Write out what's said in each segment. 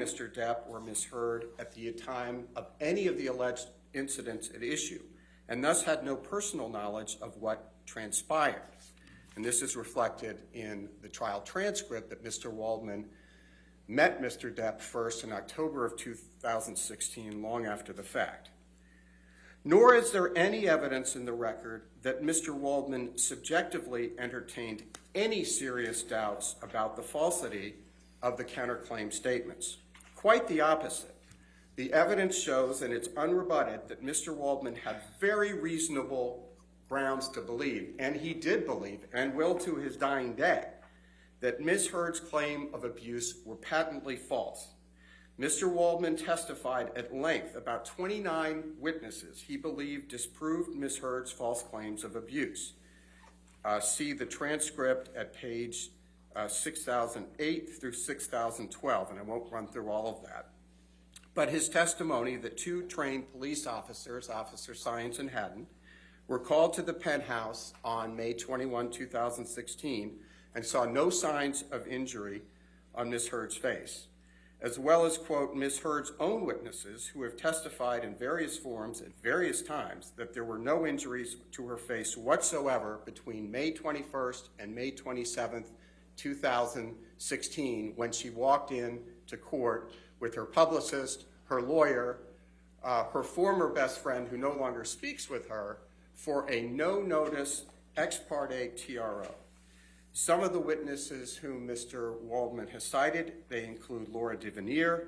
Mr. Depp or Ms. Heard at the time of any of the alleged incidents at issue, and thus had no personal knowledge of what transpired. And this is reflected in the trial transcript that Mr. Waldman met Mr. Depp first in October of 2016, long after the fact. Nor is there any evidence in the record that Mr. Waldman subjectively entertained any serious doubts about the falsity of the counterclaim statements. Quite the opposite. The evidence shows, and it's unrebutted, that Mr. Waldman had very reasonable grounds to believe, and he did believe, and will to his dying day, that Ms. Heard's claim of abuse were patently false. Mr. Waldman testified at length about 29 witnesses he believed disproved Ms. Heard's false claims of abuse. See the transcript at page 6008 through 6012, and I won't run through all of that. But his testimony that two trained police officers, Officer Science and Haddon, were called to the penthouse on May 21, 2016, and saw no signs of injury on Ms. Heard's face, as well as, quote, Ms. Heard's own witnesses who have testified in various forms at various times that there were no injuries to her face whatsoever between May 21st and May 27th, 2016, when she walked in to court with her publicist, her lawyer, her former best friend who no longer speaks with her, for a no-notice ex parte TRO. Some of the witnesses whom Mr. Waldman has cited, they include Laura DeVenier,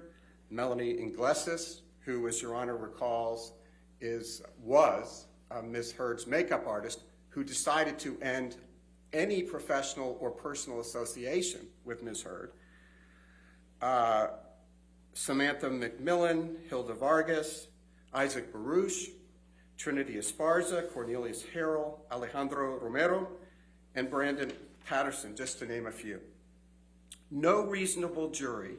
Melanie Iglesias, who, as Your Honor recalls, was Ms. Heard's makeup artist, who decided to end any professional or personal association with Ms. Heard, Samantha McMillan, Hilda Vargas, Isaac Baruch, Trinity Esparza, Cornelius Harrell, Alejandro Romero, and Brandon Patterson, just to name a few. No reasonable jury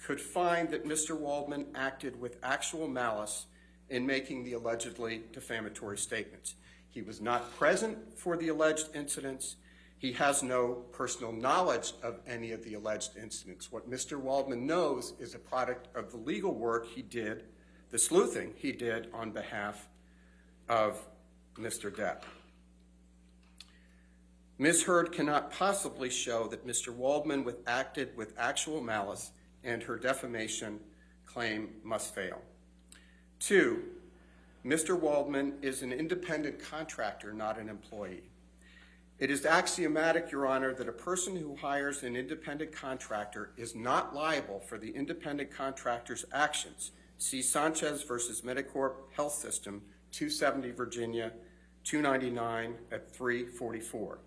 could find that Mr. Waldman acted with actual malice in making the allegedly defamatory statements. He was not present for the alleged incidents. He has no personal knowledge of any of the alleged incidents. What Mr. Waldman knows is a product of the legal work he did, the sleuthing he did on behalf of Mr. Depp. Ms. Heard cannot possibly show that Mr. Waldman acted with actual malice, and her defamation claim must fail. 2, Mr. Waldman is an independent contractor, not an employee. It is axiomatic, Your Honor, that a person who hires an independent contractor is not liable for the independent contractor's actions. See Sanchez versus Medicorp Health System, 270 Virginia, 299 at 344.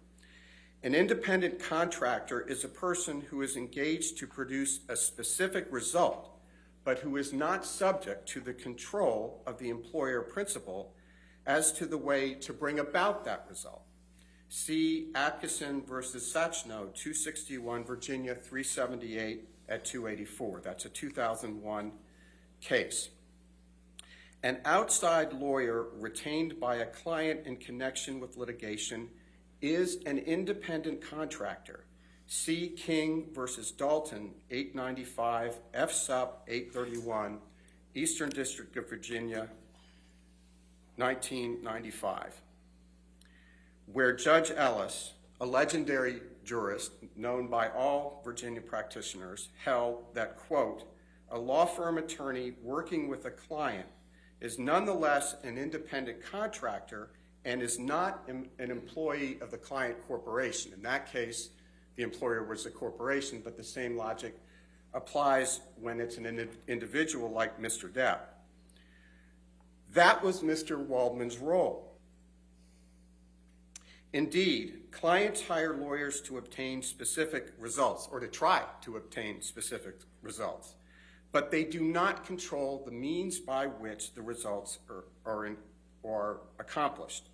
An independent contractor is a person who is engaged to produce a specific result, but who is not subject to the control of the employer principal as to the way to bring about that result. See Atkinson versus Sachno, 261 Virginia, 378 at 284. That's a 2001 case. An outside lawyer retained by a client in connection with litigation is an independent contractor. See King versus Dalton, 895 F. Sup. 831, Eastern District of Virginia, 1995, where Judge Ellis, a legendary jurist known by all Virginia practitioners, held that, quote, a law firm attorney working with a client is nonetheless an independent contractor and is not an employee of the client corporation. In that case, the employer was a corporation, but the same logic applies when it's an individual like Mr. Depp. That was Mr. Waldman's role. Indeed, clients hire lawyers to obtain specific results, or to try to obtain specific results, but they do not control the means by which the results are accomplished.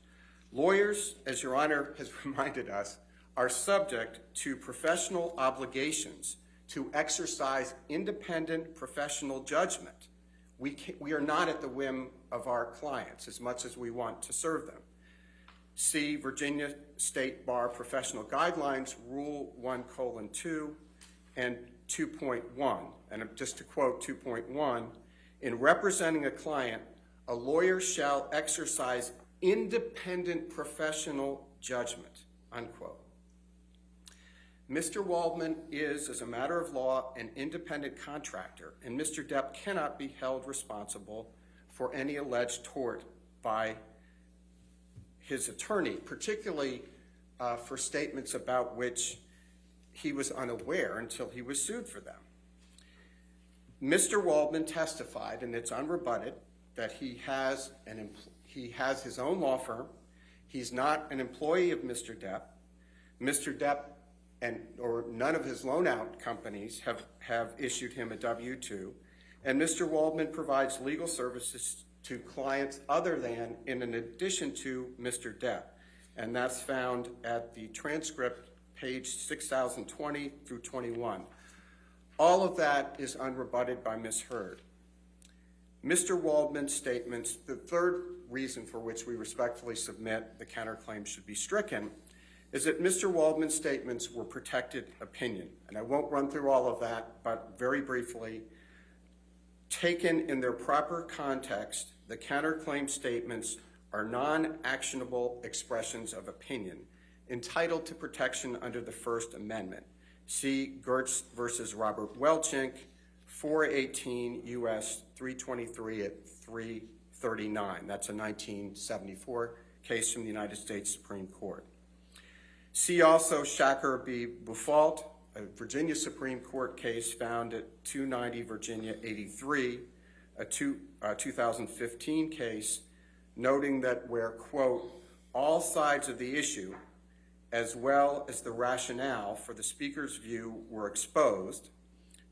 Lawyers, as Your Honor has reminded us, are subject to professional obligations to exercise independent professional judgment. We are not at the whim of our clients as much as we want to serve them. See Virginia State Bar Professional Guidelines, Rule 1:2, and 2.1, and just to quote 2.1, in representing a client, a lawyer shall exercise independent professional judgment, unquote. Mr. Waldman is, as a matter of law, an independent contractor, and Mr. Depp cannot be held responsible for any alleged tort by his attorney, particularly for statements about which he was unaware until he was sued for them. Mr. Waldman testified, and it's unrebutted, that he has his own law firm. He's not an employee of Mr. Depp. Mr. Depp or none of his loan-out companies have issued him a W-2, and Mr. Waldman provides legal services to clients other than, in addition to, Mr. Depp, and that's found at the transcript, page 6020 through 21. All of that is unrebutted by Ms. Hurd. Mr. Waldman's statements, the third reason for which we respectfully submit the counterclaim should be stricken, is that Mr. Waldman's statements were protected opinion. And I won't run through all of that, but very briefly, taken in their proper context, the counterclaim statements are non-actionable expressions of opinion entitled to protection under the First Amendment. See Gertz versus Robert Welchink, 418 U.S. 323 at 339. That's a 1974 case from the United States Supreme Court. See also Shacker v. Bufault, a Virginia Supreme Court case found at 290 Virginia 83, a 2015 case, noting that where, quote, all sides of the issue, as well as the rationale for the speaker's view, were exposed,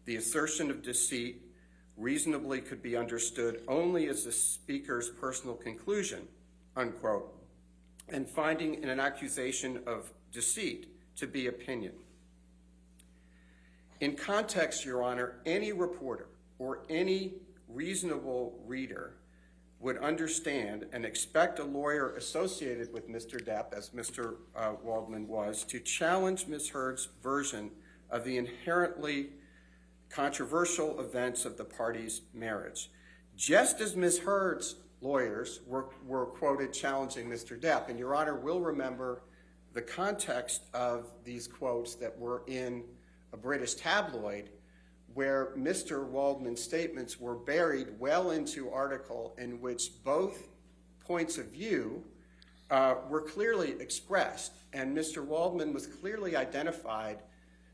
the assertion of deceit reasonably could be understood only as the speaker's personal conclusion, unquote, and finding in an accusation of deceit to be opinion. In context, Your Honor, any reporter or any reasonable reader would understand and expect a lawyer associated with Mr. Depp, as Mr. Waldman was, to challenge Ms. Hurd's version of the inherently controversial events of the parties' marriage. Just as Ms. Hurd's lawyers were quoted challenging Mr. Depp, and Your Honor will remember the context of these quotes that were in a British tabloid where Mr. Waldman's statements were buried well into article in which both points of view were clearly expressed, and Mr. Waldman was clearly identified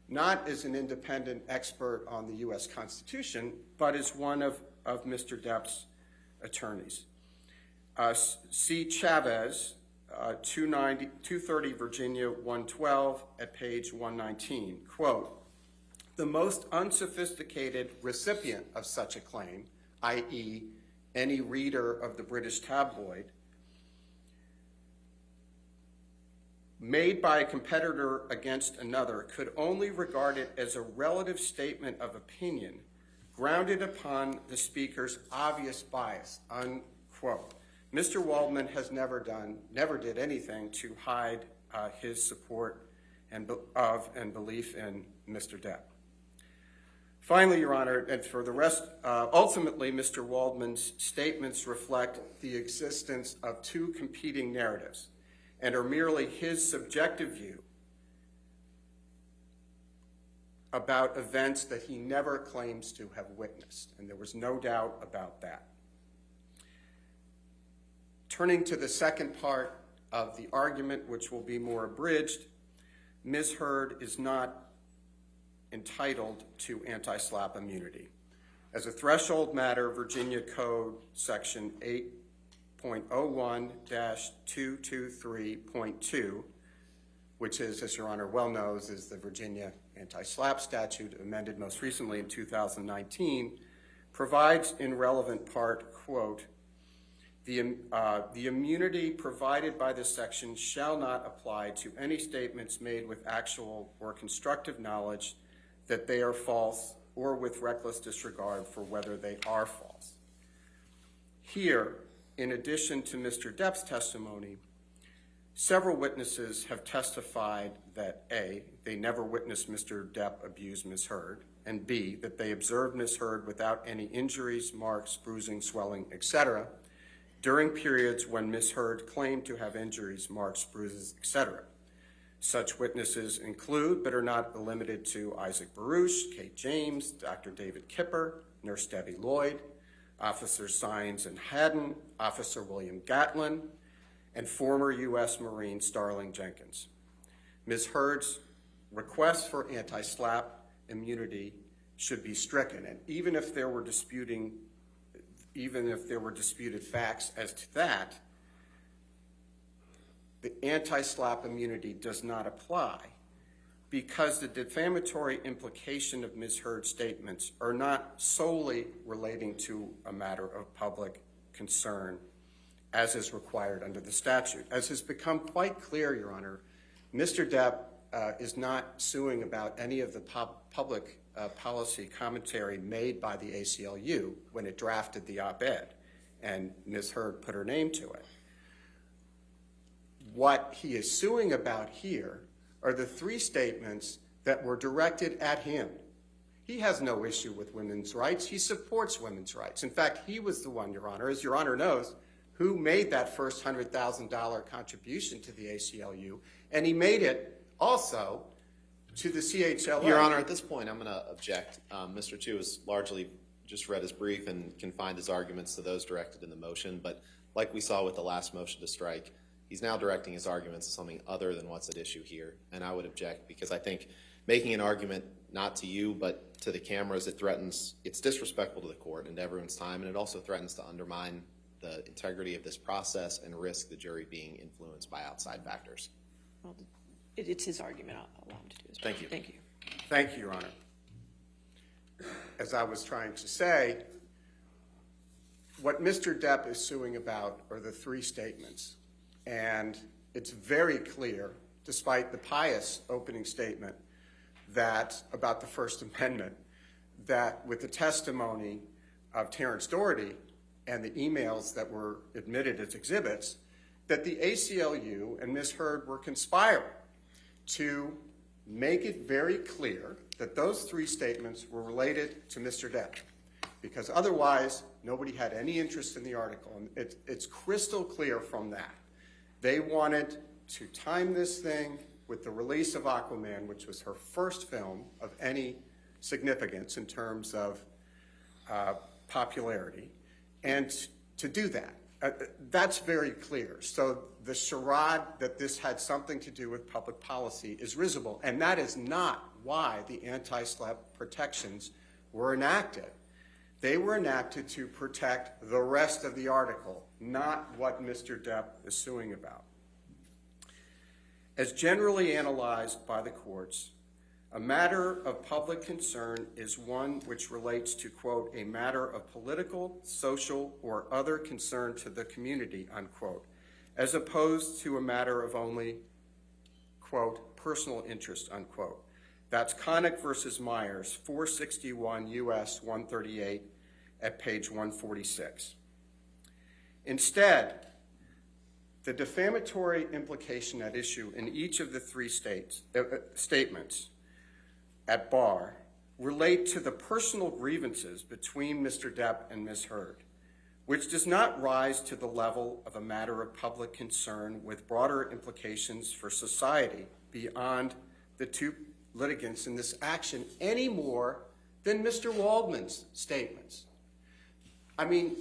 not as an independent expert on the U.S. Constitution, but as one of Mr. Depp's attorneys. C. Chavez, 230 Virginia 112 at page 119, quote, the most unsophisticated recipient of such a claim, i.e. any reader of the British tabloid, made by a competitor against another could only regard it as a relative statement of opinion grounded upon the speaker's obvious bias, unquote. Mr. Waldman has never did anything to hide his support and belief in Mr. Depp. Finally, Your Honor, and for the rest, ultimately, Mr. Waldman's statements reflect the existence of two competing narratives and are merely his subjective view about events that he never claims to have witnessed, and there was no doubt about that. Turning to the second part of the argument, which will be more abridged, Ms. Hurd is not entitled to anti-SLAPP immunity. As a threshold matter, Virginia Code Section 8.01-223.2, which is, as Your Honor well knows, is the Virginia anti-SLAPP statute amended most recently in 2019, provides in relevant part, quote, the immunity provided by this section shall not apply to any statements made with actual or constructive knowledge that they are false or with reckless disregard for whether they are false. Here, in addition to Mr. Depp's testimony, several witnesses have testified that A, they never witnessed Mr. Depp abuse Ms. Hurd, and B, that they observed Ms. Heard without any injuries, marks, bruising, swelling, etc., during periods when Ms. Heard claimed to have injuries, marks, bruises, etc. Such witnesses include, but are not limited to, Isaac Baruch, Kate James, Dr. David Kipper, Nurse Debbie Lloyd, Officer Sines and Haddon, Officer William Gatlin, and former U.S. Marine Starling Jenkins. Ms. Heard's request for anti-SLAPP immunity should be stricken, and even if there were disputed facts as to that, the anti-SLAPP immunity does not apply because the defamatory implication of Ms. Heard's statements are not solely relating to a matter of public concern as is required under the statute. As has become quite clear, Your Honor, Mr. Depp is not suing about any of the public policy commentary made by the ACLU when it drafted the op-ed, and Ms. Heard put her name to it. What he is suing about here are the 3 statements that were directed at him. He has no issue with women's rights. He supports women's rights. In fact, he was the one, Your Honor, as Your Honor knows, who made that first $100,000 contribution to the ACLU, and he made it also to the CHLA. Your Honor, at this point, I'm going to object. Mr. Chu has largely just read his brief and confined his arguments to those directed in the motion, but like we saw with the last motion to strike, he's now directing his arguments to something other than what's at issue here, and I would object because I think making an argument not to you but to the cameras, it's disrespectful to the court and to everyone's time, and it also threatens to undermine the integrity of this process and risk the jury being influenced by outside factors. Well, it's his argument. I'll allow him to do his Thank you. Thank you. Thank you, Your Honor. As I was trying to say, what Mr. Depp is suing about are the 3 statements. And it's very clear, despite the pious opening statement about the First Amendment, that with the testimony of Terrence Doherty and the emails that were admitted as exhibits, that the ACLU and Ms. Heard were conspiring to make it very clear that those 3 statements were related to Mr. Depp, because otherwise nobody had any interest in the article. And it's crystal clear from that. They wanted to time this thing with the release of Aquaman, which was her first film of any significance in terms of popularity, and to do that. That's very clear. So the charade that this had something to do with public policy is risible, and that is not why the anti-SLAPP protections were enacted. They were enacted to protect the rest of the article, not what Mr. Depp is suing about. As generally analyzed by the courts, a matter of public concern is one which relates to, quote, a matter of political, social, or other concern to the community, unquote, as opposed to a matter of only, quote, personal interest, unquote. That's Connick versus Myers, 461 U.S. 138 at page 146. Instead, the defamatory implication at issue in each of the 3 statements at bar relate to the personal grievances between Mr. Depp and Ms. Heard, which does not rise to the level of a matter of public concern with broader implications for society beyond the 2 litigants in this action any more than Mr. Waldman's statements. I mean,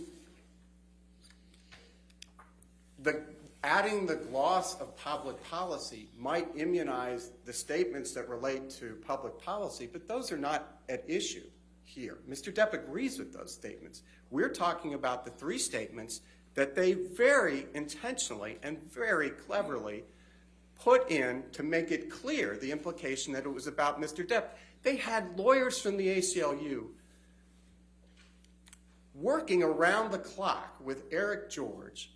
adding the gloss of public policy might immunize the statements that relate to public policy, but those are not at issue here. Mr. Depp agrees with those statements. We're talking about the 3 statements that they very intentionally and very cleverly put in to make it clear the implication that it was about Mr. Depp. They had lawyers from the ACLU working around the clock with Eric George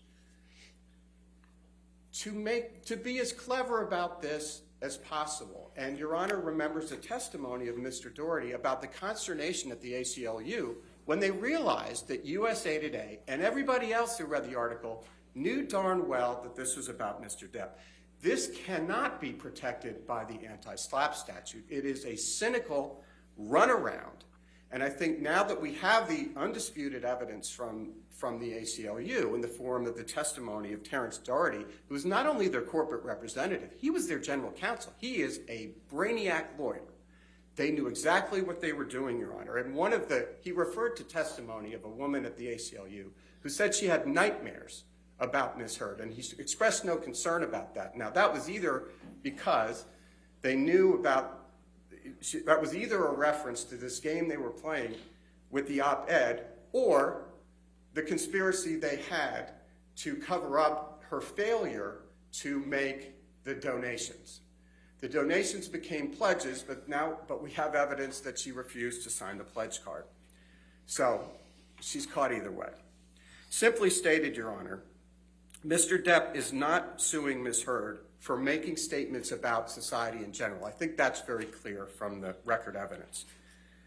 to be as clever about this as possible. And Your Honor remembers the testimony of Mr. Doherty about the consternation at the ACLU when they realized that USA Today and everybody else who read the article knew darn well that this was about Mr. Depp. This cannot be protected by the anti-SLAPP statute. It is a cynical runaround. And I think now that we have the undisputed evidence from the ACLU in the form of the testimony of Terrence Doherty, who is not only their corporate representative, he was their general counsel. He is a brainiac lawyer. They knew exactly what they were doing, Your Honor. And he referred to testimony of a woman at the ACLU who said she had nightmares about Ms. Heard, and he expressed no concern about that. Now, that was either because they knew about, that was either a reference to this game they were playing with the op-ed, or the conspiracy they had to cover up her failure to make the donations. The donations became pledges, but we have evidence that she refused to sign the pledge card. So she's caught either way. Simply stated, Your Honor, Mr. Depp is not suing Ms. Heard for making statements about society in general. I think that's very clear from the record evidence.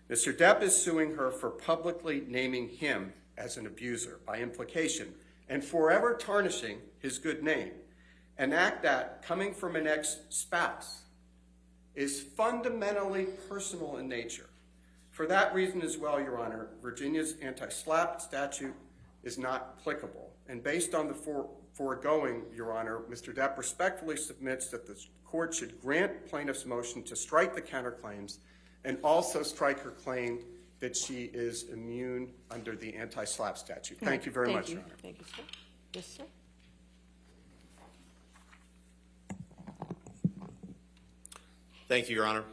Mr. Depp is suing her for publicly naming him as an abuser by implication and forever tarnishing his good name, an act that, coming from an ex-spouse, is fundamentally personal in nature. For that reason as well, Your Honor, Virginia's anti-SLAPP statute is not applicable. And based on the foregoing, Your Honor, Mr. Depp respectfully submits that the court should grant plaintiff's motion to strike the counterclaims and also strike her claim that she is immune under the anti-SLAPP statute. Thank you very much, Your Honor. Thank you, sir. Yes, sir. Thank you, Your Honor.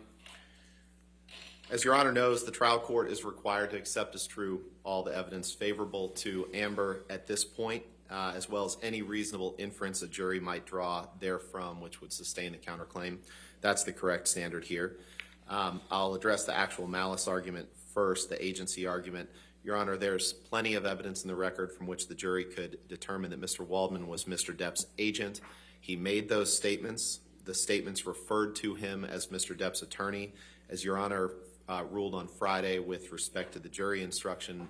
As Your Honor knows, the trial court is required to accept as true all the evidence favorable to Amber at this point, as well as any reasonable inference a jury might draw therefrom which would sustain the counterclaim. That's the correct standard here. I'll address the actual malice argument first, the agency argument. Your Honor, there's plenty of evidence in the record from which the jury could determine that Mr. Waldman was Mr. Depp's agent. He made those statements. The statements referred to him as Mr. Depp's attorney. As Your Honor ruled on Friday with respect to the jury instruction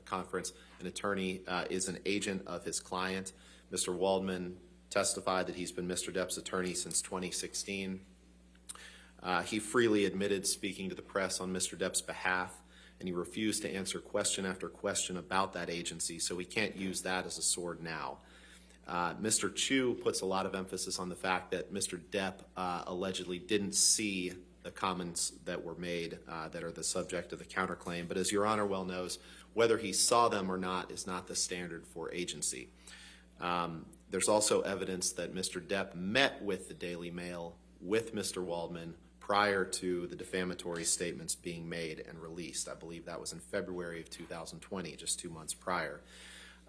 conference, an attorney is an agent of his client. Mr. Waldman testified that he's been Mr. Depp's attorney since 2016. He freely admitted speaking to the press on Mr. Depp's behalf, and he refused to answer question after question about that agency, so he can't use that as a sword now. Mr. Chu puts a lot of emphasis on the fact that Mr. Depp allegedly didn't see the comments that were made that are the subject of the counterclaim, but as Your Honor well knows, whether he saw them or not is not the standard for agency. There's also evidence that Mr. Depp met with the Daily Mail with Mr. Waldman prior to the defamatory statements being made and released. I believe that was in February of 2020, just 2 months prior.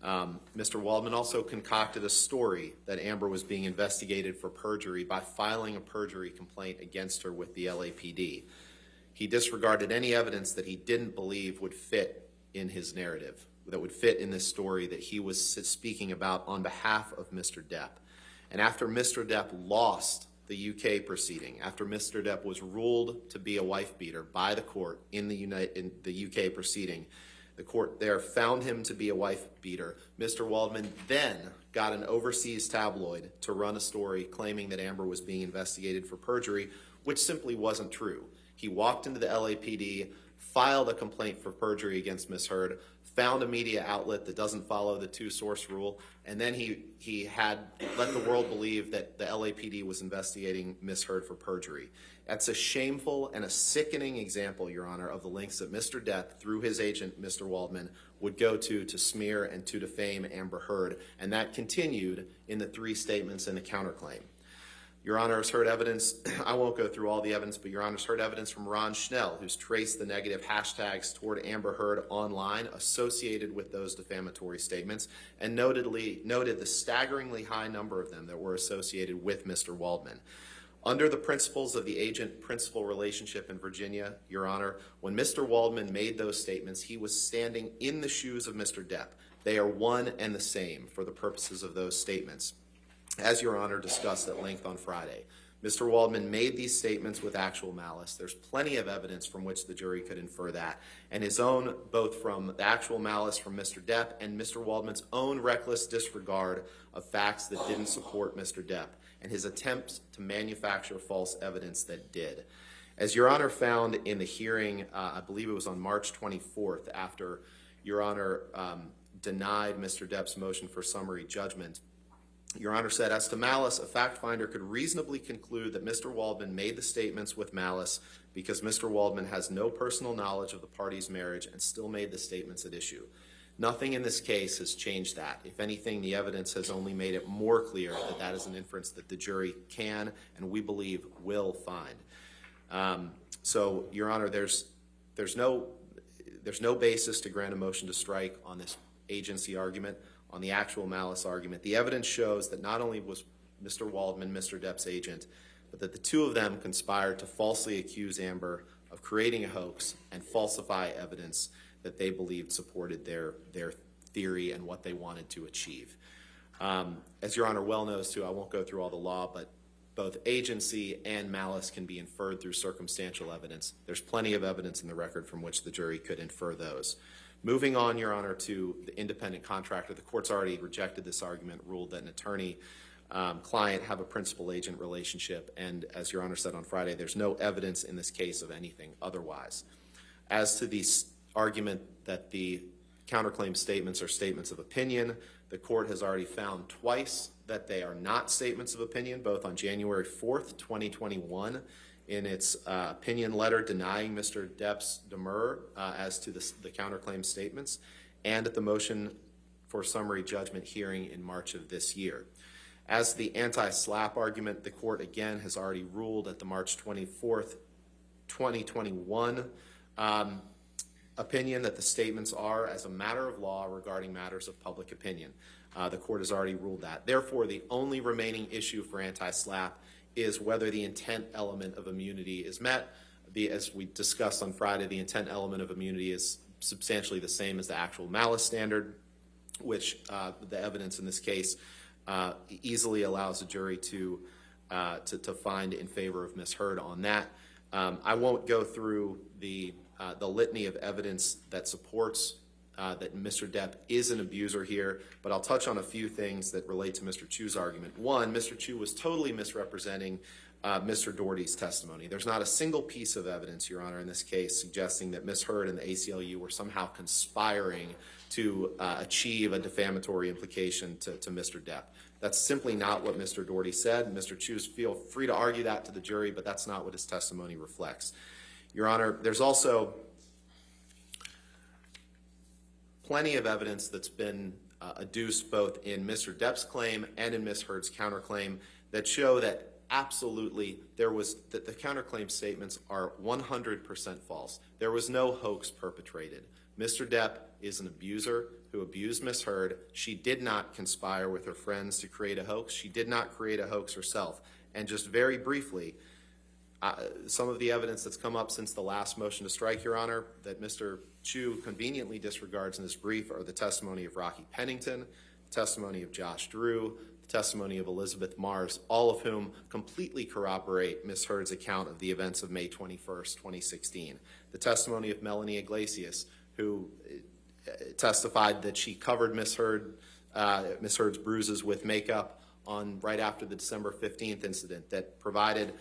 Mr. Waldman also concocted a story that Amber was being investigated for perjury by filing a perjury complaint against her with the LAPD. He disregarded any evidence that he didn't believe would fit in his narrative, that would fit in this story that he was speaking about on behalf of Mr. Depp. And after Mr. Depp lost the UK proceeding, after Mr. Depp was ruled to be a wife beater by the court in the UK proceeding, the court there found him to be a wife beater. Mr. Waldman then got an overseas tabloid to run a story claiming that Amber was being investigated for perjury, which simply wasn't true. He walked into the LAPD, filed a complaint for perjury against Ms. Heard, found a media outlet that doesn't follow the two-source rule, and then he had let the world believe that the LAPD was investigating Ms. Heard for perjury. That's a shameful and a sickening example, Your Honor, of the lengths that Mr. Depp, through his agent, Mr. Waldman, would go to smear and to defame Amber Heard, and that continued in the 3 statements in the counterclaim. Your Honor has heard evidence, I won't go through all the evidence, but Your Honor's heard evidence from Ron Schnell, who's traced the negative hashtags toward Amber Heard online associated with those defamatory statements, and noted the staggeringly high number of them that were associated with Mr. Waldman. Under the principles of the agent-principal relationship in Virginia, Your Honor, when Mr. Waldman made those statements, he was standing in the shoes of Mr. Depp. They are one and the same for the purposes of those statements. As Your Honor discussed at length on Friday, Mr. Waldman made these statements with actual malice. There's plenty of evidence from which the jury could infer that, and his own, both from the actual malice from Mr. Depp and Mr. Waldman's own reckless disregard of facts that didn't support Mr. Depp, and his attempts to manufacture false evidence that did. As Your Honor found in the hearing, I believe it was on March 24th, after Your Honor denied Mr. Depp's motion for summary judgment, Your Honor said, as to malice, a fact finder could reasonably conclude that Mr. Waldman made the statements with malice because Mr. Waldman has no personal knowledge of the party's marriage and still made the statements at issue. Nothing in this case has changed that. If anything, the evidence has only made it more clear that that is an inference that the jury can and we believe will find. So, Your Honor, there's no basis to grant a motion to strike on this agency argument, on the actual malice argument. The evidence shows that not only was Mr. Waldman Mr. Depp's agent, but that the two of them conspired to falsely accuse Amber of creating a hoax and falsify evidence that they believed supported their theory and what they wanted to achieve. As Your Honor well knows, too, I won't go through all the law, but both agency and malice can be inferred through circumstantial evidence. There's plenty of evidence in the record from which the jury could infer those. Moving on, Your Honor, to the independent contractor, the court's already rejected this argument, ruled that an attorney-client have a principal-agent relationship, and as Your Honor said on Friday, there's no evidence in this case of anything otherwise. As to the argument that the counterclaim statements are statements of opinion, the court has already found twice that they are not statements of opinion, both on January 4th, 2021, in its opinion letter denying Mr. Depp's demur as to the counterclaim statements, and at the motion for summary judgment hearing in March of this year. As to the anti-SLAPP argument, the court again has already ruled at the March 24th, 2021 opinion that the statements are as a matter of law regarding matters of public opinion. The court has already ruled that. Therefore, the only remaining issue for anti-SLAPP is whether the intent element of immunity is met. As we discussed on Friday, the intent element of immunity is substantially the same as the actual malice standard, which the evidence in this case easily allows a jury to find in favor of Ms. Heard on that. I won't go through the litany of evidence that supports that Mr. Depp is an abuser here, but I'll touch on a few things that relate to Mr. Chu's argument. One, Mr. Chu was totally misrepresenting Mr. Doherty's testimony. There's not a single piece of evidence, Your Honor, in this case suggesting that Ms. Heard and the ACLU were somehow conspiring to achieve a defamatory implication to Mr. Depp. That's simply not what Mr. Doherty said. Mr. Chu's feel free to argue that to the jury, but that's not what his testimony reflects. Your Honor, there's also plenty of evidence that's been adduced both in Mr. Depp's claim and in Ms. Heard's counterclaim that show that absolutely that the counterclaim statements are 100% false. There was no hoax perpetrated. Mr. Depp is an abuser who abused Ms. Heard. She did not conspire with her friends to create a hoax. She did not create a hoax herself. And just very briefly, some of the evidence that's come up since the last motion to strike, Your Honor, that Mr. Chu conveniently disregards in his brief are the testimony of Rocky Pennington, the testimony of Josh Drew, the testimony of Elizabeth Mars, all of whom completely corroborate Ms. Heard's account of the events of May 21st, 2016. The testimony of Melanie Iglesias, who testified that she covered Ms. Heard's bruises with makeup right after the December 15th incident, that provided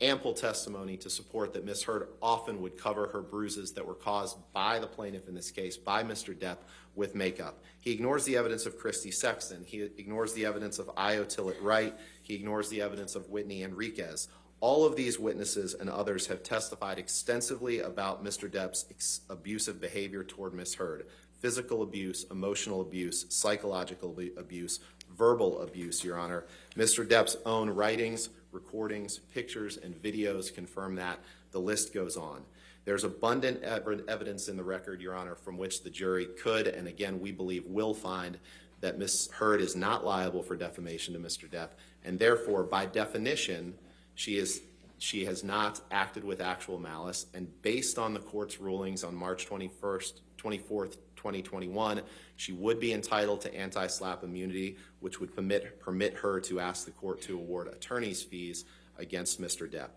ample testimony to support that Ms. Heard often would cover her bruises that were caused by the plaintiff, in this case, by Mr. Depp, with makeup. He ignores the evidence of Christy Sexton. He ignores the evidence of Io Tillett Wright. He ignores the evidence of Whitney Enriquez. All of these witnesses and others have testified extensively about Mr. Depp's abusive behavior toward Ms. Heard. Physical abuse, emotional abuse, psychological abuse, verbal abuse, Your Honor. Mr. Depp's own writings, recordings, pictures, and videos confirm that. The list goes on. There's abundant evidence in the record, Your Honor, from which the jury could, and again, we believe will find that Ms. Heard is not liable for defamation to Mr. Depp, and therefore, by definition, she has not acted with actual malice, and based on the court's rulings on March 24th, 2021, she would be entitled to anti-SLAPP immunity, which would permit her to ask the court to award attorney's fees against Mr. Depp.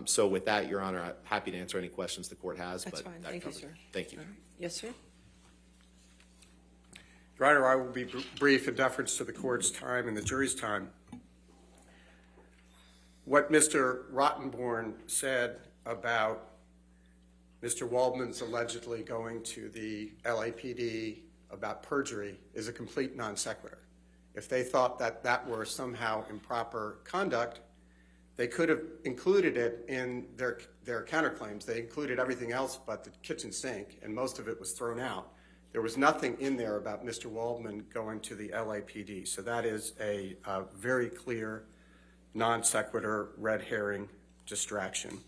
So with that, Your Honor, I'm happy to answer any questions the court has. That's but fine. that Thank you, covers it. sir. Thank you. All right. Yes, sir. Your Honor, I will be brief in deference to the court's time and the jury's time. What Mr. Rottenborn said about Mr. Waldman's allegedly going to the LAPD about perjury is a complete non sequitur. If they thought that that were somehow improper conduct, they could have included it in their counterclaims. They included everything else but the kitchen sink, and most of it was thrown out. There was nothing in there about Mr. Waldman going to the LAPD. So that is a very clear non sequitur red herring distraction.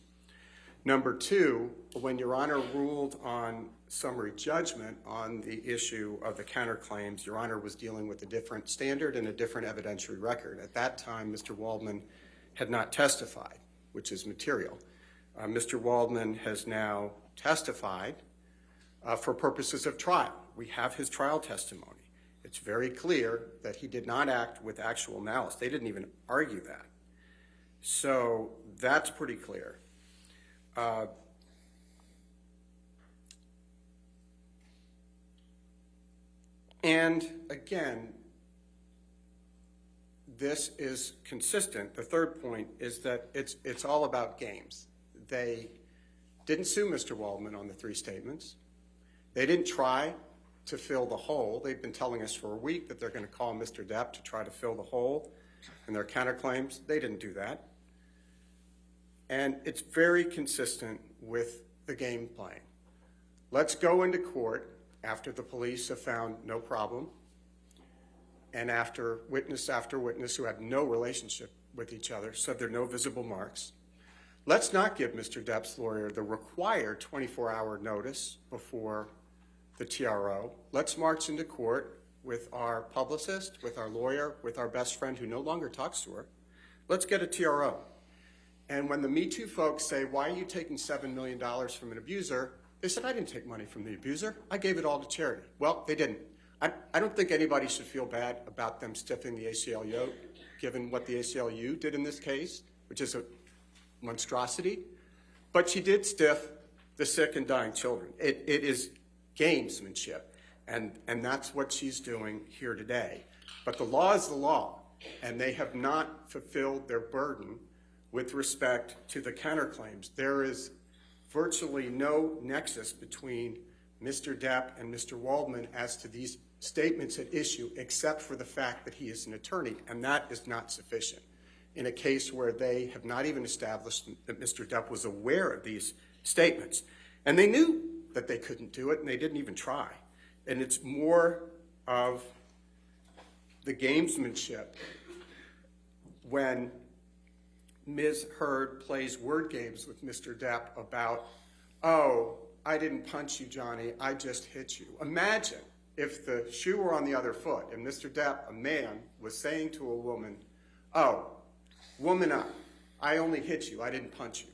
Number two, when Your Honor ruled on summary judgment on the issue of the counterclaims, Your Honor was dealing with a different standard and a different evidentiary record. At that time, Mr. Waldman had not testified, which is material. Mr. Waldman has now testified for purposes of trial. We have his trial testimony. It's very clear that he did not act with actual malice. They didn't even argue that. So that's pretty clear. And again, this is consistent. The third point is that it's all about games. They didn't sue Mr. Waldman on the three statements. They didn't try to fill the hole. They've been telling us for a week that they're going to call Mr. Depp to try to fill the hole in their counterclaims. They didn't do that. And it's very consistent with the game playing. Let's go into court after the police have found no problem and after witness who had no relationship with each other said there are no visible marks. Let's not give Mr. Depp's lawyer the required 24-hour notice before the TRO. Let's march into court with our publicist, with our lawyer, with our best friend who no longer talks to her. Let's get a TRO. And when the Me Too folks say, why are you taking $7 million from an abuser? They said, I didn't take money from the abuser. I gave it all to charity. Well, they didn't. I don't think anybody should feel bad about them stiffing the ACLU, given what the ACLU did in this case, which is a monstrosity. But she did stiff the sick and dying children. It is gamesmanship, and that's what she's doing here today. But the law is the law, and they have not fulfilled their burden with respect to the counterclaims. There is virtually no nexus between Mr. Depp and Mr. Waldman as to these statements at issue, except for the fact that he is an attorney, and that is not sufficient in a case where they have not even established that Mr. Depp was aware of these statements. And they knew that they couldn't do it, and they didn't even try. And it's more of the gamesmanship when Ms. Heard plays word games with Mr. Depp about, oh, I didn't punch you, Johnny, I just hit you. Imagine if the shoe were on the other foot and Mr. Depp, a man, was saying to a woman, oh, woman up, I only hit you, I didn't punch you.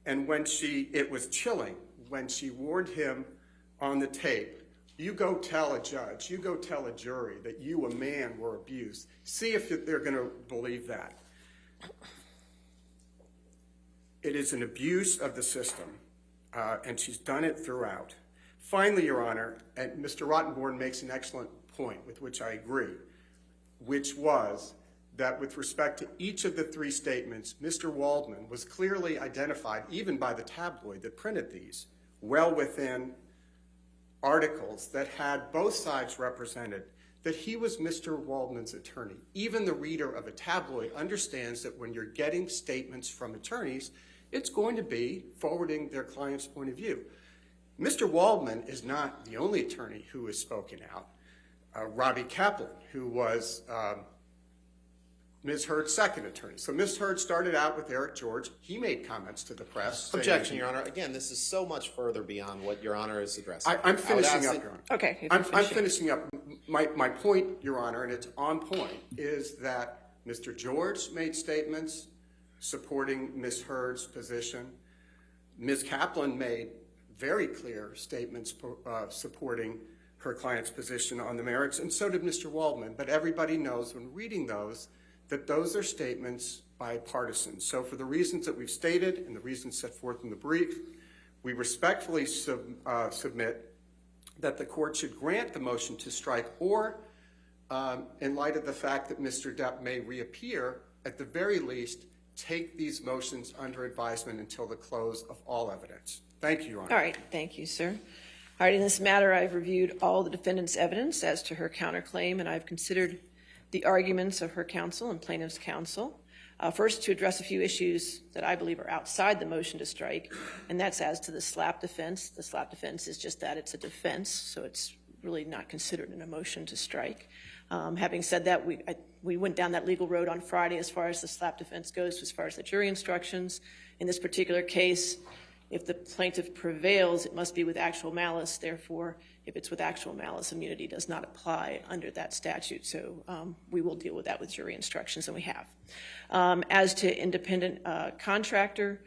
And when it was chilling, when she warned him on the tape, you go tell a judge, you go tell a jury that you, a man, were abused. See if they're going to believe that. It is an abuse of the system, and she's done it throughout. Finally, Your Honor, and Mr. Rottenborn makes an excellent point with which I agree, which was that with respect to each of the three statements, Mr. Waldman was clearly identified, even by the tabloid that printed these, well within articles that had both sides represented, that he was Mr. Waldman's attorney. Even the reader of a tabloid understands that when you're getting statements from attorneys, it's going to be forwarding their client's point of view. Mr. Waldman is not the only attorney who has spoken out. Robbie Kaplan, who was Ms. Heard's second attorney. So Ms. Heard started out with Eric George. He made comments to the press. Objection, Your Honor. Again, this is so much further beyond what Your Honor is addressing. I'm finishing up, Your Honor. Okay. I'm finishing up. My point, Your Honor, and it's on point, is that Mr. George made statements supporting Ms. Heard's position. Ms. Kaplan made very clear statements supporting her client's position on the merits, and so did Mr. Waldman. But everybody knows when reading those that those are statements by partisans. So for the reasons that we've stated and the reasons set forth in the brief, we respectfully submit that the court should grant the motion to strike, or in light of the fact that Mr. Depp may reappear, at the very least, take these motions under advisement until the close of all evidence. Thank you, Your Honor. All right, thank you, sir. All right, in this matter, I've reviewed all the defendant's evidence as to her counterclaim, and I've considered the arguments of her counsel and plaintiff's counsel. First, to address a few issues that I believe are outside the motion to strike, and that's as to the slap defense. The slap defense is just that, it's a defense, so it's really not considered in a motion to strike. Having said that, we went down that legal road on Friday as far as the slap defense goes, as far as the jury instructions. In this particular case, if the plaintiff prevails, it must be with actual malice. Therefore, if it's with actual malice, immunity does not apply under that statute. So we will deal with that with jury instructions, and we have. As to independent contractor,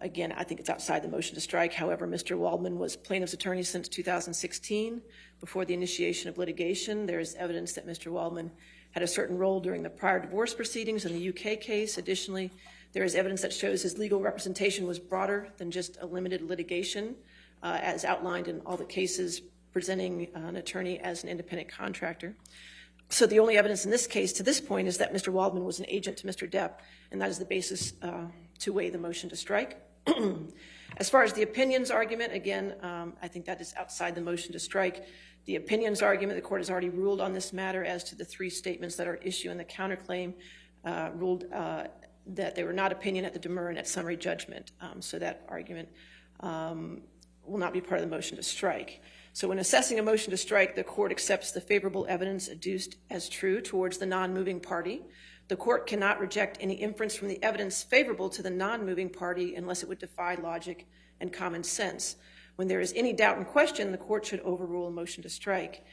again, I think it's outside the motion to strike. However, Mr. Waldman was plaintiff's attorney since 2016. Before the initiation of litigation, there is evidence that Mr. Waldman had a certain role during the prior divorce proceedings in the UK case. Additionally, there is evidence that shows his legal representation was broader than just a limited litigation, as outlined in all the cases presenting an attorney as an independent contractor. So the only evidence in this case to this point is that Mr. Waldman was an agent to Mr. Depp, and that is the basis to weigh the motion to strike. As far as the opinions argument, again, I think that is outside the motion to strike. The opinions argument, the court has already ruled on this matter as to the three statements that are at issue in the counterclaim, ruled that they were not opinion at the demur and at summary judgment. So that argument will not be part of the motion to strike. So when assessing a motion to strike, the court accepts the favorable evidence adduced as true towards the non-moving party. The court cannot reject any inference from the evidence favorable to the non-moving party unless it would defy logic and common sense. When there is any doubt and question, the court should overrule a motion to strike.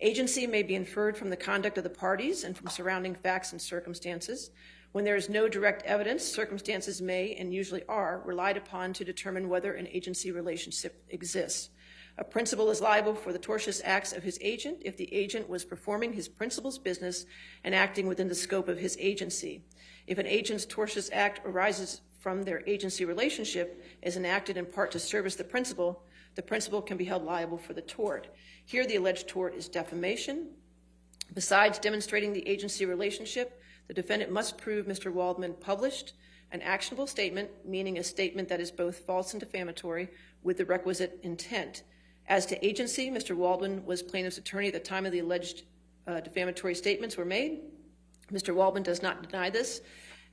Agency may be inferred from the conduct of the parties and from surrounding facts and circumstances. When there is no direct evidence, circumstances may, and usually are, relied upon to determine whether an agency relationship exists. A principal is liable for the tortious acts of his agent if the agent was performing his principal's business and acting within the scope of his agency. If an agent's tortious act arises from their agency relationship, is enacted in part to service the principal can be held liable for the tort. Here, the alleged tort is defamation. Besides demonstrating the agency relationship, the defendant must prove Mr. Waldman published an actionable statement, meaning a statement that is both false and defamatory, with the requisite intent. As to agency, Mr. Waldman was plaintiff's attorney at the time of the alleged defamatory statements were made. Mr. Waldman does not deny this,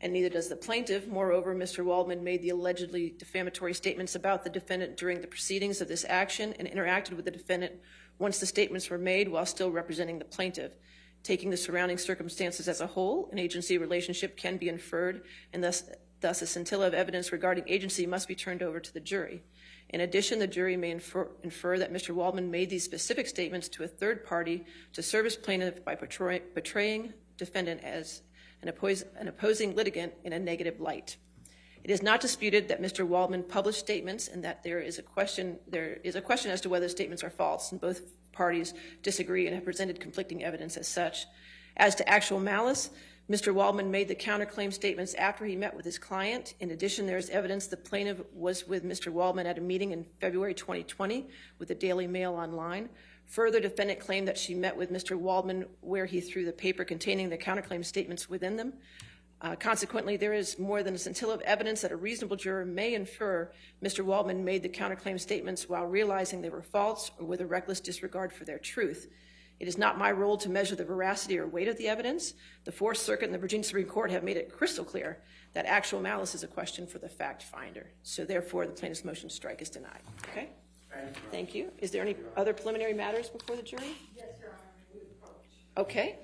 and neither does the plaintiff. Moreover, Mr. Waldman made the allegedly defamatory statements about the defendant during the proceedings of this action and interacted with the defendant once the statements were made while still representing the plaintiff. Taking the surrounding circumstances as a whole, an agency relationship can be inferred, and thus a scintilla of evidence regarding agency must be turned over to the jury. In addition, the jury may infer that Mr. Waldman made these specific statements to a third party to serve as plaintiff by portraying defendant as an opposing litigant in a negative light. It is not disputed that Mr. Waldman published statements and that there is a question as to whether statements are false, and both parties disagree and have presented conflicting evidence as such. As to actual malice, Mr. Waldman made the counterclaim statements after he met with his client. In addition, there is evidence the plaintiff was with Mr. Waldman at a meeting in February 2020 with the Daily Mail Online. Further, defendant claimed that she met with Mr. Waldman where he threw the paper containing the counterclaim statements within them. Consequently, there is more than a scintilla of evidence that a reasonable juror may infer Mr. Waldman made the counterclaim statements while realizing they were false or with a reckless disregard for their truth. It is not my role to measure the veracity or weight of the evidence. The Fourth Circuit and the Virginia Supreme Court have made it crystal clear that actual malice is a question for the fact finder. So therefore, the plaintiff's motion to strike is denied. Okay? Thank you. Is there any other preliminary matters before the jury? Yes, Your Honor. We approach. Okay.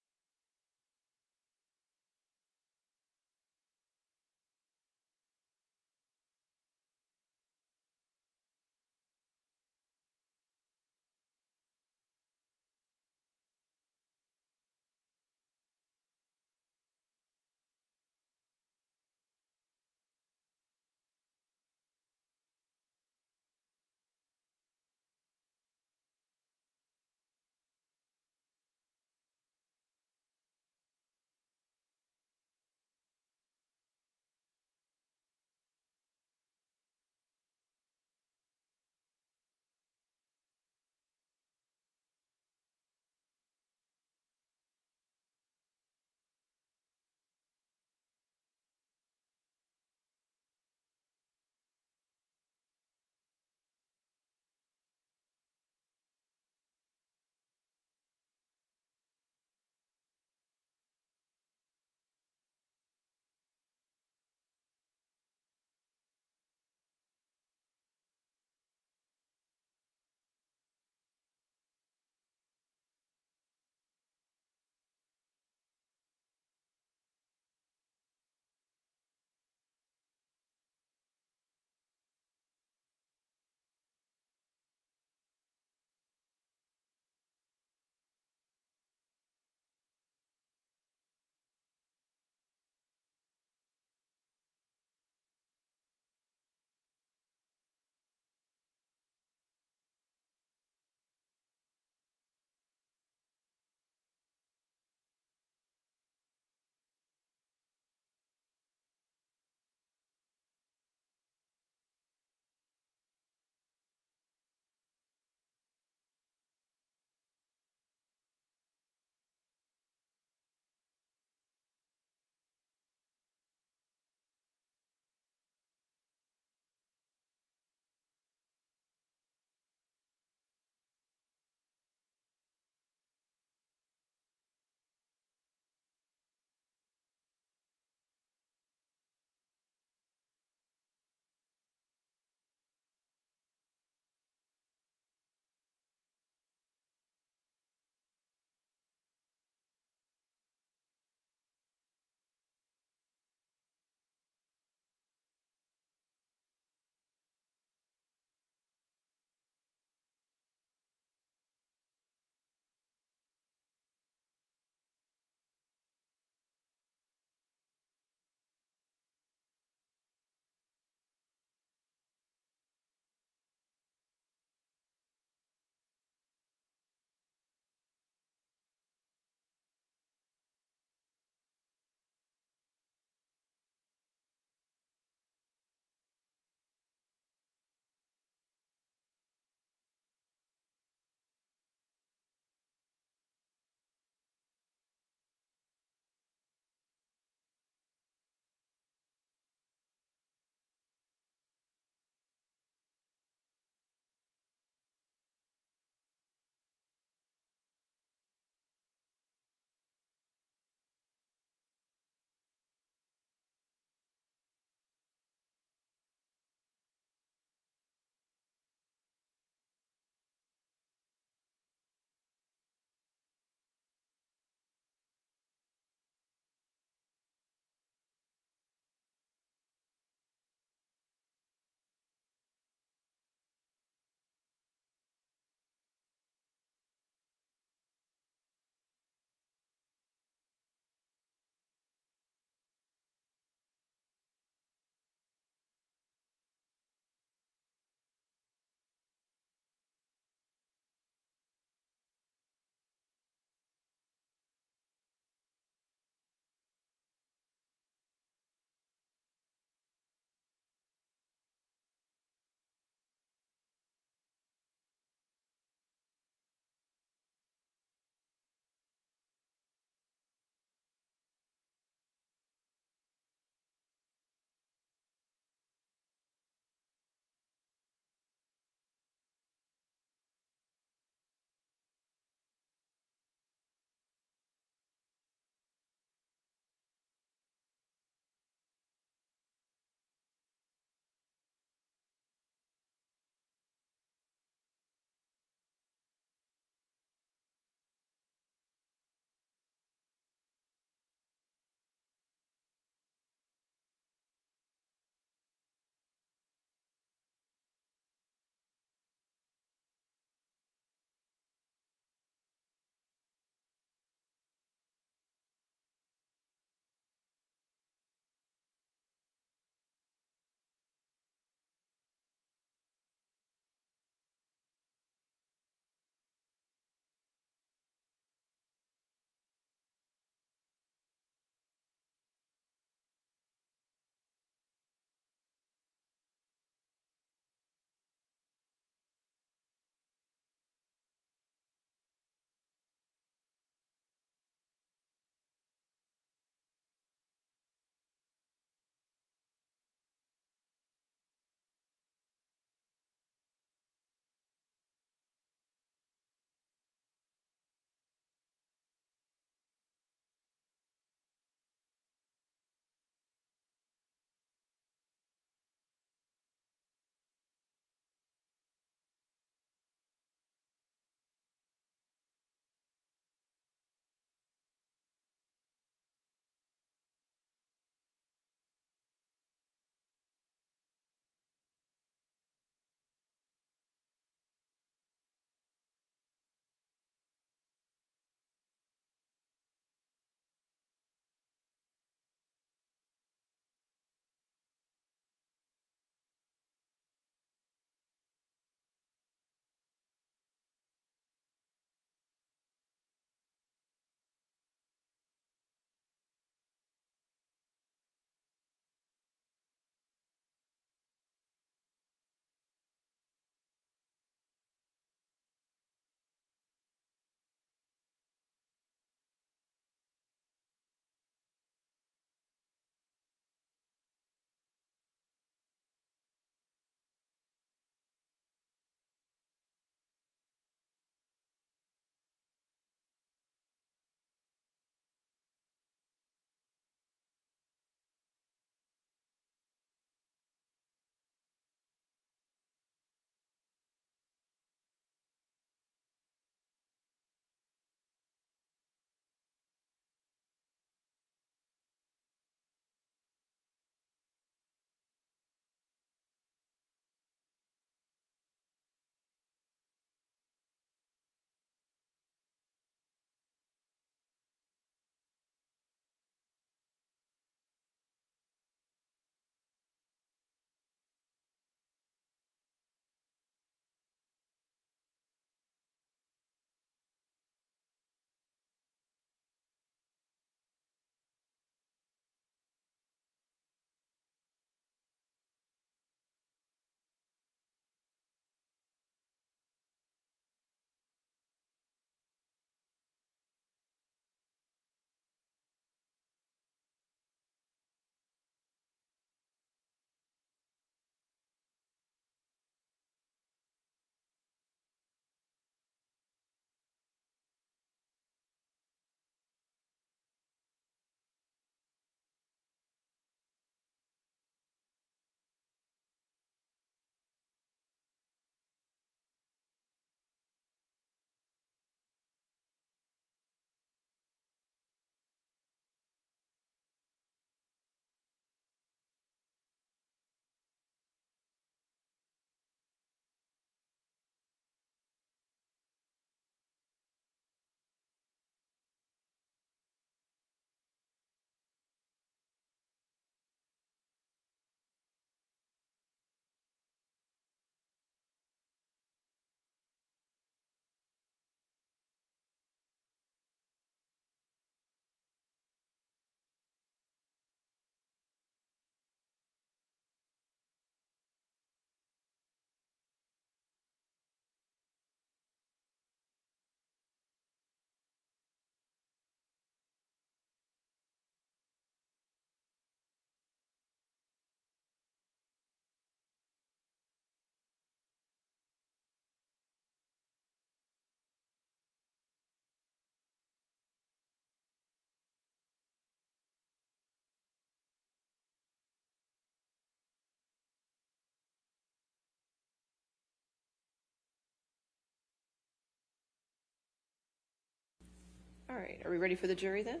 All right, are we ready for the jury then?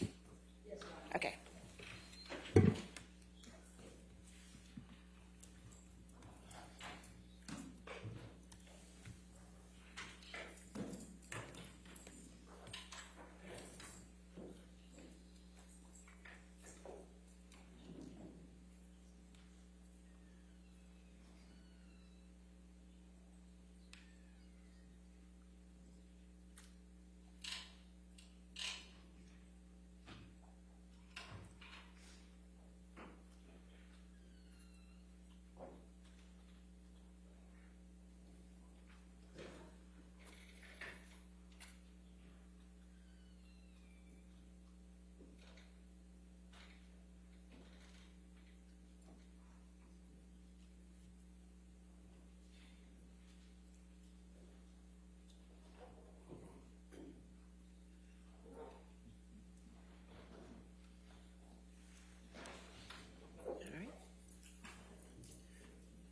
Yes, ma'am. Okay.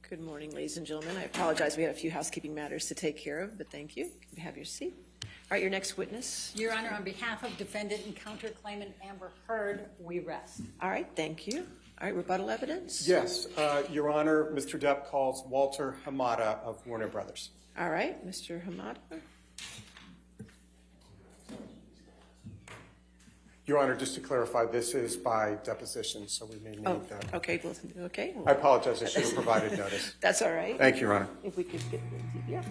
Good morning, ladies and gentlemen. I apologize, we had a few housekeeping matters to take care of, but thank you. You can have your seat. All right, your next witness. Your Honor, on behalf of defendant and counterclaimant Amber Heard, we rest. All right, thank you. All right, rebuttal evidence? Yes, Your Honor, Mr. Depp calls Walter Hamada of Warner Brothers. All right, Mr. Hamada. Your Honor, just to clarify, this is by deposition, so we may need Oh, that. okay, well, okay. I apologize, I should have provided notice. That's all right. Thank you, Your Honor. If we could get the, yeah.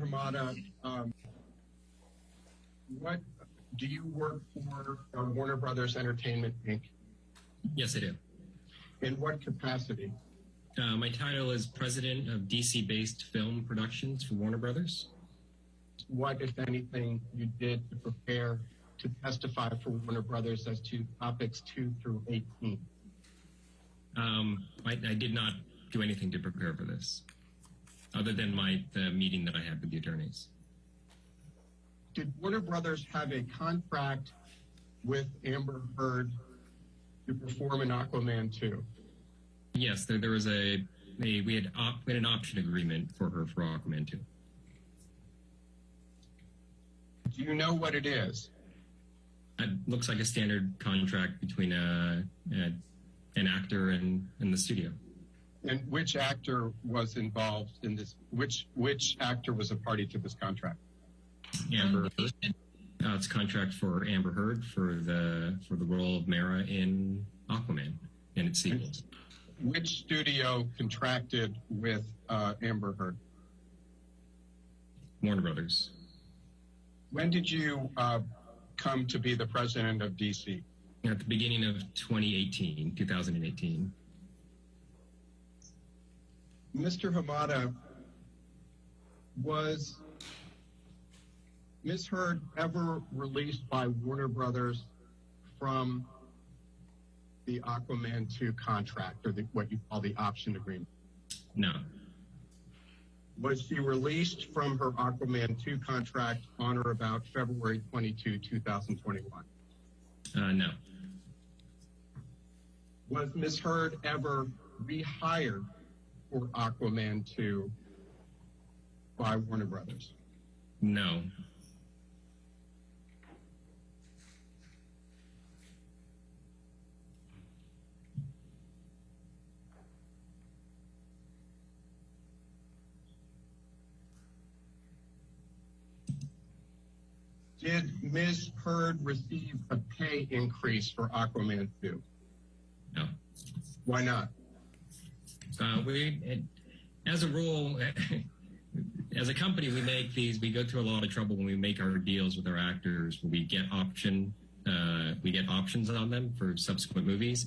Hamada, what do you work for Warner Brothers Entertainment Inc.? Yes, I do. In what capacity? My title is President of DC-based film productions for Warner Brothers. What, if anything, you did to prepare to testify for Warner Brothers as to topics 2 through 18? I did not do anything to prepare for this, other than the meeting that I had with the attorneys. Did Warner Brothers have a contract with Amber Heard to perform in Aquaman 2? Yes, there was we had an option agreement for her for Aquaman 2. Do you know what it is? It looks like a standard contract between an actor and the studio. And which actor was involved in this? Which actor was a party to this contract? Amber Heard. It's a contract for Amber Heard for the role of Mara in Aquaman and its sequels. Which studio contracted with Amber Heard? Warner Brothers. When did you come to be the president of DC? At the beginning of 2018. Mr. Hamada, was Ms. Heard ever released by Warner Brothers from the Aquaman 2 contract, or what you call the option agreement? No. Was she released from her Aquaman 2 contract on or about February 22, 2021? No. Was Ms. Heard ever rehired for Aquaman 2 by Warner Brothers? No. Did Ms. Heard receive a pay increase for Aquaman 2? No. Why not? As a rule, as a company, we go through a lot of trouble when we make our deals with our actors. We get options on them for subsequent movies.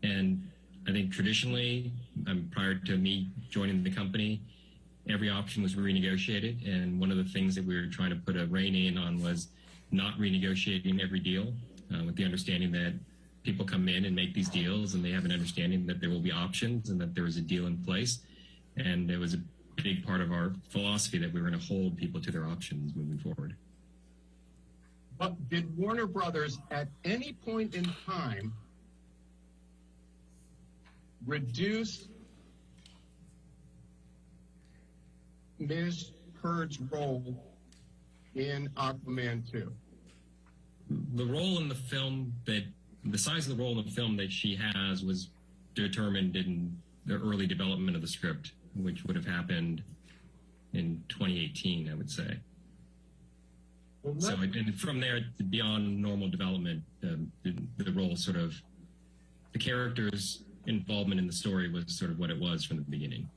And I think traditionally, prior to me joining the company, every option was renegotiated. And one of the things that we were trying to put a rein in on was not renegotiating every deal, with the understanding that people come in and make these deals and they have an understanding that there will be options and that there is a deal in place. And it was a big part of our philosophy that we were going to hold people to their options moving forward. But did Warner Brothers at any point in time reduce Ms. Heard's role in Aquaman 2? The role in the film the size of the role in the film that she has was determined in the early development of the script, which would have happened in 2018, I would say. Well, So and from there, beyond normal development, the role sort of, the character's involvement in the story was sort of what it was from the beginning.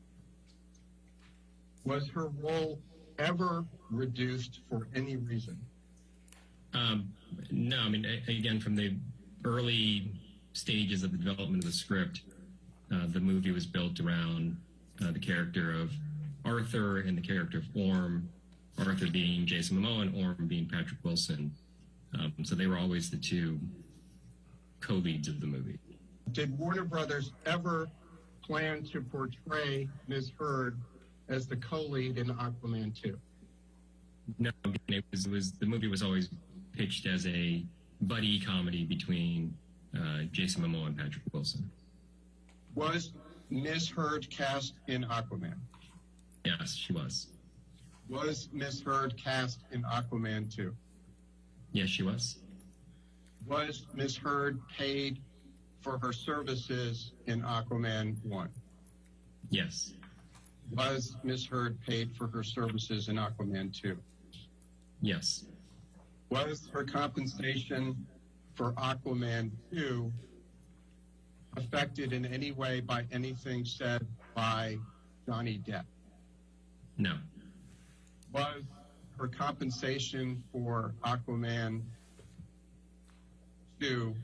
was her role ever reduced for any reason? No, I mean, again, from the early stages of the development of the script, the movie was built around the character of Arthur and the character of Orm, Arthur being Jason Momoa and Orm being Patrick Wilson. So they were always the two co-leads of the movie. Did Warner Brothers ever plan to portray Ms. Heard as the co-lead in Aquaman 2? No, it was the movie was always pitched as a buddy comedy between Jason Momoa and Patrick Wilson. Was Ms. Heard cast in Aquaman? Yes, she was. Was Ms. Heard cast in Aquaman 2? Yes, she was. Was Ms. Heard paid for her services in Aquaman 1? Yes. Was Ms. Heard paid for her services in Aquaman 2? Yes. Was her compensation for Aquaman 2 affected in any way by anything said by Johnny Depp? No. Was her compensation for Aquaman 2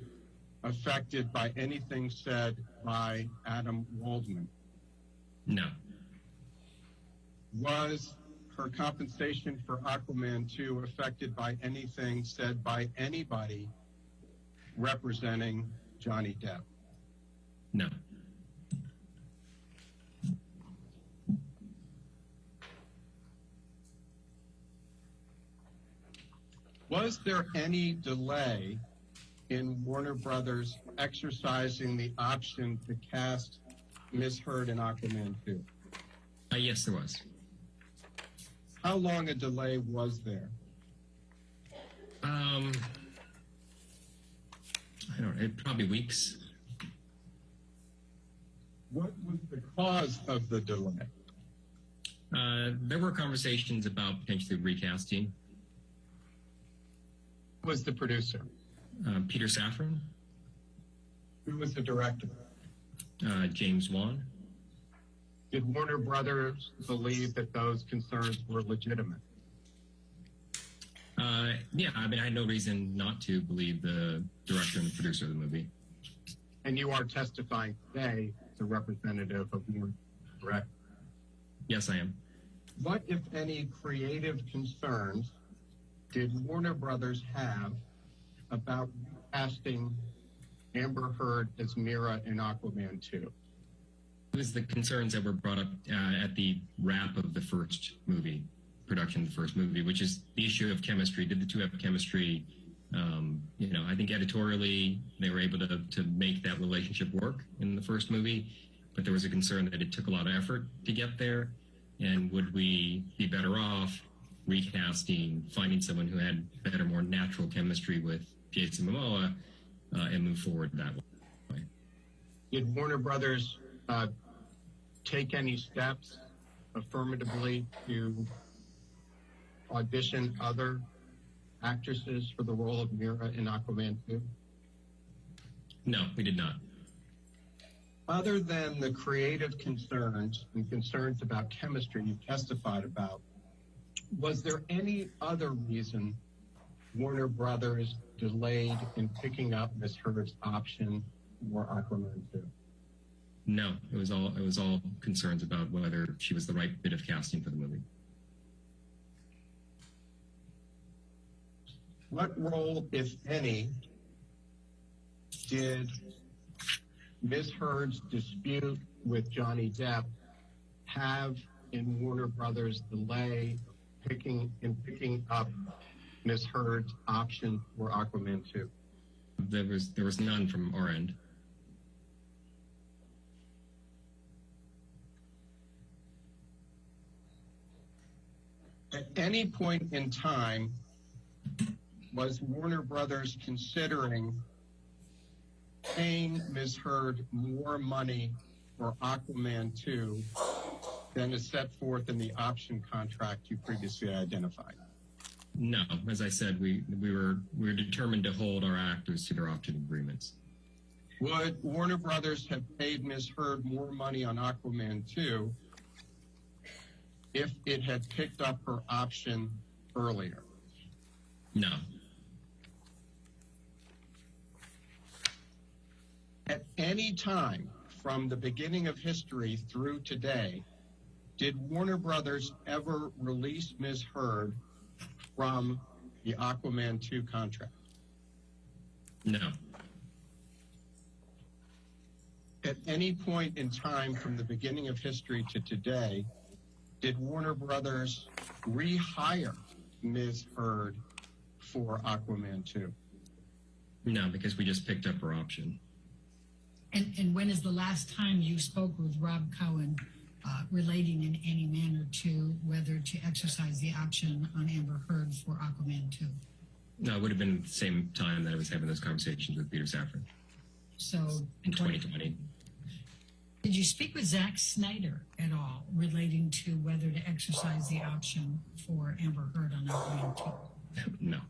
affected by anything said by Adam Waldman? No. Was her compensation for Aquaman 2 affected by anything said by anybody representing Johnny Depp? No. Was there any delay in Warner Brothers exercising the option to cast Ms. Heard in Aquaman 2? Yes, there was. How long a delay was there? I don't know, probably weeks. What was the cause of the delay? There were conversations about potentially recasting. Who was the producer? Peter Safran, Who was the director? James Wan. Did Warner Brothers believe that those concerns were legitimate? Yeah, I mean, I had no reason not to believe the director and the producer of the movie. And you are testifying today as a representative of Warner, correct? Yes, I am. What, if any, creative concerns did Warner Brothers have about casting Amber Heard as Mira in Aquaman 2? It was the concerns that were brought up at the wrap of the first movie, production of the first movie, which is the issue of chemistry. Did the two have chemistry? I think editorially they were able to make that relationship work in the first movie, but there was a concern that it took a lot of effort to get there. And would we be better off recasting, finding someone who had better, more natural chemistry with Jason Momoa and move forward that way? Did Warner Brothers take any steps affirmatively to audition other actresses for the role of Mira in Aquaman 2? No, we did not. other than the creative concerns and concerns about chemistry you testified about, was there any other reason Warner Brothers delayed in picking up Ms. Heard's option for Aquaman 2? No, it was all concerns about whether she was the right bit of casting for the movie. What role, if any, did Ms. Heard's dispute with Johnny Depp have in Warner Brothers' delay in picking up Ms. Heard's option for Aquaman 2? There was none from our end. At any point in time, was Warner Brothers considering paying Ms. Heard more money for Aquaman 2 than is set forth in the option contract you previously identified? No, as I said, we were determined to hold our actors to their option agreements. Would Warner Brothers have paid Ms. Heard more money on Aquaman 2 if it had picked up her option earlier? No. At any time from the beginning of history through today, did Warner Brothers ever release Ms. Heard from the Aquaman 2 contract? No. At any point in time from the beginning of history to today, did Warner Brothers rehire Ms. Heard for Aquaman 2? No, because we just picked up her option. And when is the last time you spoke with Rob Cohen relating in any manner to whether to exercise the option on Amber Heard for Aquaman 2? No, it would have been the same time that I was having those conversations with Peter Safran So in 2020. Did you speak with Zack Snyder at all relating to whether to exercise the option for Amber Heard on Aquaman 2? No,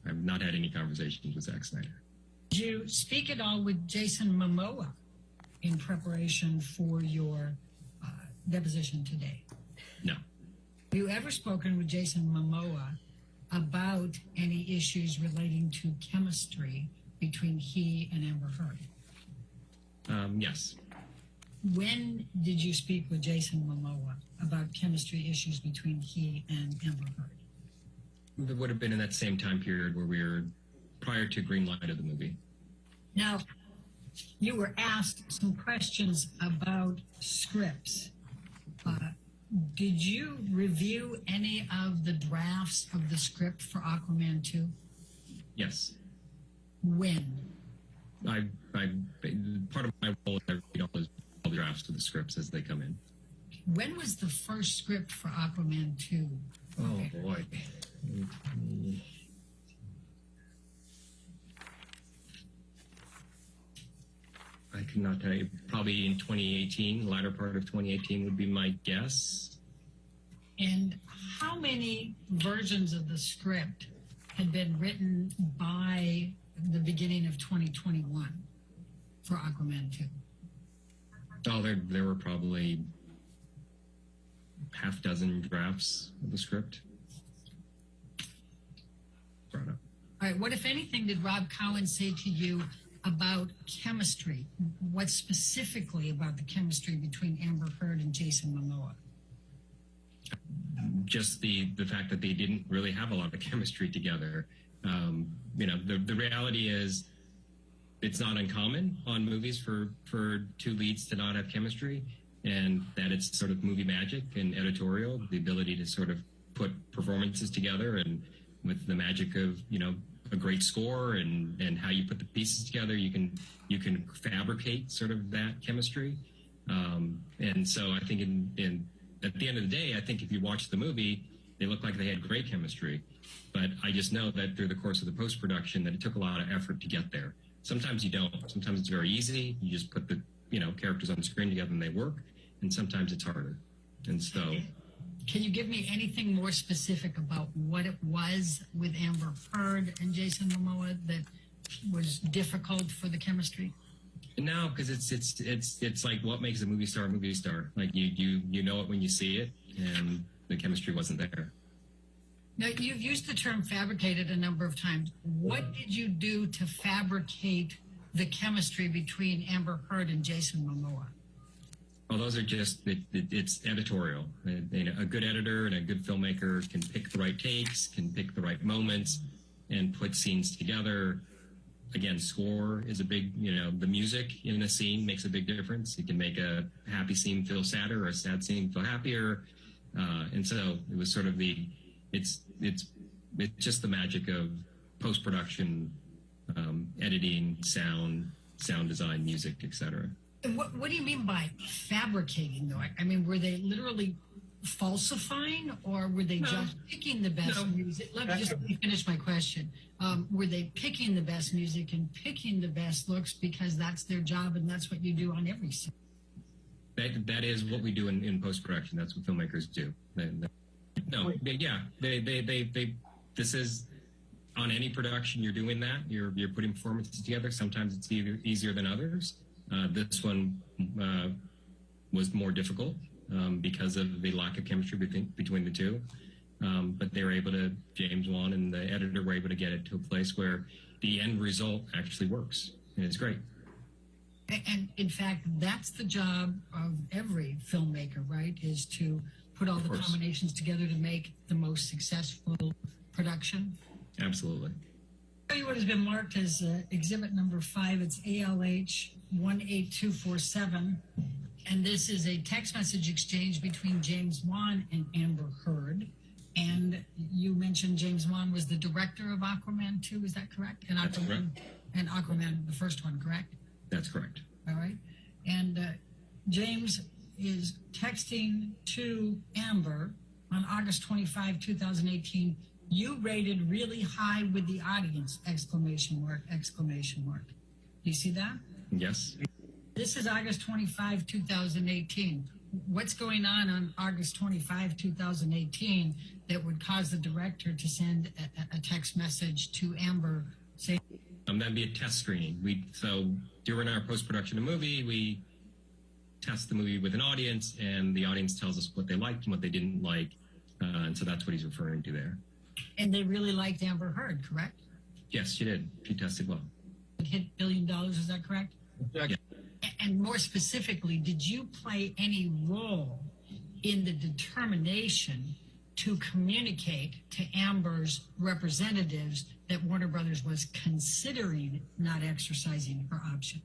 I've not had any conversations with Zack Snyder. Did you speak at all with Jason Momoa in preparation for your deposition today? No. Have you ever spoken with Jason Momoa about any issues relating to chemistry between he and Amber Heard? Yes. When did you speak with Jason Momoa about chemistry issues between he and Amber Heard? It would have been in that same time period where we were prior to green light of the movie. Now, you were asked some questions about scripts. Did you review any of the drafts of the script for Aquaman 2? Yes. When? I part of my role is I read all the drafts of the scripts as they come in. When was the first script for Aquaman 2? Oh, boy. I could not tell you. Probably in 2018, the latter part of 2018 would be my guess. And how many versions of the script had been written by the beginning of 2021 for Aquaman 2? Oh, there were probably half dozen drafts of the script. Brought up. All right, what, if anything, did Rob Cohen say to you about chemistry? What specifically about the chemistry between Amber Heard and Jason Momoa? Just the fact that they didn't really have a lot of chemistry together. The reality is it's not uncommon on movies for two leads to not have chemistry, and that it's sort of movie magic and editorial, the ability to sort of put performances together, and with the magic of, a great score and how you put the pieces together, you can fabricate sort of that chemistry. And so I think at the end of the day, I think if you watch the movie, they look like they had great chemistry. But I just know that through the course of the post-production that it took a lot of effort to get there. Sometimes you don't. Sometimes it's very easy. You just put the characters on the screen together and they work. And sometimes it's harder. And so... Can you give me anything more specific about what it was with Amber Heard and Jason Momoa that was difficult for the chemistry? No, because it's like what makes a movie star a movie star. Like you know it when you see it, and the chemistry wasn't there. Now, you've used the term fabricated a number of times. What did you do to fabricate the chemistry between Amber Heard and Jason Momoa? Well, those are just, it's editorial. A good editor and a good filmmaker can pick the right takes, can pick the right moments, and put scenes together. Again, score is a big, the music in a scene makes a big difference. It can make a happy scene feel sadder or a sad scene feel happier. And so it was sort of it's just the magic of post-production, editing, sound design, music, etc. What do you mean by fabricating, though? I mean, were they literally falsifying, or were they just picking the best music? Let me finish my question. Were they picking the best music and picking the best looks because that's their job and that's what you do on every scene? That is what we do in post-production. That's what filmmakers do. This is on any production. You're doing that. You're putting performances together. Sometimes it's easier than others. This one was more difficult because of the lack of chemistry between the two. But they were able to, James Wan and the editor were able to get it to a place where the end result actually works. And it's great. And in fact, that's the job of every filmmaker, right? Is to put all the combinations together to make the most successful production. Absolutely. I'll tell you what has been marked as exhibit number 5. It's ALH 18247. And this is a text message exchange between James Wan and Amber Heard. And you mentioned James Wan was the director of Aquaman 2. Is that correct? And That's correct. And Aquaman, the first one, correct? That's correct. All right. And James is texting to Amber on August 25, 2018. You rated really high with the audience, exclamation mark, exclamation mark. Do you see that? Yes. This is August 25, 2018. What's going on August 25, 2018 that would cause the director to send a text message to Amber saying, That'd be a test screening. So during our post-production of movie, we test the movie with an audience, and the audience tells us what they liked and what they didn't like. And so that's what he's referring to there. and they really liked Amber Heard, correct? Yes, she did. She tested well. It hit $1 billion, is that correct? Yeah. And more specifically, did you play any role in the determination to communicate to Amber's representatives that Warner Brothers was considering not exercising her option?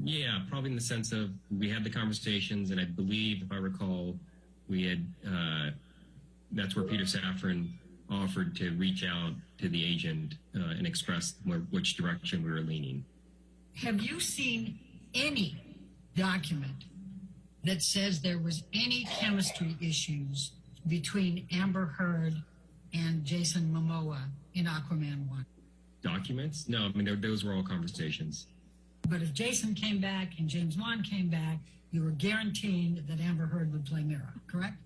Yeah, probably in the sense of we had the conversations, and I believe, if I recall, we had that's where Peter Safran offered to reach out to the agent and express which direction we were leaning. Have you seen any document that says there was any chemistry issues between Amber Heard and Jason Momoa in Aquaman 1? Documents? No, I mean, those were all conversations. But if Jason came back and James Wan came back, you were guaranteeing that Amber Heard would play Mira, correct?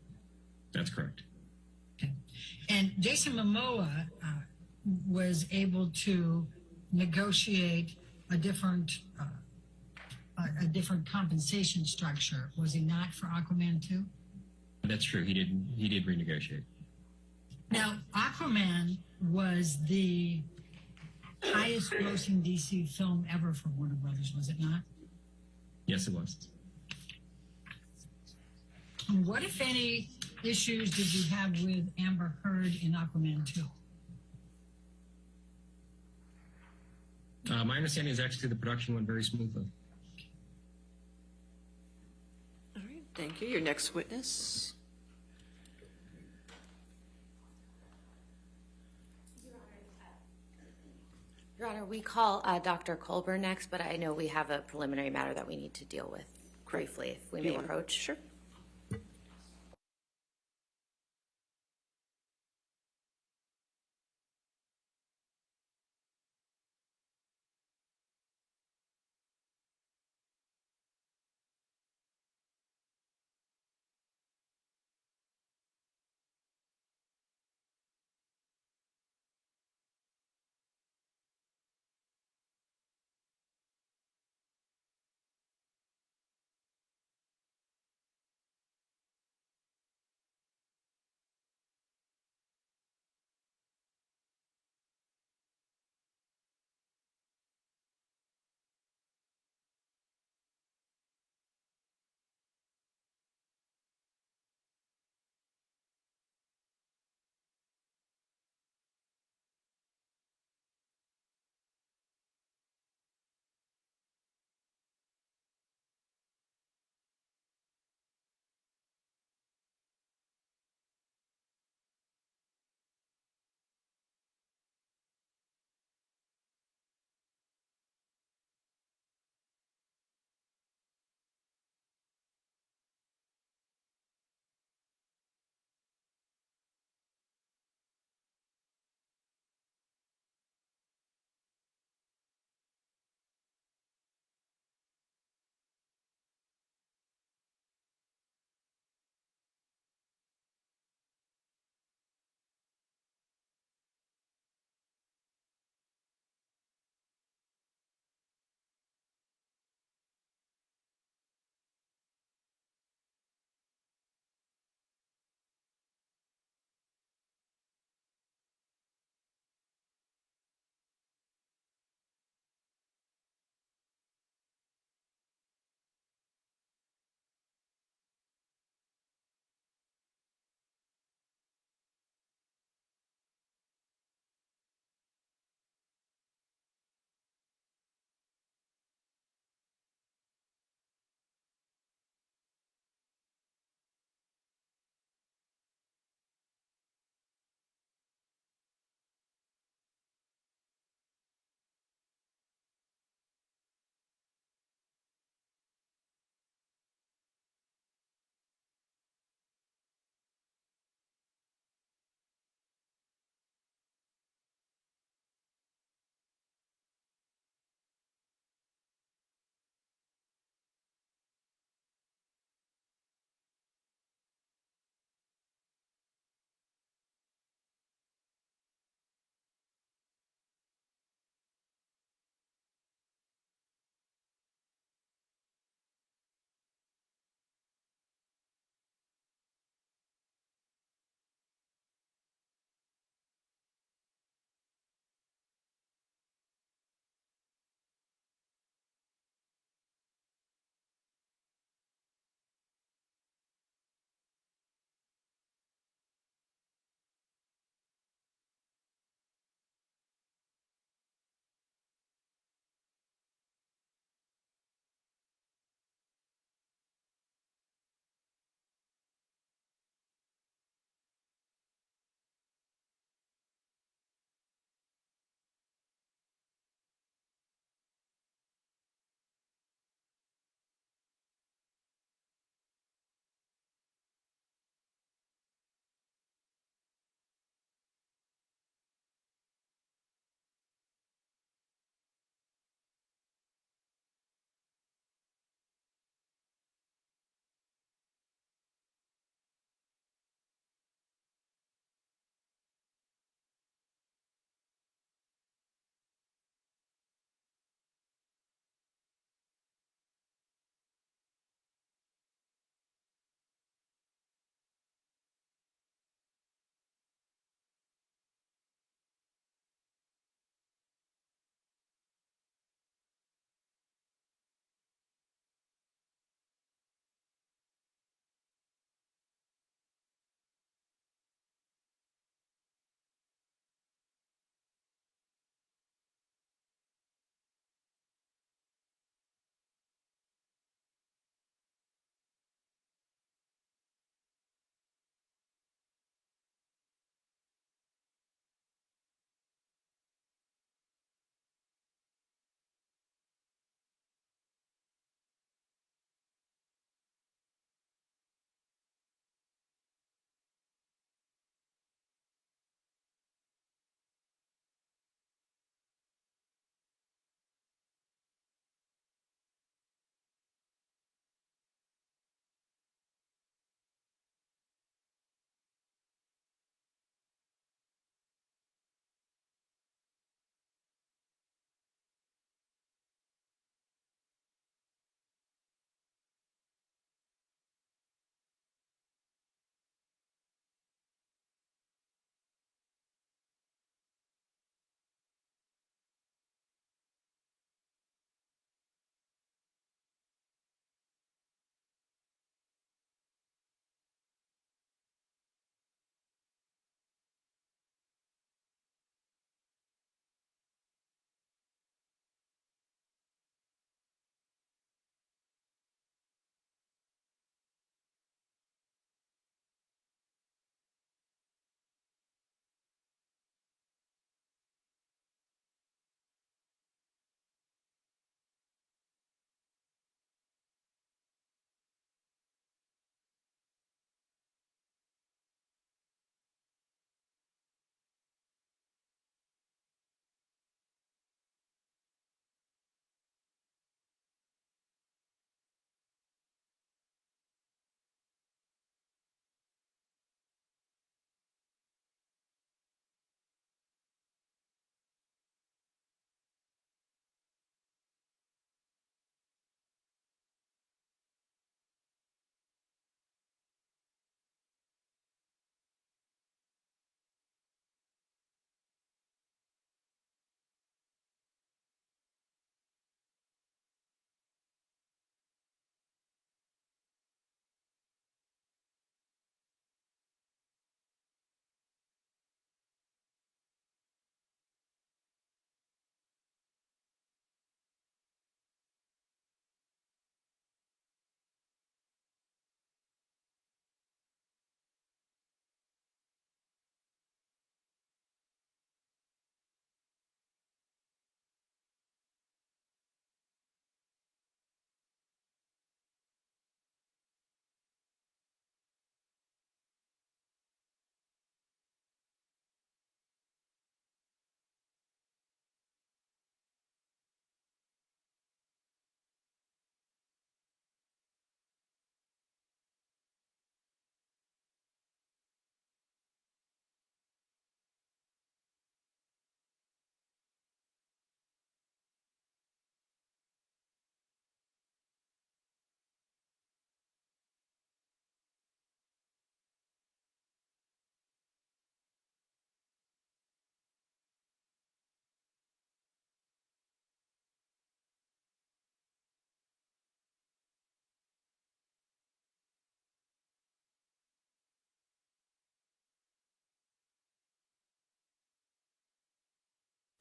That's correct. Okay. And Jason Momoa was able to negotiate a different compensation structure, was he not, for Aquaman 2? That's true. He did renegotiate. Now, Aquaman was the highest grossing DC film ever for Warner Brothers, was it not? Yes, it was. And what, if any, issues did you have with Amber Heard in Aquaman 2? My understanding is actually the production went very smoothly. All right, thank you. Your next witness. Your Honor, we call Dr. Colburn next, but I know we have a preliminary matter that we need to deal with briefly, if we may approach. Sure.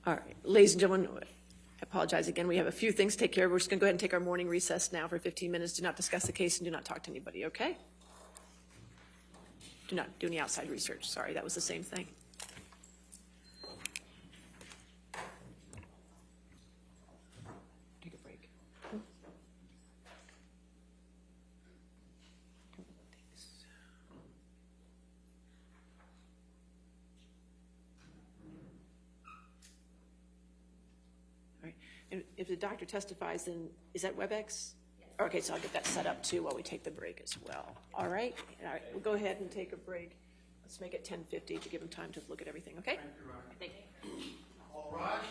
All right, ladies and gentlemen, I apologize again. We have a few things to take care of. We're just going to go ahead and take our morning recess now for 15 minutes. Do not discuss the case and do not talk to anybody, okay? Do not do any outside research. Sorry, that was the same thing. Take a break. All right, and if the doctor testifies, then is that WebEx? Okay, so I'll get that set up too while we take the break as well. All right, we'll go ahead and take a break. Let's make it 10:50 to give them time to look at everything, okay? Thank you. All right.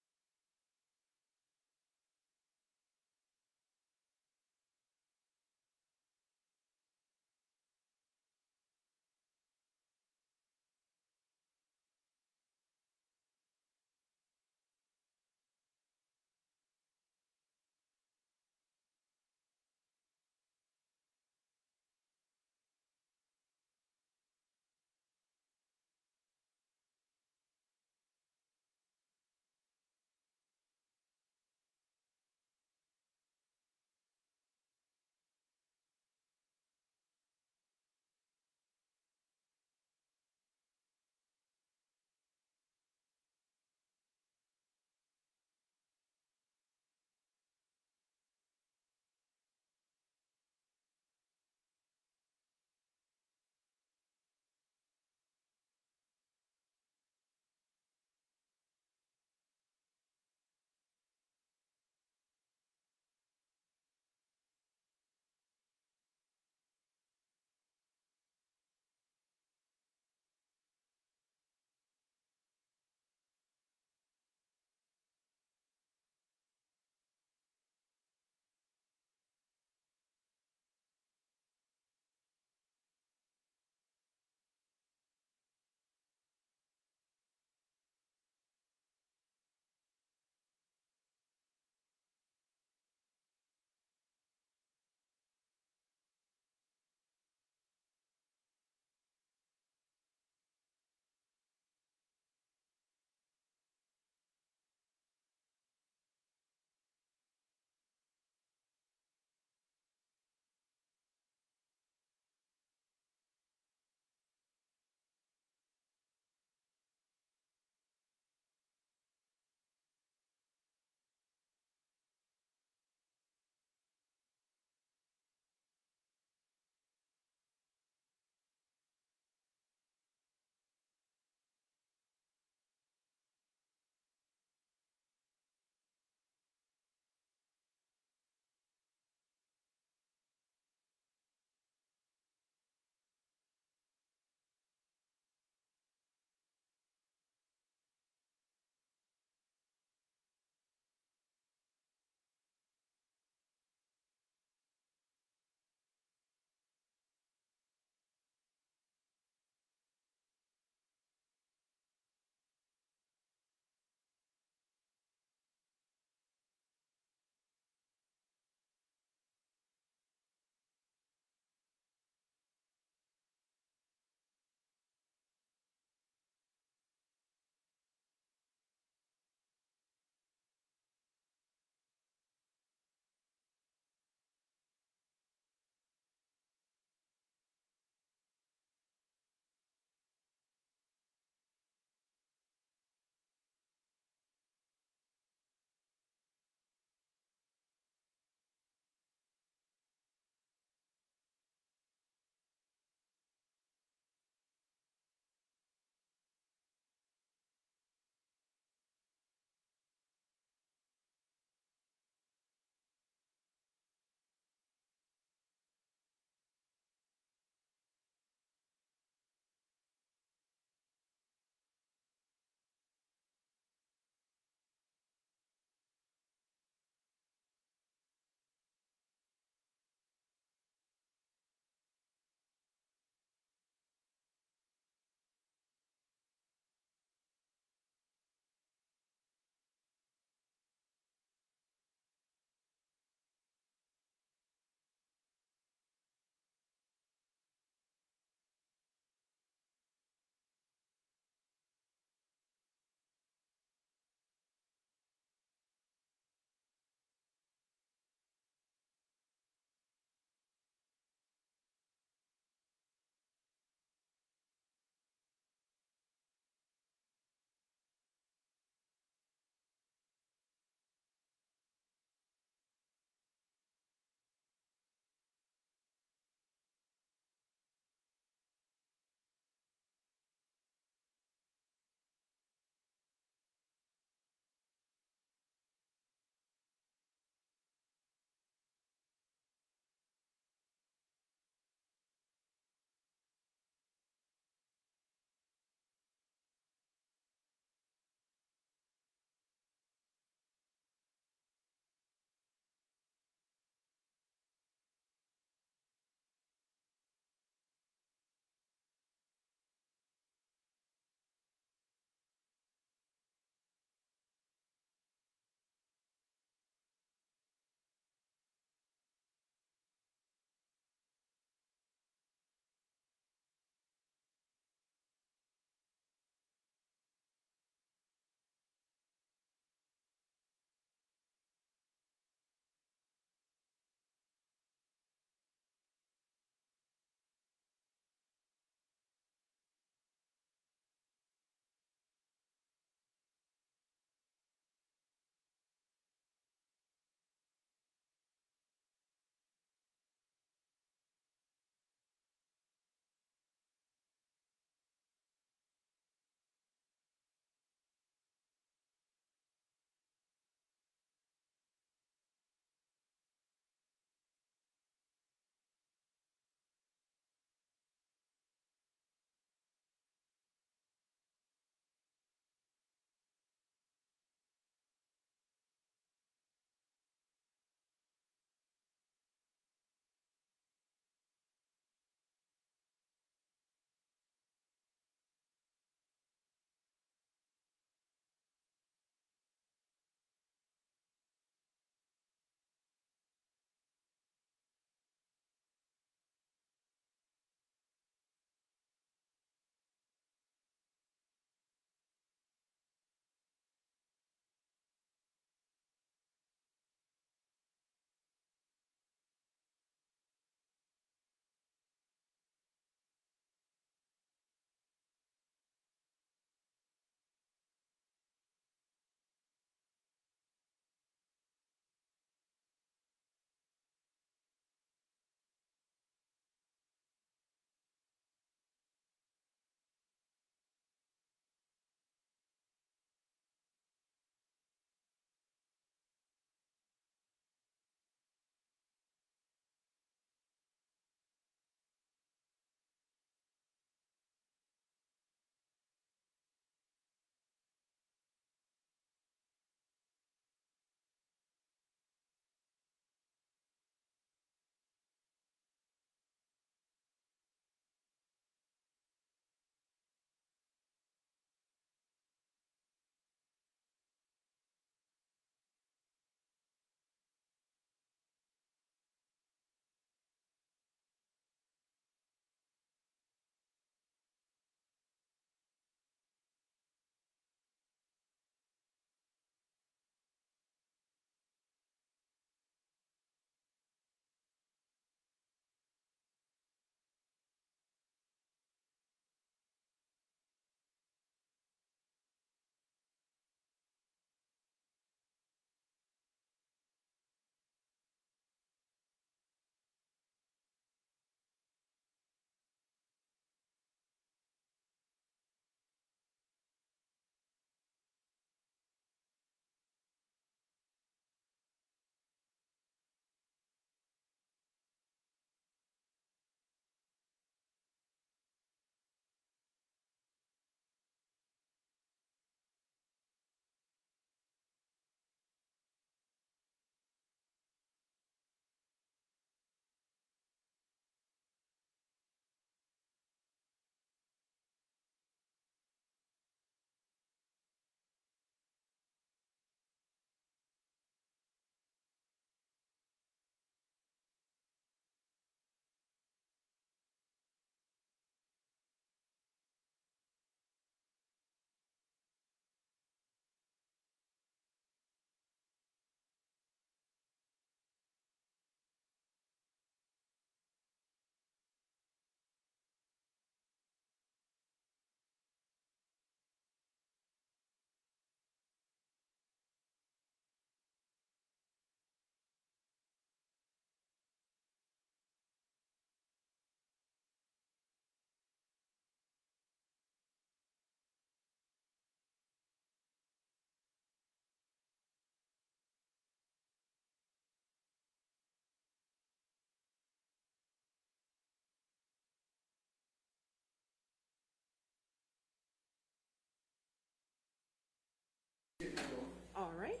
All right.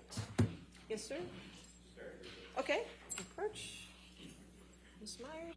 Yes, sir? Okay, approach. Ms. Myers?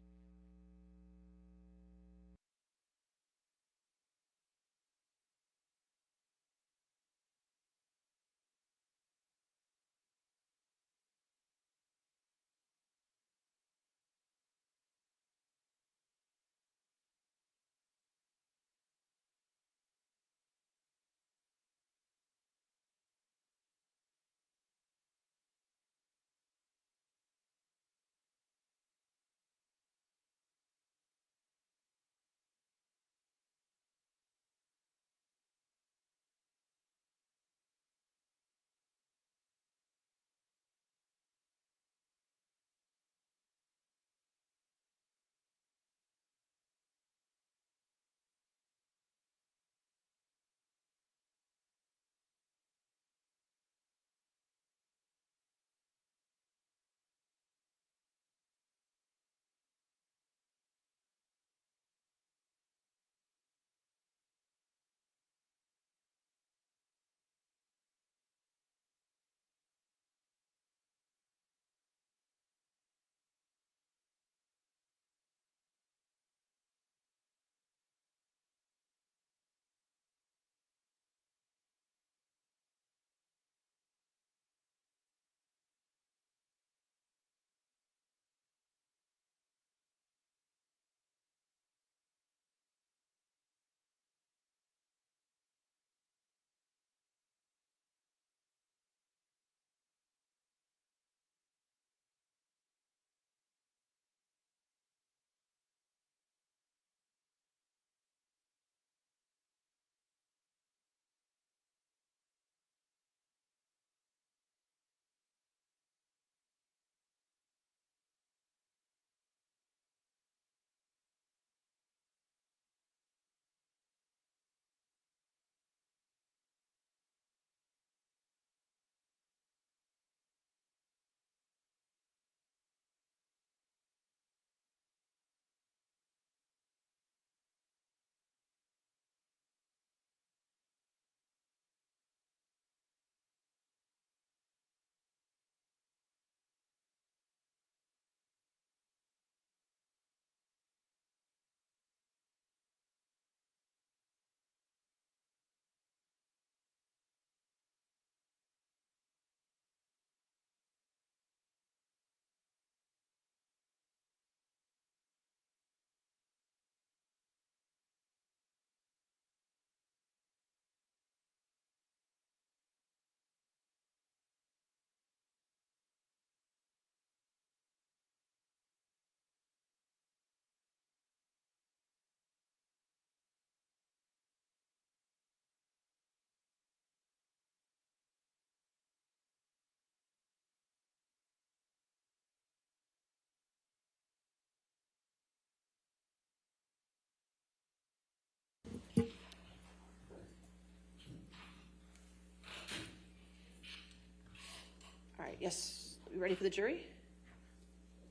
All right, yes. You ready for the jury?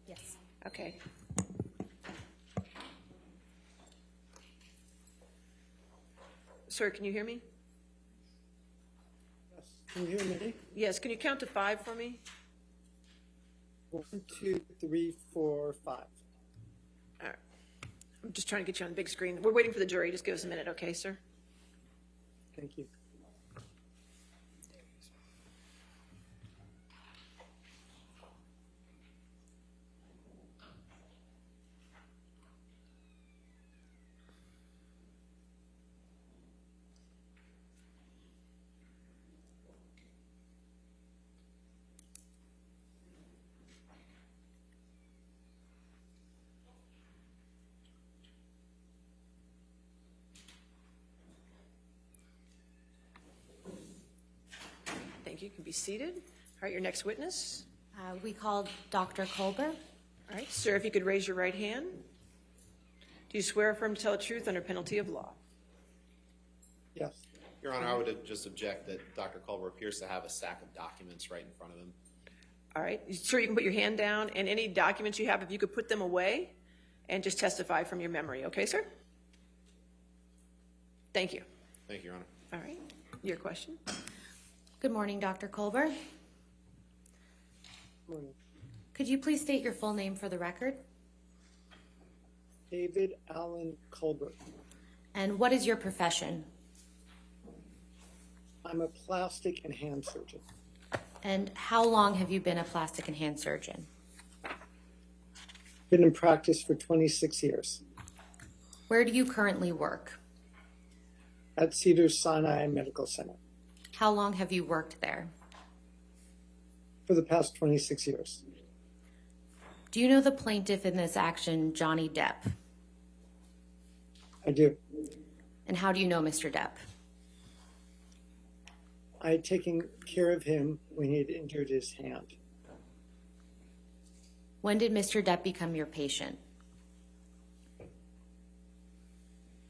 Yes. Okay. Sir, can you hear me? Yes. Can you hear me? Yes, can you count to 5 for me? 1, 2, 3, 4, 5. All right. I'm just trying to get you on the big screen. We're waiting for the jury. Just give us a minute, okay, sir? Thank you. Thank you. You can be seated. All right, your next witness. We called Dr. Colburn. All right, sir, if you could raise your right hand. Do you swear or affirm to tell the truth under penalty of law? Yes. Your Honor, I would just object that Dr. Culver appears to have a stack of documents right in front of him. All right, sir, you can put your hand down, and any documents you have, if you could put them away and just testify from your memory, okay, sir? Thank you. Thank you, Your Honor. All right, your question? Good morning, Dr. Colburn. Morning. Could you please state your full name for the record? David Allen Colburn. And what is your profession? I'm a plastic and hand surgeon. And how long have you been a plastic and hand surgeon? Been in practice for 26 years Where do you currently work? at Cedars-Sinai Medical Center How long have you worked there? for the past 26 years. Do you know the plaintiff in this action, Johnny Depp? I do. And how do you know Mr. Depp? I had taken care of him when he had injured his hand. When did Mr. Depp become your patient?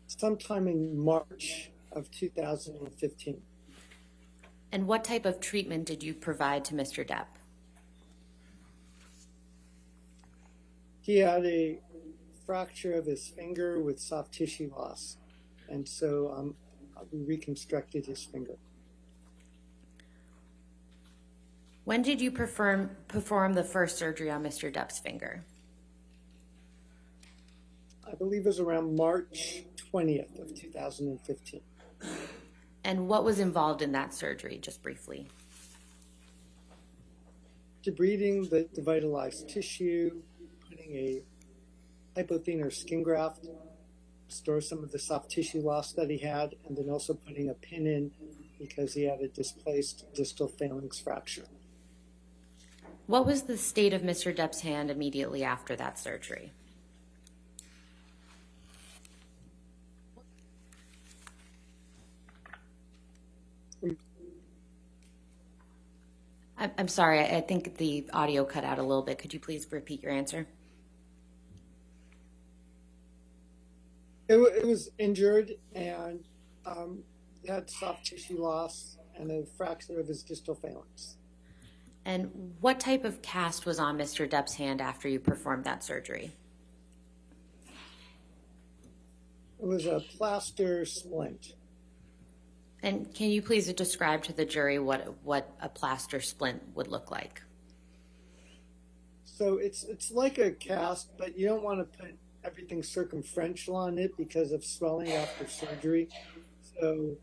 Sometime in March of 2015. And what type of treatment did you provide to Mr. Depp? He had a fracture of his finger with soft tissue loss, and so we reconstructed his finger. When did you perform the first surgery on Mr. Depp's finger? I believe it was around March 20th of 2015. And what was involved in that surgery, just briefly? Debriding the devitalized tissue, putting a hypothermic skin graft, restore some of the soft tissue loss that he had, and then also putting a pin in because he had a displaced distal phalanx fracture. What was the state of Mr. Depp's hand immediately after that surgery? I'm sorry, I think the audio cut out a little bit. Could you please repeat your answer? It was injured and he had soft tissue loss and a fracture of his distal phalanx. And what type of cast was on Mr. Depp's hand after you performed that surgery? It was a plaster splint. And can you please describe to the jury what a plaster splint would look like? So it's like a cast, but you don't want to put everything circumferential on it because of swelling after surgery. So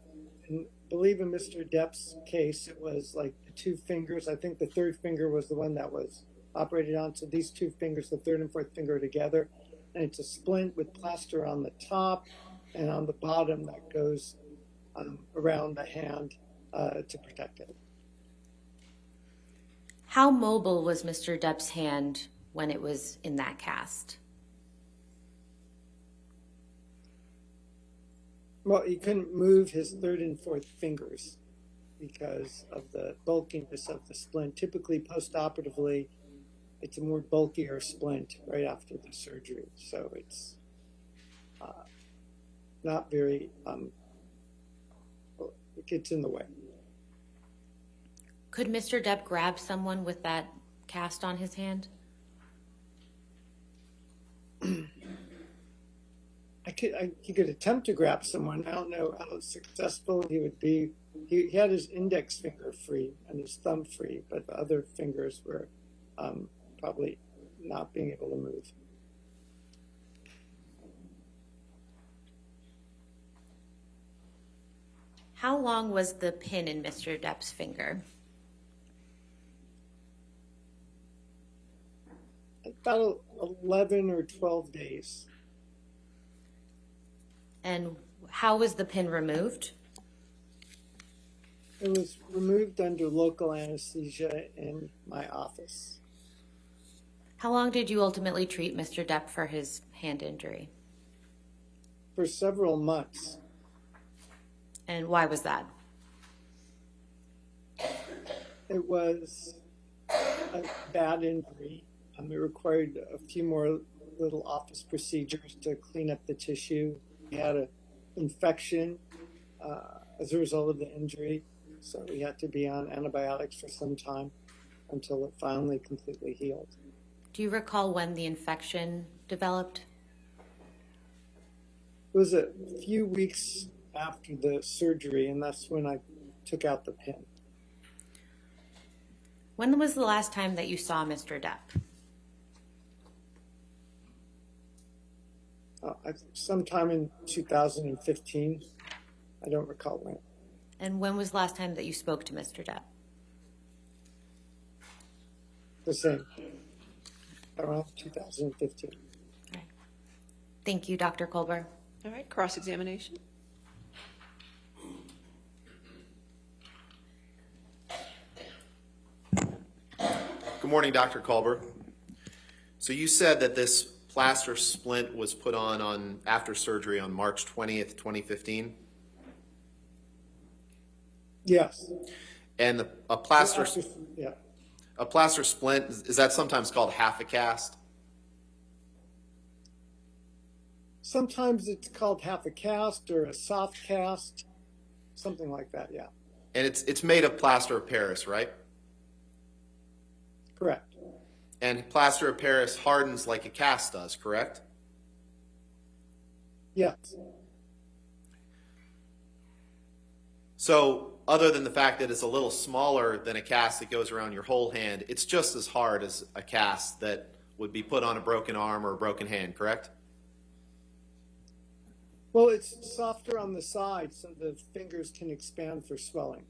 I believe in Mr. Depp's case, it was like the two fingers. I think the third finger was the one that was operated on. So these two fingers, the third and fourth finger, are together. And it's a splint with plaster on the top and on the bottom that goes around the hand to protect it. How mobile was Mr. Depp's hand when it was in that cast? Well, he couldn't move his third and fourth fingers because of the bulkiness of the splint. Typically, post-operatively, it's a more bulkier splint right after the surgery. So it's not very, it gets in the way. Could Mr. Depp grab someone with that cast on his hand? He could attempt to grab someone. I don't know how successful he would be. He had his index finger free and his thumb free, but the other fingers were probably not being able to move. How long was the pin in Mr. Depp's finger? About 11 or 12 days. And how was the pin removed? It was removed under local anesthesia in my office. How long did you ultimately treat Mr. Depp for his hand injury? For several months. And why was that? It was a bad injury. It required a few more little office procedures to clean up the tissue. He had an infection as a result of the injury, so he had to be on antibiotics for some time until it finally completely healed. Do you recall when the infection developed? It was a few weeks after the surgery, and that's when I took out the pin. When was the last time that you saw Mr. Depp? Sometime in 2015. I don't recall when. And when was the last time that you spoke to Mr. Depp? The same. Around 2015. All right. Thank you, Dr. Colburn. All right, cross-examination. Good morning, Dr. Colburn. So you said that this plaster splint was put on after surgery on March 20th, 2015? Yes. And a plaster Yeah. a plaster splint, is that sometimes called half a cast? Sometimes it's called half a cast or a soft cast, something like that, yeah. And it's made of plaster of Paris, right? Correct. And plaster of Paris hardens like a cast does, correct? Yes. So other than the fact that it's a little smaller than a cast that goes around your whole hand, it's just as hard as a cast that would be put on a broken arm or a broken hand, correct? Well, it's softer on the side so the fingers can expand for swelling.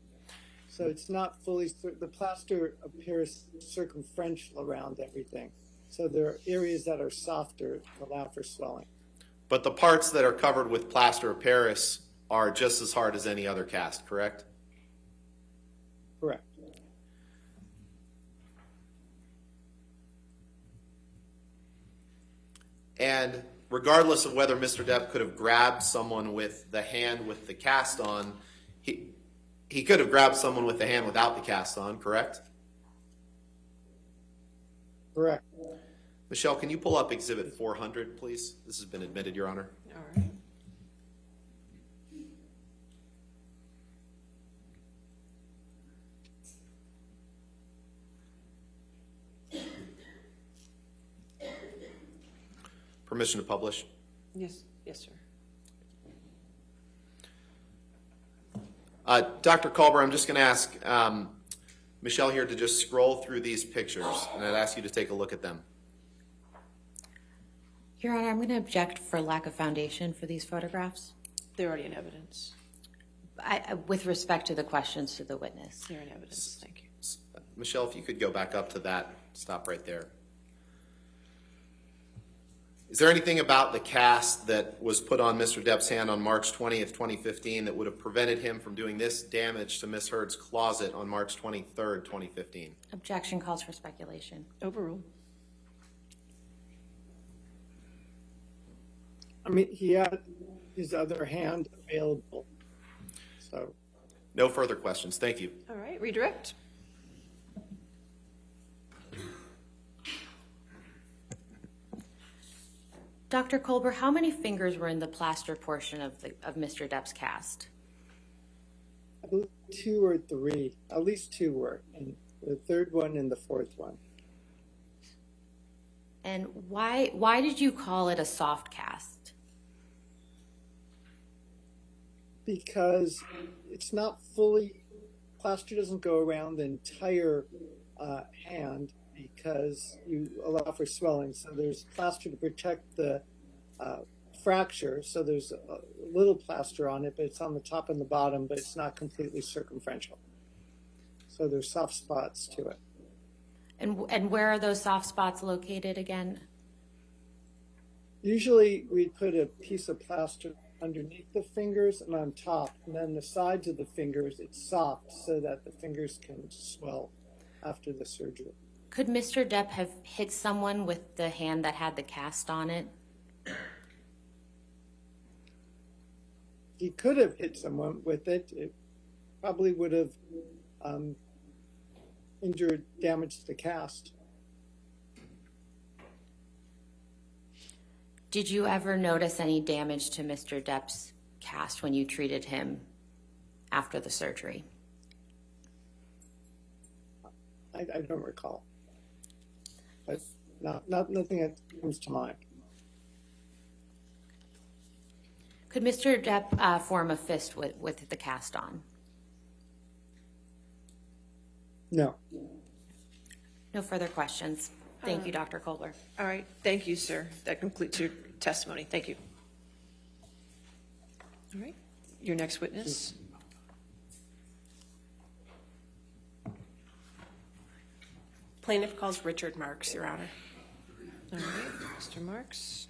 So it's not fully, the plaster appears circumferential around everything. So there are areas that are softer to allow for swelling. But the parts that are covered with plaster of Paris are just as hard as any other cast, correct? Correct. And regardless of whether Mr. Depp could have grabbed someone with the hand with the cast on, he could have grabbed someone with the hand without the cast on, correct? Correct. Michelle, can you pull up Exhibit 400, please? This has been admitted, Your Honor. All right. Permission to publish. Yes, yes, sir. Dr. Colburn, I'm just going to ask Michelle here to just scroll through these pictures, and I'd ask you to take a look at them. Your Honor, I'm going to object for lack of foundation for these photographs. They're already in evidence. With respect to the questions to the witness. They're in evidence. Thank you. Michelle, if you could go back up to that, stop right there. Is there anything about the cast that was put on Mr. Depp's hand on March 20th, 2015 that would have prevented him from doing this damage to Ms. Heard's closet on March 23rd, 2015? Objection calls for speculation. Overruled. I mean, he had his other hand available. So. No further questions. Thank you. All right, redirect. Dr. Colburn, how many fingers were in the plaster portion of Mr. Depp's cast? I believe 2 or 3, at least 2 were, and the third one and the fourth one. And why did you call it a soft cast? Because it's not fully, plaster doesn't go around the entire hand because you allow for swelling. So there's plaster to protect the fracture. So there's a little plaster on it, but it's on the top and the bottom, but it's not completely circumferential. So there's soft spots to it. And where are those soft spots located again? Usually we'd put a piece of plaster underneath the fingers and on top, and then the sides of the fingers, it's soft so that the fingers can swell after the surgery. Could Mr. Depp have hit someone with the hand that had the cast on it? He could have hit someone with it. It probably would have damaged the cast. Did you ever notice any damage to Mr. Depp's cast when you treated him after the surgery? I don't recall. But nothing that comes to mind. Could Mr. Depp form a fist with the cast on? No. No further questions. Thank you, Dr. Colburn. All right, thank you, sir. That concludes your testimony. Thank you. All right, your next witness. Plaintiff calls Richard Marks, Your Honor. All right, Mr. Marks.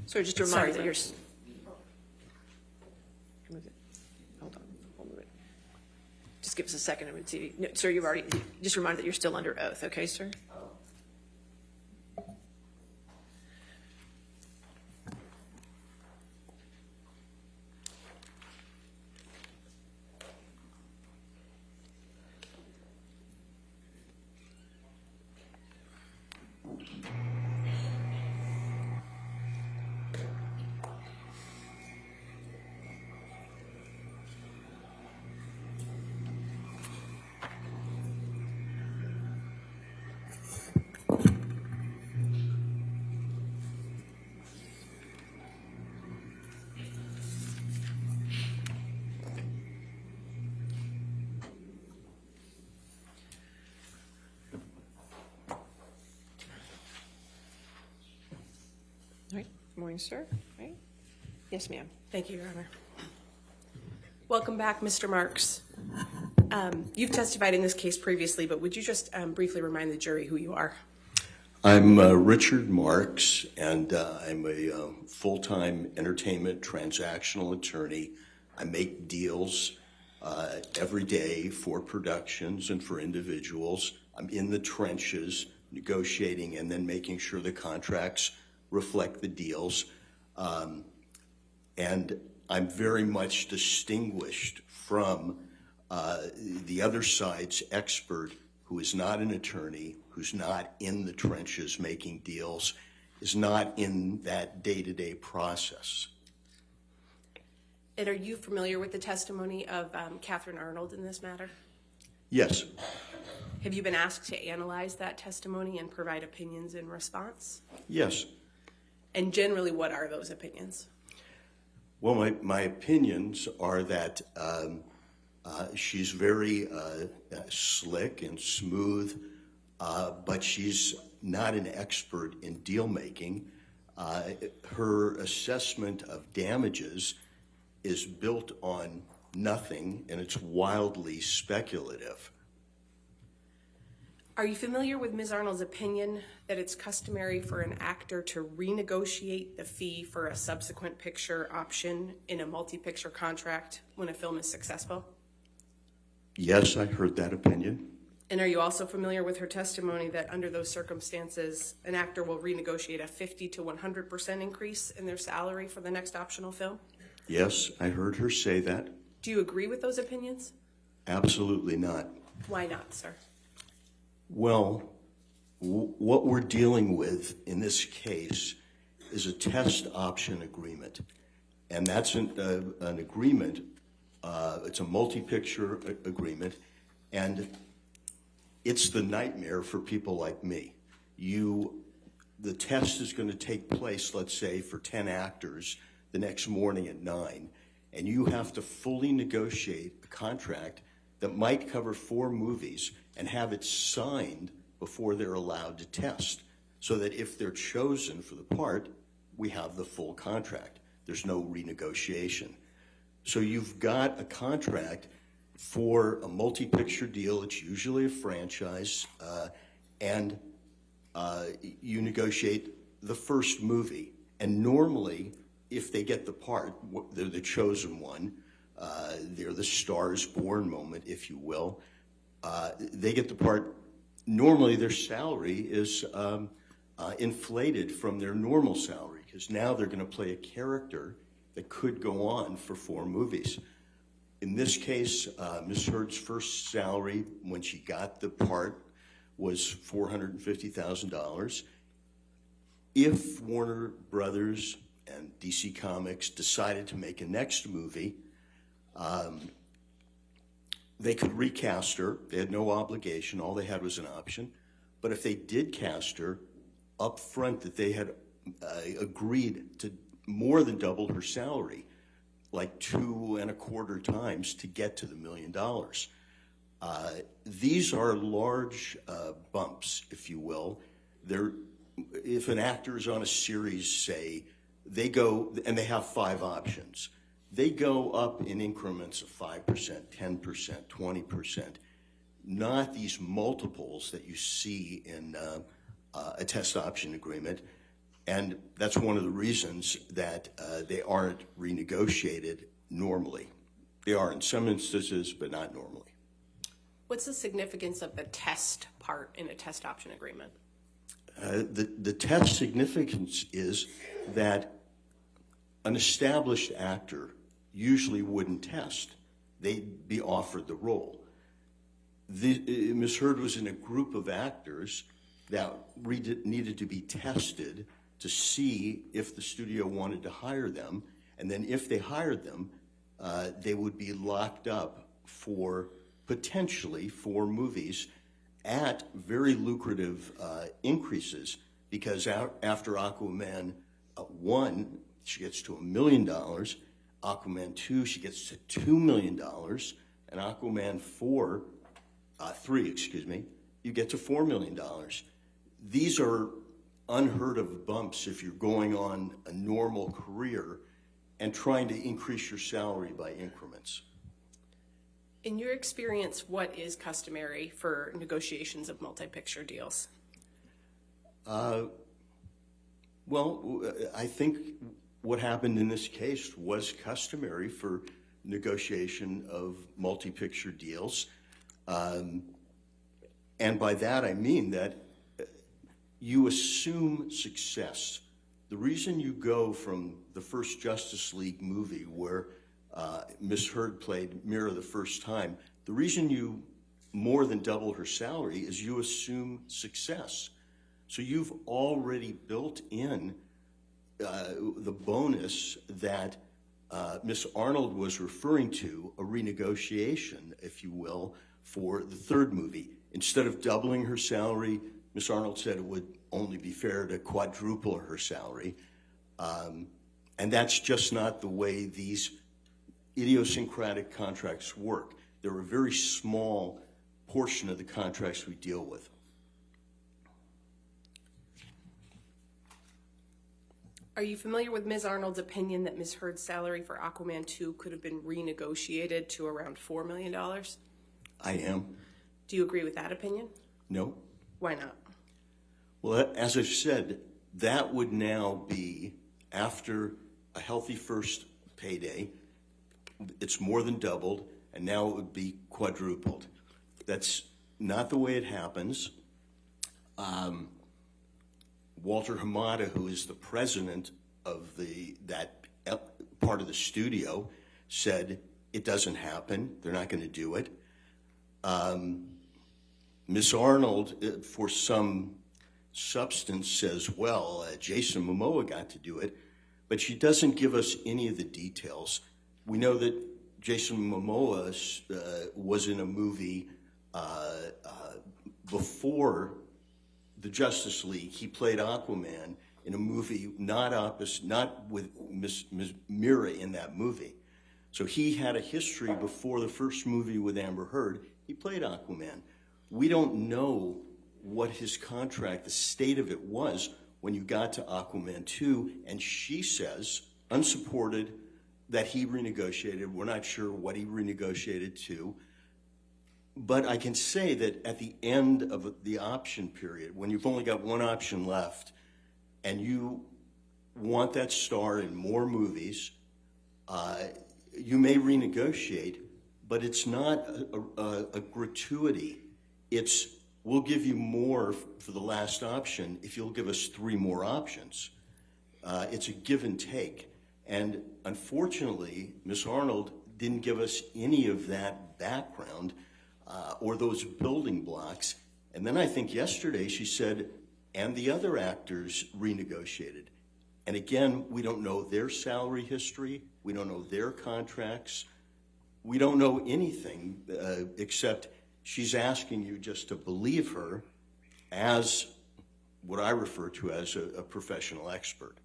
So just a reminder that you're. Move it. Hold on, we'll move it. Just give us a second and see. No, sir, you've already, just a reminder that you're still under oath, okay, sir? All right, good morning, sir. All right. Yes, ma'am. Thank you, Your Honor. Welcome back, Mr. Marks. You've testified in this case previously, but would you just briefly remind the jury who you are? I'm Richard Marks, and I'm a full-time entertainment transactional attorney. I make deals every day for productions and for individuals. I'm in the trenches negotiating and then making sure the contracts reflect the deals. And I'm very much distinguished from the other side's expert who is not an attorney, who's not in the trenches making deals, is not in that day-to-day process. And are you familiar with the testimony of Catherine Arnold in this matter? Yes. Have you been asked to analyze that testimony and provide opinions in response? Yes. And generally, what are those opinions? Well, my opinions are that she's very slick and smooth, but she's not an expert in deal making. Her assessment of damages is built on nothing, and it's wildly speculative. Are you familiar with Ms. Arnold's opinion that it's customary for an actor to renegotiate the fee for a subsequent picture option in a multi-picture contract when a film is successful? Yes, I heard that opinion. And are you also familiar with her testimony that under those circumstances, an actor will renegotiate a 50 to 100% increase in their salary for the next optional film? Yes, I heard her say that. Do you agree with those opinions? Absolutely not. Why not, sir? Well, what we're dealing with in this case is a test option agreement. And that's an agreement, it's a multi-picture agreement, and it's the nightmare for people like me. The test is going to take place, let's say, for 10 actors the next morning at 9, and you have to fully negotiate a contract that might cover 4 movies and have it signed before they're allowed to test, so that if they're chosen for the part, we have the full contract. There's no renegotiation. So you've got a contract for a multi-picture deal. It's usually a franchise, and you negotiate the first movie. And normally, if they get the part, they're the chosen one. They're the Stars Born moment, if you will. They get the part. Normally, their salary is inflated from their normal salary, because now they're going to play a character that could go on for 4 movies. In this case, Ms. Heard's first salary when she got the part was $450,000. If Warner Brothers and DC Comics decided to make a next movie, they could recast her. They had no obligation. All they had was an option. But if they did cast her up front, that they had agreed to more than double her salary, like 2.25 times to get to the $1 million. These are large bumps, if you will. If an actor is on a series, say, they go, and they have 5 options. They go up in increments of 5%, 10%, 20%, not these multiples that you see in a test option agreement. And that's one of the reasons that they aren't renegotiated normally. They are in some instances, but not normally. What's the significance of the test part in a test option agreement? The test significance is that an established actor usually wouldn't test. They'd be offered the role. Ms. Heard was in a group of actors that needed to be tested to see if the studio wanted to hire them, and then if they hired them, they would be locked up for potentially 4 movies at very lucrative increases, because after Aquaman 1, she gets to $1 million. Aquaman 2, she gets to $2 million. And Aquaman 3, you get to $4 million. These are unheard of bumps if you're going on a normal career and trying to increase your salary by increments. In your experience, what is customary for negotiations of multi-picture deals? Well, I think what happened in this case was customary for negotiation of multi-picture deals. And by that I mean that you assume success. The reason you go from the first Justice League movie where Ms. Heard played Mira the first time, the reason you more than double her salary is you assume success. So you've already built in the bonus that Ms. Arnold was referring to, a renegotiation, if you will, for the 3rd movie. Instead of doubling her salary, Ms. Arnold said it would only be fair to quadruple her salary. And that's just not the way these idiosyncratic contracts work. They're a very small portion of the contracts we deal with. Are you familiar with Ms. Arnold's opinion that Ms. Heard's salary for Aquaman 2 could have been renegotiated to around $4 million? I am. Do you agree with that opinion? No. Why not? Well, as I've said, that would now be, after a healthy first payday, it's more than doubled, and now it would be quadrupled. That's not the way it happens. Walter Hamada, who is the president of that part of the studio, said it doesn't happen. They're not going to do it. Ms. Arnold, for some substance, says, well, Jason Momoa got to do it, but she doesn't give us any of the details. We know that Jason Momoa was in a movie before the Justice League. He played Aquaman in a movie not with Ms. Mira in that movie. So he had a history before the first movie with Amber Heard. He played Aquaman. We don't know what his contract, the state of it was when you got to Aquaman 2, and she says, unsupported, that he renegotiated. We're not sure what he renegotiated to. But I can say that at the end of the option period, when you've only got one option left, and you want that star in more movies, you may renegotiate, but it's not a gratuity. It's, we'll give you more for the last option if you'll give us 3 more options. It's a give and take. And unfortunately, Ms. Arnold didn't give us any of that background or those building blocks. And then I think yesterday she said, and the other actors renegotiated. And again, we don't know their salary history. We don't know their contracts. We don't know anything except she's asking you just to believe her as what I refer to as a professional expert.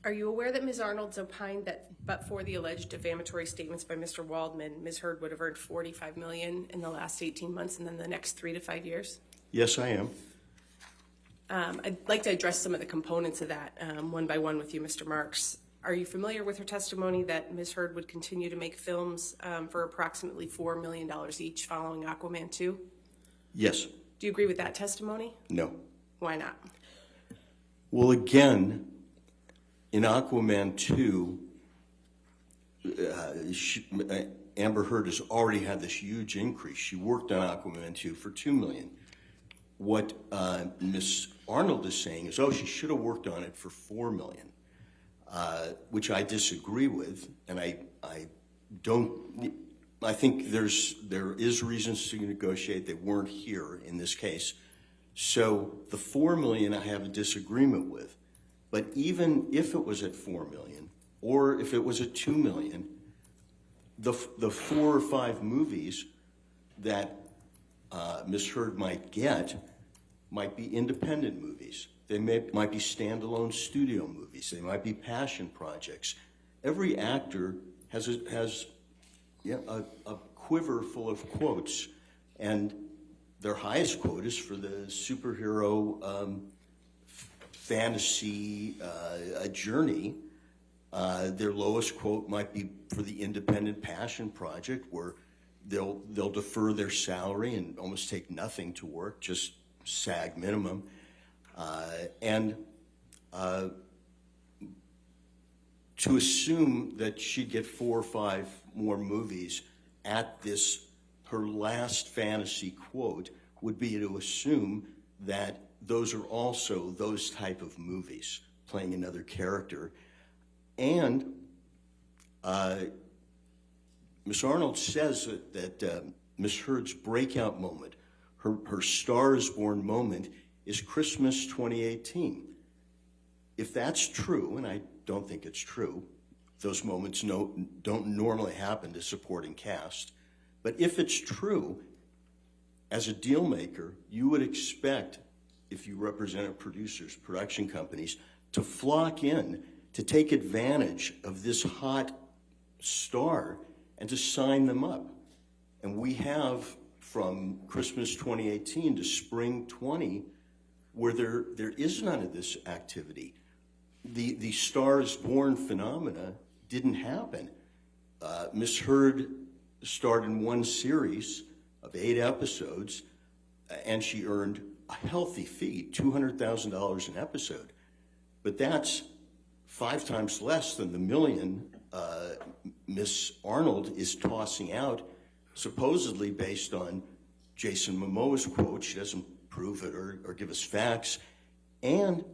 Are you aware that Ms. Arnold's opined that but for the alleged defamatory statements by Mr. Waldman, Ms. Heard would have earned $45 million in the last 18 months and then the next 3 to 5 years? Yes, I am. I'd like to address some of the components of that one by one with you, Mr. Marks. Are you familiar with her testimony that Ms. Heard would continue to make films for approximately $4 million each following Aquaman 2? Yes. Do you agree with that testimony? No. Why not? Well, again, in Aquaman 2, Amber Heard has already had this huge increase. She worked on Aquaman 2 for $2 million. What Ms. Arnold is saying is, oh, she should have worked on it for $4 million, which I disagree with, and I think there is reasons to negotiate. They weren't here in this case. So the $4 million I have a disagreement with. But even if it was at $4 million, or if it was at $2 million, the 4 or 5 movies that Ms. Heard might get might be independent movies. They might be standalone studio movies. They might be passion projects. Every actor has a quiver full of quotes, and their highest quote is for the superhero fantasy journey. Their lowest quote might be for the independent passion project, where they'll defer their salary and almost take nothing to work, just SAG minimum. To assume that she'd get 4 or 5 more movies at this, her last fantasy quote, would be to assume that those are also those type of movies, playing another character. And Ms. Arnold says that Ms. Heard's breakout moment, her Star is Born moment, is Christmas 2018. If that's true, and I don't think it's true, those moments don't normally happen to supporting cast, but if it's true, as a deal maker, you would expect, if you represented producers, production companies, to flock in, to take advantage of this hot star and to sign them up. And we have, from Christmas 2018 to spring 20, where there is none of this activity. The Star is Born phenomena didn't happen. Ms. Heard starred in one series of 8 episodes, and she earned a healthy fee, $200,000 an episode. But that's 5 times less than the $1 million Ms. Arnold is tossing out, supposedly based on Jason Momoa's quote. She doesn't prove it or give us facts. And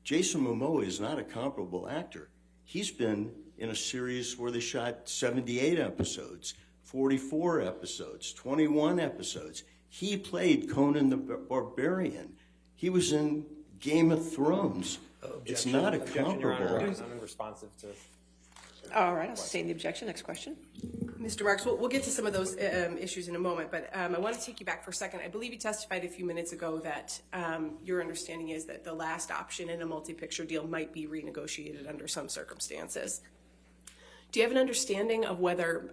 Jason Momoa is not a comparable actor. He's been in a series where they shot 78 episodes, 44 episodes, 21 episodes. He played Conan the Barbarian. He was in Game of Thrones. It's not a comparable. I'm unresponsive to. All right, I'll sustain the objection. Next question. Mr. Marks, we'll get to some of those issues in a moment, but I want to take you back for a second. I believe you testified a few minutes ago that your understanding is that the last option in a multi-picture deal might be renegotiated under some circumstances. Do you have an understanding of whether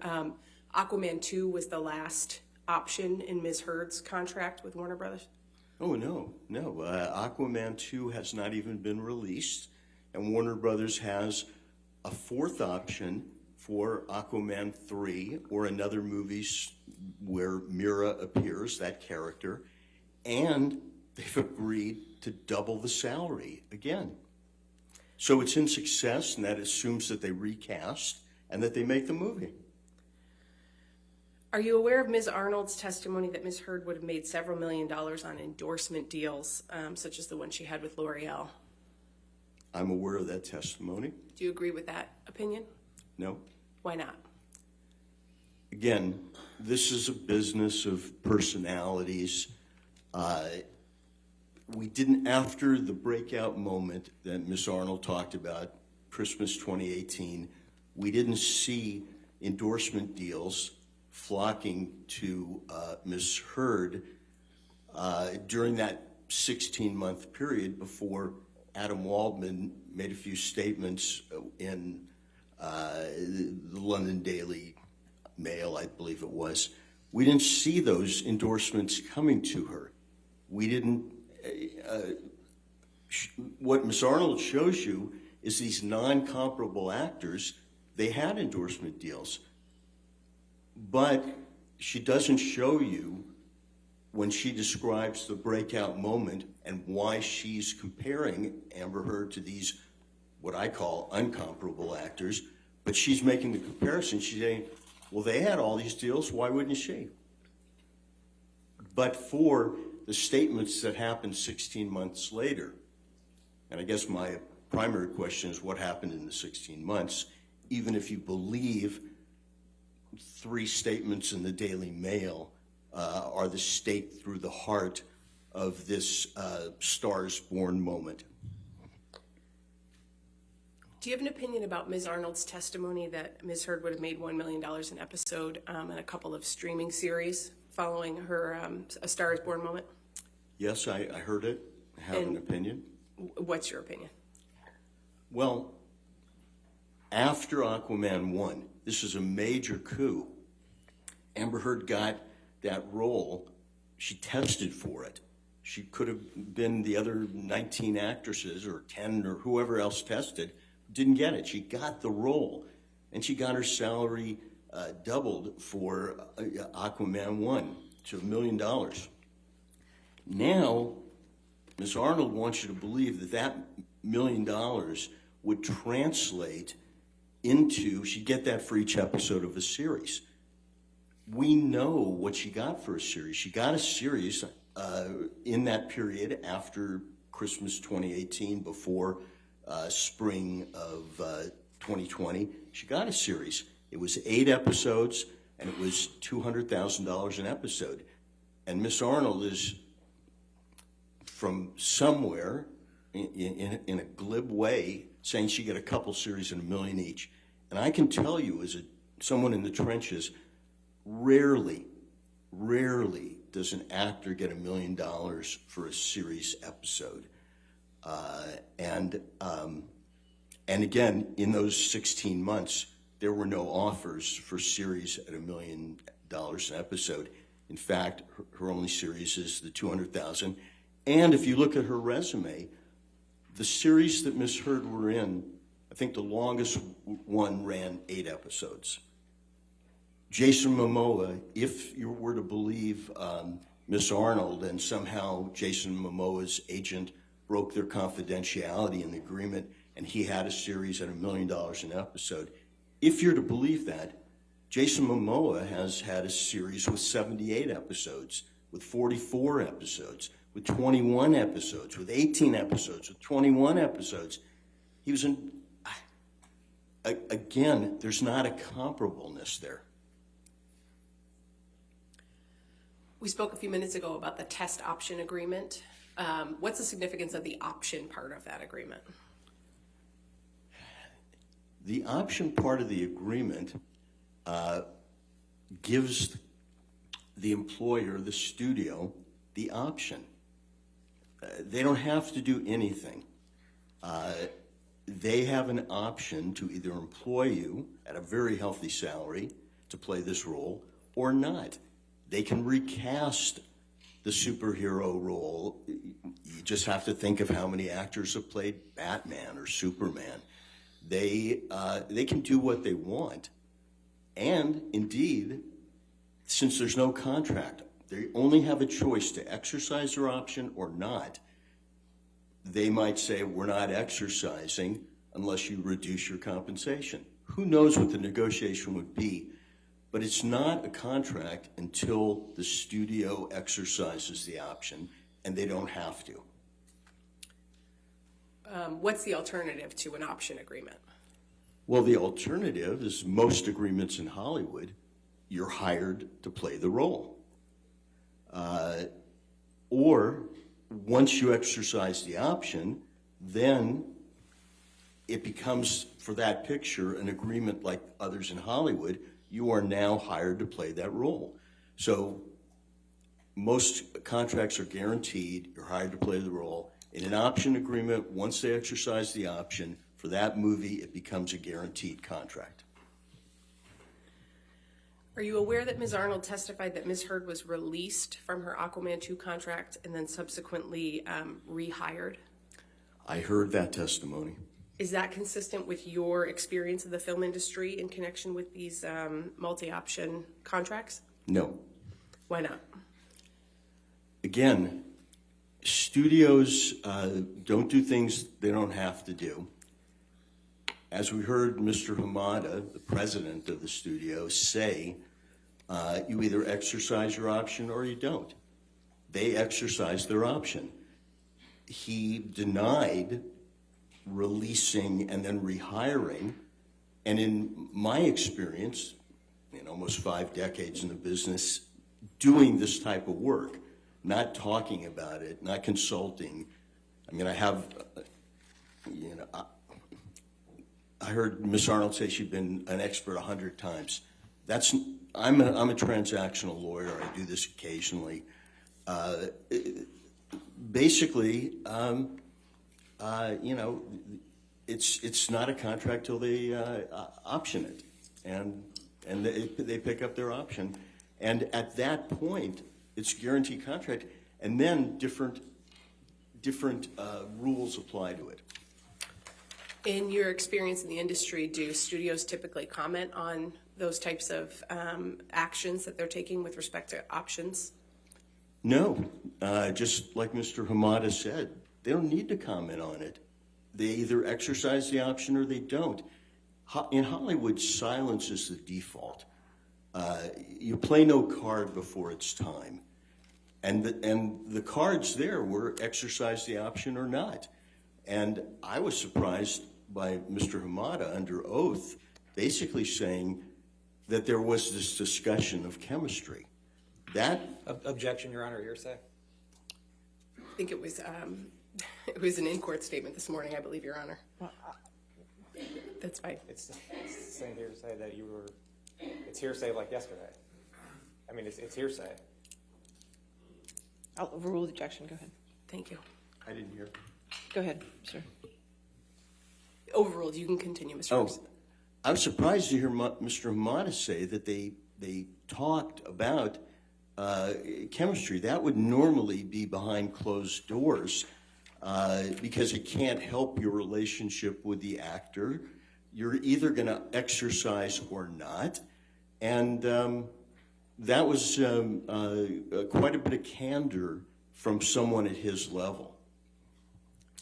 Aquaman 2 was the last option in Ms. Heard's contract with Warner Brothers? Oh, no. Aquaman 2 has not even been released, and Warner Brothers has a 4th option for Aquaman 3 or another movie where Mira appears, that character, and they've agreed to double the salary again. So it's in success, and that assumes that they recast and that they make the movie. Are you aware of Ms. Arnold's testimony that Ms. Heard would have made several $1 million on endorsement deals, such as the one she had with L'Oreal? I'm aware of that testimony. Do you agree with that opinion? No. Why not? Again, this is a business of personalities. We didn't, after the breakout moment that Ms. Arnold talked about, Christmas 2018, we didn't see endorsement deals flocking to Ms. Heard during that 16-month period before Adam Waldman made a few statements in the London Daily Mail, I believe it was. We didn't see those endorsements coming to her. We didn't. What Ms. Arnold shows you is these non-comparable actors, they had endorsement deals. But she doesn't show you, when she describes the breakout moment and why she's comparing Amber Heard to these, what I call uncomparable actors, but she's making the comparison. She's saying, well, they had all these deals, why wouldn't she? But for the statements that happened 16 months later, and I guess my primary question is what happened in the 16 months, even if you believe 3 statements in the Daily Mail are the stake through the heart of this Stars Born moment. Do you have an opinion about Ms. Arnold's testimony that Ms. Heard would have made $1 million an episode in a couple of streaming series following her A Star is Born moment? Yes, I heard it. I have an opinion. What's your opinion? Well, after Aquaman 1, this is a major coup. Amber Heard got that role. She tested for it. She could have been the other 19 actresses or 10 or whoever else tested, didn't get it. She got the role, and she got her salary doubled for Aquaman 1 to $1 million. Now, Ms. Arnold wants you to believe that that $1 million would translate into, she'd get that for each episode of a series. We know what she got for a series. She got a series in that period after Christmas 2018, before spring of 2020. She got a series. It was 8 episodes, and it was $200,000 an episode. And Miss Arnold is from somewhere in a glib way saying she got a couple series and $1 million each. And I can tell you, as someone in the trenches, rarely does an actor get $1 million for a series episode. And again, in those 16 months, there were no offers for series at $1 million an episode. In fact, her only series is the $200,000. And if you look at her resume, the series that Miss Heard were in, I think the longest one ran 8 episodes. Jason Momoa, if you were to believe Miss Arnold, and somehow Jason Momoa's agent broke their confidentiality in the agreement, and he had a series at $1 million an episode, if you're to believe that, Jason Momoa has had a series with 78 episodes, with 44 episodes, with 21 episodes, with 18 episodes, with 21 episodes. He was in, again, there's not a comparableness there. We spoke a few minutes ago about the test option agreement. What's the significance of the option part of that agreement? The option part of the agreement gives the employer, the studio, the option. They don't have to do anything. They have an option to either employ you at a very healthy salary to play this role or not. They can recast the superhero role. You just have to think of how many actors have played Batman or Superman. They can do what they want. And indeed, since there's no contract, they only have a choice to exercise their option or not. They might say, we're not exercising unless you reduce your compensation. Who knows what the negotiation would be? But it's not a contract until the studio exercises the option, and they don't have to. What's the alternative to an option agreement? Well, the alternative is most agreements in Hollywood, you're hired to play the role. Or once you exercise the option, then it becomes, for that picture, an agreement like others in Hollywood. You are now hired to play that role. So most contracts are guaranteed, you're hired to play the role, In an option agreement, once they exercise the option for that movie, it becomes a guaranteed contract. Are you aware that Ms. Arnold testified that Ms. Heard was released from her Aquaman 2 contract and then subsequently rehired? I heard that testimony. Is that consistent with your experience of the film industry in connection with these multi-option contracts? No. Why not? Again, studios don't do things they don't have to do. As we heard Mr. Hamada, the president of the studio, say, you either exercise your option or you don't. They exercise their option. He denied releasing and then rehiring, and in my experience, in almost 5 decades in the business, doing this type of work, not talking about it, not consulting. I mean, I have, I heard Ms. Arnold say she'd been an expert 100 times. I'm a transactional lawyer. I do this occasionally. Basically, it's not a contract till they option it, and they pick up their option, and at that point, it's a guaranteed contract, and then different rules apply to it. In your experience in the industry, do studios typically comment on those types of actions that they're taking with respect to options? No, just like Mr. Hamada said, they don't need to comment on it. They either exercise the option or they don't. In Hollywood, silence is the default. You play no card before it's time. And the cards there were exercise the option or not. And I was surprised by Mr. Hamada under oath basically saying that there was this discussion of chemistry. That Objection, Your Honor, hearsay. I think it was an in-court statement this morning, I believe, Your Honor. That's fine. It's the same hearsay that you were. It's hearsay like yesterday. I mean, it's hearsay. I'll overrule the objection. Go ahead. Thank you. I didn't hear. Go ahead, sir. Overruled. You can continue, Mr. Ferguson. I was surprised to hear Mr. Hamada say that they talked about chemistry. That would normally be behind closed doors because it can't help your relationship with the actor. You're either going to exercise or not. And that was quite a bit of candor from someone at his level.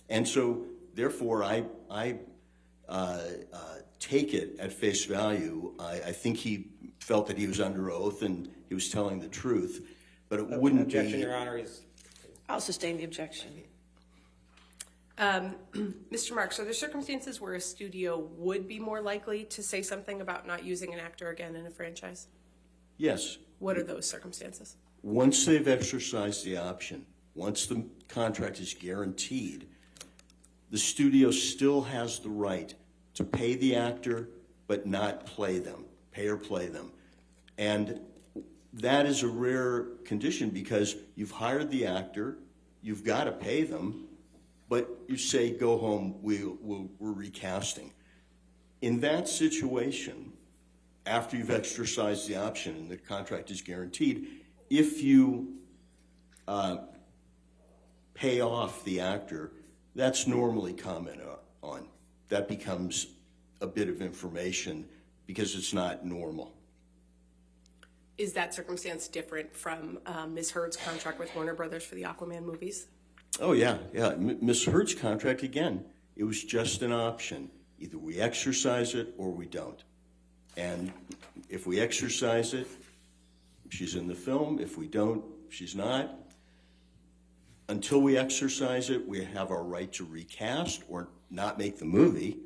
And so, therefore, I take it at face value. I think he felt that he was under oath and he was telling the truth, but it wouldn't Objection, be. Your Honor, is. I'll sustain the objection. Mr. Marks, are there circumstances where a studio would be more likely to say something about not using an actor again in a franchise? Yes. What are those circumstances? Once they've exercised the option, once the contract is guaranteed, the studio still has the right to pay the actor but not play them, pay or play them. And that is a rare condition because you've hired the actor, you've got to pay them, but you say, go home, we're recasting. In that situation, after you've exercised the option and the contract is guaranteed, if you pay off the actor, that's normally commented on. That becomes a bit of information because it's not normal. Is that circumstance different from Ms. Heard's contract with Warner Brothers for the Aquaman movies? Oh, yeah. Ms. Heard's contract, again, it was just an option. Either we exercise it or we don't. And if we exercise it, she's in the film. If we don't, she's not. Until we exercise it, we have our right to recast or not make the movie.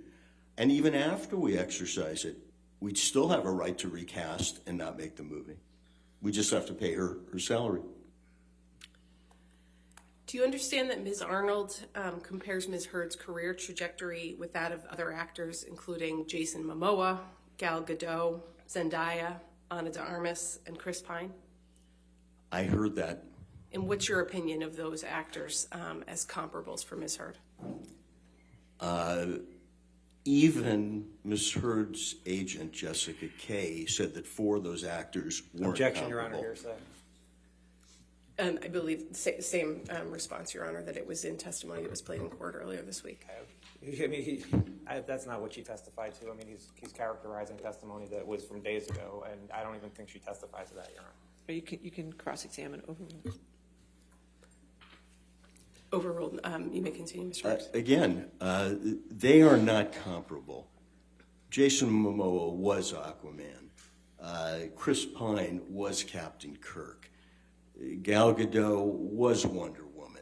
And even after we exercise it, we'd still have a right to recast and not make the movie. We just have to pay her salary. Do you understand that Ms. Arnold compares Ms. Heard's career trajectory with that of other actors, including Jason Momoa, Gal Gadot, Zendaya, Ana de Armas, and Chris Pine? I heard that. And what's your opinion of those actors as comparables for Ms. Heard? Even Ms. Heard's agent, Jessica Kay, said that 4 of those actors weren't Objection, Your Honor, comparable. hearsay. I believe same response, Your Honor, that it was in testimony that was played in court earlier this week. I mean, that's not what she testified to. I mean, he's characterizing testimony that was from days ago, and I don't even think she testified to that, Your Honor. Or you can cross-examine, overrule. Overruled. You may continue, Mr. Rose. Again, they are not comparable. Jason Momoa was Aquaman. Chris Pine was Captain Kirk. Gal Gadot was Wonder Woman.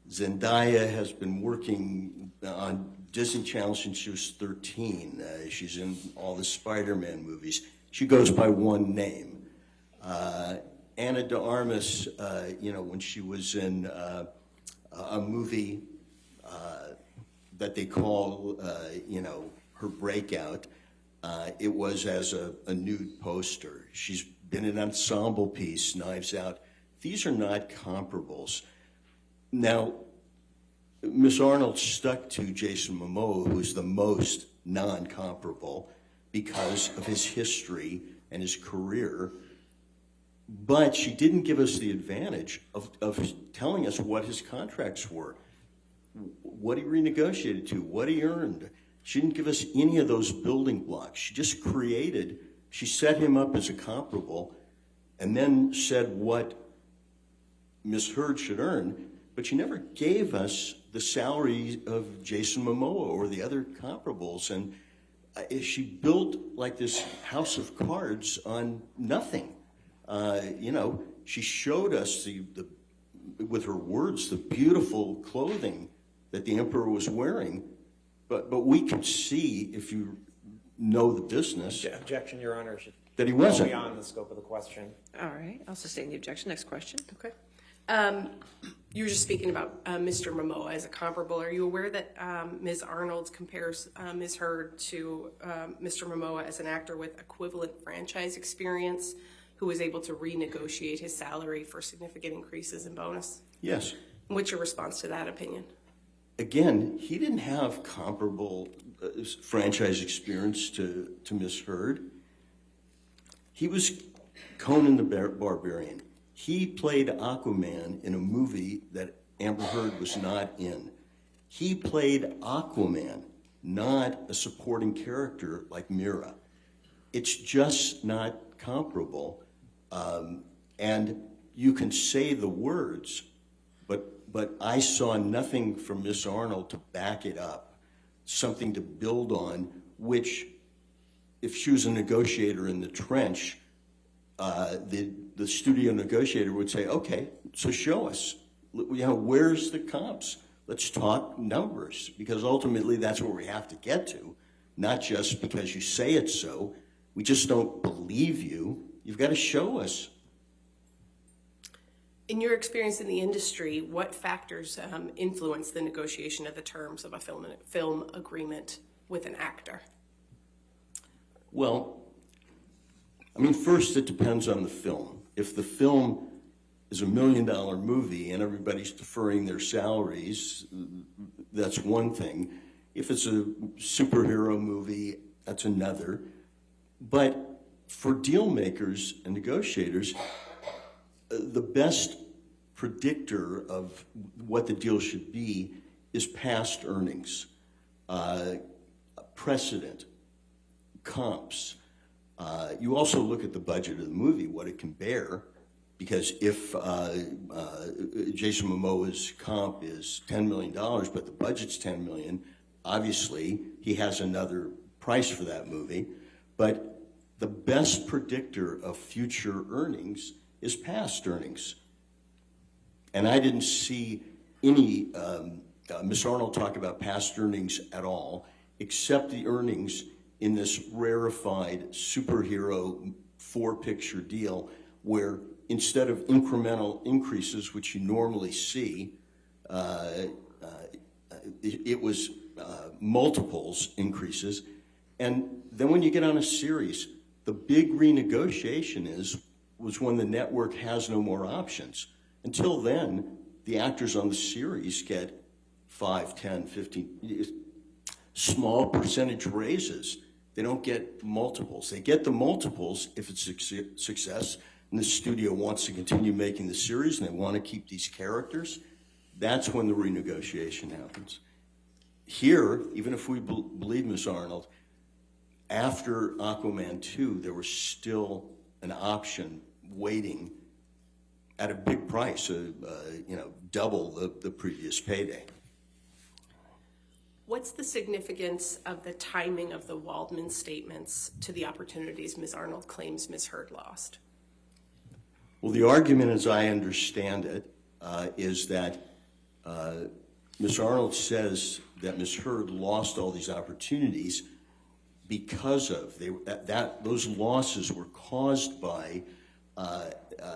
Zendaya has been working on Disney Channel since she was 13. She's in all the Spider-Man movies. She goes by one name. Ana de Armas, when she was in a movie that they call, her breakout, it was as a nude poster. She's been in an ensemble piece, Knives Out. These are not comparables. Now, Ms. Arnold stuck to Jason Momoa, who's the most non-comparable because of his history and his career, but she didn't give us the advantage of telling us what his contracts were, what he renegotiated to, what he earned. She didn't give us any of those building blocks. She just she set him up as a comparable and then said what Ms. Heard should earn, but she never gave us the salary of Jason Momoa or the other comparables. And she built like this house of cards on nothing. She showed us with her words, the beautiful clothing that the emperor was wearing, but we could see, if you know the business, Objection, Your Honor. that he wasn't. Go beyond the scope of the question. All right, I'll sustain the objection. Next question. Okay. You were just speaking about Mr. Momoa as a comparable. Are you aware that Ms. Arnold compares Ms. Heard to Mr. Momoa as an actor with equivalent franchise experience who was able to renegotiate his salary for significant increases in bonus? Yes. What's your response to that opinion? Again, he didn't have comparable franchise experience to Ms. Heard. He was Conan the Barbarian. He played Aquaman in a movie that Amber Heard was not in. He played Aquaman, not a supporting character like Mira. It's just not comparable. And you can say the words, but I saw nothing from Miss Arnold to back it up, something to build on, which if she was a negotiator in the trench, the studio negotiator would say, okay, so show us, where's the comps? Let's talk numbers, because ultimately that's where we have to get to, not just because you say it's so. We just don't believe you. You've got to show us. In your experience in the industry, what factors influence the negotiation of the terms of a film agreement with an actor? Well, first it depends on the film. If the film is $1 million movie and everybody's deferring their salaries, that's one thing. If it's a superhero movie, that's another. But for deal makers and negotiators, the best predictor of what the deal should be is past earnings, precedent, comps. You also look at the budget of the movie, what it can bear, because if Jason Momoa's comp is $10 million, but the budget's $10 million, obviously he has another price for that movie. But the best predictor of future earnings is past earnings. And I didn't see any Ms. Arnold talk about past earnings at all, except the earnings in this rarefied superhero 4-picture deal where instead of incremental increases, which you normally see, it was multiples increases. And then when you get on a series, the big renegotiation was when the network has no more options. Until then, the actors on the series get 5, 10, 15, small percentage raises. They don't get multiples. They get the multiples if it's a success and the studio wants to continue making the series and they want to keep these characters. That's when the renegotiation happens. Here, even if we believe Ms. Arnold, after Aquaman 2, there was still an option waiting at a big price, double the previous payday. What's the significance of the timing of the Waldman statements to the opportunities Ms. Arnold claims Ms. Heard lost? Well, the argument, as I understand it, is that Ms. Arnold says that Ms. Heard lost all these opportunities because of those losses were caused by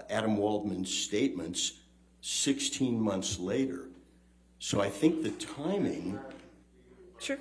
Adam Waldman's statements 16 months later. So I think the timing. Sure.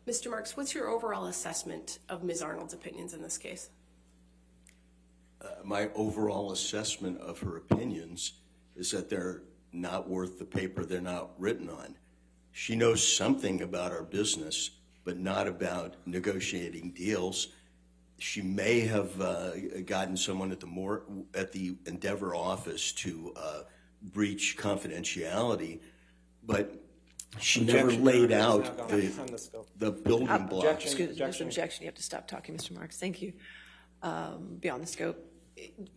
Mr. Marks, what's your overall assessment of Ms. Arnold's opinions in this case? My overall assessment of her opinions is that they're not worth the paper they're not written on. She knows something about our business, but not about negotiating deals. She may have gotten someone at the Endeavor office to breach confidentiality, but she never laid out the building blocks. Excuse me, there's an objection. You have to stop talking, Mr. Marks. Thank you. Beyond the scope.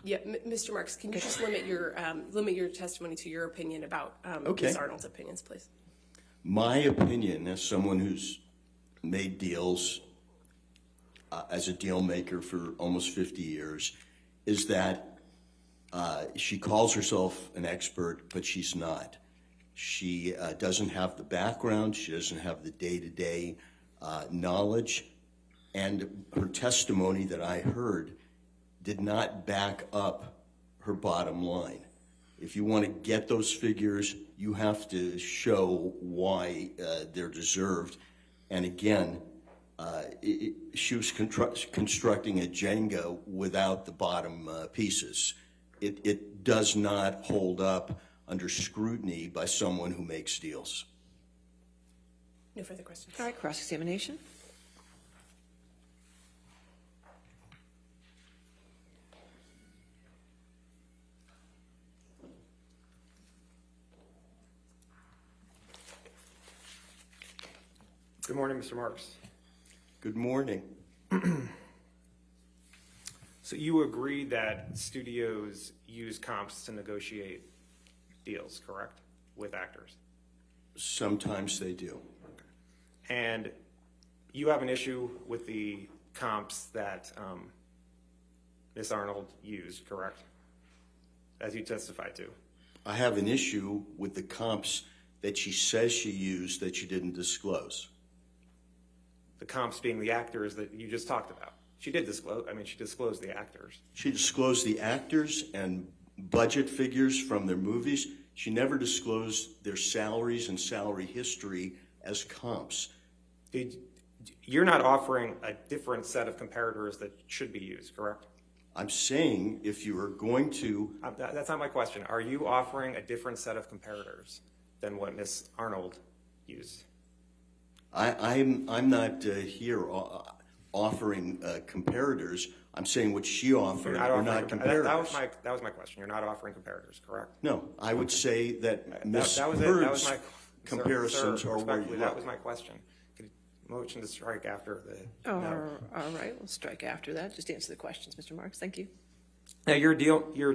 Yeah, Mr. Marks, can you just limit your testimony to your opinion about Okay. Ms. Arnold's opinions, please? My opinion, as someone who's made deals as a deal maker for almost 50 years, is that she calls herself an expert, but she's not. She doesn't have the background. She doesn't have the day-to-day knowledge. And her testimony that I heard did not back up her bottom line. If you want to get those figures, you have to show why they're deserved. And again, she was constructing a Jenga without the bottom pieces. It does not hold up under scrutiny by someone who makes deals. No further questions. All right, cross-examination. Good morning, Mr. Marks. Good morning. So you agree that studios use comps to negotiate deals, correct, with actors? Sometimes they do. And you have an issue with the comps that Ms. Arnold used, correct? As you testified to. I have an issue with the comps that she says she used that she didn't disclose. The comps being the actors that you just talked about. She did disclose, she disclosed the actors. She disclosed the actors and budget figures from their movies. She never disclosed their salaries and salary history as comps. You're not offering a different set of comparators that should be used, correct? I'm saying if you are going to... That's not my question. Are you offering a different set of comparators than what Ms. Arnold used? I'm not here offering comparators. I'm saying what she offered are not comparators. That was my question. You're not offering comparators, correct? No, I would say that Ms. That was Heard's my comparisons sir, are where you that look. was my question. motion to strike after the All no. right, we'll strike after that. Just answer the questions, Mr. Marks. Thank you. Now, you're a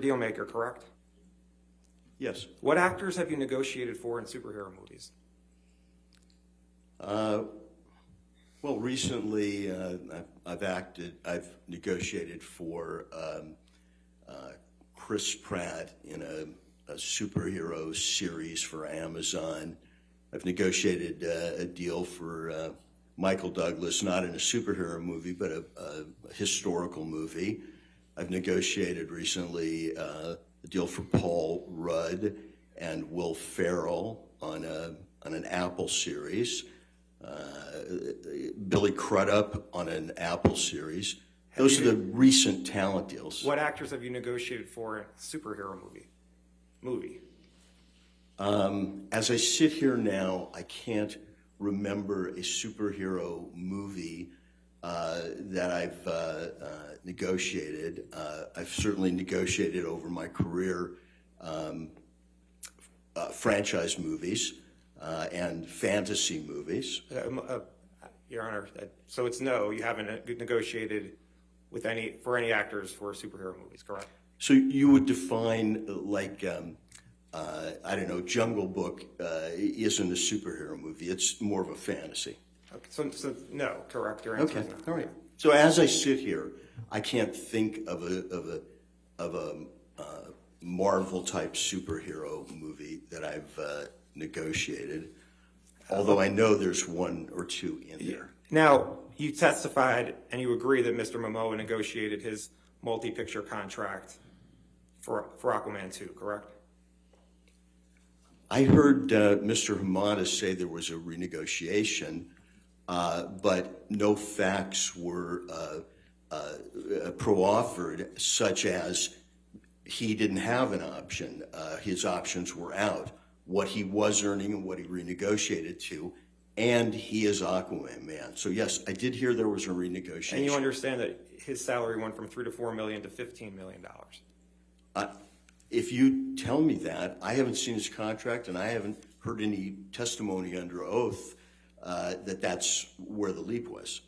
deal maker, correct? Yes. What actors have you negotiated for in superhero movies? Well, recently I've negotiated for Chris Pratt in a superhero series for Amazon. I've negotiated a deal for Michael Douglas, not in a superhero movie, but a historical movie. I've negotiated recently a deal for Paul Rudd and Will Ferrell on an Apple series. Billy Crudup on an Apple series. Those are the recent talent deals. What actors have you negotiated for in a superhero movie? As I sit here now, I can't remember a superhero movie that I've negotiated. I've certainly negotiated over my career franchise movies and fantasy movies. Your Honor, so it's no, you haven't negotiated with for any actors for superhero movies, correct? So you would define like, I don't know, Jungle Book isn't a superhero movie. It's more of a fantasy. Okay, so no, correct. Your answer Okay, is no. all right. So as I sit here, I can't think of a Marvel type superhero movie that I've negotiated. Although I know there's one or two in there. Now, you testified and you agree that Mr. Momoa negotiated his multi-picture contract for Aquaman 2, correct? I heard Mr. Hamada say there was a renegotiation, but no facts were pro-offered, such as he didn't have an option. His options were out. What he was earning and what he renegotiated to, and he is Aquaman man. So yes, I did hear there was a renegotiation. And you understand that his salary went from $3 to $4 million to $15 million. If you tell me that, I haven't seen his contract and I haven't heard any testimony under oath that that's where the leap was.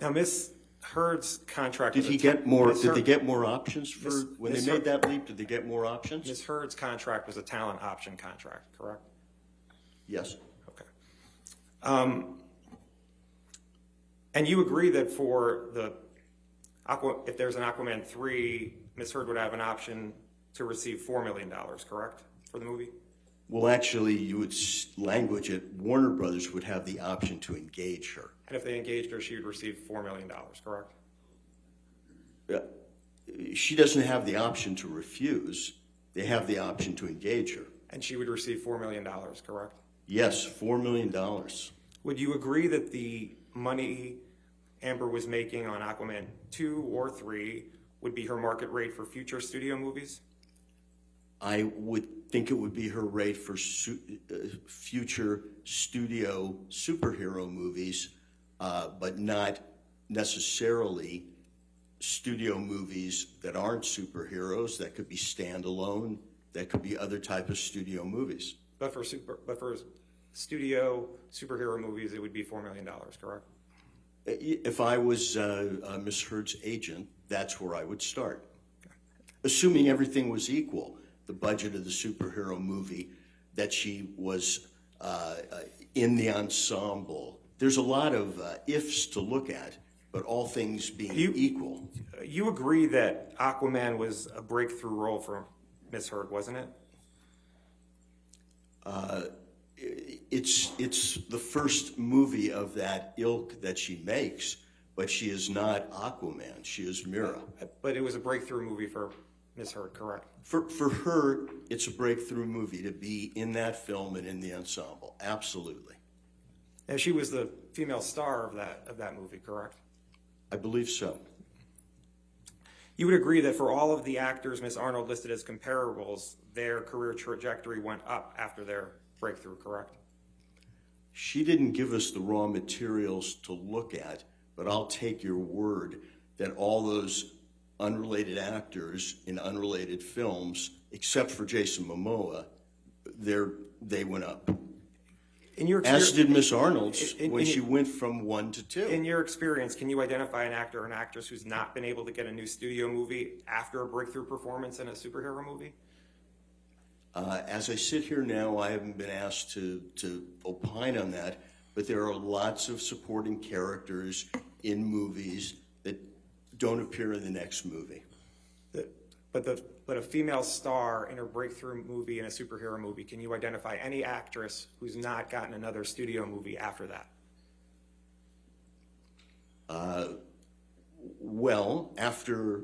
Now, Ms. Heard's contract. Did he get more? Did they get more options for when they made that leap? Did they get more options? Ms. Heard's contract was a talent option contract, correct? Yes. Okay. And you agree that for if there's an Aquaman 3, Ms. Heard would have an option to receive $4 million, correct, for the movie? Well, actually, you would language it. Warner Brothers would have the option to engage her. And if they engaged her, she would receive $4 million, correct? She doesn't have the option to refuse. They have the option to engage her. And she would receive $4 million, correct? Yes, $4 million. Would you agree that the money Amber was making on Aquaman 2 or 3 would be her market rate for future studio movies? I would think it would be her rate for future studio superhero movies, but not necessarily studio movies that aren't superheroes. That could be standalone. That could be other type of studio movies. But for studio superhero movies, it would be $4 million, correct? If I was Ms. Heard's agent, that's where I would start. Assuming everything was equal, the budget of the superhero movie, that she was in the ensemble. There's a lot of ifs to look at, but all things being equal. You agree that Aquaman was a breakthrough role for Ms. Heard, wasn't it? It's the first movie of that ilk that she makes, but she is not Aquaman. She is Mira. But it was a breakthrough movie for Ms. Heard, correct? For her, it's a breakthrough movie to be in that film and in the ensemble. Absolutely. And she was the female star of that movie, correct? I believe so. You would agree that for all of the actors Ms. Arnold listed as comparables, their career trajectory went up after their breakthrough, correct? She didn't give us the raw materials to look at, but I'll take your word that all those unrelated actors in unrelated films, except for Jason Momoa, they went up. as did Miss Arnold's In- when in- she went from 1 to 2. In your experience, can you identify an actor or an actress who's not been able to get a new studio movie after a breakthrough performance in a superhero movie? As I sit here now, I haven't been asked to opine on that, but there are lots of supporting characters in movies that don't appear in the next movie. But a female star in a breakthrough movie, in a superhero movie, can you identify any actress who's not gotten another studio movie after that? Well, after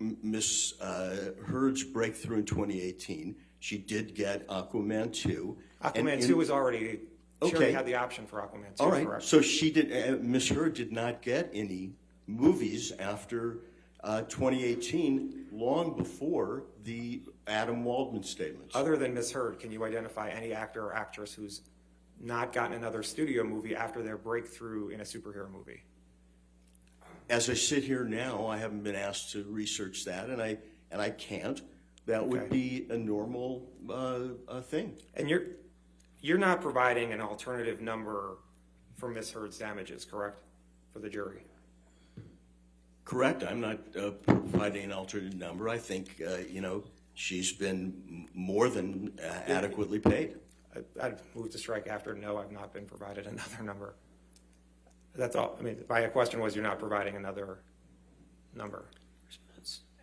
Miss Heard's breakthrough in 2018, she did get Aquaman 2. Aquaman 2 was already, she already Okay. had the option for Aquaman 2, All right, correct? so she did. Miss Heard did not get any movies after 2018, long before the Adam Waldman statements. Other than Miss Heard, can you identify any actor or actress who's not gotten another studio movie after their breakthrough in a superhero movie? As I sit here now, I haven't been asked to research that, and I can't. That would Okay. be a normal thing. And you're not providing an alternative number for Miss Heard's damages, correct? For the jury? Correct. I'm not providing an alternate number. I think she's been more than adequately paid. I'd move to strike after no, I've not been provided another number. That's all. I mean, my question was you're not providing another number.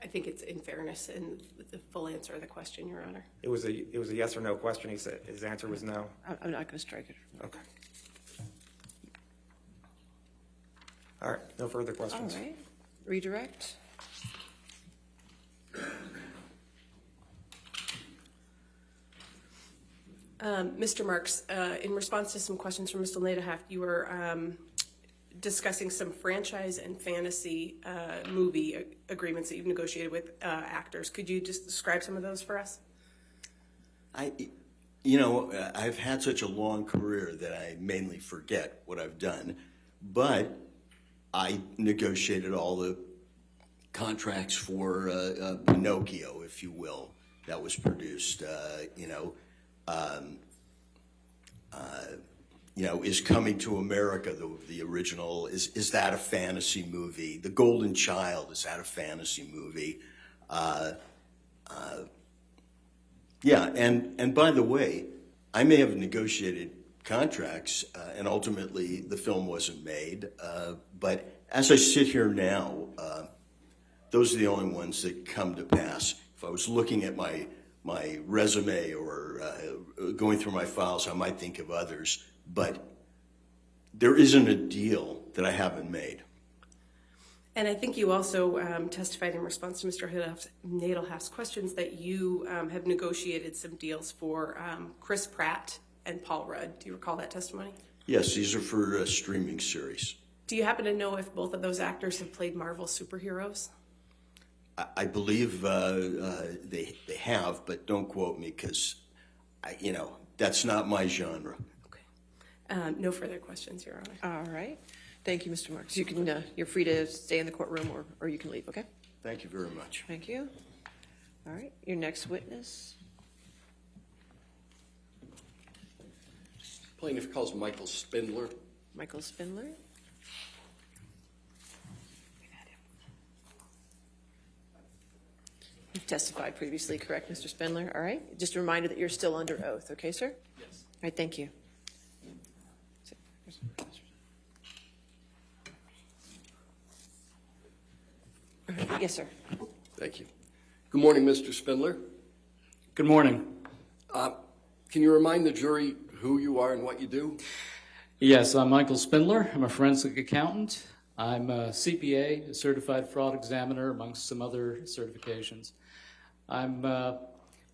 I think it's in fairness and the full answer to the question, Your Honor. It was a yes or no question. He said his answer was no. I'm not going to strike it. Okay. All right. No further All questions. right. Redirect. Mr. Marks, in response to some questions from Mr. Lederhaft, you were discussing some franchise and fantasy movie agreements that you've negotiated with actors. Could you just describe some of those for us? I've had such a long career that I mainly forget what I've done, but I negotiated all the contracts for Pinocchio, if you will, that was produced. Is Coming to America the original? Is that a fantasy movie? The Golden Child, is that a fantasy movie? Yeah, and by the way, I may have negotiated contracts, and ultimately the film wasn't made. But as I sit here now, those are the only ones that come to pass. If I was looking at my resume or going through my files, I might think of others. But there isn't a deal that I haven't made. And I think you also testified in response to Mr. Nadelhaft's questions that you have negotiated some deals for Chris Pratt and Paul Rudd. Do you recall that testimony? Yes, these are for streaming series. Do you happen to know if both of those actors have played Marvel superheroes? I believe they have, but don't quote me because, that's not my genre. Okay. No further questions, Your Honor. All right. Thank you, Mr. Marks. You can, you're free to stay in the courtroom or you can leave, okay? Thank you very much. Thank you. All right. Your next witness. Plaintiff calls Michael Spindler. Michael Spindler. You've testified previously, correct, Mr. Spindler? All right. Just a reminder that you're still under oath, okay, sir? Yes. All right, thank you. All right. Yes, sir. Thank you. Good morning, Mr. Spindler. Good morning. Can you remind the jury who you are and what you do? Yes, I'm Michael Spindler. I'm a forensic accountant. I'm a CPA, a certified fraud examiner, amongst some other certifications. I'm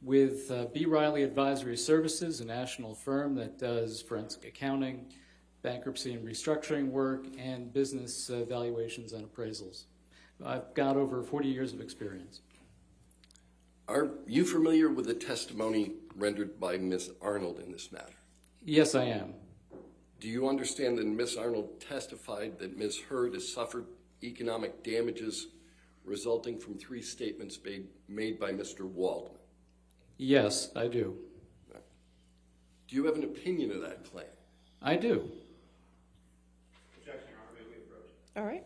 with B. Riley Advisory Services, a national firm that does forensic accounting, bankruptcy and restructuring work, and business valuations and appraisals. I've got over 40 years of experience. Are you familiar with the testimony rendered by Ms. Arnold in this matter? Yes, I am. Do you understand that Ms. Arnold testified that Ms. Heard has suffered economic damages resulting from 3 statements made by Mr. Waldman? Yes, I do. Do you have an opinion of that claim? I do. Objection, Your Honor. May we approach? All right.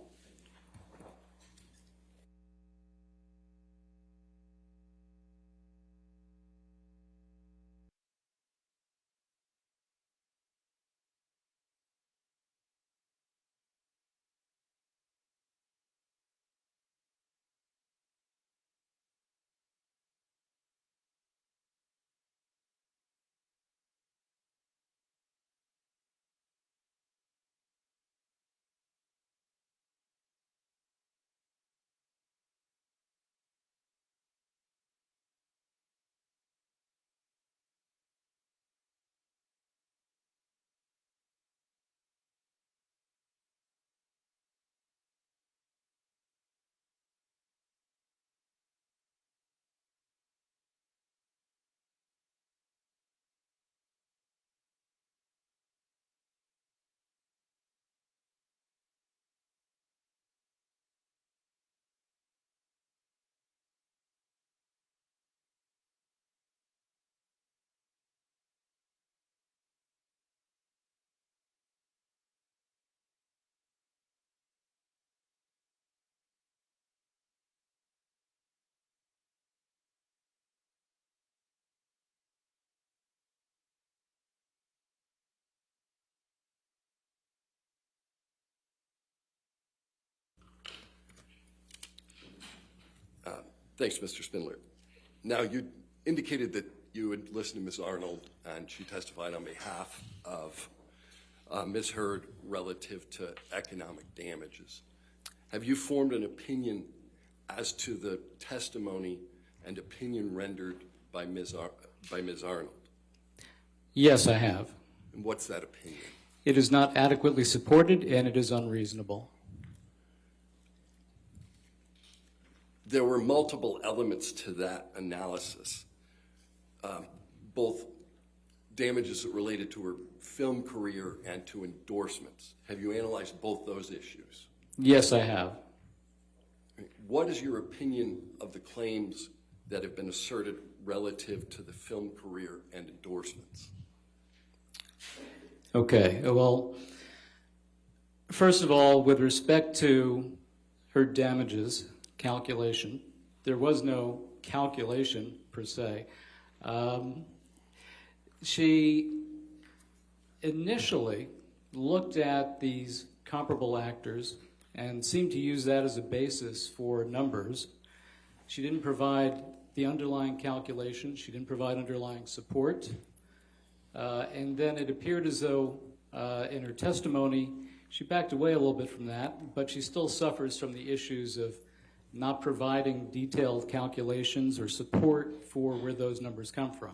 Thanks, Mr. Spindler. Now, you indicated that you had listened to Ms. Arnold, and she testified on behalf of Ms. Heard relative to economic damages. Have you formed an opinion as to the testimony and opinion rendered by Ms. Arnold? Yes, I have. And what's that opinion? It is not adequately supported, and it is unreasonable. There were multiple elements to that analysis, both damages that related to her film career and to endorsements. Have you analyzed both those issues? Yes, I have. What is your opinion of the claims that have been asserted relative to the film career and endorsements? Okay, well, first of all, with respect to her damages calculation, there was no calculation per se. She initially looked at these comparable actors and seemed to use that as a basis for numbers. She didn't provide the underlying calculation. She didn't provide underlying support. And then it appeared as though in her testimony, she backed away a little bit from that, but she still suffers from the issues of not providing detailed calculations or support for where those numbers come from.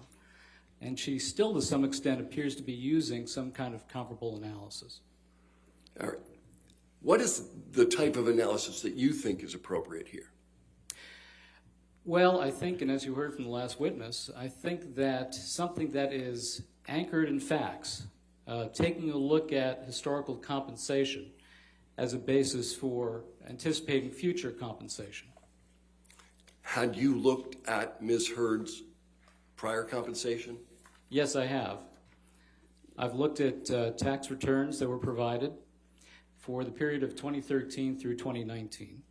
And she still, to some extent, appears to be using some kind of comparable analysis. All right. What is the type of analysis that you think is appropriate here? Well, I think, and as you heard from the last witness, I think that something that is anchored in facts, taking a look at historical compensation as a basis for anticipating future compensation. Had you looked at Ms. Heard's prior compensation? Yes, I have. I've looked at tax returns that were provided for the period of 2013 through 2019.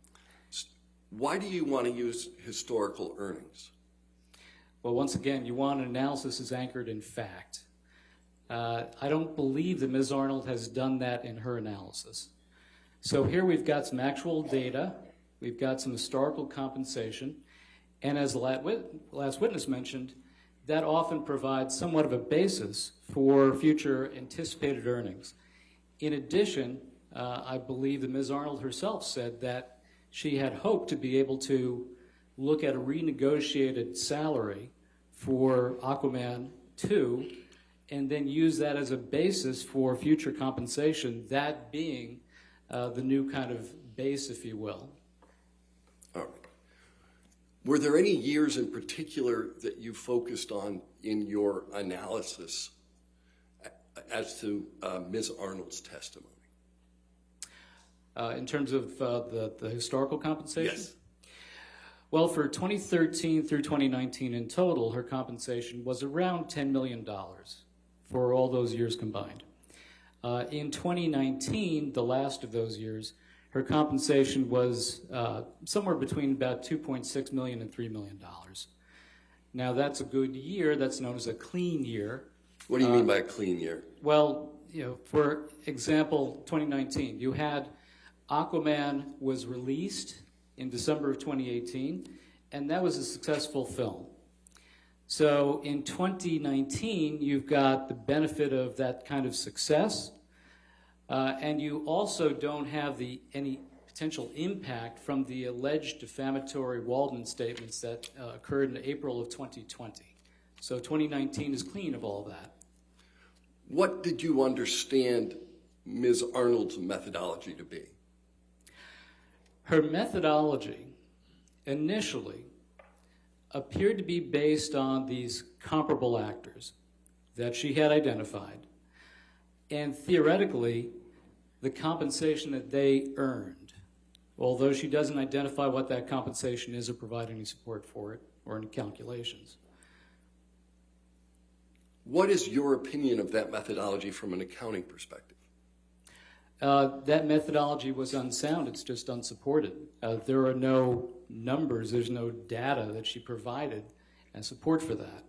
Why do you want to use historical earnings? Well, once again, you want an analysis that's anchored in fact. I don't believe that Ms. Arnold has done that in her analysis. So here we've got some actual data, we've got some historical compensation, and as the last witness mentioned, that often provides somewhat of a basis for future anticipated earnings. In addition, I believe that Ms. Arnold herself said that she had hoped to be able to look at a renegotiated salary for Aquaman 2 and then use that as a basis for future compensation, that being the new kind of base, if you will. All right. Were there any years in particular that you focused on in your analysis as to Ms. Arnold's testimony? In terms of the historical compensation? Yes. Well, for 2013 through 2019 in total, her compensation was around $10 million for all those years combined. In 2019, the last of those years, her compensation was somewhere between about $2.6 million and $3 million. Now, that's a good year. That's known as a clean year. What do you mean by a clean year? Well, for example, 2019, you had Aquaman was released in December of 2018, and that was a successful film. So in 2019, you've got the benefit of that kind of success, and you also don't have any potential impact from the alleged defamatory Waldman statements that occurred in April of 2020. So 2019 is clean of all that. What did you understand Ms. Arnold's methodology to be? Her methodology initially appeared to be based on these comparable actors that she had identified, and theoretically, the compensation that they earned, although she doesn't identify what that compensation is or provide any support for it or any calculations. What is your opinion of that methodology from an accounting perspective? That methodology was unsound. It's just unsupported. There are no numbers. There's no data that she provided and support for that.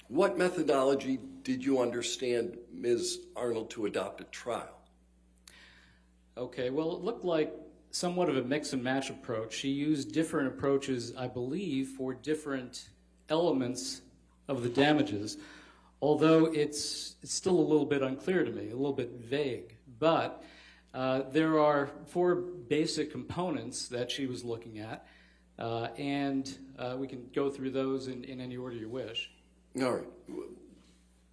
What methodology did you understand Ms. Arnold to adopt at trial? Okay, well, it looked like somewhat of a mix and match approach. She used different approaches, I believe, for different elements of the damages, although it's still a little bit unclear to me, a little bit vague. But there are 4 basic components that she was looking at, and we can go through those in any order you wish. All right.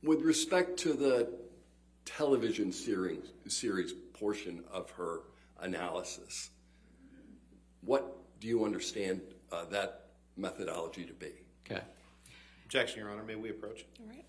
With respect to the television series portion of her analysis, what do you understand that methodology to be? Okay. Objection, Your Honor. May we approach? All right.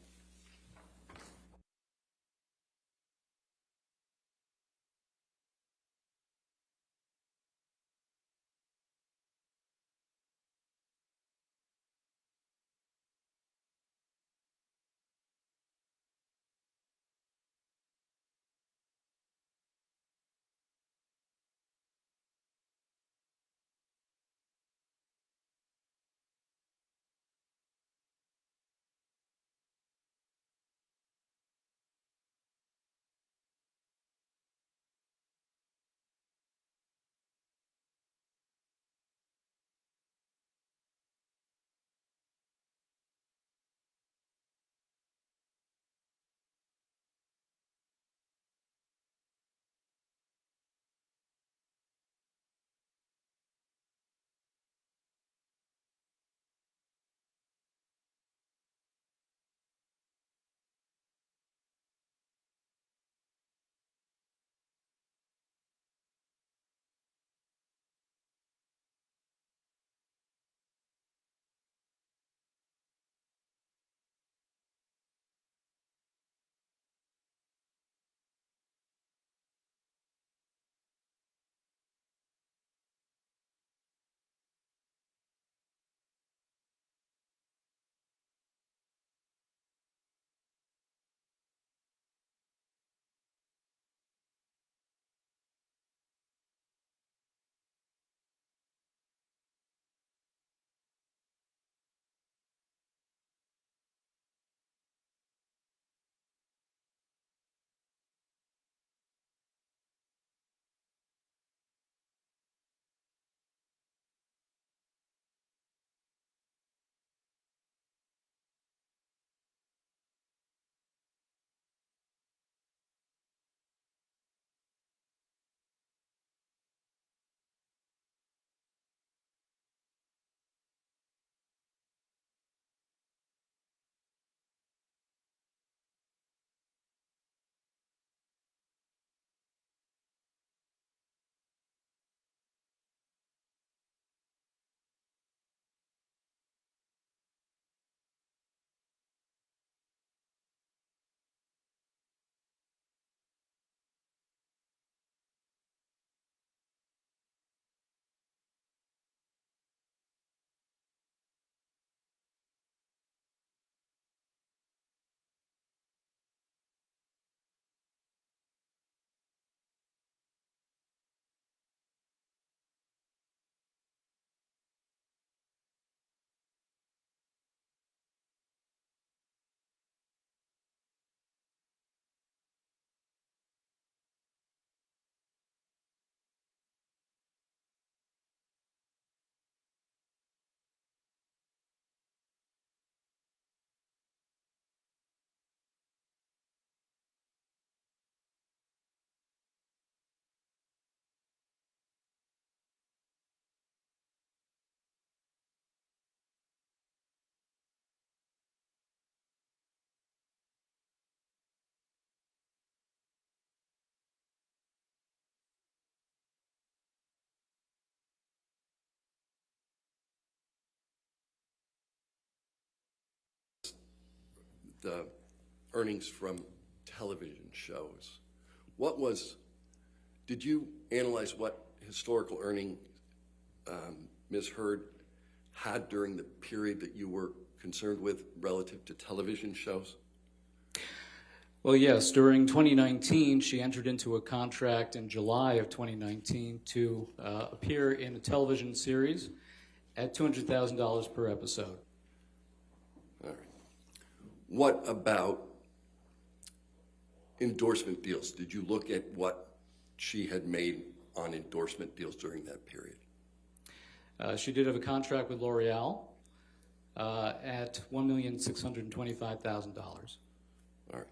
the earnings from television shows. Did you analyze what historical earning Ms. Heard had during the period that you were concerned with relative to television shows? Well, yes, during 2019, she entered into a contract in July of 2019 to appear in a television series at $200,000 per episode. All right. What about endorsement deals? Did you look at what she had made on endorsement deals during that period? She did have a contract with L'Oreal at $1,625,000. All right.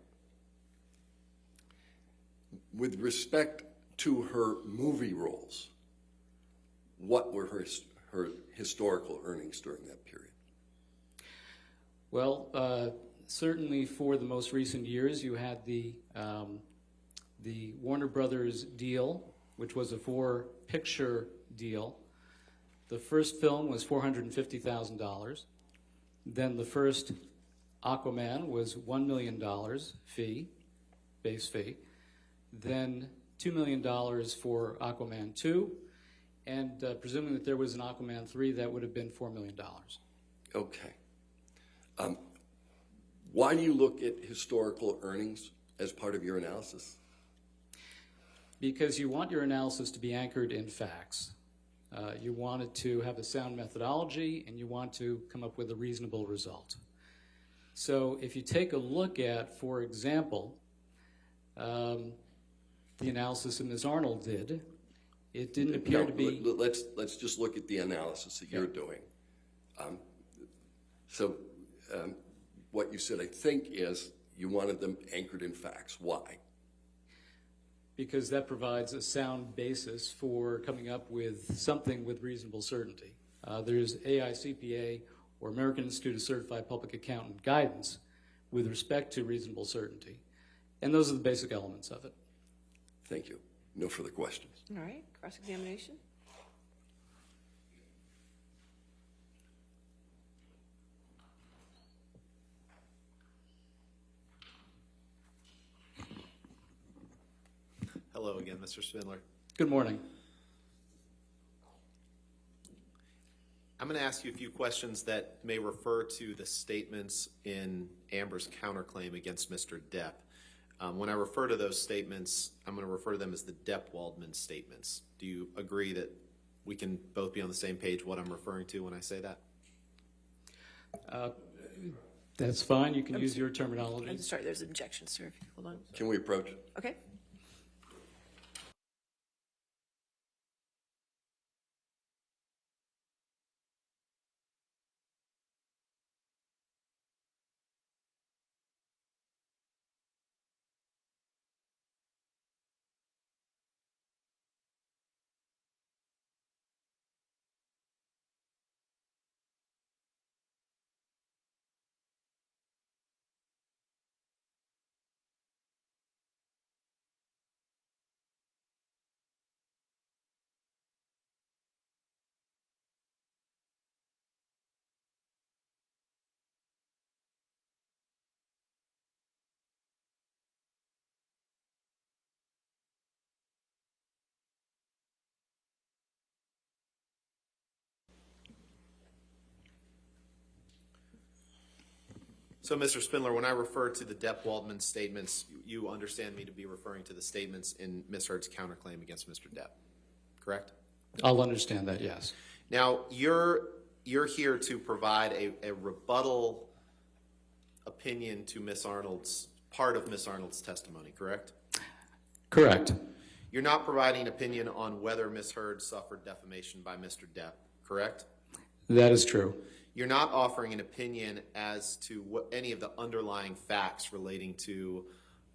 With respect to her movie roles, what were her historical earnings during that period? Well, certainly for the most recent years, you had the Warner Brothers deal, which was a 4-picture deal. The first film was $450,000. Then the first Aquaman was $1 million base fee. Then $2 million for Aquaman 2. And presuming that there was an Aquaman 3, that would have been $4 million. Okay. Why do you look at historical earnings as part of your analysis? Because you want your analysis to be anchored in facts. You want it to have a sound methodology, and you want to come up with a reasonable result. So if you take a look at, for example, the analysis that Ms. Arnold did, it didn't appear to be... Let's just look at the analysis that you're doing. What you said, I think, is you wanted them anchored in facts. Why? Because that provides a sound basis for coming up with something with reasonable certainty. There's AICPA, or American Institute of Certified Public Accountant, guidance with respect to reasonable certainty. And those are the basic elements of it. Thank you. No further questions. All right, cross-examination. Hello again, Mr. Spindler. Good morning. I'm going to ask you a few questions that may refer to the statements in Amber's counterclaim against Mr. Depp. When I refer to those statements, I'm going to refer to them as the Depp-Waldman statements. Do you agree that we can both be on the same page what I'm referring to when I say that? That's fine. You can use your terminology. I'm sorry, there's an objection, sir. Hold on. Can we approach it? Okay. So, Mr. Spindler, when I refer to the Depp-Waldman statements, you understand me to be referring to the statements in Ms. Heard's counterclaim against Mr. Depp, correct? I'll understand that, yes. Now, you're here to provide a rebuttal opinion to Ms. Arnold's, part of Ms. Arnold's testimony, correct? Correct. You're not providing opinion on whether Ms. Heard suffered defamation by Mr. Depp, correct? That is true. You're not offering an opinion as to what any of the underlying facts relating to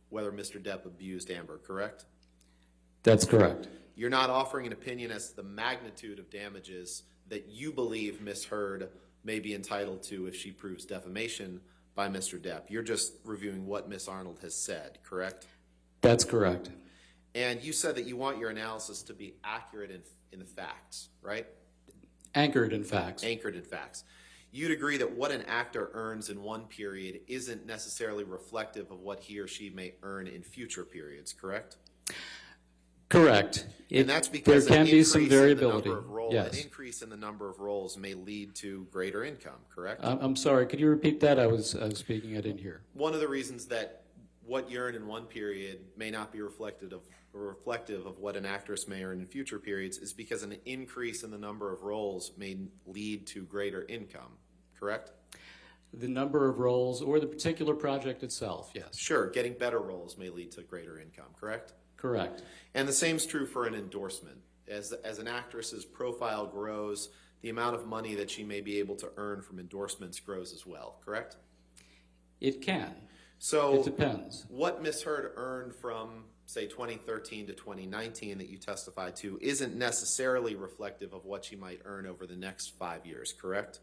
whether Mr. Depp abused Amber, correct? That's correct. You're not offering an opinion as to the magnitude of damages that you believe Ms. Heard may be entitled to if she proves defamation by Mr. Depp. You're just reviewing what Ms. Arnold has said, correct? That's correct. And you said that you want your analysis to be accurate in the facts, right? Anchored in facts. Anchored in facts. You'd agree that what an actor earns in one period isn't necessarily reflective of what he or she may earn in future periods, correct? Correct. And that's because there can an be some increase in the variability. number of roles, Yes. an increase in the number of roles may lead to greater income, correct? I'm sorry. Could you repeat that? I was speaking. I didn't hear. One of the reasons that what you earn in one period may not be reflective of what an actress may earn in future periods is because an increase in the number of roles may lead to greater income, correct? The number of roles or the particular project itself, yes. Sure, getting better roles may lead to greater income, correct? Correct. And the same is true for an endorsement. As an actress's profile grows, the amount of money that she may be able to earn from endorsements grows as well, correct? It can. So It depends. what Ms. Heard earned from, say, 2013 to 2019 that you testified to isn't necessarily reflective of what she might earn over the next 5 years, correct?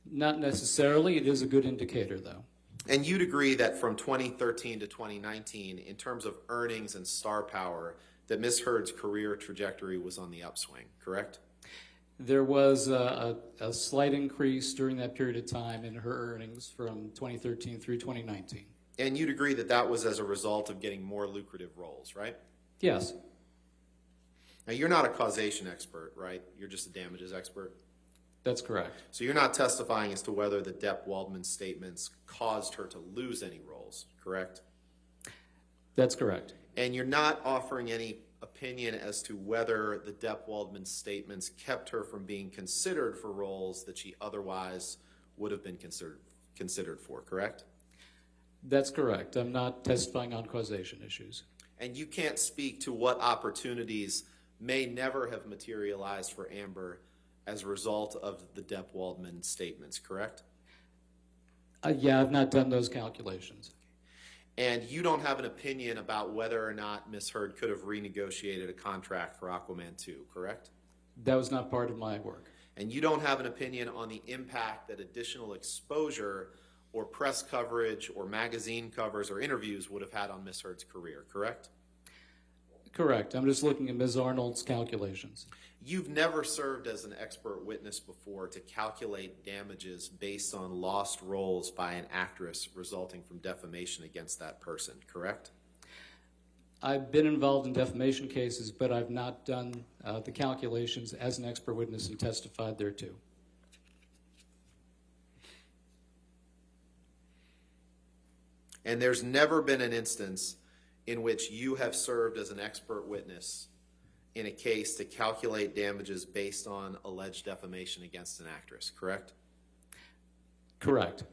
Not necessarily. It is a good indicator, though. And you'd agree that from 2013 to 2019, in terms of earnings and star power, that Ms. Heard's career trajectory was on the upswing, correct? There was a slight increase during that period of time in her earnings from 2013 through 2019. And you'd agree that that was as a result of getting more lucrative roles, right? Yes. Now, you're not a causation expert, right? You're just a damages expert? That's correct. So you're not testifying as to whether the Depp-Waldman statements caused her to lose any roles, correct? That's correct. And you're not offering any opinion as to whether the Depp-Waldman statements kept her from being considered for roles that she otherwise would have been considered for, correct? That's correct. I'm not testifying on causation issues. And you can't speak to what opportunities may never have materialized for Amber as a result of the Depp-Waldman statements, correct? Yeah, I've not done those calculations. And you don't have an opinion about whether or not Ms. Heard could have renegotiated a contract for Aquaman 2, correct? That was not part of my work. And you don't have an opinion on the impact that additional exposure or press coverage or magazine covers or interviews would have had on Ms. Heard's career, correct? Correct. I'm just looking at Ms. Arnold's calculations. You've never served as an expert witness before to calculate damages based on lost roles by an actress resulting from defamation against that person, correct? I've been involved in defamation cases, but I've not done the calculations as an expert witness and testified thereto. And there's never been an instance in which you have served as an expert witness in a case to calculate damages based on alleged defamation against an actress, correct? Correct.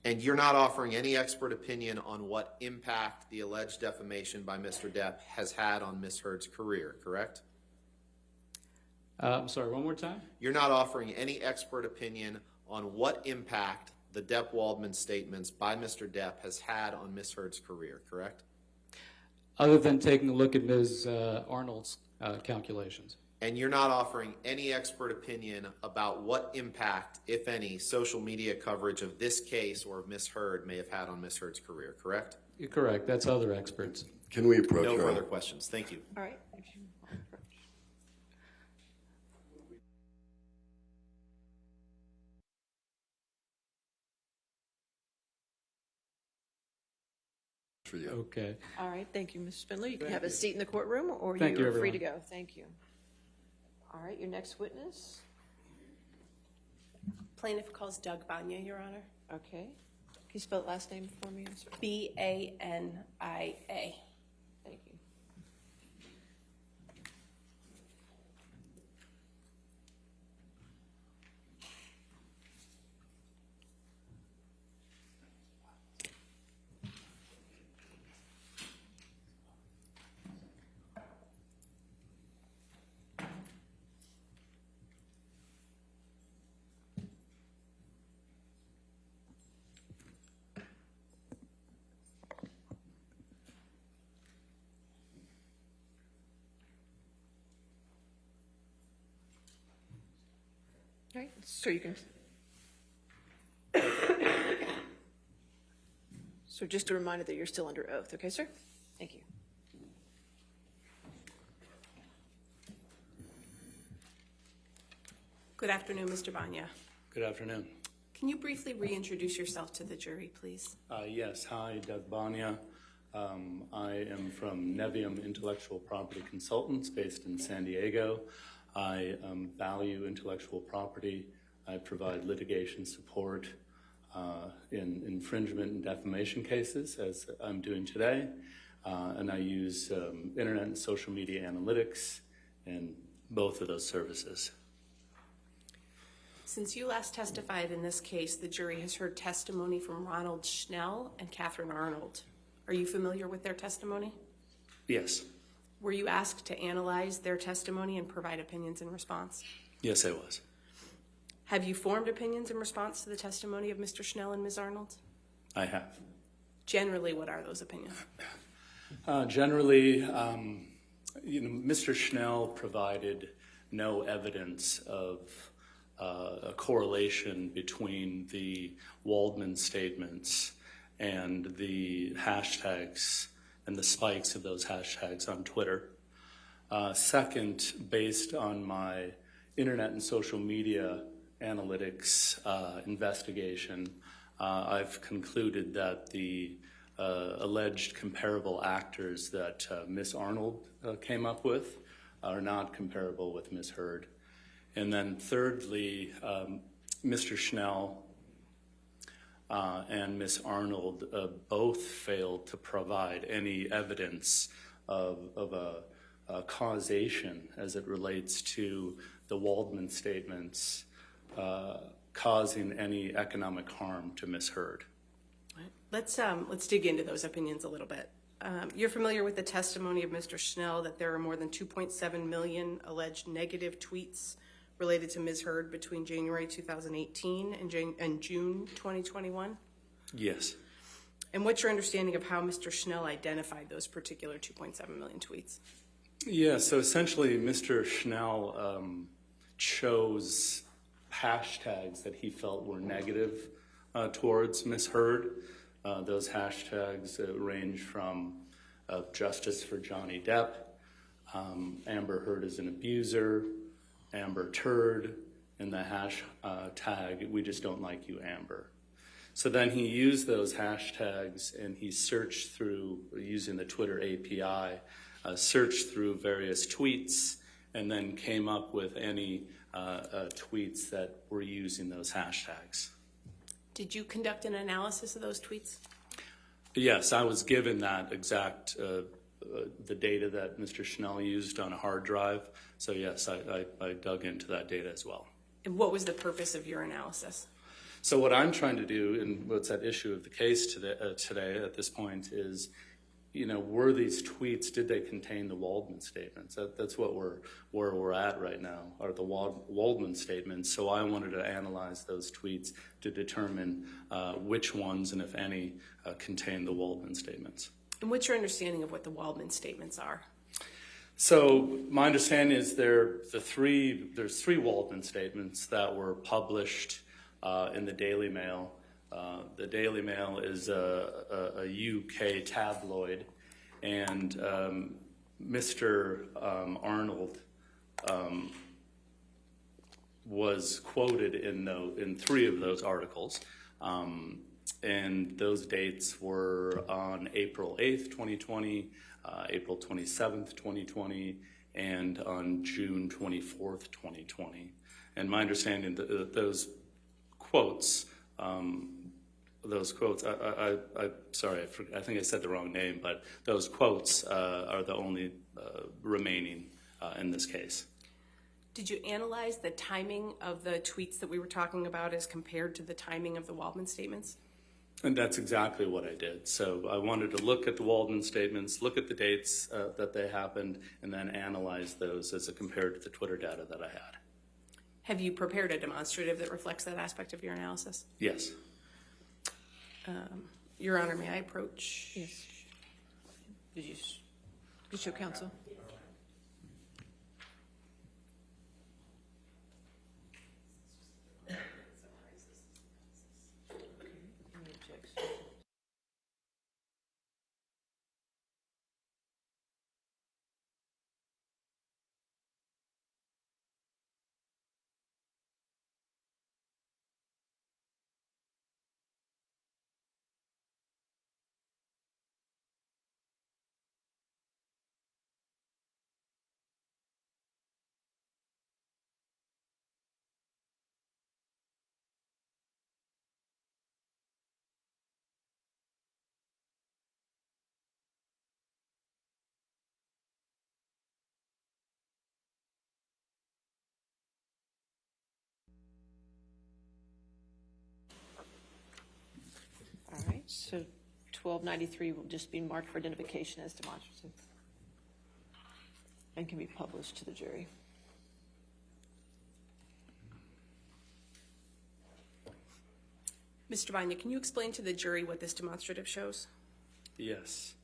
And you're not offering any expert opinion on what impact the alleged defamation by Mr. Depp has had on Ms. Heard's career, correct? I'm sorry, one more time? You're not offering any expert opinion on what impact the Depp-Waldman statements by Mr. Depp has had on Ms. Heard's career, correct? Other than taking a look at Ms. Arnold's calculations. And you're not offering any expert opinion about what impact, if any, social media coverage of this case or of Ms. Heard may have had on Ms. Heard's career, correct? You're correct. That's other experts. Can we approach No her? further questions. Thank you. All right. For you. Okay. All right, thank you, Mr. Spindler. You can have a seat in the courtroom, or Thank you, you are free to everyone. go. Thank you. All right, your next witness. Plaintiff calls Doug Bania, Your Honor. Okay. Can you spell the last name for me? I'm sorry. B-A-N-I-A. Thank you. All right, so you can. So just a reminder that you're still under oath, okay, sir? Thank you. Good afternoon, Mr. Bania. Good afternoon. Can you briefly reintroduce yourself to the jury, please? Yes, hi, Doug Bania. I am from Nevium Intellectual Property Consultants based in San Diego. I value intellectual property. I provide litigation support in infringement and defamation cases, as I'm doing today. And I use internet and social media analytics in both of those services. Since you last testified in this case, the jury has heard testimony from Ronald Schnell and Catherine Arnold. Are you familiar with their testimony? Yes. Were you asked to analyze their testimony and provide opinions in response? Yes, I was. Have you formed opinions in response to the testimony of Mr. Schnell and Ms. Arnold? I have. Generally, what are those opinions? Generally, Mr. Schnell provided no evidence of a correlation between the Waldman statements and the hashtags and the spikes of those hashtags on Twitter. Second, based on my internet and social media analytics investigation, I've concluded that the alleged comparable actors that Ms. Arnold came up with are not comparable with Ms. Heard. And then thirdly, Mr. Schnell and Ms. Arnold both failed to provide any evidence of a causation as it relates to the Waldman statements causing any economic harm to Ms. Heard. Let's dig into those opinions a little bit. You're familiar with the testimony of Mr. Schnell that there are more than 2.7 million alleged negative tweets related to Ms. Heard between January 2018 and June 2021? Yes. And what's your understanding of how Mr. Schnell identified those particular 2.7 million tweets? Yeah, so essentially Mr. Schnell chose hashtags that he felt were negative towards Ms. Heard. Those hashtags range from justice for Johnny Depp, Amber Heard is an abuser, Amber Turd, and the hashtag, we just don't like you, Amber. So then he used those hashtags and he searched through, using the Twitter API, searched through various tweets and then came up with any tweets that were using those hashtags. Did you conduct an analysis of those tweets? Yes, I was given that exact, the data that Mr. Schnell used on a hard drive. So yes, I dug into that data as well. And what was the purpose of your analysis? So what I'm trying to do, and what's at issue of the case today at this point is, were these tweets, did they contain the Waldman statements? That's what where we're at right now, are the Waldman statements. So I wanted to analyze those tweets to determine which ones, and if any, contain the Waldman statements. And what's your understanding of what the Waldman statements are? So my understanding is there's three Waldman statements that were published in the Daily Mail. The Daily Mail is a UK tabloid, and Mr. Arnold was quoted in three of those articles, and those dates were on April 8th, 2020, April 27th, 2020, and on June 24th, 2020. And my understanding that those quotes, sorry, I think I said the wrong name, but those quotes are the only remaining in this case. Did you analyze the timing of the tweets that we were talking about as compared to the timing of the Waldman statements? And that's exactly what I did. So I wanted to look at the Waldman statements, look at the dates that they happened, and then analyze those as compared to the Twitter data that I had. Have you prepared a demonstrative that reflects that aspect of your analysis? Yes. Your Honor, may I approach? Yes. Did you show counsel? So 1293 will just be marked for identification as demonstrative and can be published to the jury. Mr. Bania, can you explain to the jury what this demonstrative shows? Yes.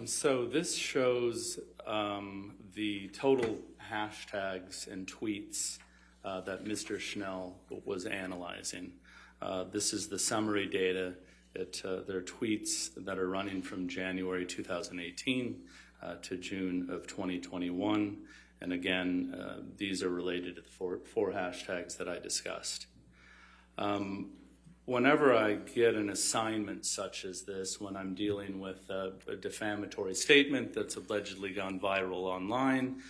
So this shows the total hashtags and tweets that Mr. Schnell was analyzing. This is the summary data. There are tweets that are running from January 2018 to June of 2021. And again, these are related to the four hashtags that I discussed. Whenever I get an assignment such as this, when I'm dealing with a defamatory statement that's allegedly gone viral online,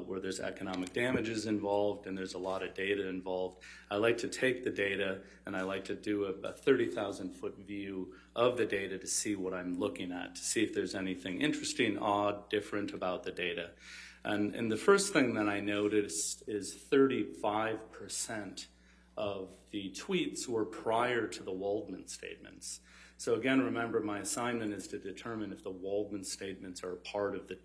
where there's economic damages involved and there's a lot of data involved, I like to take the data and I like to do a 30,000-foot view of the data to see what I'm looking at, to see if there's anything interesting, odd, different about the data. And the first thing that I noticed is 35% of the tweets were prior to the Waldman statements. So again, remember, my assignment is to determine if the Waldman statements are part of the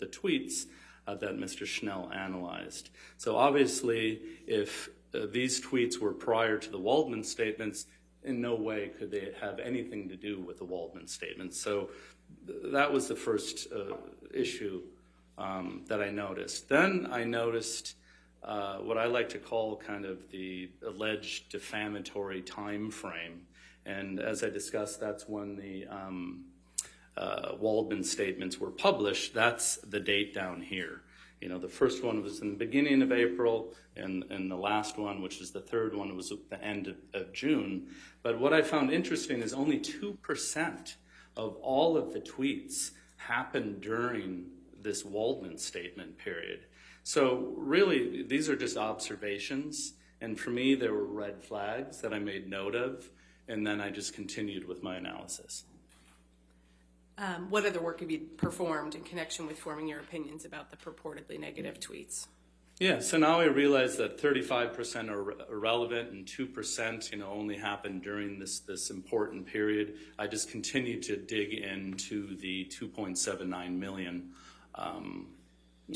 tweets that Mr. Schnell analyzed. So obviously, if these tweets were prior to the Waldman statements, in no way could they have anything to do with the Waldman statements. So that was the first issue that I noticed. Then I noticed what I like to call kind of the alleged defamatory time frame. And as I discussed, that's when the Waldman statements were published. That's the date down here. You know, the first one was in the beginning of April, and the last one, which is the third one, was at the end of June. But what I found interesting is only 2% of all of the tweets happened during this Waldman statement period. So really, these are just observations, and for me, there were red flags that I made note of, and then I just continued with my analysis. What other work have you performed in connection with forming your opinions about the purportedly negative tweets? Yeah, so now I realize that 35% are irrelevant and 2%, only happened during this important period. I just continued to dig into the 2.79 million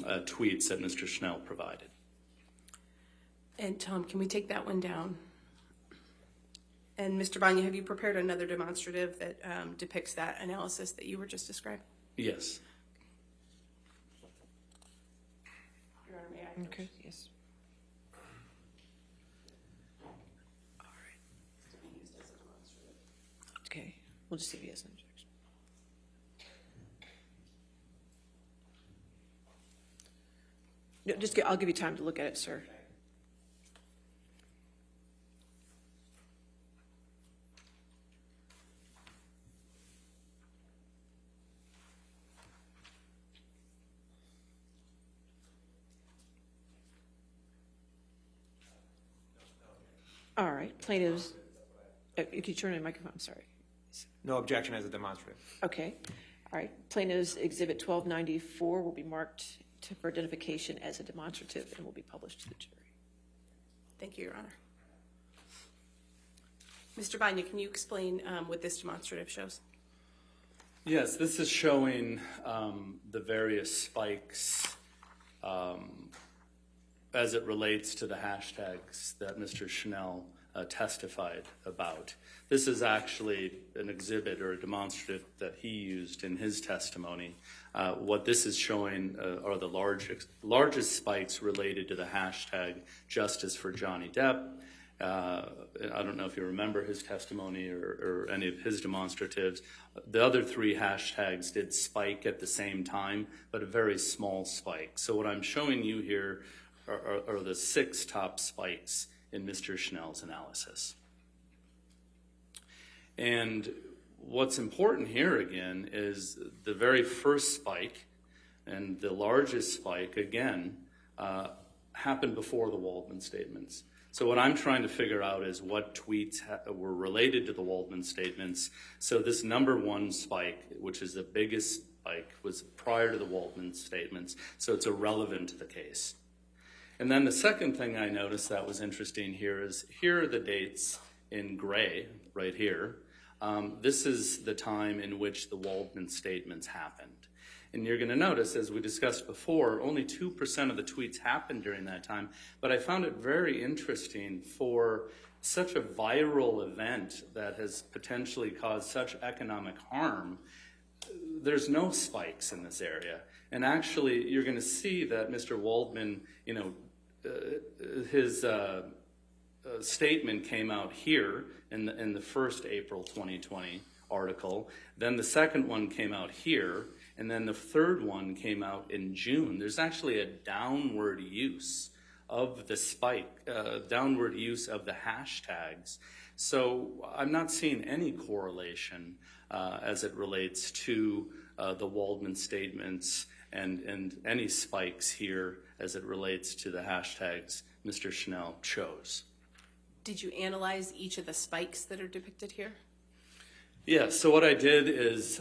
tweets that Mr. Schnell provided. And Tom, can we take that one down? And Mr. Bania, have you prepared another demonstrative that depicts that analysis that you were just describing? Yes. Your Honor, may I? Okay, yes. All right. To be used as a demonstrative. Okay, we'll just see if he has an objection. No, I'll give you time to look at it, sir. All right, plaintiffs, if you turn on your microphone, I'm sorry. No objection as a demonstrative. Okay, all right, plaintiffs exhibit 1294 will be marked for identification as a demonstrative and will be published to the jury. Thank you, Your Honor. Mr. Bania, can you explain what this demonstrative shows? Yes, this is showing the various spikes as it relates to the hashtags that Mr. Schnell testified about. This is actually an exhibit or a demonstrative that he used in his testimony. What this is showing are the largest spikes related to the hashtag Justice for Johnny Depp. I don't know if you remember his testimony or any of his demonstratives. The other three hashtags did spike at the same time, but a very small spike. So what I'm showing you here are the 6 top spikes in Mr. Schnell's analysis. And what's important here again is the very first spike and the largest spike, again, happened before the Waldman statements. So what I'm trying to figure out is what tweets were related to the Waldman statements. So this number 1 spike, which is the biggest spike, was prior to the Waldman statements, so it's irrelevant to the case. And then the second thing I noticed that was interesting here is here are the dates in gray right here. This is the time in which the Waldman statements happened. And you're going to notice, as we discussed before, only 2% of the tweets happened during that time. But I found it very interesting for such a viral event that has potentially caused such economic harm. There's no spikes in this area. And actually, you're going to see that Mr. Waldman, his statement came out here in the first April 2020 article. Then the second one came out here. And then the third one came out in June. There's actually a downward use of the spike, downward use of the hashtags. So I'm not seeing any correlation as it relates to the Waldman statements and any spikes here as it relates to the hashtags Mr. Schnell chose. Did you analyze each of the spikes that are depicted here? Yeah, so what I did is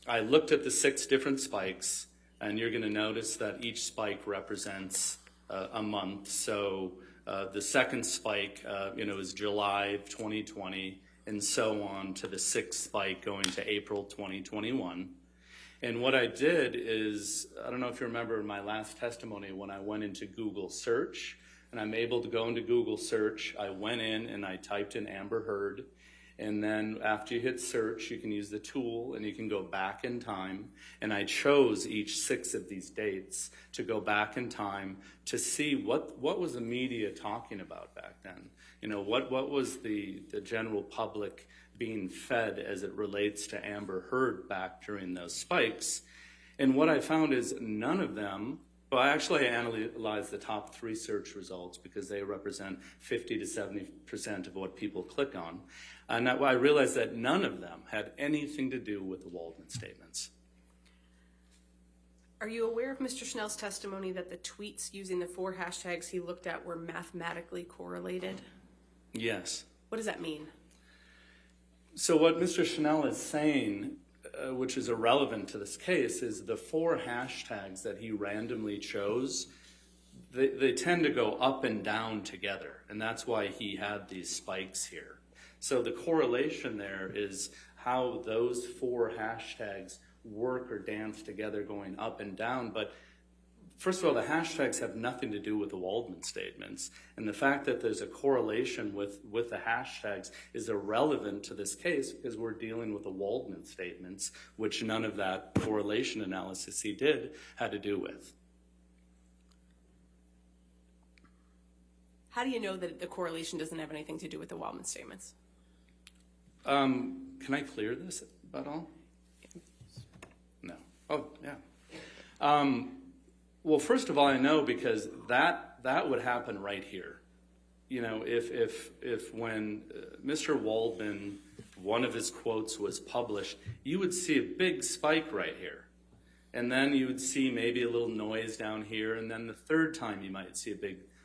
I looked at the 6 different spikes, and you're going to notice that each spike represents a month. So the second spike, is July of 2020, and so on to the 6th spike going to April 2021. And what I did is, I don't know if you remember in my last testimony when I went into Google search, and I'm able to go into Google search, I went in and I typed in Amber Heard. And then after you hit search, you can use the tool and you can go back in time. And I chose each 6 of these dates to go back in time to see what was the media talking about back then. What was the general public being fed as it relates to Amber Heard back during those spikes. And what I found is none of them, well, actually I analyzed the top 3 search results because they represent 50 to 70% of what people click on. And I realized that none of them had anything to do with the Waldman statements. Are you aware of Mr. Schnell's testimony that the tweets using the 4 hashtags he looked at were mathematically correlated? Yes. What does that mean? So what Mr. Schnell is saying, which is irrelevant to this case, is the 4 hashtags that he randomly chose, they tend to go up and down together. And that's why he had these spikes here. So the correlation there is how those 4 hashtags work or dance together going up and down. But first of all, the hashtags have nothing to do with the Waldman statements. And the fact that there's a correlation with the hashtags is irrelevant to this case because we're dealing with the Waldman statements, which none of that correlation analysis he did had to do with. How do you know that the correlation doesn't have anything to do with the Waldman statements? Can I clear this at all? No. Oh, yeah. Well, first of all, I know because that would happen right here. If when Mr. Waldman, one of his quotes was published, you would see a big spike right here. And then you would see maybe a little noise down here, and then the third time you might see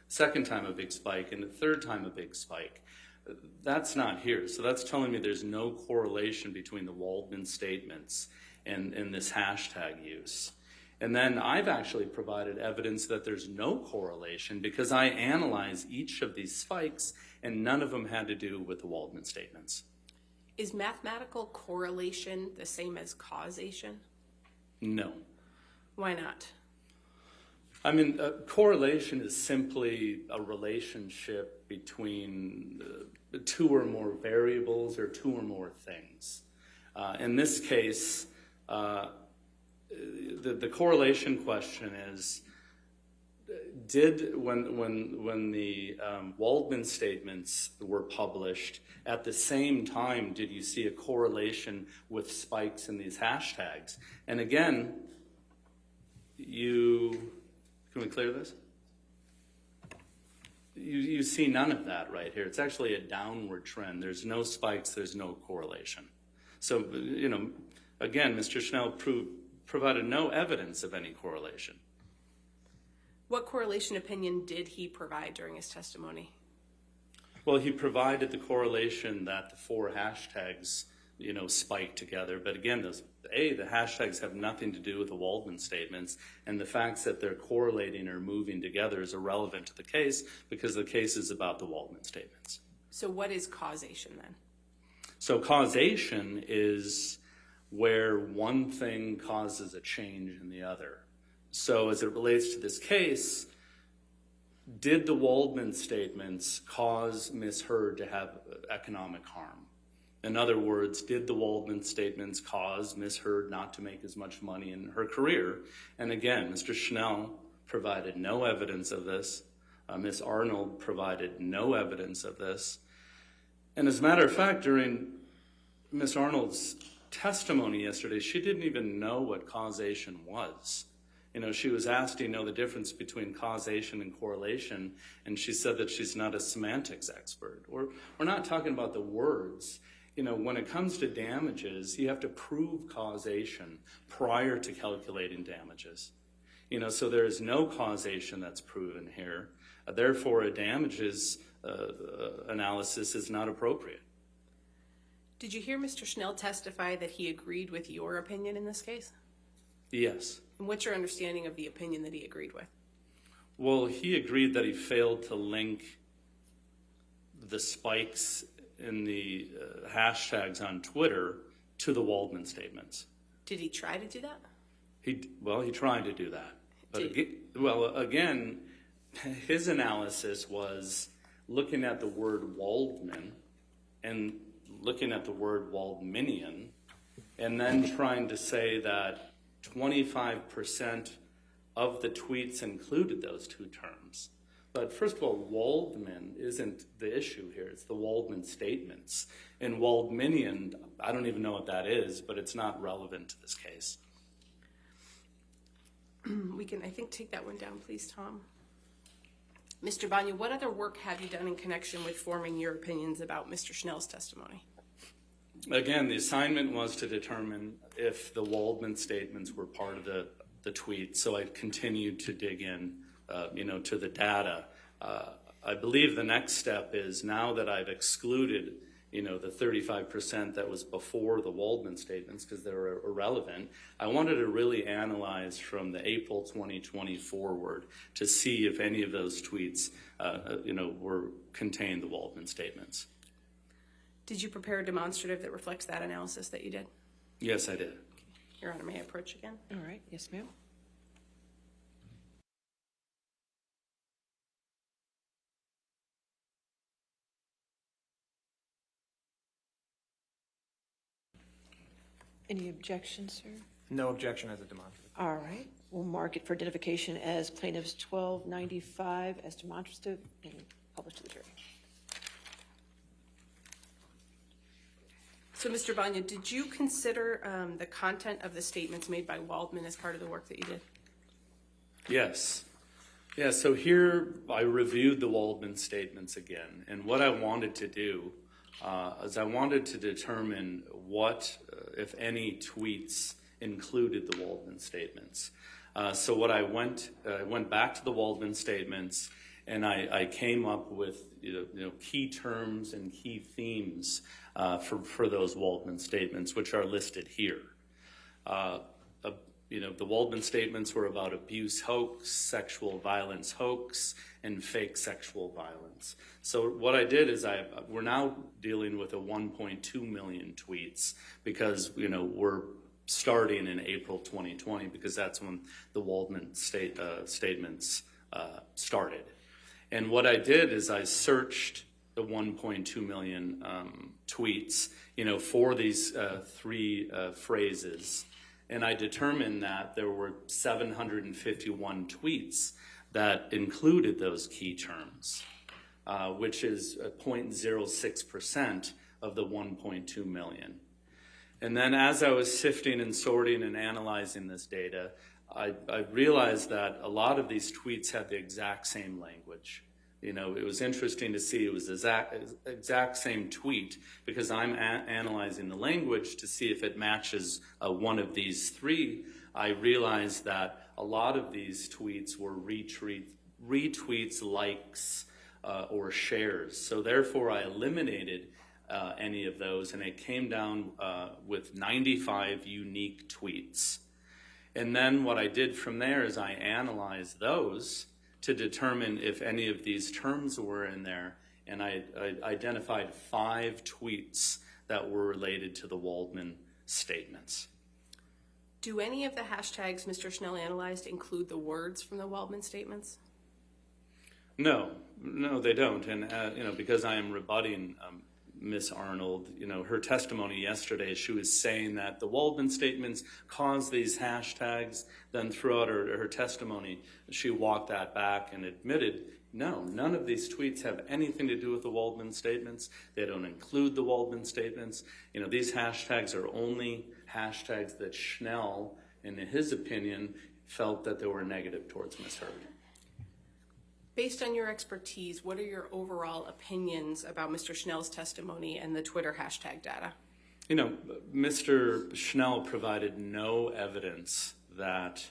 second time a big spike, and the third time a big spike. That's not here. So that's telling me there's no correlation between the Waldman statements and this hashtag use. And then I've actually provided evidence that there's no correlation because I analyze each of these spikes and none of them had to do with the Waldman statements. Is mathematical correlation the same as causation? No. Why not? I mean, correlation is simply a relationship between 2 or more variables or 2 or more things. In this case, the correlation question is, when the Waldman statements were published, at the same time, did you see a correlation with spikes in these hashtags? And again, can we clear this? You see none of that right here. It's actually a downward trend. There's no spikes, there's no correlation. So, again, Mr. Schnell provided no evidence of any correlation. What correlation opinion did he provide during his testimony? Well, he provided the correlation that the 4 hashtags, spike together. But again, the hashtags have nothing to do with the Waldman statements, and the facts that they're correlating or moving together is irrelevant to the case because the case is about the Waldman statements. So what is causation then? So causation is where one thing causes a change in the other. So as it relates to this case, did the Waldman statements cause Ms. Heard to have economic harm? In other words, did the Waldman statements cause Ms. Heard not to make as much money in her career? And again, Mr. Schnell provided no evidence of this. Ms. Arnold provided no evidence of this. And as a matter of fact, during Ms. Arnold's testimony yesterday, she didn't even know what causation was. You know, she was asked, do you know the difference between causation and correlation? And she said that she's not a semantics expert. We're not talking about the words. You know, when it comes to damages, you have to prove causation prior to calculating damages. You know, so there is no causation that's proven here. Therefore, a damages analysis is not appropriate. Did you hear Mr. Schnell testify that he agreed with your opinion in this case? Yes. And what's your understanding of the opinion that he agreed with? Well, he agreed that he failed to link the spikes in the hashtags on Twitter to the Waldman statements. Did he try to do that? He tried to do that. But again, his analysis was looking at the word Waldman and looking at the word Waldmanian, and then trying to say that 25% of the tweets included those two terms. But first of all, Waldman isn't the issue here. It's the Waldman statements. And Waldmanian, I don't even know what that is, but it's not relevant to this case. We can, I think, take that one down, please, Tom. Mr. Bania, what other work have you done in connection with forming your opinions about Mr. Schnell's testimony? Again, the assignment was to determine if the Waldman statements were part of the tweet, so I continued to dig in, to the data. I believe the next step is, now that I've excluded, the 35% that was before the Waldman statements because they were irrelevant, I wanted to really analyze from the April 2020 forward to see if any of those tweets, contained the Waldman statements. Did you prepare a demonstrative that reflects that analysis that you did? Yes, I did. Your Honor, may I approach again? All right. Yes, ma'am. Any objections, sir? No objection as a demonstrative. All right. We'll mark it for identification as plaintiff's 1295 as demonstrative and publish to the jury. So, Mr. Bania, did you consider the content of the statements made by Waldman as part of the work that you did? Yes. Yeah, so here I reviewed the Waldman statements again, and what I wanted to do is I wanted to determine what, if any, tweets included the Waldman statements. So what I went back to the Waldman statements, and I came up with key terms and key themes for those Waldman statements, which are listed here. The Waldman statements were about abuse hoax, sexual violence hoax, and fake sexual violence. So what I did is we're now dealing with a 1.2 million tweets because we're starting in April 2020 because that's when the Waldman statements started. And what I did is I searched the 1.2 million tweets, for these three phrases. And I determined that there were 751 tweets that included those key terms, which is 0.06% of the 1.2 million. And then as I was sifting and sorting and analyzing this data, I realized that a lot of these tweets had the exact same language. It was interesting to see it was the exact same tweet because I'm analyzing the language to see if it matches one of these three. I realized that a lot of these tweets were retweets, likes, or shares. So therefore, I eliminated any of those, and it came down with 95 unique tweets. And then what I did from there is I analyzed those to determine if any of these terms were in there, and I identified 5 tweets that were related to the Waldman statements. Do any of the hashtags Mr. Schnell analyzed include the words from the Waldman statements? No, they don't. And, because I am rebutting Ms. Arnold, her testimony yesterday, she was saying that the Waldman statements caused these hashtags. Then throughout her testimony, she walked that back and admitted, no, none of these tweets have anything to do with the Waldman statements. They don't include the Waldman statements. These hashtags are only hashtags that Schnell, in his opinion, felt that they were negative towards Ms. Heard. Based on your expertise, what are your overall opinions about Mr. Schnell's testimony and the Twitter hashtag data? Mr. Schnell provided no evidence that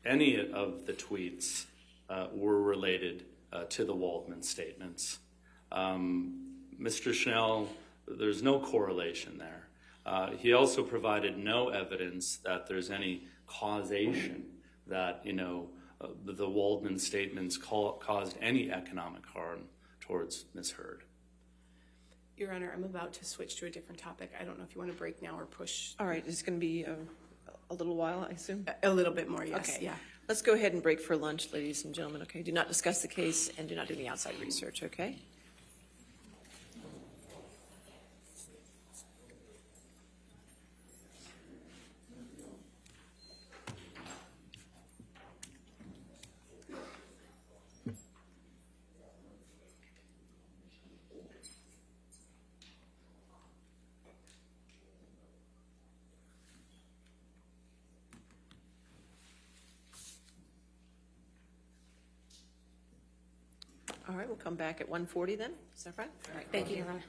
any of the tweets were related to the Waldman statements. Mr. Schnell, there's no correlation there. He also provided no evidence that there's any causation that, the Waldman statements caused any economic harm towards Ms. Heard. Your Honor, I'm about to switch to a different topic. I don't know if you want to break now or push. All right, it's going to be a little while, I assume? A little bit more, yes. Okay. Yeah. Let's go ahead and break for lunch, ladies and gentlemen, okay? Do not discuss the case and do not do any outside research, okay? All right, we'll come back at 1:40 then. Is that right? All right, Thank you, Your Honor.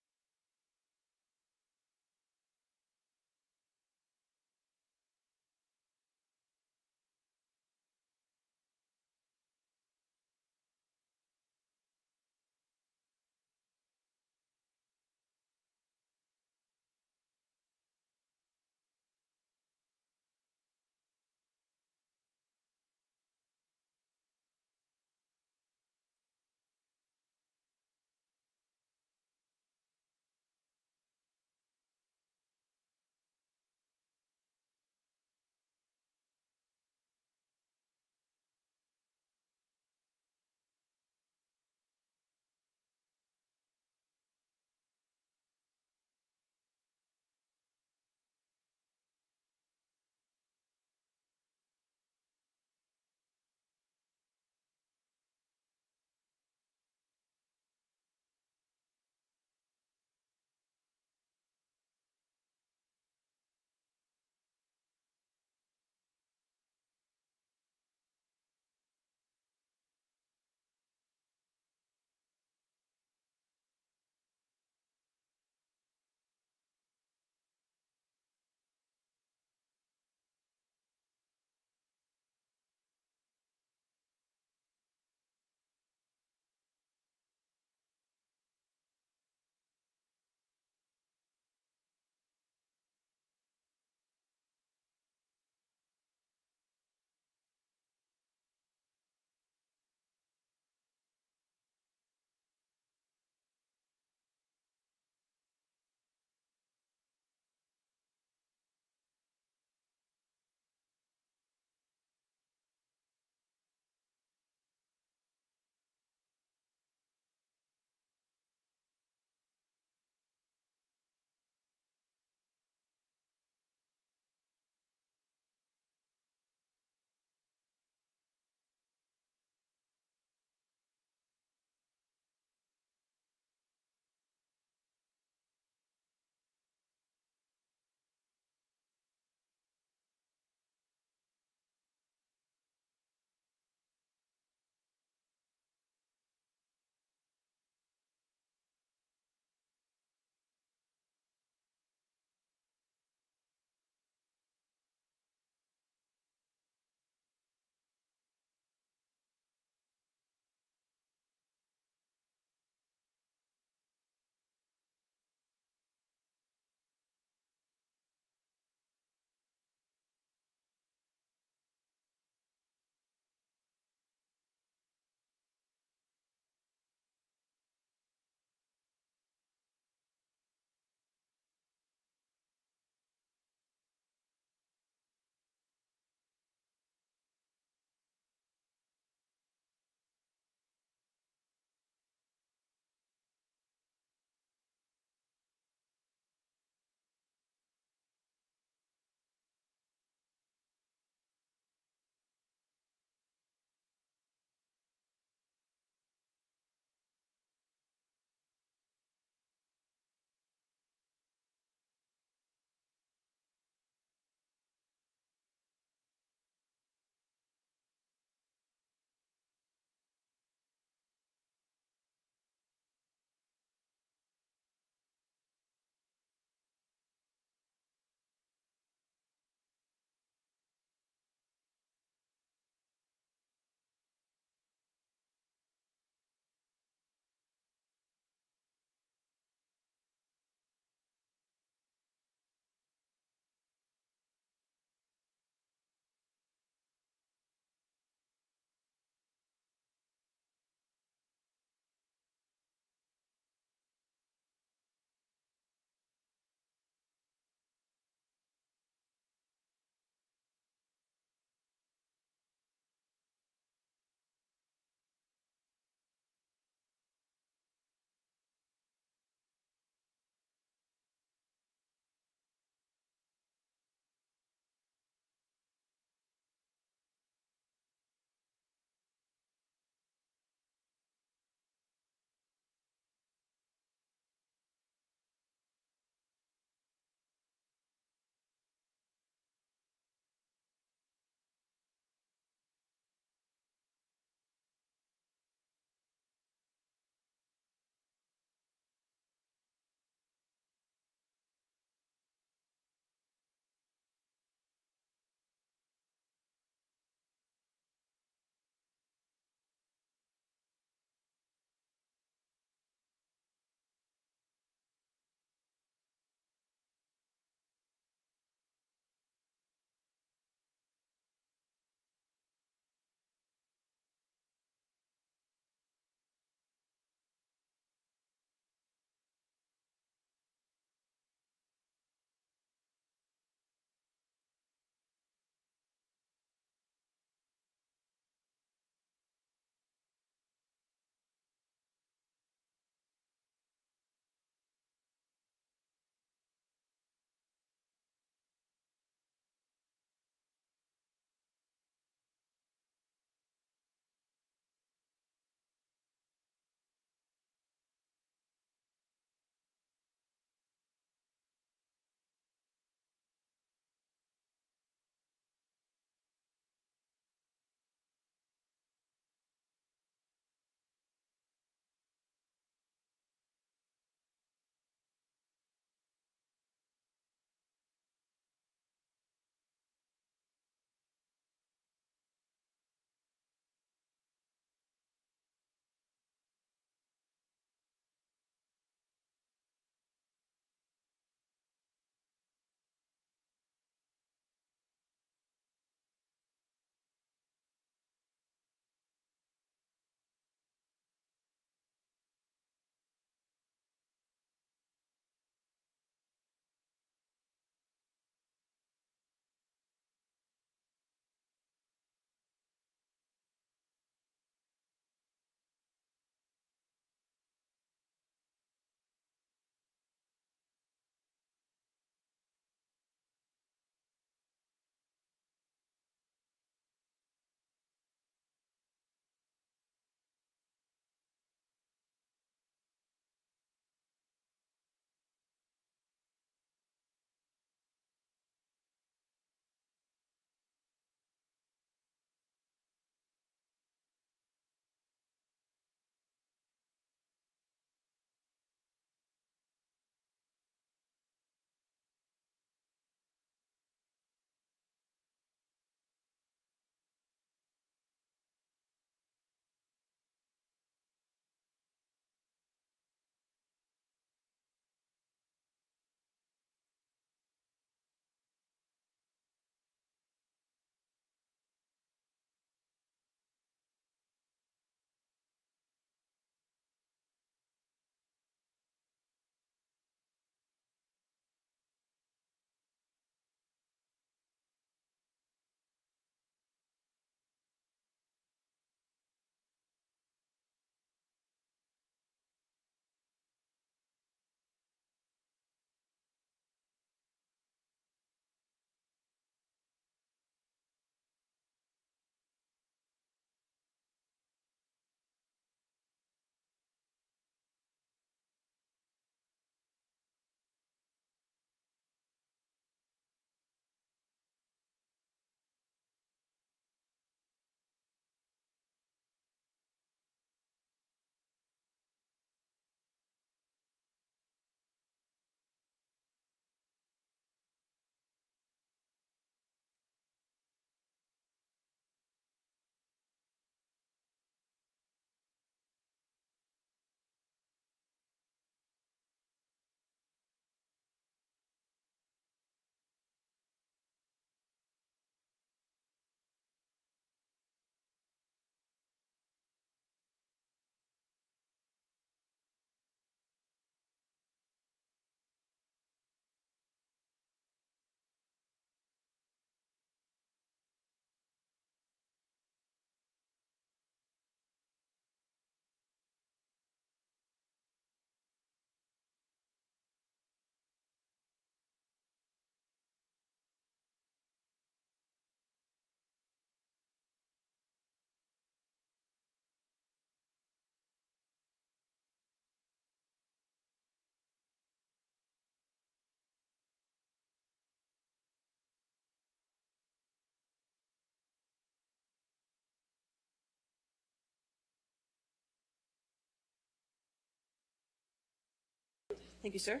Thank you, sir.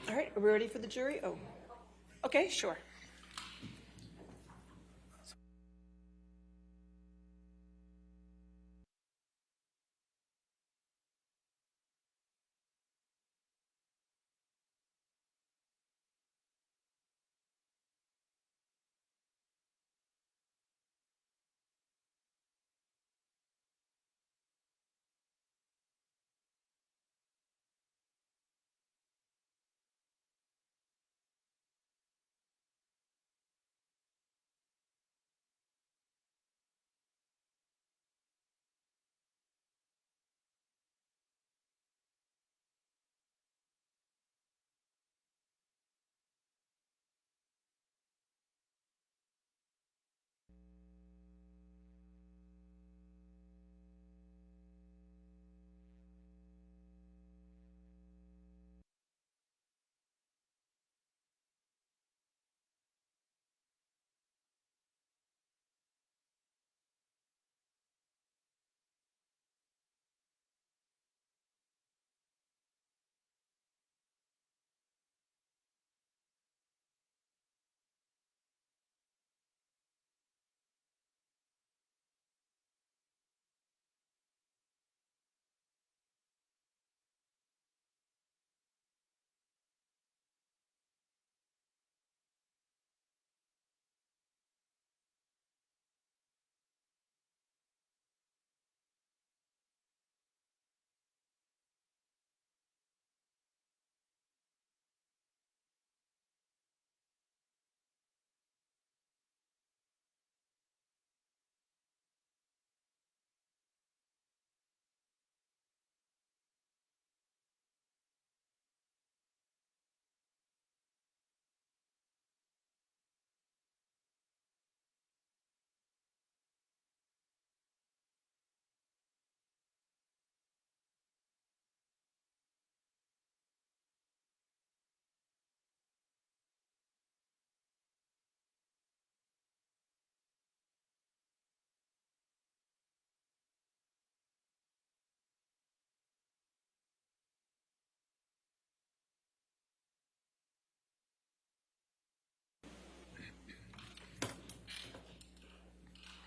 All right, are we ready for the jury? Oh, okay, sure.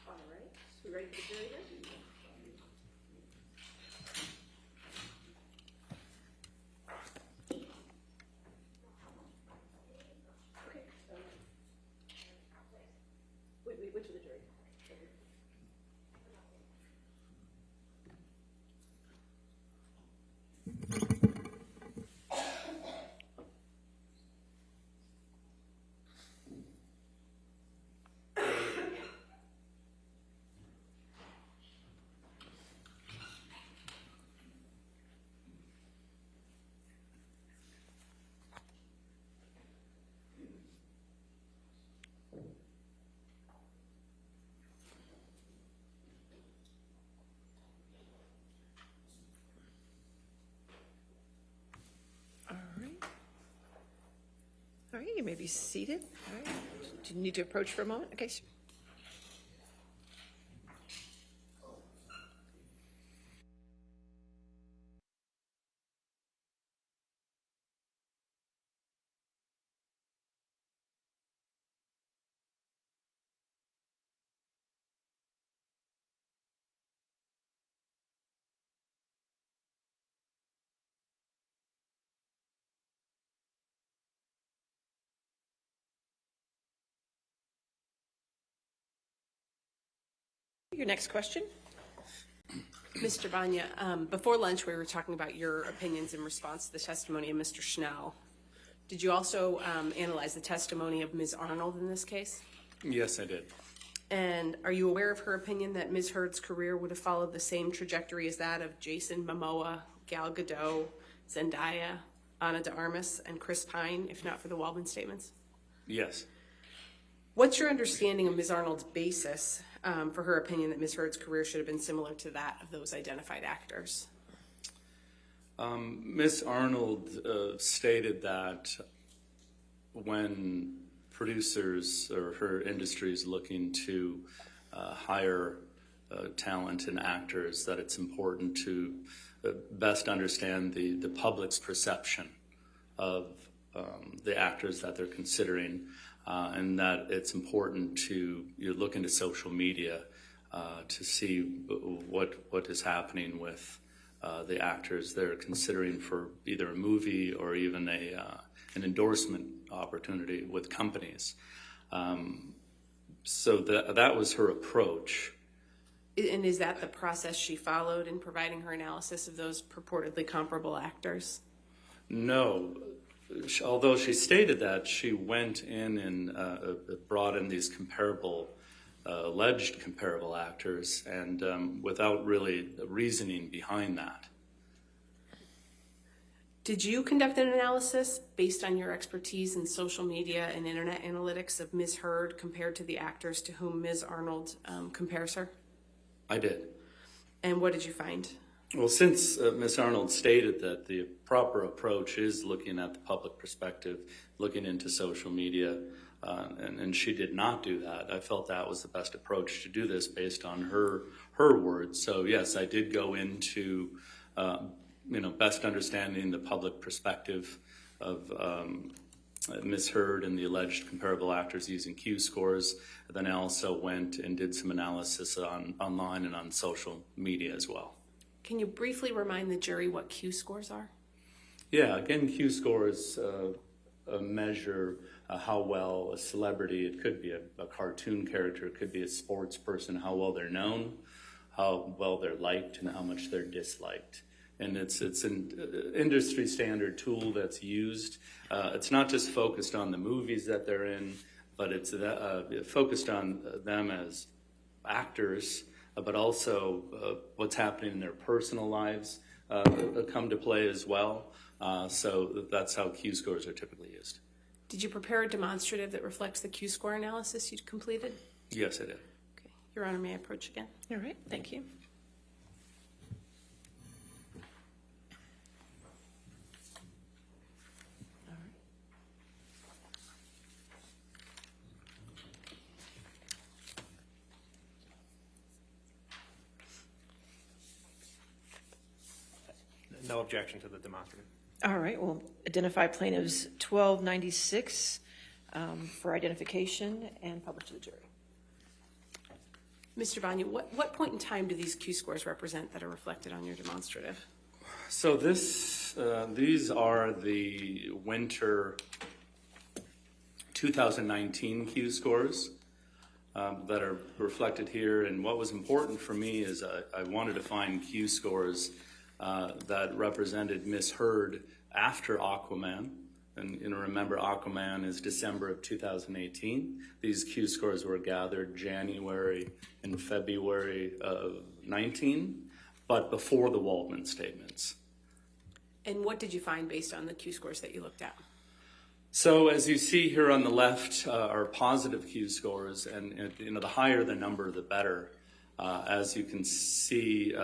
All right, so we ready for the jury then? Okay. Wait, which of the jury? All right, you may be seated. All right. Do you need to approach for a moment? Okay. Your next question. Mr. Bania, before lunch, we were talking about your opinions in response to the testimony of Mr. Schnell. Did you also analyze the testimony of Ms. Arnold in this case? Yes, I did. And are you aware of her opinion that Ms. Heard's career would have followed the same trajectory as that of Jason Momoa, Gal Gadot, Zendaya, Ana de Armas, and Chris Pine, if not for the Waldman statements? Yes. What's your understanding of Ms. Arnold's basis for her opinion that Ms. Heard's career should have been similar to that of those identified actors? Ms. Arnold stated that when producers or her industry is looking to hire talent and actors, that it's important to best understand the public's perception of the actors that they're considering, and that it's important to look into social media to see what is happening with the actors they're considering for either a movie or even an endorsement opportunity with companies. So that was her approach. And is that the process she followed in providing her analysis of those purportedly comparable actors? No. Although she stated that, she went in and brought in these alleged comparable actors, and without really reasoning behind that. Did you conduct an analysis based on your expertise in social media and internet analytics of Ms. Heard compared to the actors to whom Ms. Arnold compares her? I did. And what did you find? Well, since Ms. Arnold stated that the proper approach is looking at the public perspective, looking into social media, and she did not do that, I felt that was the best approach to do this based on her words. So yes, I did go into best understanding the public perspective of Ms. Heard and the alleged comparable actors using Q scores. Then I also went and did some analysis online and on social media as well. Can you briefly remind the jury what Q scores are? Yeah, again, Q scores measure how well a celebrity, it could be a cartoon character, it could be a sports person, how well they're known, how well they're liked, and how much they're disliked. And it's an industry standard tool that's used. It's not just focused on the movies that they're in, but it's focused on them as actors, but also what's happening in their personal lives come to play as well. So that's how Q scores are typically used. Did you prepare a demonstrative that reflects the Q score analysis you completed? Yes, I did. Okay. Your Honor, may I approach again? All right, thank you. No objection to the demonstrative. All right, we'll identify plaintiffs 1296 for identification and publish to the jury. Mr. Bania, what point in time do these Q scores represent that are reflected on your demonstrative? So these are the winter 2019 Q scores that are reflected here. And what was important for me is I wanted to find Q scores that represented Miss Heard after Aquaman. And remember, Aquaman is December of 2018. These Q scores were gathered January and February of 19, but before the Waldman statements. And what did you find based on the Q scores that you looked at? So as you see here on the left are positive Q scores, and the higher the number, the better. As you can see,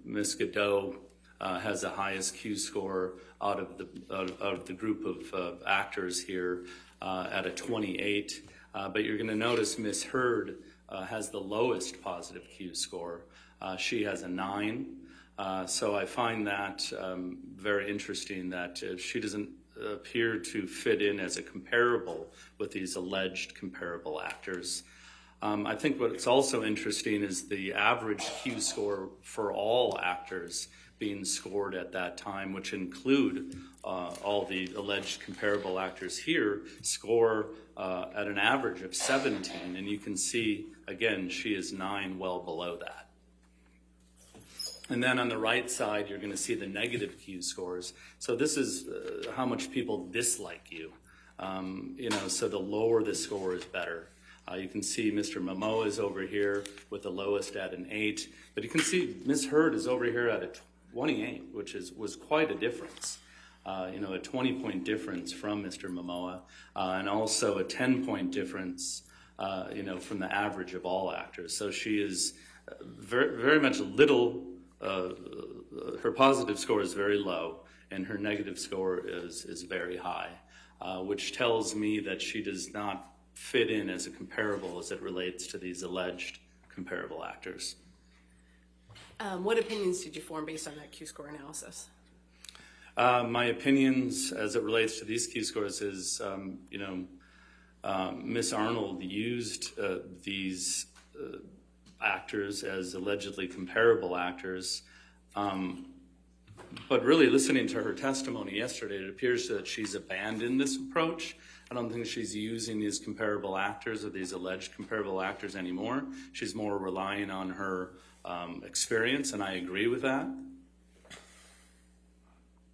Ms. Godot has the highest Q score out of the group of actors here at a 28. But you're going to notice Ms. Heard has the lowest positive Q score. She has a 9. So I find that very interesting that she doesn't appear to fit in as a comparable with these alleged comparable actors. I think what's also interesting is the average Q score for all actors being scored at that time, which include all the alleged comparable actors here, score at an average of 17. And you can see, again, she is 9, well below that. And then on the right side, you're going to see the negative Q scores. So this is how much people dislike you. So the lower the score is better. You can see Mr. Momoa is over here with the lowest at an 8, but you can see Ms. Heard is over here at a 28, which was quite a difference. A 20-point difference from Mr. Momoa, and also a 10-point difference, from the average of all actors. So she is very, very much her positive score is very low, and her negative score is very high, which tells me that she does not fit in as a comparable as it relates to these alleged comparable actors. What opinions did you form based on that Q-score analysis? My opinions as it relates to these Q-scores is, Ms. Arnold used these actors as allegedly comparable actors. But really listening to her testimony yesterday, it appears that she's abandoned this approach. I don't think she's using these comparable actors or these alleged comparable actors anymore. She's more relying on her experience, and I agree with that.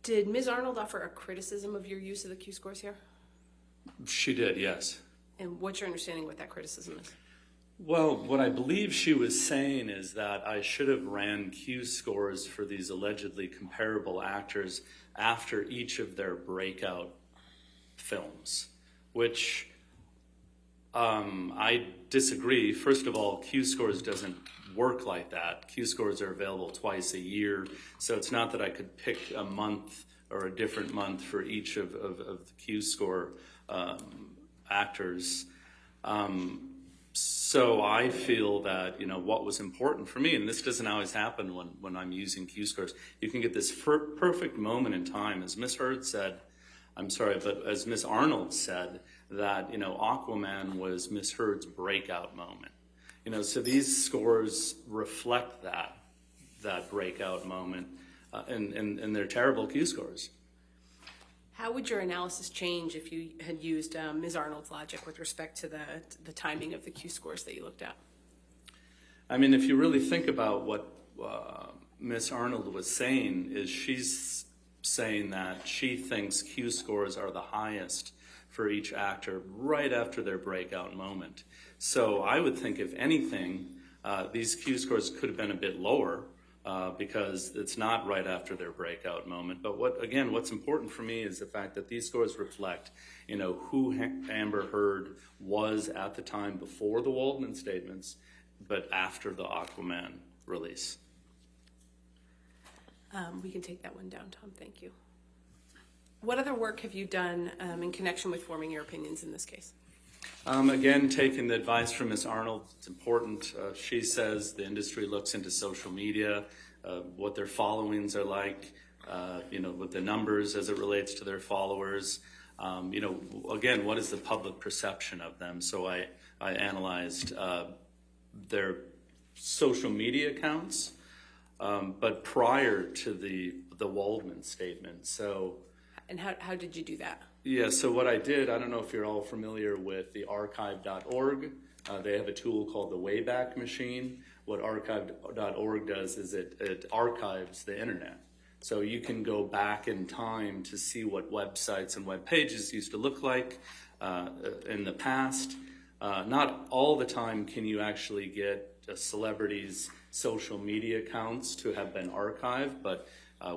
Did Ms. Arnold offer a criticism of your use of the Q-scores here? She did, yes. And what's your understanding of what that criticism is? Well, what I believe she was saying is that I should have ran Q-scores for these allegedly comparable actors after each of their breakout films, which I disagree. First of all, Q-scores doesn't work like that. Q-scores are available twice a year, so it's not that I could pick a month or a different month for each of the Q-score actors. So I feel that, what was important for me, and this doesn't always happen when I'm using Q-scores, you can get this perfect moment in time, as Ms. Heard said, as Ms. Arnold said, that, Aquaman was Ms. Heard's breakout moment. So these scores reflect that breakout moment, and they're terrible Q-scores. How would your analysis change if you had used Ms. Arnold's logic with respect to the timing of the Q-scores that you looked at? I mean, if you really think about what Ms. Arnold was saying, is she's saying that she thinks Q-scores are the highest for each actor right after their breakout moment. So I would think, if anything, these Q-scores could have been a bit lower, because it's not right after their breakout moment. But what's important for me is the fact that these scores reflect, who Amber Heard was at the time before the Waldman statements, but after the Aquaman release. We can take that one down, Tom. Thank you. What other work have you done in connection with forming your opinions in this case? Again, taking the advice from Ms. Arnold, it's important. She says the industry looks into social media, what their followings are like, with the numbers as it relates to their followers. Again, what is the public perception of them? So I analyzed their social media accounts, but prior to the Waldman statement. So. And how did you do that? Yeah, so what I did, I don't know if you're all familiar with the archive.org. They have a tool called the Wayback Machine. What archive.org does is it archives the internet. So you can go back in time to see what websites and web pages used to look like in the past. Not all the time can you actually get a celebrity's social media accounts to have been archived, but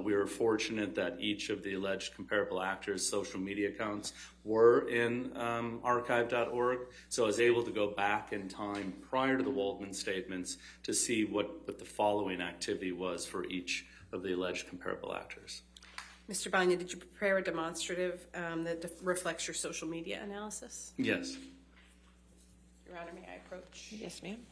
we were fortunate that each of the alleged comparable actors' social media accounts were in archive.org. So I was able to go back in time prior to the Waldman statements to see what the following activity was for each of the alleged comparable actors. Mr. Bania, did you prepare a demonstrative that reflects your social media analysis? Yes. Your Honor, may I approach? Yes, ma'am.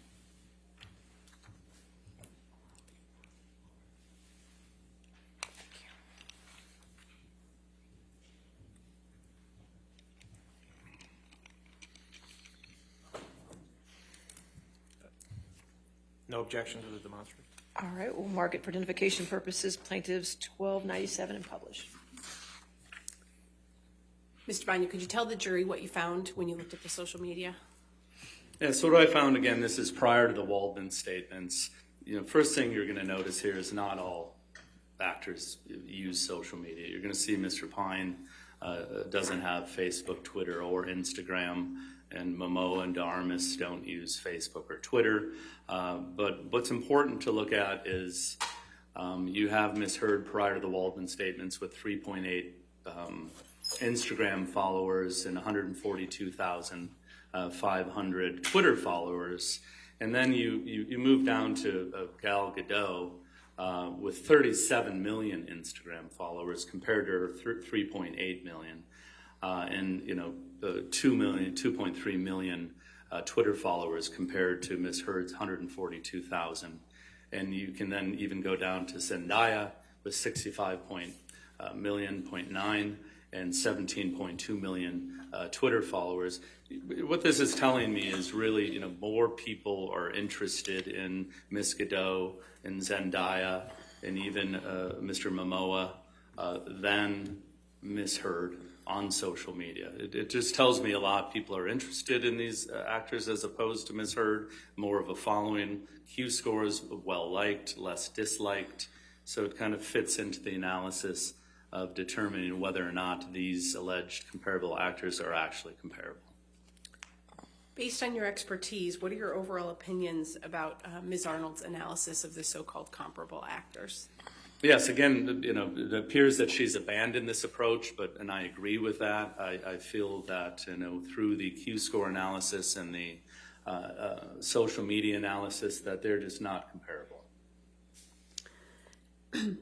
No objection to the demonstrative. All right, we'll mark it for identification purposes, plaintiffs 1297 and publish. Mr. Bania, could you tell the jury what you found when you looked at the social media? Yeah, so what I found, again, this is prior to the Waldman statements. First thing you're going to notice here is not all actors use social media. You're going to see Mr. Pine doesn't have Facebook, Twitter, or Instagram, and Momoa and DeArmas don't use Facebook or Twitter. But what's important to look at is you have Ms. Heard prior to the Waldman statements with 3.8 Instagram followers and 142,500 Twitter followers. And then you move down to Gal Gadot with 37 million Instagram followers compared to her 3.8 million. And 2.3 million Twitter followers compared to Ms. Heard's 142,000. And you can then even go down to Zendaya with 65.9 and 17.2 million Twitter followers. What this is telling me is really, more people are interested in Miss Godot and Zendaya and even Mr. Momoa than Miss Heard on social media. It just tells me a lot. People are interested in these actors as opposed to Miss Heard, more of a following. Q scores, well-liked, less disliked. So it kind of fits into the analysis of determining whether or not these alleged comparable actors are actually comparable. Based on your expertise, what are your overall opinions about Ms. Arnold's analysis of the so-called comparable actors? Yes, again, it appears that she's abandoned this approach, and I agree with that. I feel that, through the Q-score analysis and the social media analysis, that they're just not comparable.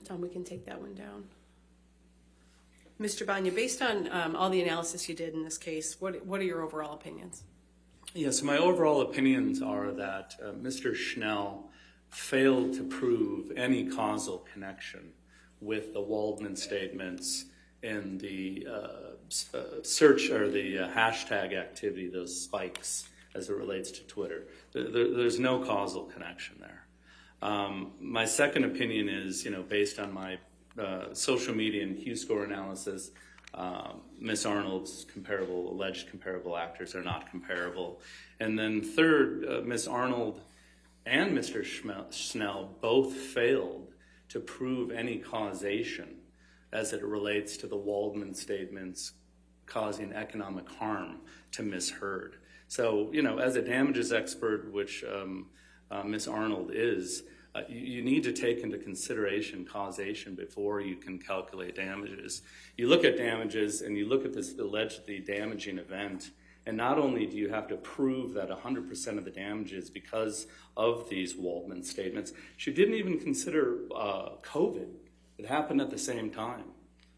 Tom, we can take that one down. Mr. Bania, based on all the analysis you did in this case, what are your overall opinions? Yes, my overall opinions are that Mr. Schnell failed to prove any causal connection with the Waldman statements and the search or the hashtag activity, those spikes as it relates to Twitter. There's no causal connection there. My second opinion is, based on my social media and Q-score analysis, Miss Arnold's alleged comparable actors are not comparable. And then third, Miss Arnold and Mr. Schnell both failed to prove any causation as it relates to the Waldman statements causing economic harm to Miss Heard. So, as a damages expert, which Miss Arnold is, you need to take into consideration causation before you can calculate damages. You look at damages and you look at this allegedly damaging event, and not only do you have to prove that 100% of the damages because of these Waldman statements, she didn't even consider COVID. It happened at the same time.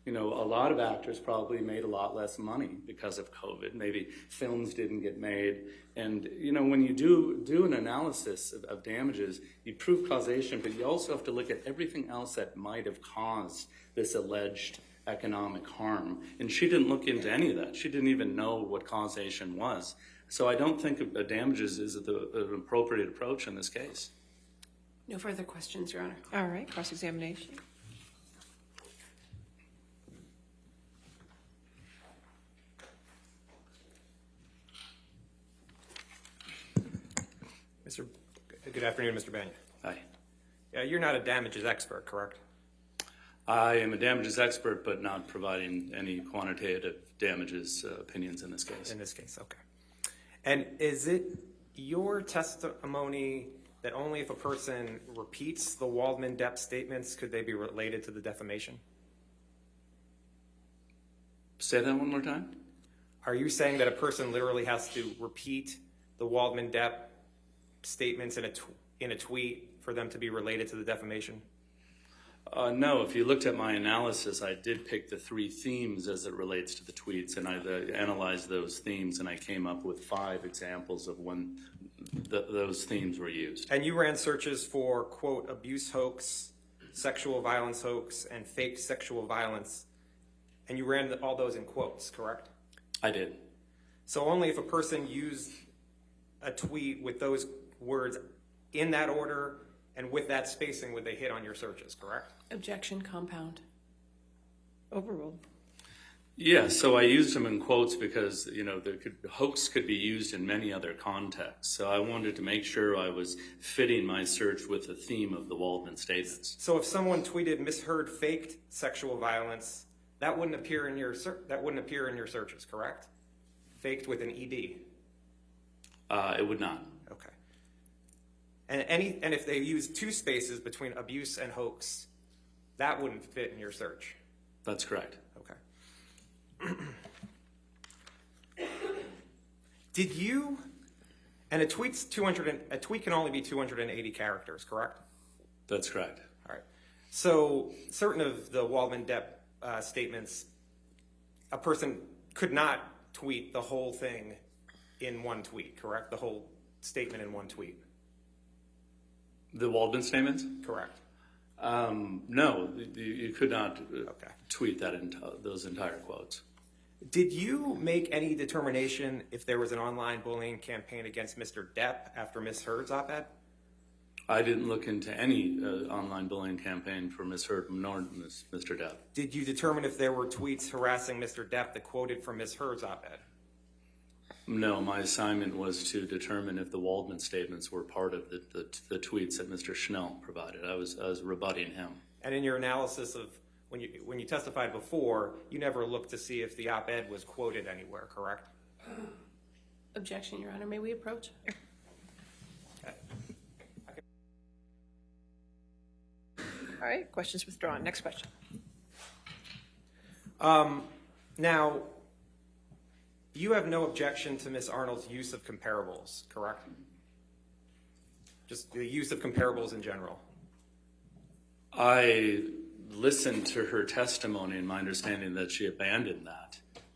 A lot of actors probably made a lot less money because of COVID. Maybe films didn't get made. And, when you do an analysis of damages, you prove causation, but you also have to look at everything else that might have caused this alleged economic harm. And she didn't look into any of that. She didn't even know what causation was. So I don't think damages is an appropriate approach in this case. No further questions, Your Honor. All right, cross-examination. Good afternoon, Mr. Bania. Hi. You're not a damages expert, correct? I am a damages expert, but not providing any quantitative damages opinions in this case. In this case, okay. And is it your testimony that only if a person repeats the Waldman Depp statements could they be related to the defamation? Say that one more time? Are you saying that a person literally has to repeat the Waldman Depp statements in a tweet for them to be related to the defamation? No, if you looked at my analysis, I did pick the 3 themes as it relates to the tweets, and I analyzed those themes, and I came up with 5 examples of when those themes were used. And you ran searches for, quote, abuse hoax, sexual violence hoax, and fake sexual violence, and you ran all those in quotes, correct? I did. So only if a person used a tweet with those words in that order and with that spacing would they hit on your searches, correct? Objection, compound. Overruled. Yeah, so I used them in quotes because, hoax could be used in many other contexts. So I wanted to make sure I was fitting my search with the theme of the Waldman statements. So if someone tweeted Miss Heard faked sexual violence, that wouldn't appear in your searches, correct? Faked with an ED. It would not. Okay. And if they use 2 spaces between abuse and hoax, that wouldn't fit in your search. That's correct. Okay. Did you? And a tweet can only be 280 characters, correct? That's correct. All right. So certain of the Waldman Depp statements, a person could not tweet the whole thing in one tweet, correct? The whole statement in one tweet. The Waldman statements? Correct. No, you could not tweet those entire quotes. Did you make any determination if there was an online bullying campaign against Mr. Depp after Ms. Heard's op-ed? I didn't look into any online bullying campaign for Ms. Heard nor Mr. Depp. Did you determine if there were tweets harassing Mr. Depp that quoted from Ms. Heard's op-ed? No, my assignment was to determine if the Waldman statements were part of the tweets that Mr. Schnell provided. I was rebutting him. And in your analysis of when you testified before, you never looked to see if the op-ed was quoted anywhere, correct? Objection, Your Honor. May we approach? All right, questions withdrawn. Next question. Now, you have no objection to Ms. Arnold's use of comparables, correct? Just the use of comparables in general. I listened to her testimony, and my understanding that she abandoned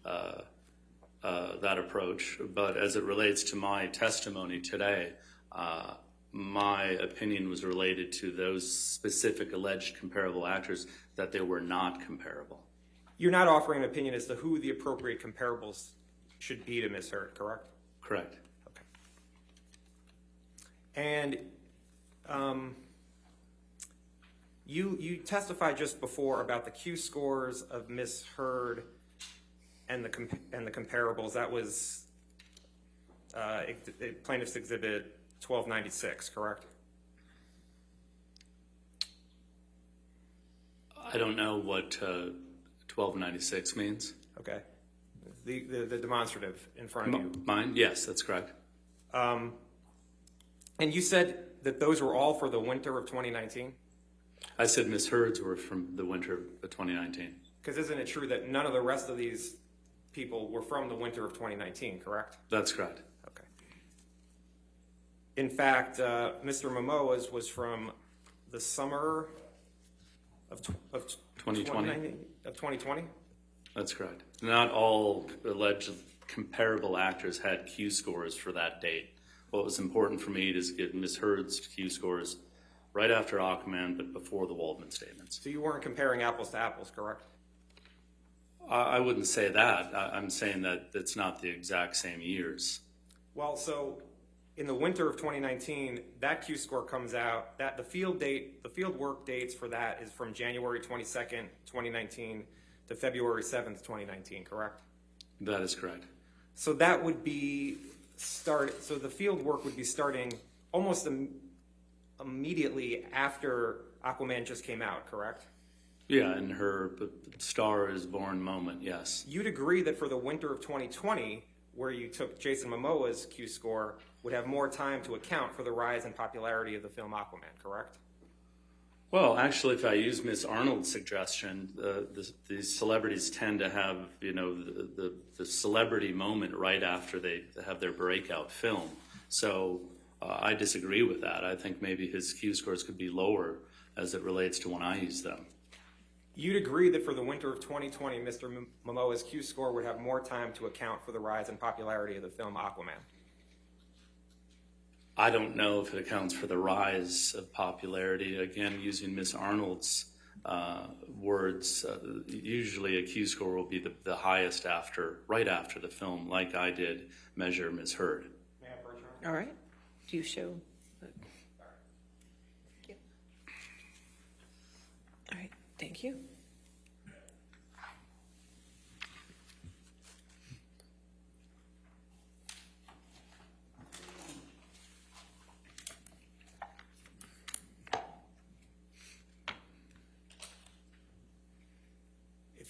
that approach. But as it relates to my testimony today, my opinion was related to those specific alleged comparable actors, that they were not comparable. You're not offering an opinion as to who the appropriate comparables should be to Ms. Heard, correct? Correct. Okay. And you testified just before about the Q scores of Ms. Heard and the comparables. That was Plaintiff's Exhibit 1296, correct? I don't know what 1296 means. Okay. The demonstrative in front of you. Mine? Yes, that's correct. And you said that those were all for the winter of 2019? I said Ms. Heard's were from the winter of 2019. Because isn't it true that none of the rest of these people were from the winter of 2019, correct? That's correct. Okay. In fact, Mr. Momoa's was from the summer of 2020? Of 2020? That's correct. Not all alleged comparable actors had Q scores for that date. What was important for me is get Ms. Heard's Q scores right after Aquaman, but before the Waldman statements. So you weren't comparing apples to apples, correct? I wouldn't say that. I'm saying that it's not the exact same years. Well, so in the winter of 2019, that Q score comes out. That the field work dates for that is from January 22nd, 2019 to February 7th, 2019, correct? That is correct. So that would be so the field work would be starting almost immediately after Aquaman just came out, correct? Yeah, in her Star is Born moment, yes. You'd agree that for the winter of 2020, where you took Jason Momoa's Q score, would have more time to account for the rise in popularity of the film Aquaman, correct? Well, actually, if I use Ms. Arnold's suggestion, these celebrities tend to have, the celebrity moment right after they have their breakout film. So I disagree with that. I think maybe his Q scores could be lower as it relates to when I use them. You'd agree that for the winter of 2020, Mr. Momoa's Q score would have more time to account for the rise in popularity of the film Aquaman? I don't know if it accounts for the rise of popularity. Again, using Ms. Arnold's words, usually a Q score will be the highest right after the film, like I did measure Ms. Heard. All right. Do you show? All right. Thank you.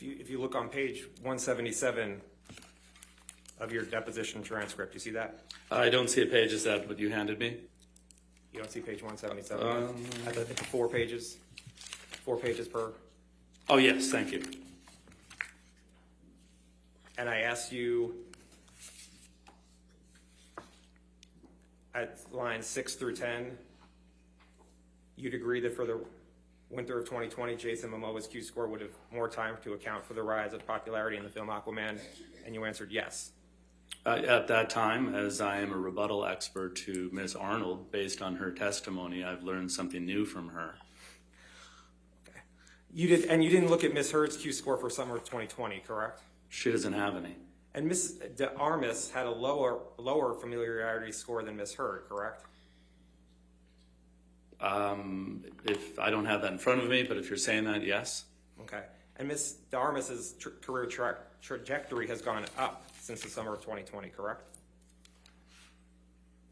If you look on page 177 of your deposition transcript, you see that? I don't see a page. Is that what you handed me? You don't see page 177? At the 4 pages? 4 pages per? Oh, yes, thank you. And I asked you at lines 6 through 10, you'd agree that for the winter of 2020, Jason Momoa's Q score would have more time to account for the rise of popularity in the film Aquaman, and you answered yes. At that time, as I am a rebuttal expert to Ms. Arnold, based on her testimony, I've learned something new from her. Okay. You didn't look at Ms. Heard's Q score for summer of 2020, correct? She doesn't have any. And Ms. de Armas had a lower familiarity score than Ms. Heard, correct? If I don't have that in front of me, but if you're saying that, yes. Okay. And Ms. de Armas's career trajectory has gone up since the summer of 2020, correct?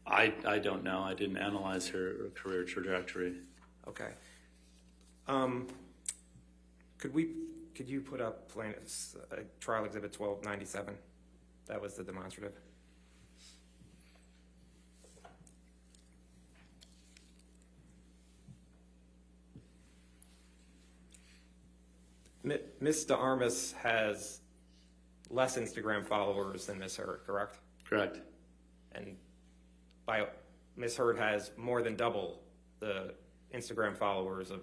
I don't know. I didn't analyze her career trajectory. Okay. Could you put up plaintiff's trial exhibit 1297? That was the demonstrative. Ms. de Armas has less Instagram followers than Ms. Heard, correct? Correct. And Ms. Heard has more than double the Instagram followers of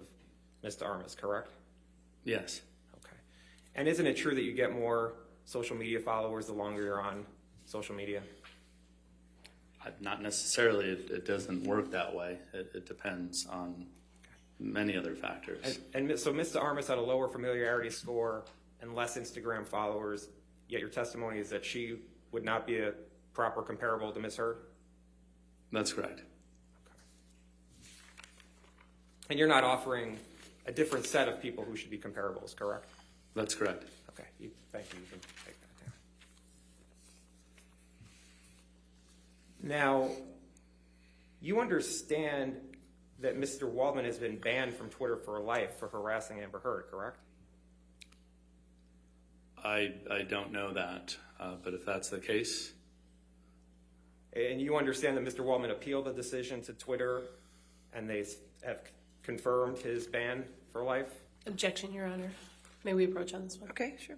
Ms. de Armas, correct? Yes. Okay. And isn't it true that you get more social media followers the longer you're on social media? Not necessarily. It doesn't work that way. It depends on many other factors. So Ms. de Armas had a lower familiarity score and less Instagram followers, yet your testimony is that she would not be a proper comparable to Ms. Heard? That's correct. Okay. And you're not offering a different set of people who should be comparables, correct? That's correct. Okay, thank you. You can take that down. Now, you understand that Mr. Waldman has been banned from Twitter for life for harassing Amber Heard, correct? I don't know that, but if that's the case. And you understand that Mr. Waldman appealed the decision to Twitter and they have confirmed his ban for life? Objection, Your Honor. May we approach on this one? Okay, sure.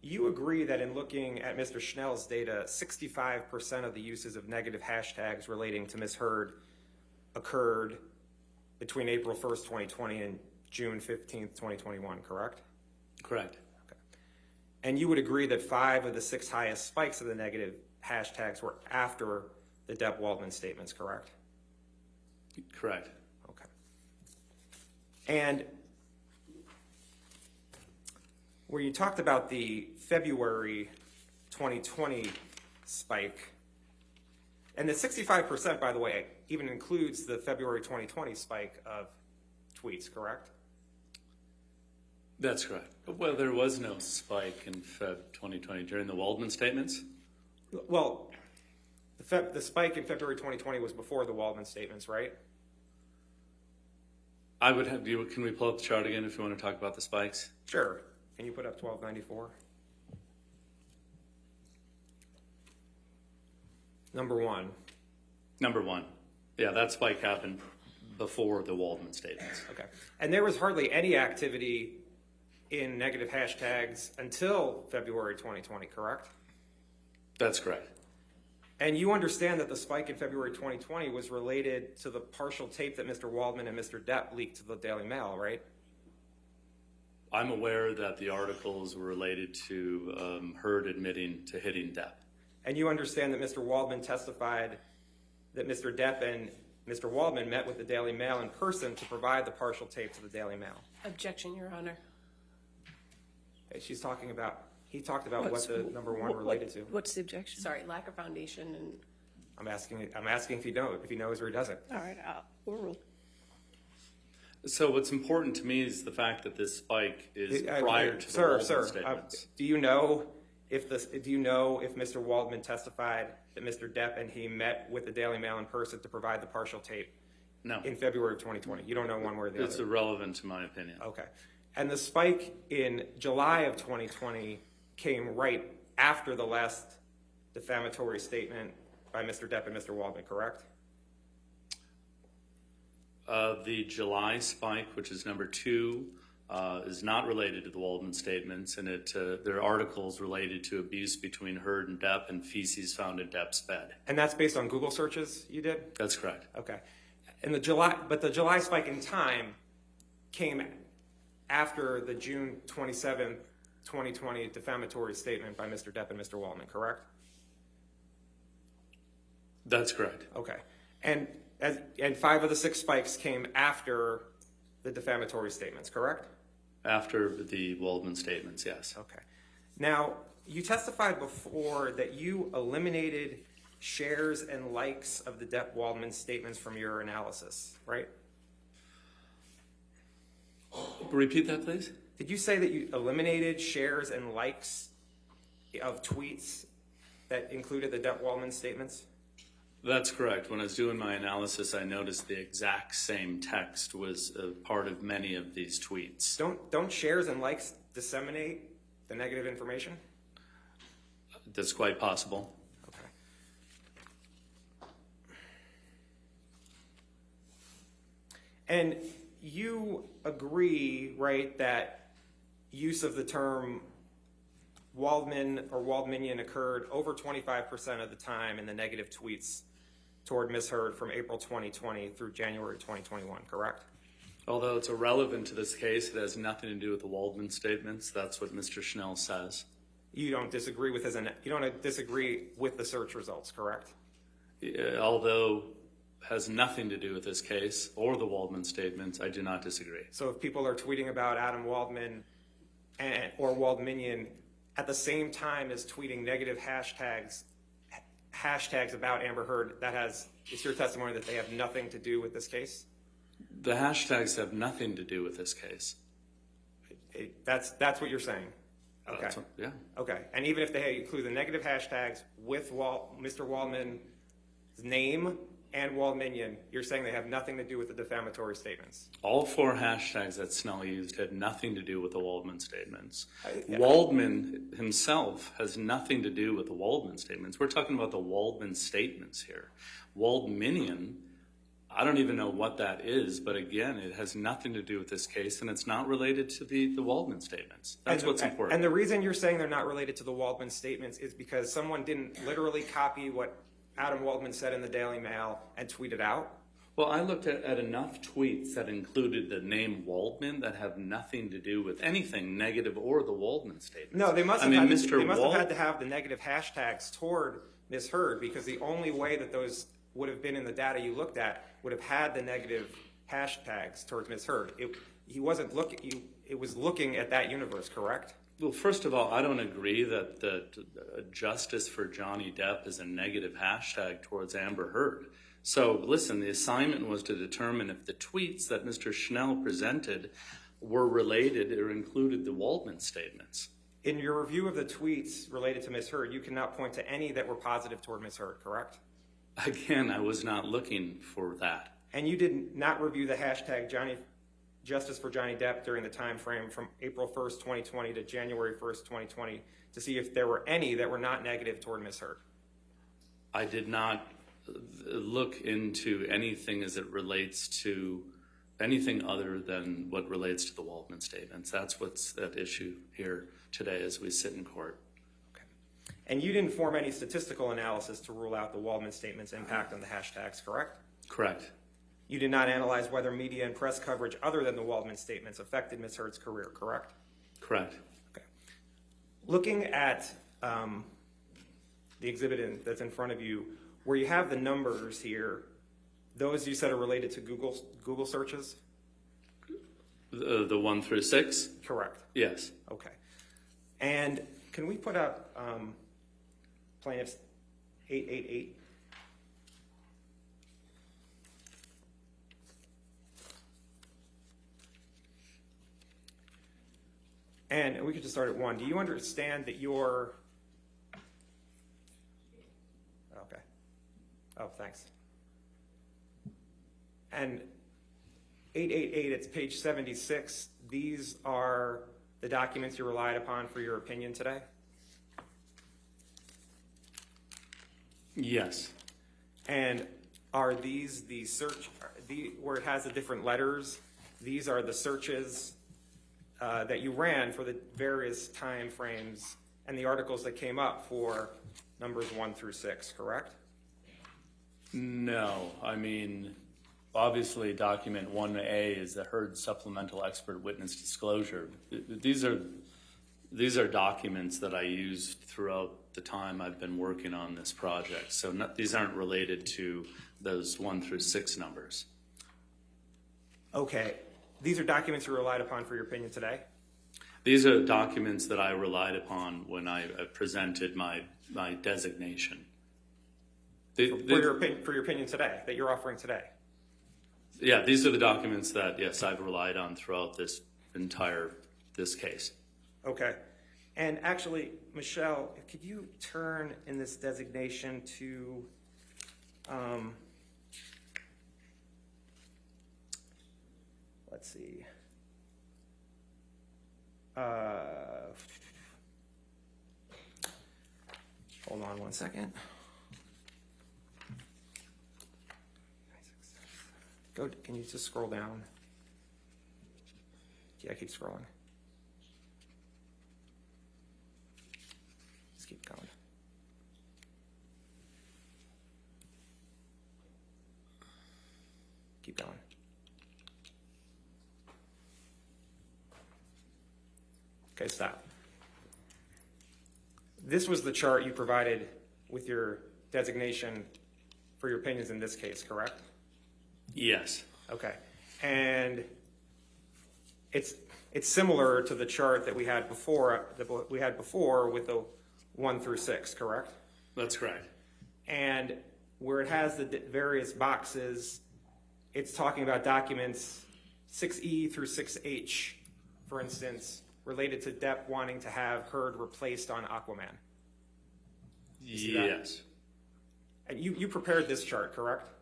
You agree that in looking at Mr. Schnell's data, 65% of the uses of negative hashtags relating to Ms. Heard occurred between April 1st, 2020 and June 15th, 2021, correct? Correct. Okay. And you would agree that 5 of the 6 highest spikes of the negative hashtags were after the Depp Waldman statements, correct? Correct. Okay. And where you talked about the February 2020 spike, and the 65%, by the way, even includes the February 2020 spike of tweets, correct? That's correct. Well, there was no spike in Feb 2020 during the Waldman statements? Well, the spike in February 2020 was before the Waldman statements, right? I would have you. Can we pull up the chart again if you want to talk about the spikes? Sure. Can you put up 1294? Number one. Number one. Yeah, that spike happened before the Waldman statements. Okay. And there was hardly any activity in negative hashtags until February 2020, correct? That's correct. And you understand that the spike in February 2020 was related to the partial tape that Mr. Waldman and Mr. Depp leaked to the Daily Mail, right? I'm aware that the articles were related to Heard admitting to hitting Depp. And you understand that Mr. Waldman testified that Mr. Depp and Mr. Waldman met with the Daily Mail in person to provide the partial tape to the Daily Mail. Objection, Your Honor. Okay, he talked about what the number one related to. What's the objection? Sorry, lack of foundation and. I'm asking if he knows or he doesn't. All right, we'll rule. So what's important to me is the fact that this spike is prior to the Waldman statements. Do you know if Mr. Waldman testified that Mr. Depp and he met with the Daily Mail in person to provide the partial tape? No. In February of 2020. You don't know one way or the other. It's irrelevant to my opinion. Okay. And the spike in July of 2020 came right after the last defamatory statement by Mr. Depp and Mr. Waldman, correct? The July spike, which is number 2, is not related to the Waldman statements, and there are articles related to abuse between Heard and Depp and feces found in Depp's bed. And that's based on Google searches you did? That's correct. Okay. And the July spike in time came after the June 27th, 2020 defamatory statement by Mr. Depp and Mr. Waldman, correct? That's correct. Okay. And 5 of the 6 spikes came after the defamatory statements, correct? After the Waldman statements, yes. Okay. Now, you testified before that you eliminated shares and likes of the Depp-Waldman statements from your analysis, right? Repeat that, please. Did you say that you eliminated shares and likes of tweets that included the Depp-Waldman statements? That's correct. When I was doing my analysis, I noticed the exact same text was a part of many of these tweets. Don't shares and likes disseminate the negative information? That's quite possible. Okay. And you agree, right, that use of the term Waldman or Waldmanian occurred over 25% of the time in the negative tweets toward Ms. Heard from April 2020 through January 2021, correct? Although it's irrelevant to this case, it has nothing to do with the Waldman statements. That's what Mr. Schnell says. You don't disagree with the search results, correct? Although has nothing to do with this case or the Waldman statements, I do not disagree. So if people are tweeting about Adam Waldman or Waldmanian at the same time as tweeting negative hashtags about Amber Heard, it's your testimony that they have nothing to do with this case? The hashtags have nothing to do with this case. That's what you're saying? Okay. Yeah. Okay. And even if they include the negative hashtags with Mr. Waldman's name and Waldmanian, you're saying they have nothing to do with the defamatory statements? All 4 hashtags that Snell used had nothing to do with the Waldman statements. Waldman himself has nothing to do with the Waldman statements. We're talking about the Waldman statements here. Waldmanian, I don't even know what that is, but again, it has nothing to do with this case, and it's not related to the Waldman statements. That's what's important. And the reason you're saying they're not related to the Waldman statements is because someone didn't literally copy what Adam Waldman said in the Daily Mail and tweeted out? Well, I looked at enough tweets that included the name Waldman that have nothing to do with anything negative or the Waldman statements. No, they must have had to have the negative hashtags toward Ms. Heard, because the only way that those would have been in the data you looked at would have had the negative hashtags towards Ms. Heard. It was looking at that universe, correct? Well, first of all, I don't agree that justice for Johnny Depp is a negative hashtag towards Amber Heard. So, listen, the assignment was to determine if the tweets that Mr. Schnell presented were related or included the Waldman statements. In your review of the tweets related to Ms. Heard, you cannot point to any that were positive toward Ms. Heard, correct? Again, I was not looking for that. And you did not review the hashtag Justice for Johnny Depp during the time frame from April 1st, 2020 to January 1st, 2020 to see if there were any that were not negative toward Ms. Heard? I did not look into anything as it relates to anything other than what relates to the Waldman statements. That's what's at issue here today as we sit in court. Okay. And you didn't form any statistical analysis to rule out the Waldman statements' impact on the hashtags, correct? Correct. You did not analyze whether media and press coverage other than the Waldman statements affected Ms. Heard's career, correct? Correct. Okay. Looking at the exhibit that's in front of you, where you have the numbers here, those you said are related to Google searches? The 1 through 6? Correct. Yes. Okay. And can we put up plaintiff's 888? And we could just start at 1. Do you understand that your... Okay. Oh, thanks. And 888, it's page 76. These are the documents you relied upon for your opinion today? Yes. And are these the search, where it has the different letters, these are the searches that you ran for the various time frames and the articles that came up for numbers 1 through 6, correct? No, I mean, obviously document 1A is the Heard supplemental expert witness disclosure. These are documents that I used throughout the time I've been working on this project. So these aren't related to those 1 through 6 numbers. Okay, these are documents you relied upon for your opinion today? These are documents that I relied upon when I presented my designation. For your opinion today, that you're offering today? Yeah, these are the documents that, yes, I've relied on throughout this case. Okay. And actually, Michelle, could you turn in this designation to, let's see. Hold on one second. Can you just scroll down? Yeah, keep scrolling. Just keep going. Keep going. Okay, stop. This was the chart you provided with your designation for your opinions in this case, correct? Yes. Okay. And it's similar to the chart that we had before with the 1 through 6, correct? That's correct. And where it has the various boxes, it's talking about documents 6E through 6H, for instance, related to Depp wanting to have Heard replaced on Aquaman. Yes. And you prepared this chart, correct?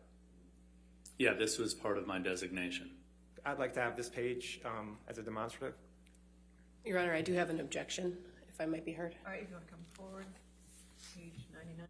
Yeah, this was part of my designation. I'd like to have this page as a demonstrative. Your Honor, I do have an objection, if I might be heard. All right, if you want to come forward, page 99.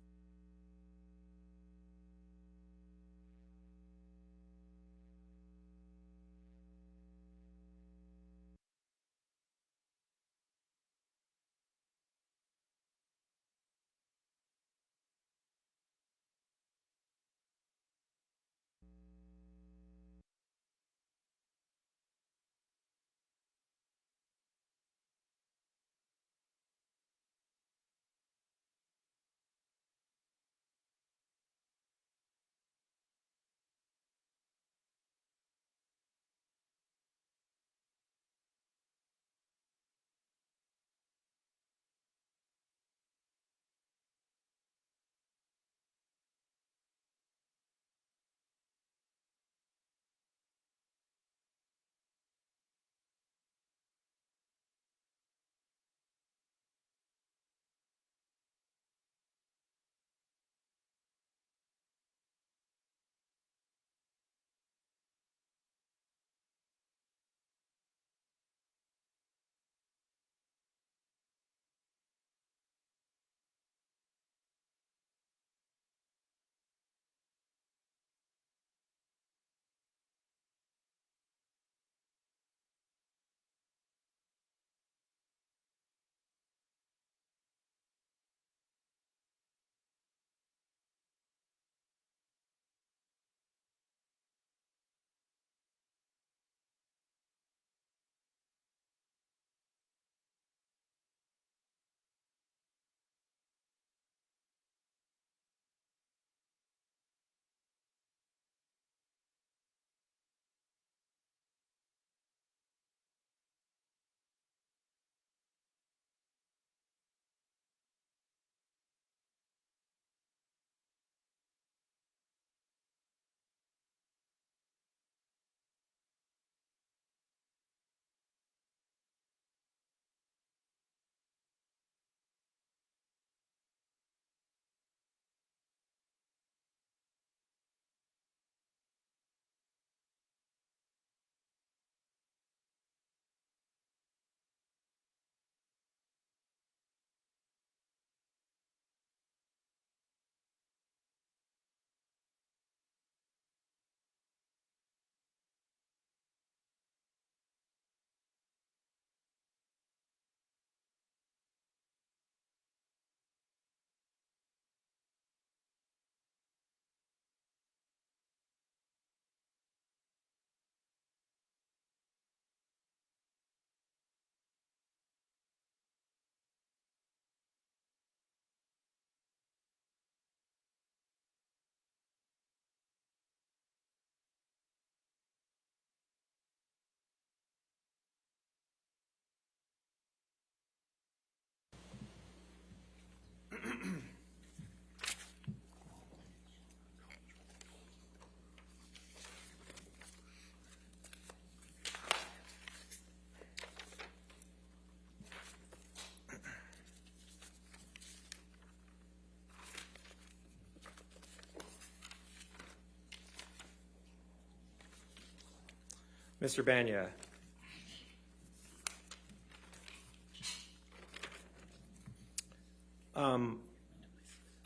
Mr. Bania.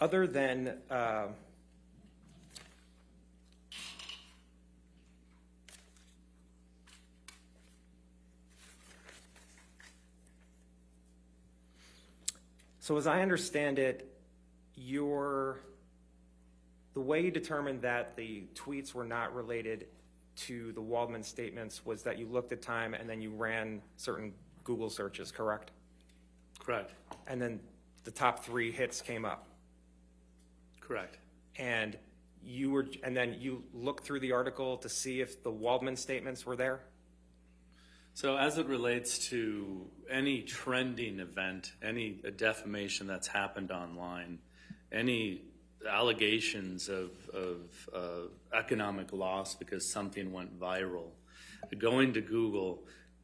Other than so as I understand it, the way you determined that the tweets were not related to the Waldman statements was that you looked at time and then you ran certain Google searches, correct? Correct. And then the top 3 hits came up. Correct. And then you looked through the article to see if the Waldman statements were there? So as it relates to any trending event, any defamation that's happened online, any allegations of economic loss because something went viral, going to Google,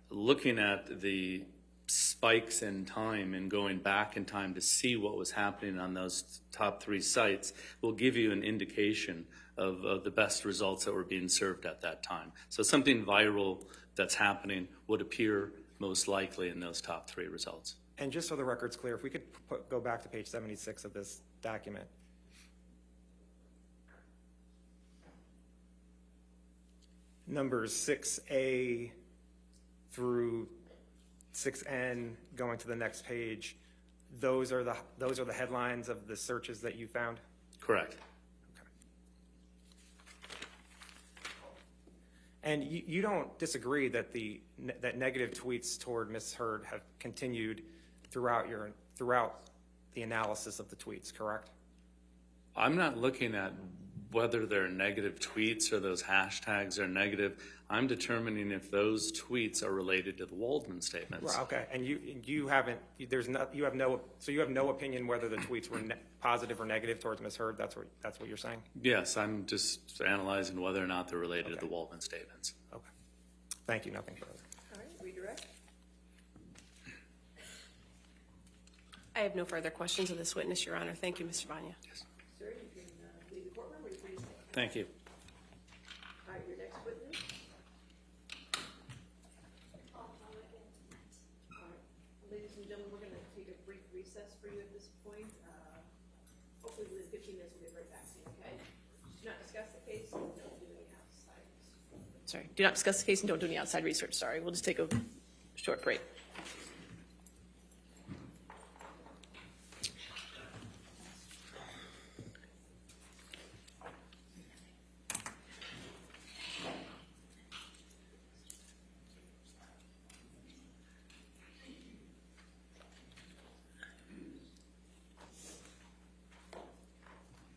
looking at the spikes in time and going back in time to see what was happening on those top 3 sites will give you an indication of the best results that were being served at that time. So something viral that's happening would appear most likely in those top 3 results. And just so the record's clear, if we could go back to page 76 of this document. Numbers 6A through 6N, going to the next page, those are the headlines of the searches that you found? Correct. And you don't disagree that that negative tweets toward Ms. Heard have continued throughout the analysis of the tweets, correct? I'm not looking at whether they're negative tweets or those hashtags are negative. I'm determining if those tweets are related to the Waldman statements. Well, okay, and you have no opinion whether the tweets were positive or negative towards Ms. Heard. That's what you're saying? Yes, I'm just analyzing whether or not they're related to the Waldman statements. Okay, thank you. Nothing further. All right, redirect. I have no further questions of this witness, Your Honor. Thank you, Mr. Bania. Yes. Sir, you can leave the courtroom or you please stay. Thank you. All right, your next witness. Ladies and gentlemen, we're going to take a brief recess for you at this point. Hopefully within 15 minutes we'll get right back to you, okay? Do not discuss the case and don't do any outside research. Sorry, do not discuss the case and don't do any outside research. Sorry, we'll just take a short break.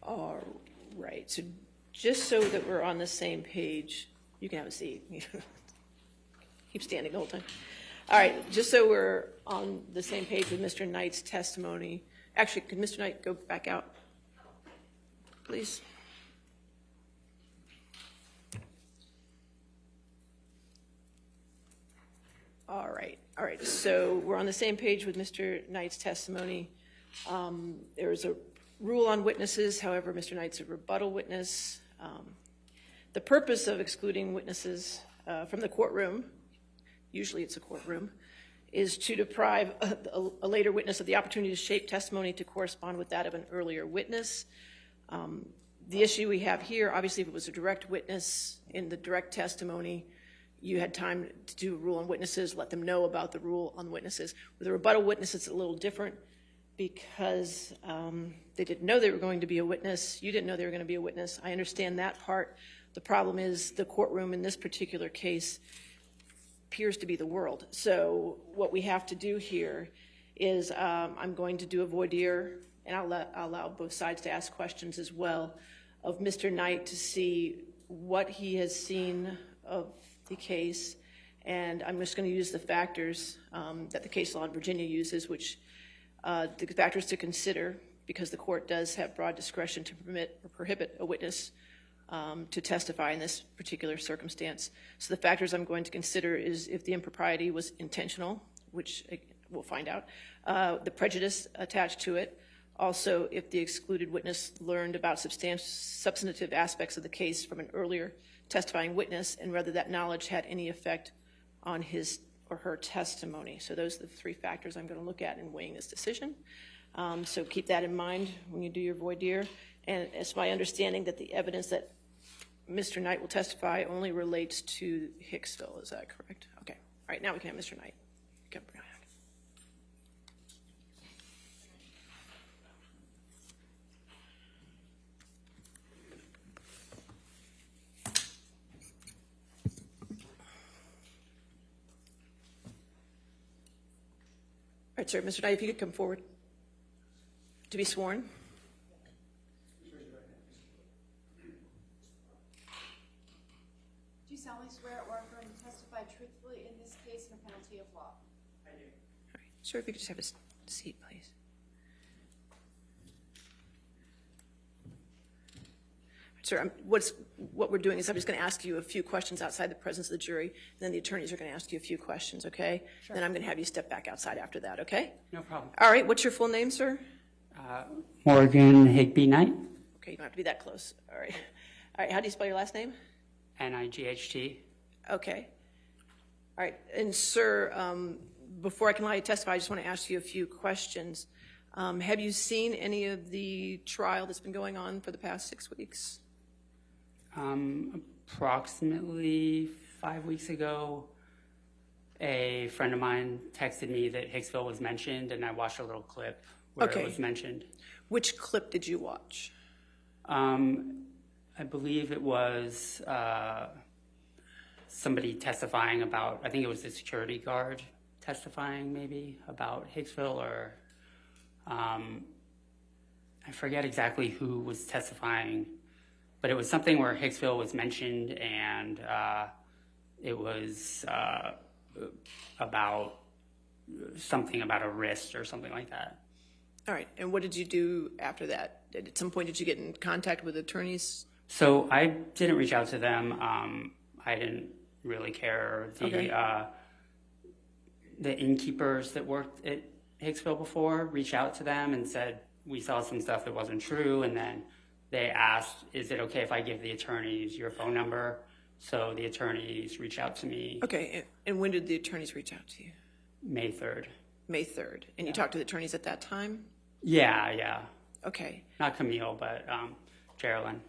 All right, so just so that we're on the same page, you can have a seat. Keep standing the whole time. All right, just so we're on the same page with Mr. Knight's testimony. Actually, could Mr. Knight go back out, please? All right, so we're on the same page with Mr. Knight's testimony. There's a rule on witnesses, however, Mr. Knight's a rebuttal witness. The purpose of excluding witnesses from the courtroom, usually it's a courtroom, is to deprive a later witness of the opportunity to shape testimony to correspond with that of an earlier witness. The issue we have here, obviously if it was a direct witness in the direct testimony, you had time to do a rule on witnesses, let them know about the rule on witnesses. With a rebuttal witness, it's a little different because they didn't know they were going to be a witness. You didn't know they were going to be a witness. I understand that part. The problem is the courtroom in this particular case appears to be the world. So what we have to do here is I'm going to do a voir dire, and I'll allow both sides to ask questions as well, of Mr. Knight to see what he has seen of the case. And I'm just going to use the factors that the case law in Virginia uses, which the factors to consider, because the court does have broad discretion to permit or prohibit a witness to testify in this particular circumstance. So the factors I'm going to consider is if the impropriety was intentional, which we'll find out, the prejudice attached to it, Also, if the excluded witness learned about substantive aspects of the case from an earlier testifying witness, and whether that knowledge had any effect on his or her testimony. So those are the three factors I'm going to look at in weighing this decision. So keep that in mind when you do your voir dire. And it's my understanding that the evidence that Mr. Knight will testify only relates to Hicksville. Is that correct? Okay. All right, now we can have Mr. Knight. Come back. All right, sir. Mr. Knight, if you could come forward to be sworn. Do you solemnly swear or affirm to testify truthfully in this case and a penalty of law? I do. All right. Sir, if you could just have a seat, please. Sir, what we're doing is I'm just going to ask you a few questions outside the presence of the jury, and then the attorneys are going to ask you a few questions, okay? Sure. Then I'm going to have you step back outside after that, okay? No problem. All right, what's your full name, sir? Morgan Higby Knight. Okay, you don't have to be that close. All right. All right, how do you spell your last name? N-I-G-H-T. Okay. All right, and sir, before I can allow you to testify, I just want to ask you a few questions. Have you seen any of the trial that's been going on for the past 6 weeks? Approximately 5 weeks ago, a friend of mine texted me that Hicksville was mentioned, and I watched a little clip where it was mentioned. Which clip did you watch? I believe it was somebody testifying about, I think it was the security guard testifying maybe about Hicksville, or I forget exactly who was testifying, but it was something where Hicksville was mentioned, and it was about something about a wrist or something like that. All right, and what did you do after that? At some point, did you get in contact with attorneys? So I didn't reach out to them. I didn't really care. The innkeepers that worked at Hicksville before reached out to them and said, we saw some stuff that wasn't true, and then they asked, is it okay if I give the attorneys your phone number? So the attorneys reached out to me. Okay, and when did the attorneys reach out to you? May 3rd. May 3rd. And you talked to the attorneys at that time? Yeah. Okay. Not Camille, but Geraldine.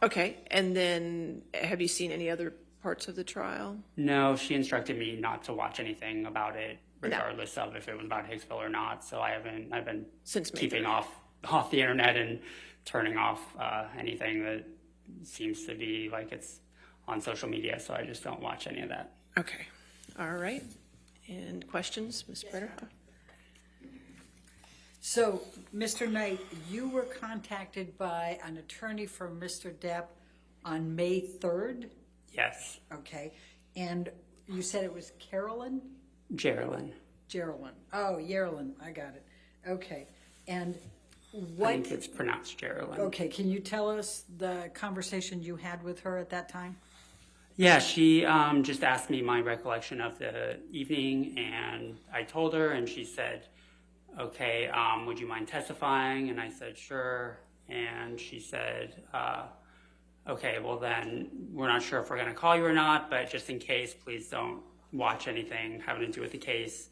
Okay, and then have you seen any other parts of the trial? No, she instructed me not to watch anything about it, regardless of if it was about Hicksville or not. So I've been keeping off the internet and turning off anything that seems to be like it's on social media. So I just don't watch any of that. Okay. All right. And questions, Ms. Prater? So, Mr. Knight, you were contacted by an attorney for Mr. Depp on May 3rd? Yes. Okay. And you said it was Carolyn? Geraldine. Oh, Yerlin. I got it. Okay. And what? I think it's pronounced Geraldine. Okay. Can you tell us the conversation you had with her at that time? Yeah, she just asked me my recollection of the evening, and I told her, and she said, okay, would you mind testifying? And I said, sure. And she said, okay, well then, we're not sure if we're going to call you or not, but just in case, please don't watch anything having to do with the case.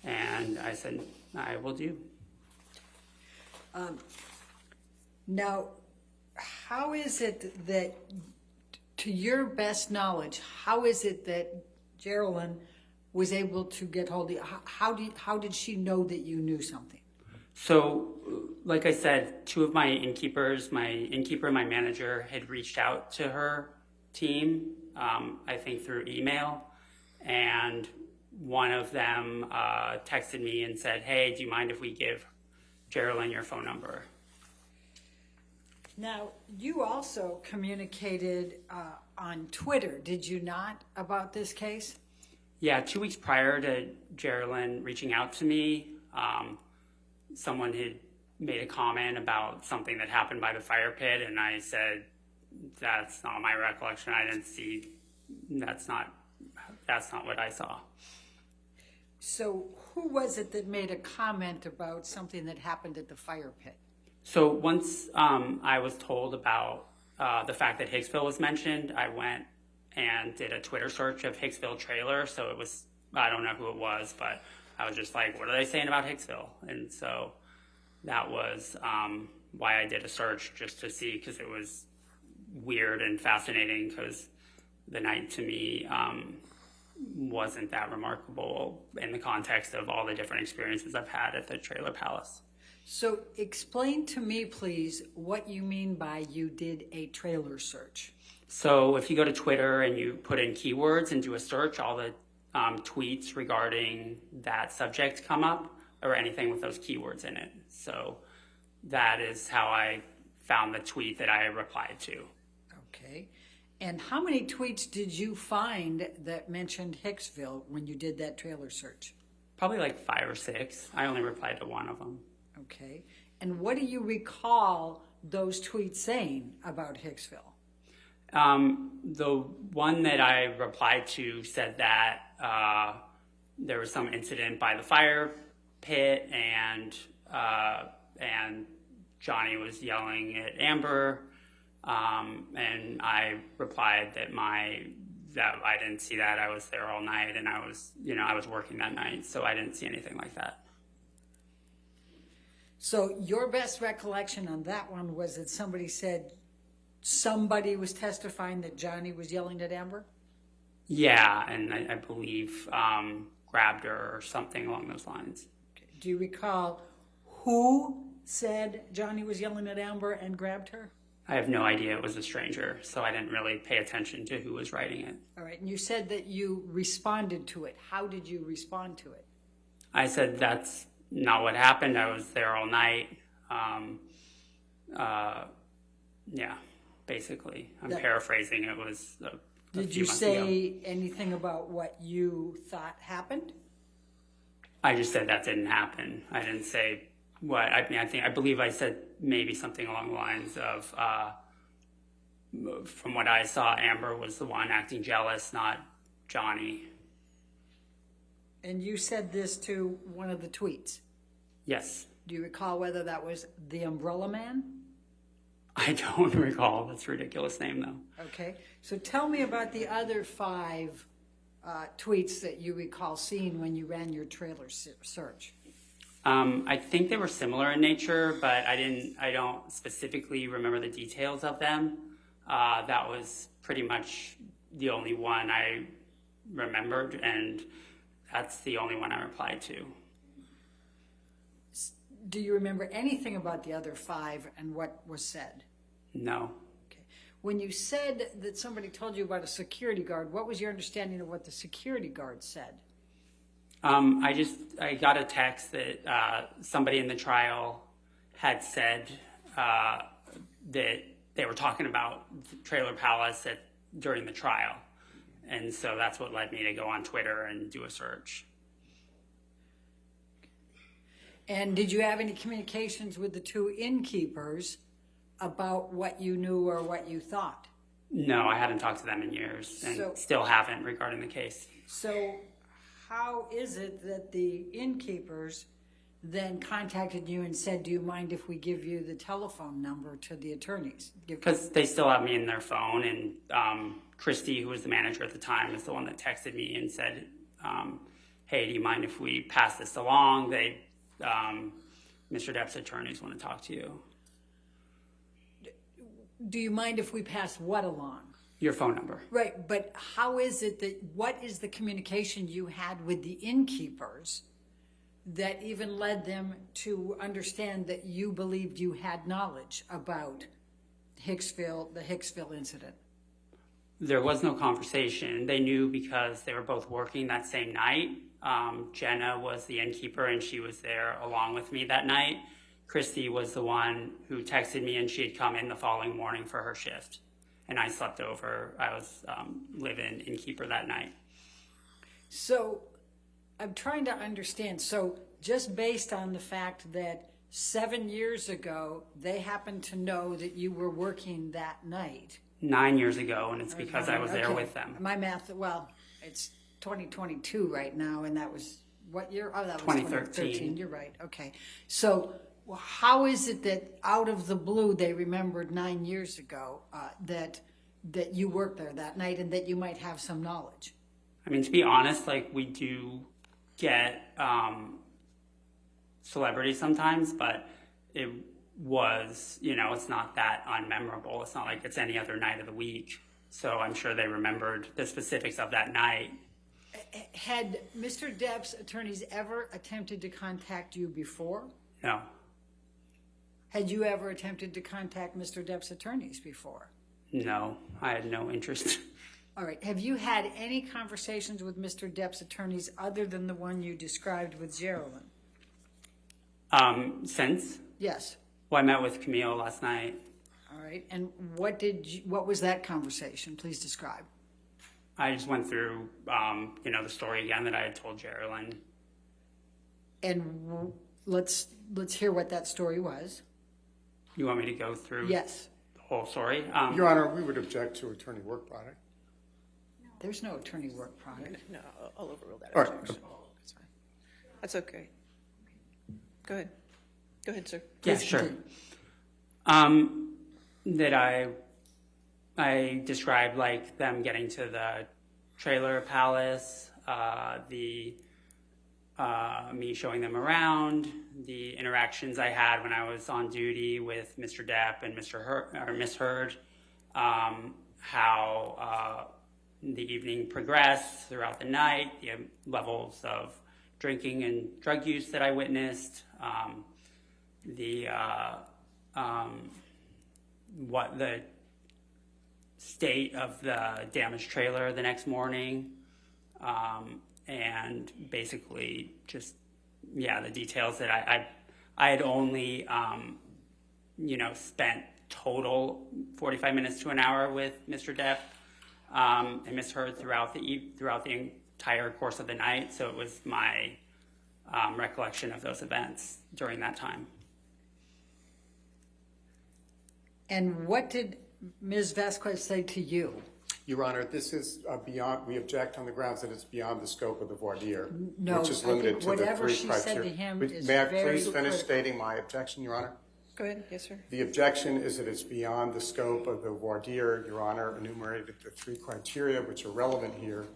And I said, I will do. Now, how is it that, to your best knowledge, how is it that Geraldine was able to get hold of you? How did she know that you knew something? So, like I said, two of my innkeepers, my innkeeper and my manager, had reached out to her team, I think through email, and one of them texted me and said, hey, do you mind if we give Geraldine your phone number? Now, you also communicated on Twitter, did you not, about this case? Yeah, 2 weeks prior to Geraldine reaching out to me, someone had made a comment about something that happened by the fire pit, and I said, that's not my recollection. I didn't see, that's not what I saw. So who was it that made a comment about something that happened at the fire pit? So once I was told about the fact that Hicksville was mentioned, I went and did a Twitter search of Hicksville trailer. So it was, I don't know who it was, but I was just like, what are they saying about Hicksville? And so that was why I did a search, just to see, because it was weird and fascinating, because the night to me wasn't that remarkable in the context of all the different experiences I've had at the Trailer Palace. So explain to me, please, what you mean by you did a trailer search. So if you go to Twitter and you put in keywords and do a search, all the tweets regarding that subject come up, or anything with those keywords in it. So that is how I found the tweet that I replied to. Okay. And how many tweets did you find that mentioned Hicksville when you did that trailer search? Probably like 5 or 6. I only replied to one of them. Okay. And what do you recall those tweets saying about Hicksville? The one that I replied to said that there was some incident by the fire pit, and Johnny was yelling at Amber, and I replied that I didn't see that. I was there all night, and I was working that night, so I didn't see anything like that. So your best recollection on that one was that somebody said somebody was testifying that Johnny was yelling at Amber? Yeah, and I believe grabbed her or something along those lines. Okay. Do you recall who said Johnny was yelling at Amber and grabbed her? I have no idea. It was a stranger, so I didn't really pay attention to who was writing it. All right, and you said that you responded to it. How did you respond to it? I said that's not what happened. I was there all night. Yeah, basically. I'm paraphrasing. It was a Did few you months say ago. anything about what you thought happened? I just said that didn't happen. I didn't say what. I believe I said maybe something along the lines of, from what I saw, Amber was the one acting jealous, not Johnny. And you said this to one of the tweets. Yes. Do you recall whether that was the Umbrella Man? I don't recall. That's a ridiculous name, though. Okay. So tell me about the other 5 tweets that you recall seeing when you ran your trailer search. I think they were similar in nature, but I don't specifically remember the details of them. That was pretty much the only one I remembered, and that's the only one I replied to. Do you remember anything about the other 5 and what was said? No. Okay. When you said that somebody told you about a security guard, what was your understanding of what the security guard said? I got a text that somebody in the trial had said that they were talking about the Trailer Palace during the trial. And so that's what led me to go on Twitter and do a search. And did you have any communications with the 2 innkeepers about what you knew or what you thought? No, I hadn't talked to them in years, and still haven't regarding the case. So how is it that the innkeepers then contacted you and said, do you mind if we give you the telephone number to the attorneys? Because they still have me in their phone, and Christy, who was the manager at the time, is the one that texted me and said, hey, do you mind if we pass this along? Mr. Depp's attorneys want to talk to you. Do you mind if we pass what along? Your phone number. Right, but how is it what is the communication you had with the innkeepers that even led them to understand that you believed you had knowledge about the Hicksville incident? There was no conversation. They knew because they were both working that same night. Jenna was the innkeeper, and she was there along with me that night. Christy was the one who texted me, and she had come in the following morning for her shift. And I slept over. I was live-in innkeeper that night. So I'm trying to understand. So just based on the fact that 7 years ago, they happened to know that you were working that night. 9 years ago, and it's because I was there Okay. with them. My math, well, it's 2022 right now, and that was what year? Oh, that was 2013. 2013. You're right. Okay. So Well, how is it that out of the blue they remembered 9 years ago that you worked there that night and that you might have some knowledge? I mean, to be honest, like we do get celebrities sometimes, but it was, it's not that unmemorable. It's not like it's any other night of the week. So I'm sure they remembered the specifics of that night. Had Mr. Depp's attorneys ever attempted to contact you before? No. Had you ever attempted to contact Mr. Depp's attorneys before? No, I had no interest. All right. Have you had any conversations with Mr. Depp's attorneys other than the one you described with Geraldine? Since? Yes. Well, I met with Camille last night. All right. And what was that conversation? Please describe. I just went through, the story again that I had told Geraldine. And let's hear what that story was. You want me to go through? Yes. The whole story? Your Honor, we would object to attorney work product. There's no attorney work product. No, I'll overrule that All right. objection. That's fine. That's okay. Go ahead. Go ahead, sir. Yeah, Please sure. continue. That I described like them getting to the trailer palace, me showing them around, the interactions I had when I was on duty with Mr. Depp and Miss Heard, how the evening progressed throughout the night, the levels of drinking and drug use that I witnessed, what the state of the damaged trailer the next morning, and basically just, the details that I had only, spent total 45 minutes to an hour with Mr. Depp and Miss Heard throughout the entire course of the night. So it was my recollection of those events during that time. And what did Ms. Vasquez say to you? Your Honor, this is beyond, we object on the grounds that it's beyond the scope of the voir dire, No, which is I limited think to the whatever three she criteria. said to him is May I very please finish critical. stating my objection, Your Honor? Go ahead. Yes, sir. The objection is that it's beyond the scope of the voir dire. Your Honor enumerated the three criteria which are relevant here.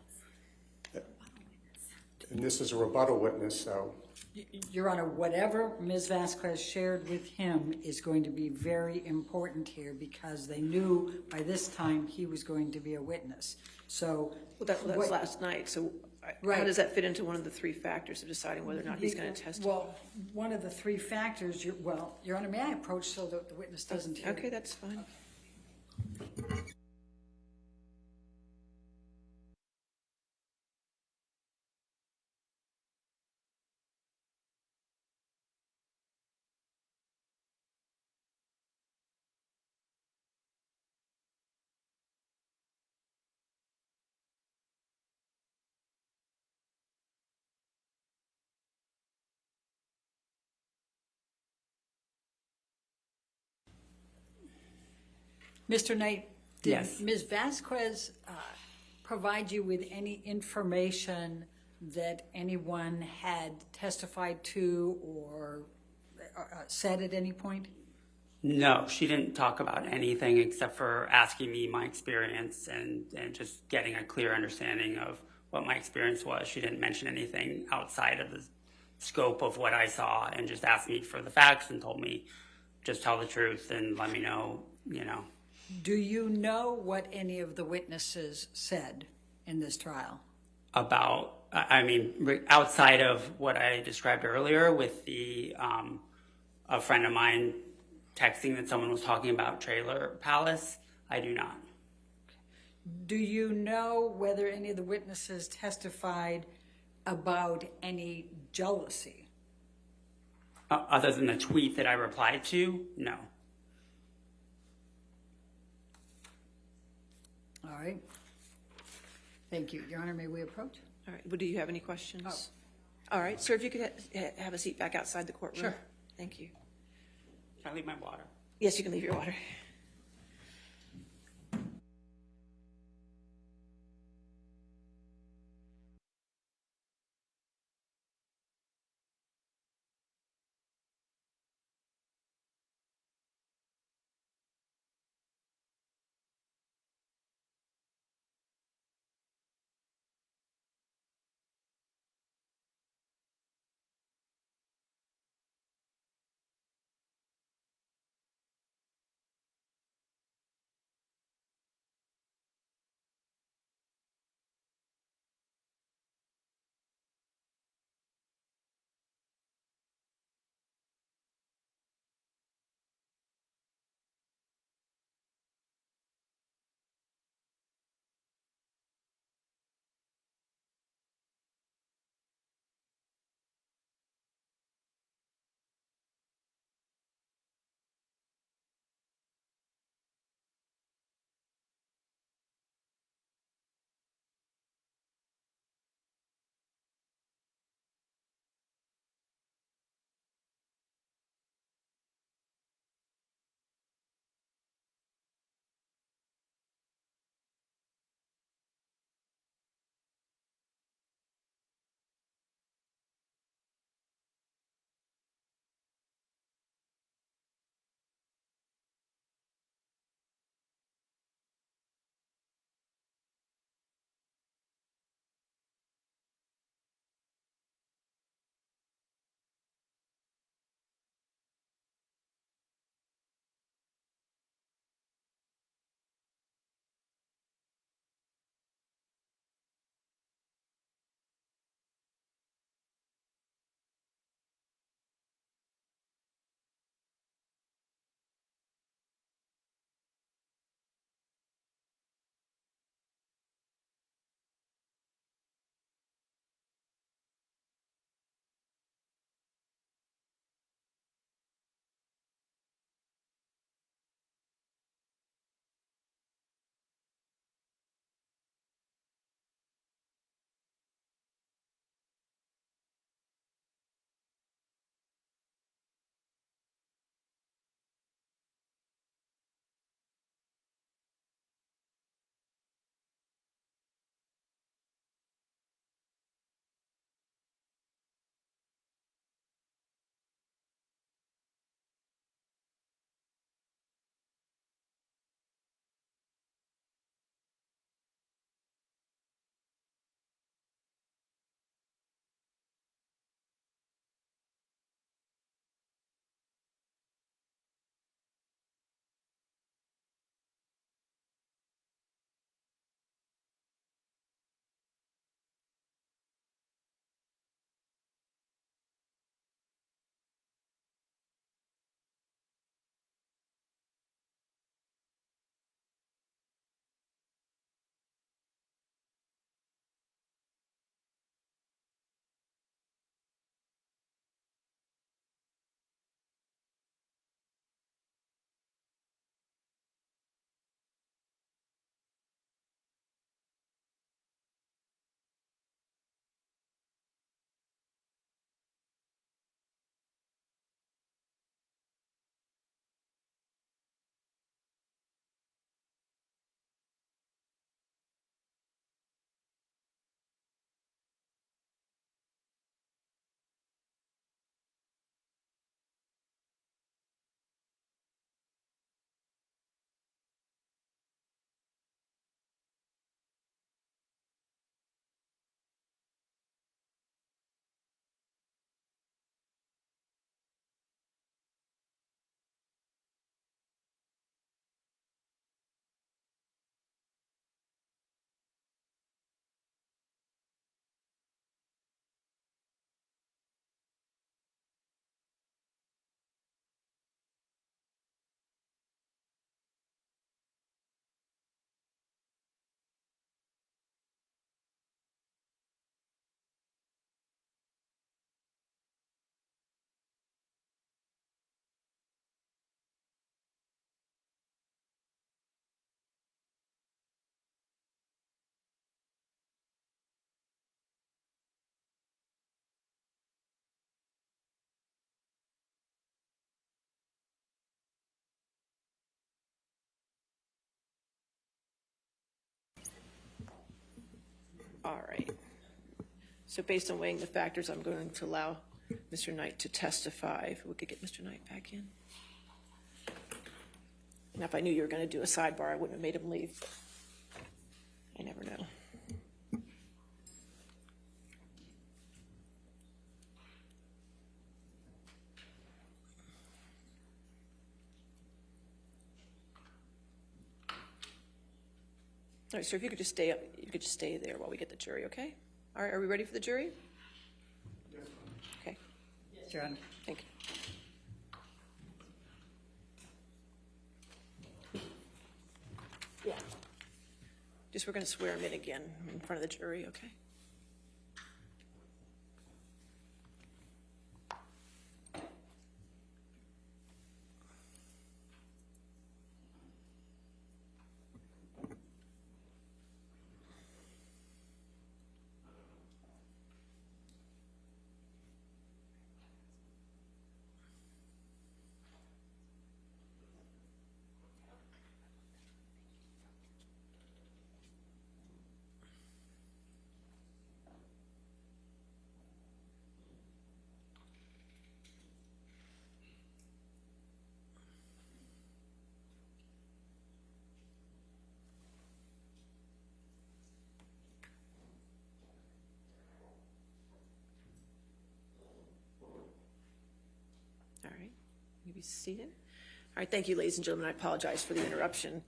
And this is a rebuttal witness, so. Your Honor, whatever Ms. Vasquez shared with him is going to be very important here because they knew by this time he was going to be a witness. So That was last night. So how Right. does that fit into one of the three factors of deciding whether or not he's going to testify? Well, one of the three factors, Your Honor, may I approach so that the witness doesn't hear? Okay, that's fine. Mr. Knight, did Yes. Ms. Vasquez provide you with any information that anyone had testified to or said at any point? No, she didn't talk about anything except for asking me my experience and just getting a clear understanding of what my experience was. She didn't mention anything outside of the scope of what I saw and just asked me for the facts and told me just tell the truth and let me know, Do you know what any of the witnesses said in this trial? about, outside of what I described earlier with the, a friend of mine texting that someone was talking about Trailer Palace, I do not. Do you know whether any of the witnesses testified about any jealousy? Other than the tweet that I replied to, no. All right. Thank you. Your Honor, may we approach? All right. Well, do you have any questions? All right. Sir, if you could have a seat back outside the courtroom. Sure. Thank you. Can I leave my water? Yes, you can leave your water. All right. So based on weighing the factors, I'm going to allow Mr. Knight to testify. If we could get Mr. Knight back in. And if I knew you were going to do a sidebar, I wouldn't have made him leave. I never know. All right, sir, if you could just stay up, you could just stay there while we get the jury, okay? All right, are we ready for the jury? Yes. Okay. Yes, Your Honor. Thank you. Yeah. Just we're going to swear him in again in front of the jury, okay? All right, you be seated. All right, thank you, ladies and gentlemen. I apologize for the interruption.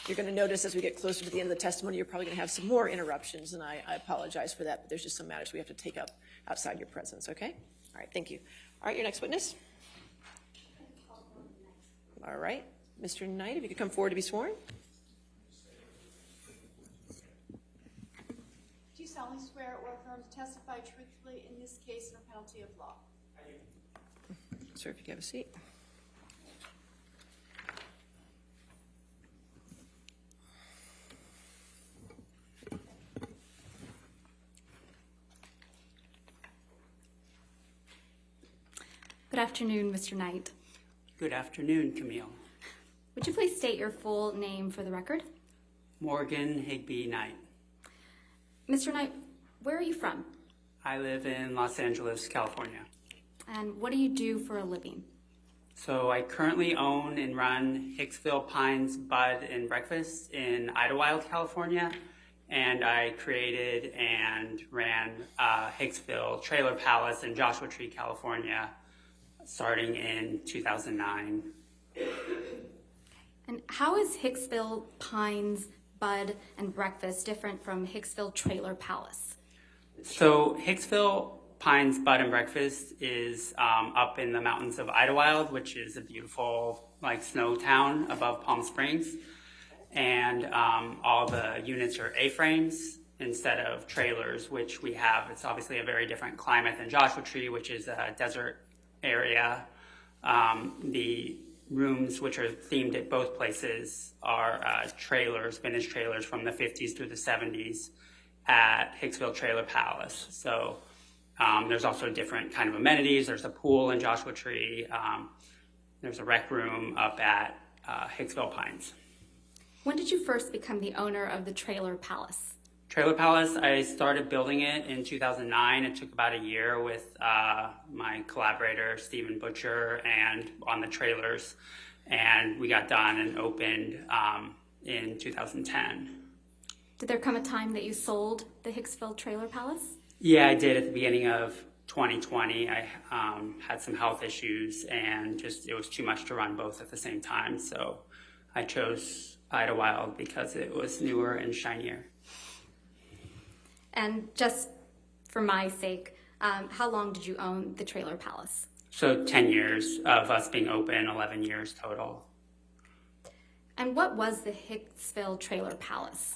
You're going to notice as we get closer to the end of the testimony, you're probably going to have some more interruptions, and I apologize for that, but there's just some matters we have to take up outside your presence, okay? All right, thank you. All right, your next witness. All right, Mr. Knight, if you could come forward to be sworn. Do you solemnly swear or affirm to testify truthfully in this case under penalty of law? Sir, if you could have a seat. Good afternoon, Mr. Knight. Good afternoon, Camille. Would you please state your full name for the record? Morgan Higby Knight. Mr. Knight, where are you from? I live in Los Angeles, California. And what do you do for a living? So I currently own and run Hicksville Pines Bud and Breakfast in Idlewild, California. And I created and ran Hicksville Trailer Palace in Joshua Tree, California, starting in 2009. And how is Hicksville Pines Bud and Breakfast different from Hicksville Trailer Palace? So Hicksville Pines Bud and Breakfast is up in the mountains of Idlewild, which is a beautiful snow town above Palm Springs. And all the units are A-frames instead of trailers, which we have. It's obviously a very different climate than Joshua Tree, which is a desert area. The rooms, which are themed at both places, are trailers, vintage trailers from the 50s through the 70s at Hicksville Trailer Palace. So there's also different kind of amenities. There's a pool in Joshua Tree. There's a rec room up at Hicksville Pines. When did you first become the owner of the Trailer Palace? Trailer Palace, I started building it in 2009. It took about a year with my collaborator, Stephen Butcher, and on the trailers. And we got done and opened in 2010. Did there come a time that you sold the Hicksville Trailer Palace? Yeah, I did at the beginning of 2020. I had some health issues and it was too much to run both at the same time. So I chose Idlewild because it was newer and shinier. And just for my sake, how long did you own the Trailer Palace? So 10 years of us being open, 11 years total. And what was the Hicksville Trailer Palace?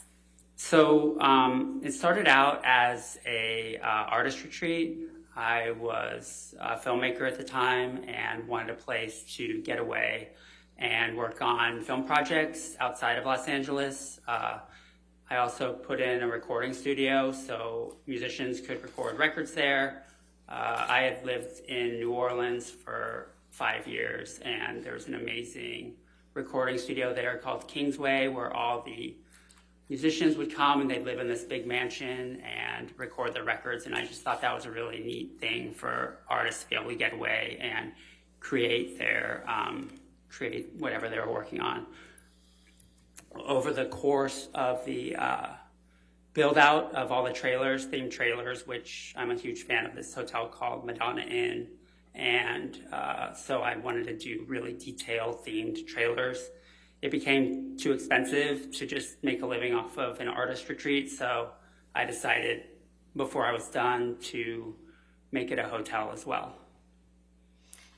So it started out as a artist retreat. I was a filmmaker at the time and wanted a place to get away and work on film projects outside of Los Angeles. I also put in a recording studio so musicians could record records there. I had lived in New Orleans for 5 years, and there's an amazing recording studio there called Kingsway, where all the musicians would come and they'd live in this big mansion and record their records. And I just thought that was a really neat thing for artists to be able to get away and create create whatever they were working on. Over the course of the build out of all the trailers, themed trailers, which I'm a huge fan of this hotel called Madonna Inn. And so I wanted to do really detailed themed trailers. It became too expensive to just make a living off of an artist retreat. So I decided before I was done to make it a hotel as well.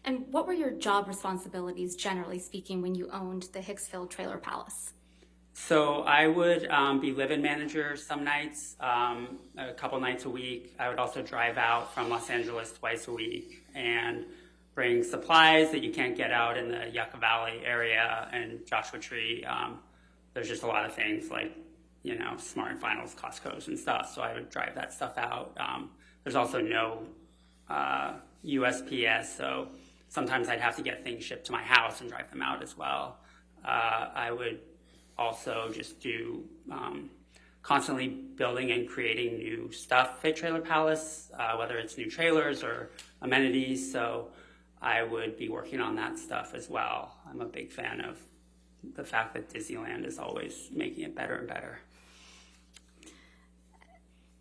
And what were your job responsibilities, generally speaking, when you owned the Hicksville Trailer Palace? So I would be live-in manager some nights, a couple nights a week. I would also drive out from Los Angeles twice a week and bring supplies that you can't get out in the Yucca Valley area and Joshua Tree. There's just a lot of things like, Smart and Finals, Costco's and stuff. So I would drive that stuff out. There's also no USPS, so sometimes I'd have to get things shipped to my house and drive them out as well. I would also just do constantly building and creating new stuff at Trailer Palace, whether it's new trailers or amenities. So I would be working on that stuff as well. I'm a big fan of the fact that Disneyland is always making it better and better.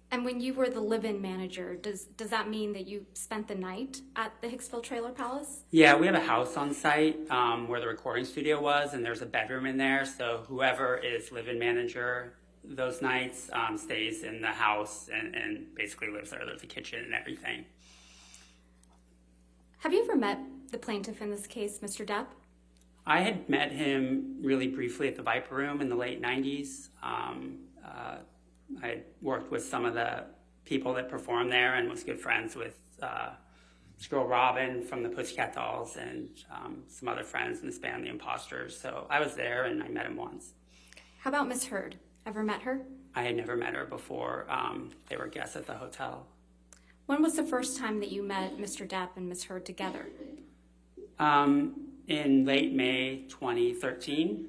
And when you were the live-in manager, does that mean that you spent the night at the Hicksville Trailer Palace? Yeah, we have a house on site where the recording studio was, and there's a bedroom in there. So whoever is live-in manager those nights stays in the house and basically lives there. There's a kitchen and everything. Have you ever met the plaintiff in this case, Mr. Depp? I had met him really briefly at the Viper Room in the late 90s. I had worked with some of the people that performed there and was good friends with Squirrel Robin from the Pussycat Dolls and some other friends in this band, The Imposters. So I was there and I met him once. How about Miss Heard? Ever met her? I had never met her before. They were guests at the hotel. When was the first time that you met Mr. Depp and Miss Heard together? In late May 2013,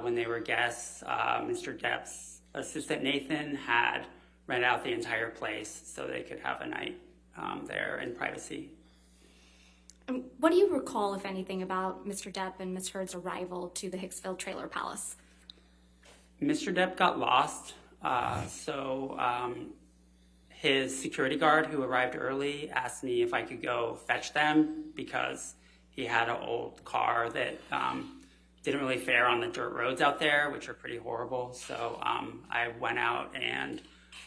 when they were guests, Mr. Depp's assistant Nathan had rented out the entire place so they could have a night there in privacy. And what do you recall, if anything, about Mr. Depp and Miss Heard's arrival to the Hicksville Trailer Palace? Mr. Depp got lost, his security guard who arrived early asked me if I could go fetch them because he had an old car that didn't really fare on the dirt roads out there, which are pretty horrible. So I went out and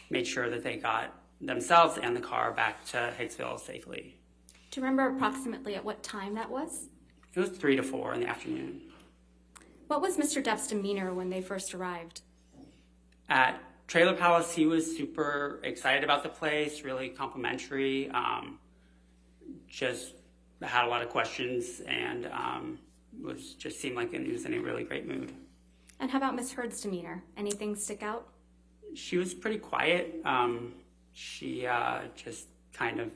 made sure that they got themselves and the car back to Hicksville safely. Do you remember approximately at what time that was? It was 3 to 4 in the afternoon. What was Mr. Depp's demeanor when they first arrived? At Trailer Palace, he was super excited about the place, really complimentary, just had a lot of questions and seemed like he was in a really great mood. And how about Miss Heard's demeanor? Anything stick out? She was pretty quiet. She just kind of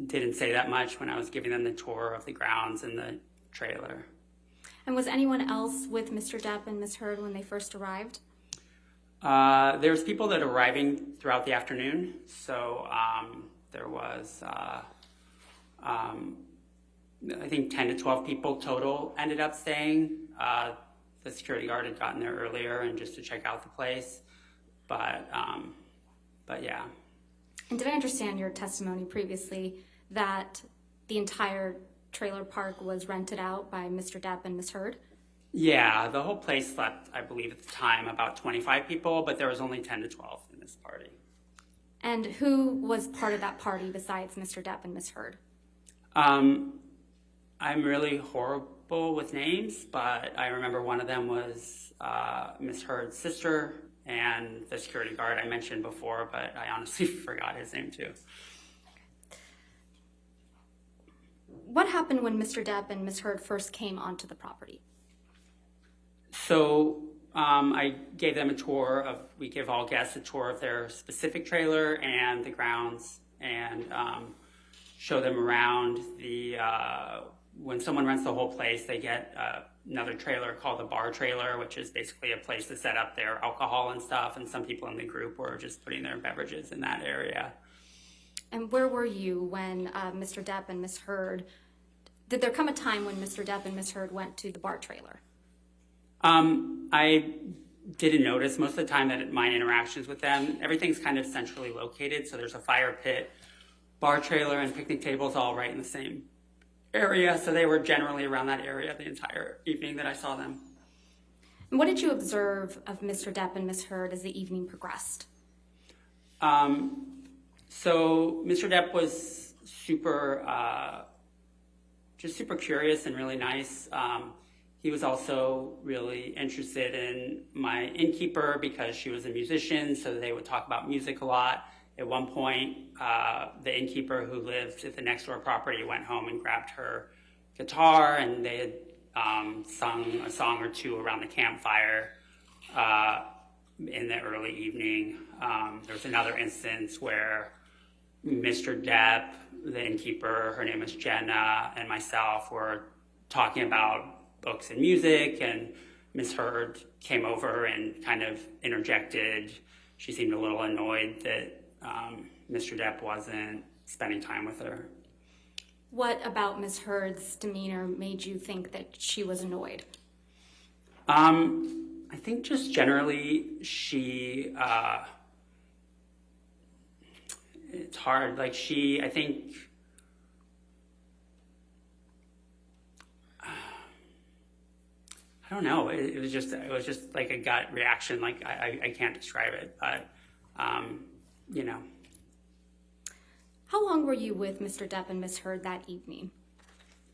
didn't say that much when I was giving them the tour of the grounds and the trailer. And was anyone else with Mr. Depp and Miss Heard when they first arrived? There was people that were arriving throughout the afternoon. So there was, I think 10 to 12 people total ended up staying. The security guard had gotten there earlier and just to check out the place. But yeah. And did I understand your testimony previously that the entire trailer park was rented out by Mr. Depp and Miss Heard? Yeah, the whole place slept, I believe at the time, about 25 people, but there was only 10 to 12 in this party. And who was part of that party besides Mr. Depp and Miss Heard? I'm really horrible with names, but I remember one of them was Miss Heard's sister and the security guard I mentioned before, but I honestly forgot his name too. What happened when Mr. Depp and Miss Heard first came onto the property? So I gave them a tour of, we give all guests a tour of their specific trailer and the grounds and show them around the, when someone rents the whole place, they get another trailer called the bar trailer, which is basically a place to set up their alcohol and stuff. And some people in the group were just putting their beverages in that area. And where were you when Mr. Depp and Ms. Heard, did there come a time when Mr. Depp and Ms. Heard went to the bar trailer? I didn't notice most of the time that my interactions with them, everything's kind of centrally located. So there's a fire pit, bar trailer, and picnic tables all right in the same area. So they were generally around that area the entire evening that I saw them. And what did you observe of Mr. Depp and Ms. Heard as the evening progressed? So Mr. Depp was super curious and really nice. He was also really interested in my innkeeper because she was a musician, so they would talk about music a lot. At one point, the innkeeper who lived at the next door property went home and grabbed her guitar, and they had sung a song or two around the campfire in the early evening. There was another instance where Mr. Depp, the innkeeper, her name is Jenna, and myself were talking about books and music, and Ms. Heard came over and kind of interjected. She seemed a little annoyed that Mr. Depp wasn't spending time with her. What about Ms. Heard's demeanor made you think that she was annoyed? I think just generally she, it's hard. Like I think, I don't know. It was just like a gut reaction. Like I can't describe it, but you know. How long were you with Mr. Depp and Ms. Heard that evening,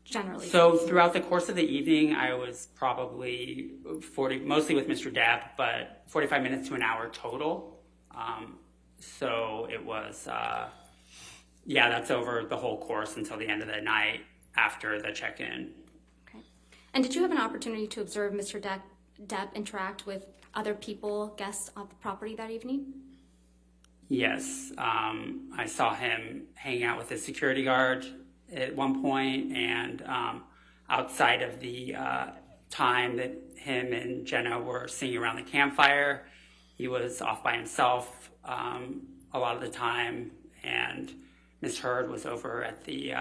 generally? So throughout the course of the evening, I was probably mostly with Mr. Depp, but 45 minutes to an hour total. So it was, that's over the whole course until the end of the night after the check-in. Okay. And did you have an opportunity to observe Mr. Depp interact with other people, guests at the property that evening? Yes, I saw him hanging out with his security guard at one point, and outside of the time that him and Jenna were singing around the campfire, he was off by himself a lot of the time, and Miss Heard was over at the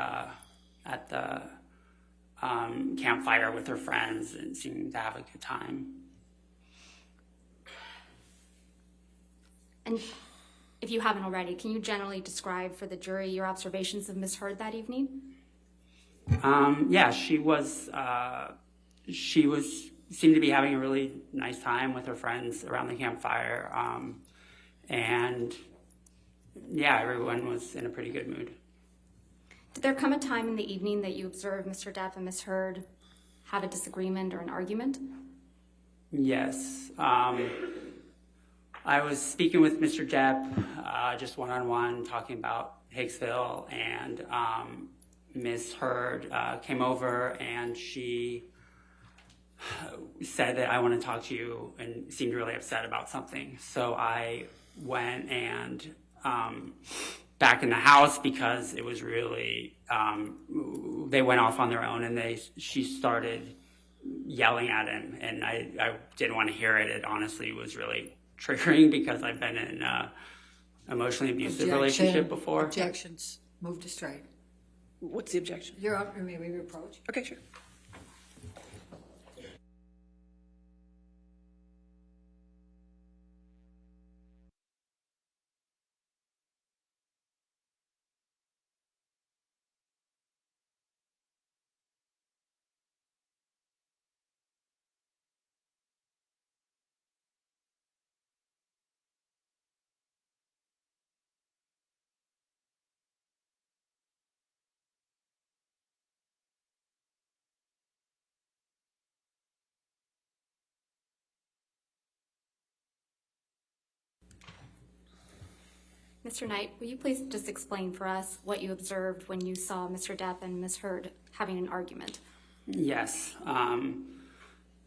campfire with her friends and seemed to have a good time. And if you haven't already, can you generally describe for the jury your observations of Ms. Heard that evening? She seemed to be having a really nice time with her friends around the campfire, and everyone was in a pretty good mood. Did there come a time in the evening that you observed Mr. Depp and Ms. Heard have a disagreement or an argument? Yes. I was speaking with Mr. Depp, just one-on-one, talking about Hicksville, and Ms. Heard came over and she said that I want to talk to you, and seemed really upset about something. So I went and back in the house because it was really, they went off on their own, and she started yelling at him, and I didn't want to hear it. It honestly was really triggering because I've been in an emotionally abusive relationship before. Objections. Move to strike. What's the objection? You're up. May we approach? Okay, sure. Mr. Knight, will you please just explain for us what you observed when you saw Mr. Depp and Ms. Heard having an argument? Yes.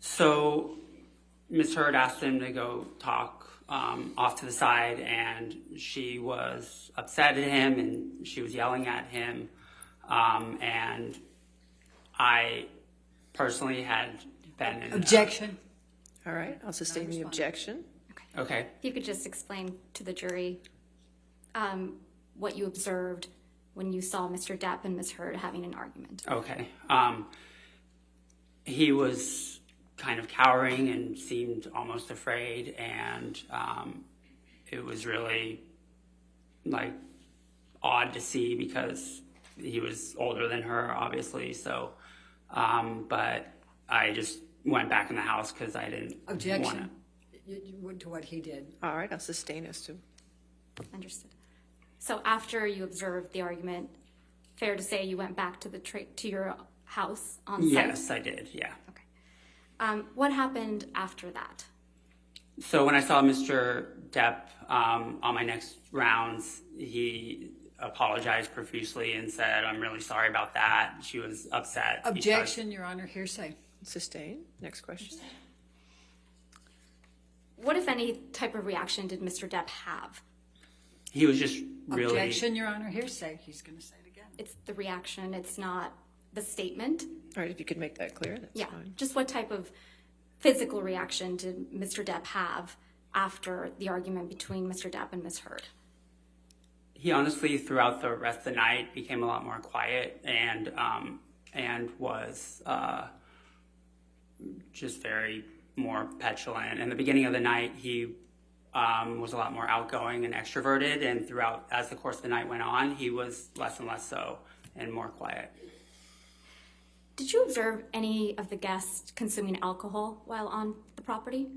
So Ms. Heard asked him to go talk off to the side, and she was upset at him, and she was yelling at him. And I personally had been in. Objection. All right, I'll sustain the objection. Okay. If you could just explain to the jury what you observed when you saw Mr. Depp and Ms. Heard having an argument. Okay. He was kind of cowering and seemed almost afraid, and it was really like odd to see because he was older than her, obviously. So, but I just went back in the house because I didn't want to. Objection to what he did. All right, I'll sustain as to. Understood. So after you observed the argument, fair to say you went back to to your house on site? Yes, I did, yeah. Okay. What happened after that? So when I saw Mr. Depp on my next rounds, he apologized profusely and said, "I'm really sorry about that." She was upset. Objection, Your Honor, hearsay. Sustain. Next question. What, if any, type of reaction did Mr. Depp have? He was just really... Objection, Your Honor, hearsay. He's going to say it again. It's the reaction, it's not the statement. All right, if you could make that clear, that's fine. Just what type of physical reaction did Mr. Depp have after the argument between Mr. Depp and Ms. Heard? He honestly, throughout the rest of the night, became a lot more quiet and was just very more petulant. In the beginning of the night, he was a lot more outgoing and extroverted, and throughout, as the course of the night went on, he was less and less so and more quiet. Did you observe any of the guests consuming alcohol while on the property?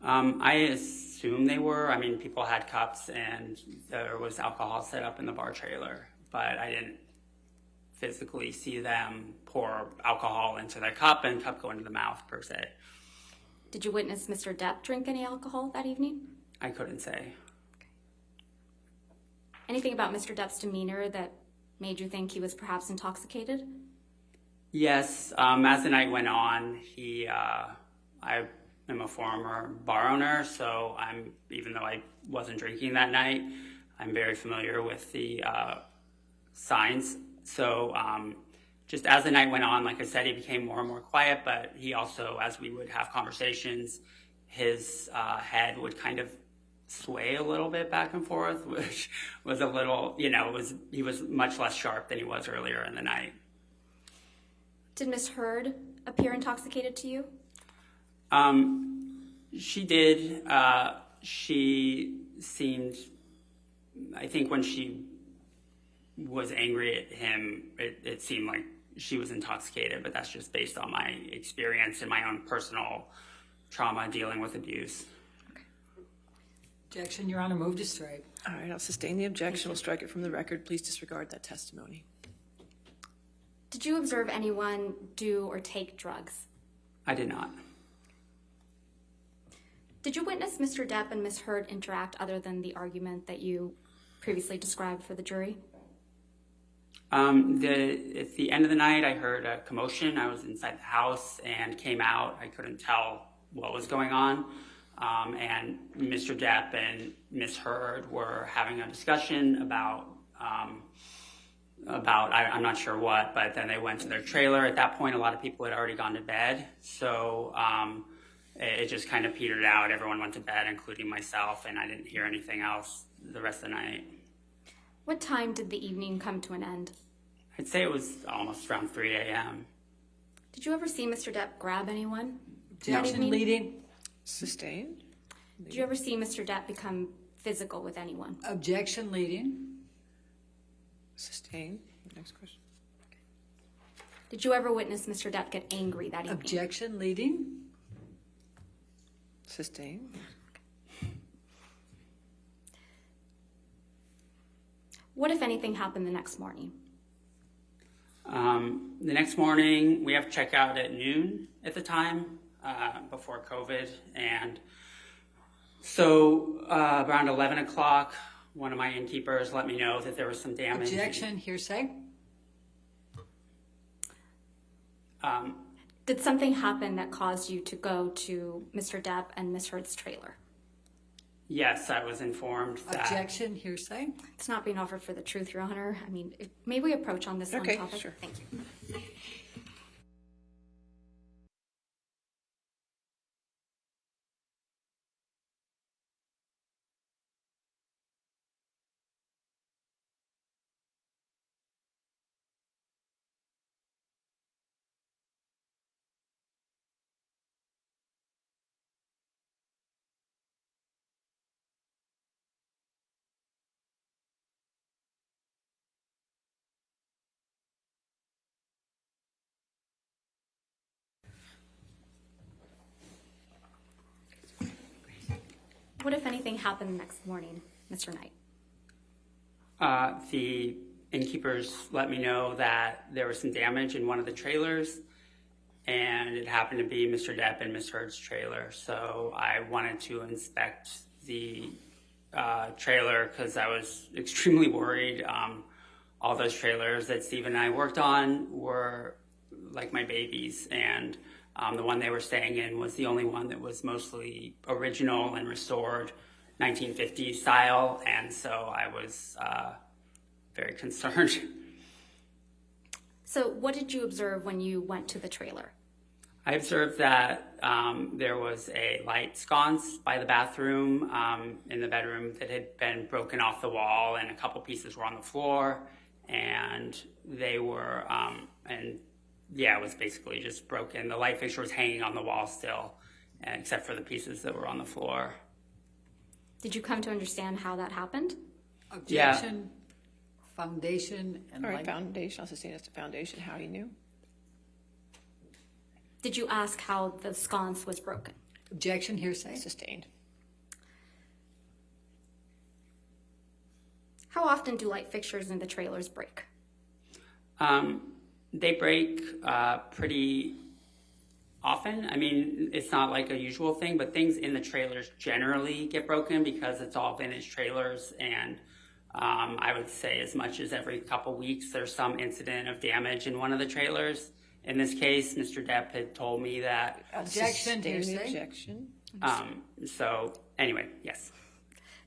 I assume they were. I mean, people had cups and there was alcohol set up in the bar trailer, but I didn't physically see them pour alcohol into their cup and cup go into the mouth, per se. Did you witness Mr. Depp drink any alcohol that evening? I couldn't say. Anything about Mr. Depp's demeanor that made you think he was perhaps intoxicated? Yes, as the night went on, I am a former bar owner, so even though I wasn't drinking that night, I'm very familiar with the signs. So just as the night went on, like I said, he became more and more quiet, but he also, as we would have conversations, his head would kind of sway a little bit back and forth, which was a little, he was much less sharp than he was earlier in the night. Did Ms. Heard appear intoxicated to you? She did. She seemed, I think when she was angry at him, it seemed like she was intoxicated, but that's just based on my experience and my own personal trauma dealing with abuse. Objection, Your Honor, move to strike. All right, I'll sustain the objection. We'll strike it from the record. Please disregard that testimony. Did you observe anyone do or take drugs? I did not. Did you witness Mr. Depp and Ms. Heard interact other than the argument that you previously described for the jury? At the end of the night, I heard a commotion. I was inside the house and came out. I couldn't tell what was going on. And Mr. Depp and Ms. Heard were having a discussion about I'm not sure what, but then they went to their trailer. At that point, a lot of people had already gone to bed. So it just kind of petered out. Everyone went to bed, including myself, and I didn't hear anything else the rest of the night. What time did the evening come to an end? I'd say it was almost around 3 a.m. Did you ever see Mr. Depp grab anyone? Objection, leading. Sustained. Did you ever see Mr. Depp become physical with anyone? Objection, leading. Sustained. Next question. Did you ever witness Mr. Depp get angry that evening? Objection, leading. Sustained. What, if anything, happened the next morning? The next morning, we have checkout at noon at the time, before COVID. And so around 11 o'clock, one of my innkeepers let me know that there was some damage. Objection, hearsay. Did something happen that caused you to go to Mr. Depp and Ms. Heard's trailer? Yes, I was informed that... Objection, hearsay. It's not being offered for the truth, Your Honor. I mean, may we approach on this one topic? Sure. Thank you. What, if anything, happened the next morning, Mr. Knight? The innkeepers let me know that there was some damage in one of the trailers, and it happened to be Mr. Depp and Ms. Heard's trailer. So I wanted to inspect the trailer because I was extremely worried. All those trailers that Steve and I worked on were like my babies, and the one they were staying in was the only one that was mostly original and restored 1950s style, and so I was very concerned. So what did you observe when you went to the trailer? I observed that there was a light sconce by the bathroom in the bedroom that had been broken off the wall, and a couple pieces were on the floor, and they were, it was basically just broken. The light fixture was hanging on the wall still, except for the pieces that were on the floor. Did you come to understand how that happened? Objection, foundation, and All right, light. foundation, I'll sustain as to foundation, how he knew. Did you ask how the sconce was broken? Objection, hearsay. Sustained. How often do light fixtures in the trailers break? They break pretty often. I mean, it's not like a usual thing, but things in the trailers generally get broken because it's all vintage trailers, and I would say as much as every couple weeks there's some incident of damage in one of the trailers. In this case, Mr. Depp had told me that. Objection, hearsay. Objection. So anyway, yes.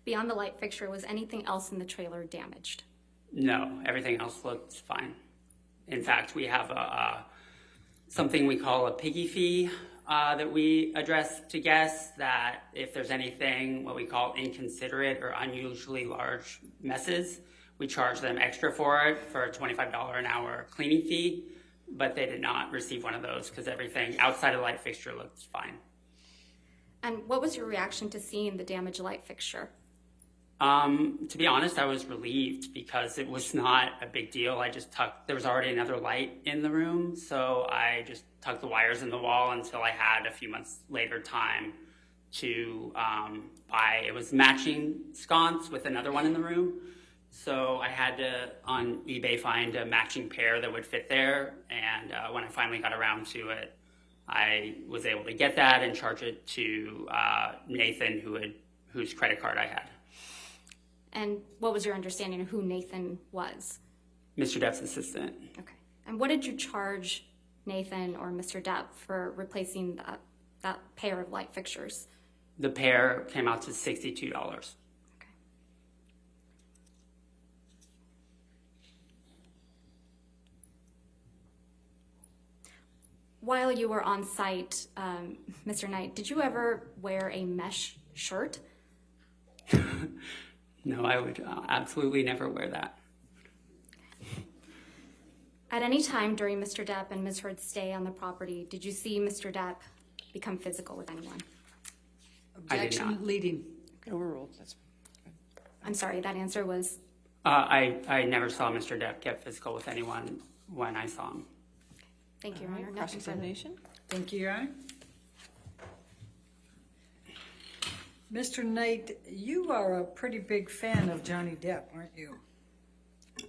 Beyond the light fixture, was anything else in the trailer damaged? No, everything else looked fine. In fact, we have something we call a piggy fee that we address to guests, that if there's anything what we call inconsiderate or unusually large messes, we charge them extra for it for a $25 an hour cleaning fee, but they did not receive one of those because everything outside of the light fixture looked fine. And what was your reaction to seeing the damaged light fixture? To be honest, I was relieved because it was not a big deal. There was already another light in the room, so I just tucked the wires in the wall until I had a few months later time to buy, it was matching sconce with another one in the room. So I had to, on eBay, find a matching pair that would fit there, and when I finally got around to it, I was able to get that and charge it to Nathan, whose credit card I had. And what was your understanding of who Nathan was? Mr. Depp's assistant. Okay. And what did you charge Nathan or Mr. Depp for replacing that pair of light fixtures? The pair came out to $62. Okay. While you were on site, Mr. Knight, did you ever wear a mesh shirt? No, I would absolutely never wear that. At any time during Mr. Depp and Ms. Heard's stay on the property, did you see Mr. Depp become physical with anyone? Objection, leading. Overruled. That's I'm sorry, that answer was? I never saw Mr. Depp get physical with anyone when I saw him. Thank you, Your Honor. Nothing further. cross-examination. Thank you, Your Honor. Mr. Knight, you are a pretty big fan of Johnny Depp, aren't you?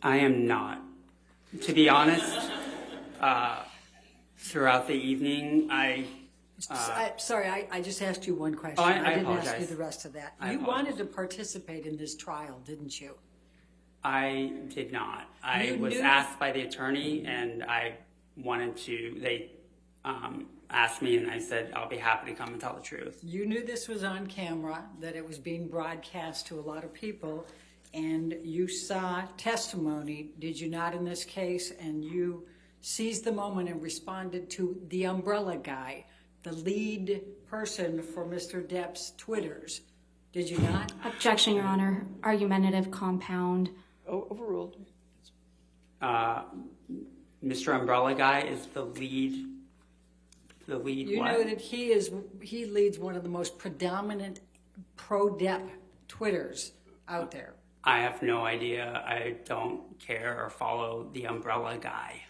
I am not. To be honest, throughout the evening, Sorry, I just asked you one question. Oh, I didn't apologize. ask you the rest of that. I You apologize. wanted to participate in this trial, didn't you? I did not. I You was knew- asked by the attorney, and I wanted to. They asked me, and I said I'll be happy to come and tell the truth. You knew this was on camera, that it was being broadcast to a lot of people, and you saw testimony, did you not, in this case? And you seized the moment and responded to the umbrella guy, the lead person for Mr. Depp's Twitters. Did you not? Objection, Your Honor. Argumentative compound. Overruled. Mr. Umbrella Guy is the lead. The lead. You what? know that he leads one of the most predominant pro-Depp Twitters out there. I have no idea. I don't care or follow the Umbrella Guy.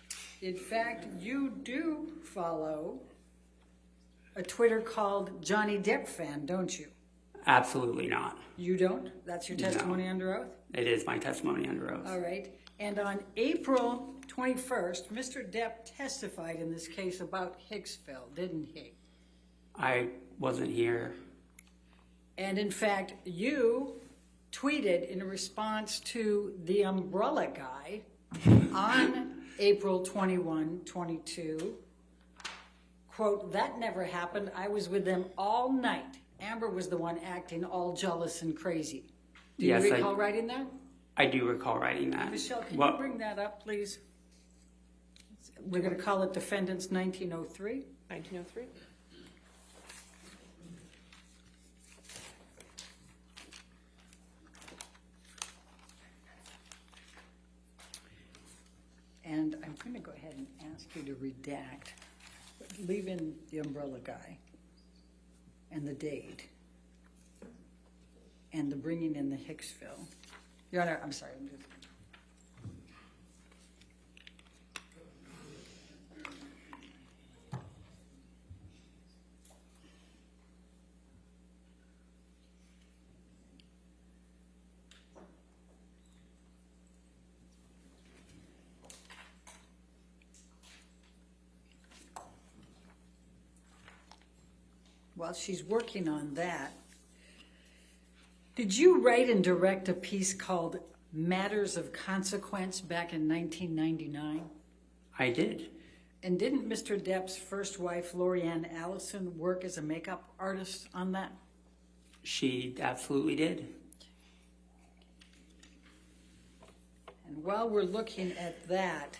In fact, you do follow a Twitter called Johnny Depp fan, don't you? Absolutely not. You don't? That's your testimony under oath? It is my testimony under oath. All right. And on April 21st, Mr. Depp testified in this case about Hicksville, didn't he? I wasn't here. And in fact, you tweeted in response to the umbrella guy on April 21, 22, quote, "That never happened. I was with them all night. Amber was the one acting all jealous and crazy." Do you recall writing that? I do recall writing that. Michelle, can you bring that up, please? We're going to call it Defendants 1903. 1903. And I'm going to go ahead and ask you to redact, leave in the umbrella guy and the date and the bringing in the Hicksville. Your Honor, I'm sorry. I'm just... While she's working on that, did you write and direct a piece called Matters of Consequence back in 1999? I did. And didn't Mr. Depp's first wife, Lorianne Allison, work as a makeup artist on that? She absolutely did. And while we're looking at that,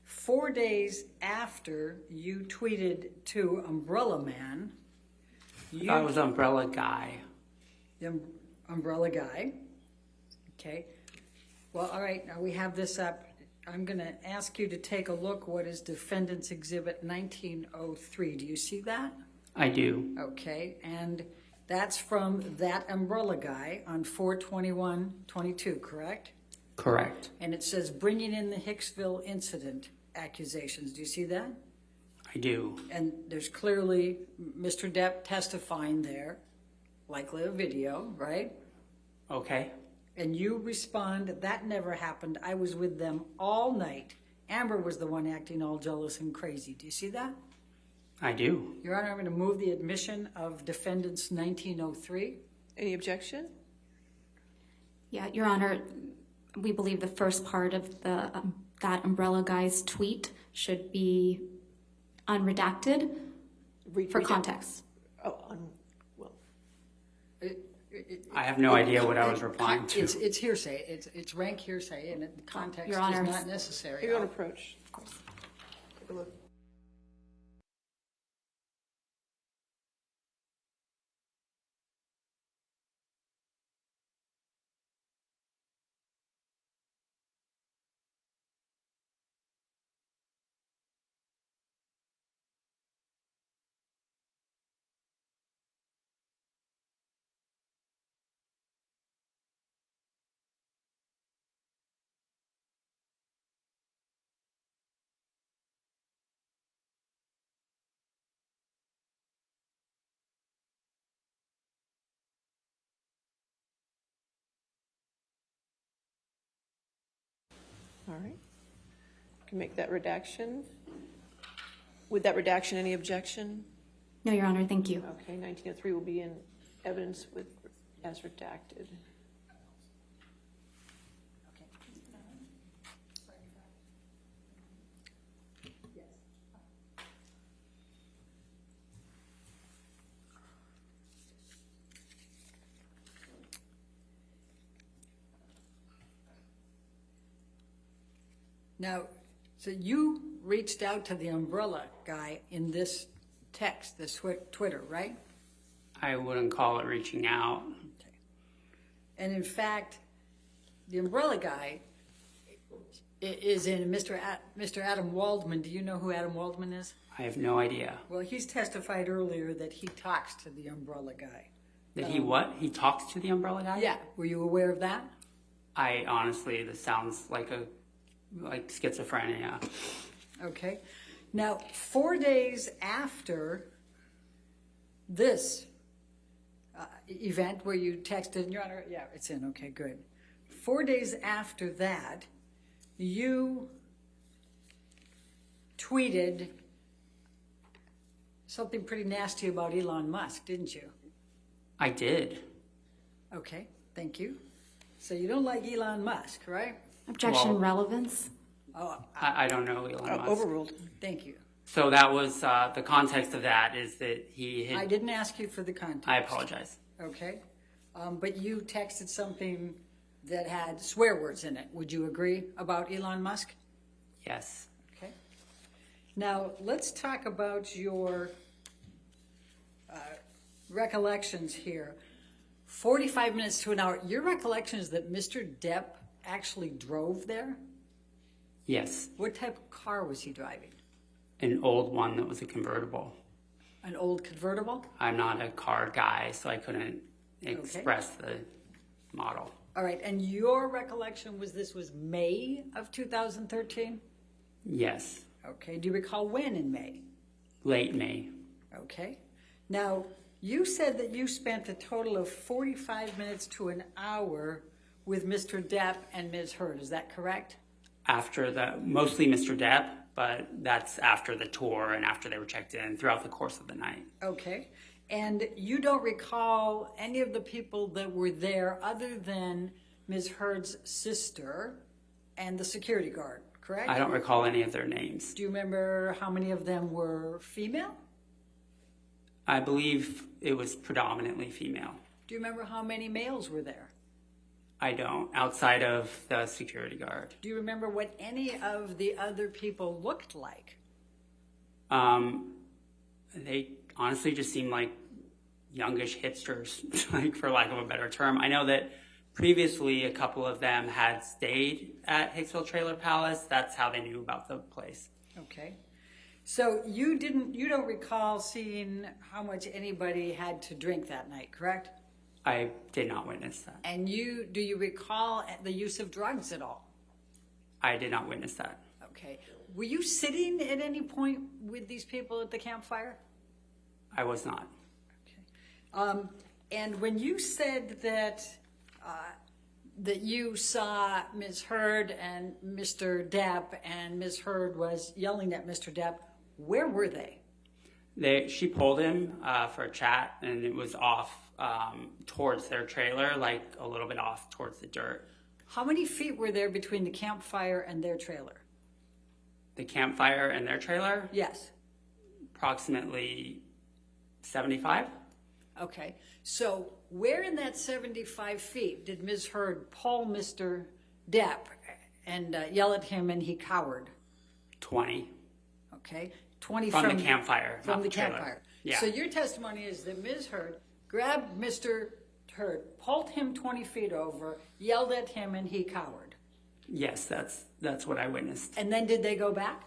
4 days after you tweeted to Umbrella Man, That was Umbrella Guy. The umbrella guy. Okay. Well, all right. Now we have this up. I'm going to ask you to take a look. What is Defendant's Exhibit 1903? Do you see that? I do. Okay. And that's from that umbrella guy on 4/21/22, correct? Correct. And it says bringing in the Hicksville incident accusations. Do you see that? I do. And there's clearly Mr. Depp testifying there. Likely a video, right? Okay. And you respond, "That never happened. I was with them all night. Amber was the one acting all jealous and crazy." Do you see that? I do. Your Honor, I'm going to move the admission of Defendants 1903. Any objection? Yeah, Your Honor, we believe the first part of the that umbrella guy's tweet should be unredacted for context. I have no idea what I was replying to. It's hearsay. It's rank hearsay, and context Your Honor, is not necessary. Your own approach. Of course. Take a look. All right. Can make that redaction. With that redaction, any objection? No, Your Honor, thank you. Okay, 1903 will be in evidence with as redacted. Now, so you reached out to the umbrella guy in this text, this Twitter, right? I wouldn't call it reaching out. Okay. And in fact, the umbrella guy is in Mr. Adam Waldman. Do you know who Adam Waldman is? I have no idea. Well, he's testified earlier that he talks to the umbrella guy. That he what? He talks to the umbrella guy? Yeah. Were you aware of that? I honestly, this sounds like schizophrenia. Okay. Now, 4 days after this event where you texted, Your Honor, yeah, it's in, okay, good. 4 days after that, you tweeted something pretty nasty about Elon Musk, didn't you? I did. Okay, thank you. So you don't like Elon Musk, right? Objection, Well- relevance. Oh, I don't know Elon Musk. Overruled. thank you. So that was the context of that is that he had. I didn't ask you for the context. I apologize. Okay, but you texted something that had swear words in it. Would you agree about Elon Musk? Yes. Okay. Now, let's talk about your recollections here. 45 minutes to an hour. Your recollection is that Mr. Depp actually drove there? Yes. What type of car was he driving? An old one that was a convertible. An old convertible? I'm not a car guy, so I couldn't express the model. All right, and your recollection was this was May of 2013? Yes. Okay, do you recall when in May? Late May. Okay. Now, you said that you spent a total of 45 minutes to an hour with Mr. Depp and Ms. Heard. Is that correct? After mostly Mr. Depp, but that's after the tour and after they were checked in throughout the course of the night. Okay. And you don't recall any of the people that were there other than Ms. Heard's sister and the security guard, correct? I don't recall any of their names. Do you remember how many of them were female? I believe it was predominantly female. Do you remember how many males were there? I don't, outside of the security guard. Do you remember what any of the other people looked like? They honestly just seemed like youngish hipsters, like for lack of a better term. I know that previously a couple of them had stayed at Hicksville Trailer Palace. That's how they knew about the place. Okay. So you don't recall seeing how much anybody had to drink that night, correct? I did not witness that. And do you recall the use of drugs at all? I did not witness that. Okay. Were you sitting at any point with these people at the campfire? I was not. And when you said that you saw Ms. Heard and Mr. Depp, and Ms. Heard was yelling at Mr. Depp, where were they? She pulled him for a chat, and it was off towards their trailer, like a little bit off towards the dirt. How many feet were there between the campfire and their trailer? The campfire and their trailer? Yes. Approximately 75. Okay. So where in that 75 feet did Ms. Heard pull Mr. Depp and yell at him and he cowered? 20. Okay. 20 from the campfire. From not the trailer. campfire. Yeah. So your testimony is that Ms. Heard grabbed Mr. Heard, pulled him 20 feet over, yelled at him, and he cowered. Yes, that's what I witnessed. And then did they go back?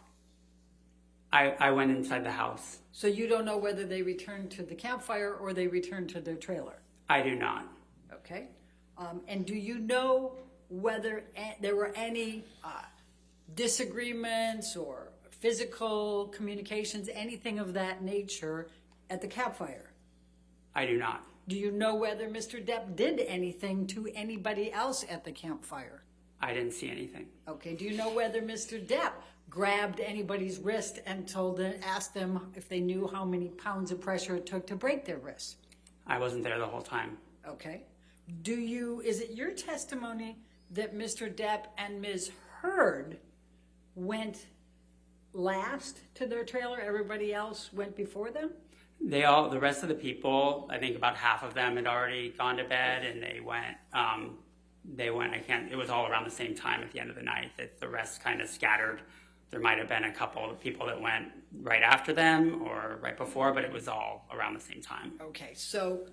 I went inside the house. So you don't know whether they returned to the campfire or they returned to their trailer? I do not. Okay. And do you know whether there were any disagreements or physical communications, anything of that nature at the campfire? I do not. Do you know whether Mr. Depp did anything to anybody else at the campfire? I didn't see anything. Okay. Do you know whether Mr. Depp grabbed anybody's wrist and asked them if they knew how many pounds of pressure it took to break their wrist? I wasn't there the whole time. Okay. Is it your testimony that Mr. Depp and Ms. Heard went last to their trailer? Everybody else went before them? The rest of the people, I think about half of them had already gone to bed, and they went, it was all around the same time at the end of the night that the rest kind of scattered. There might have been a couple of people that went right after them or right before, but it was all around the same time. Okay, so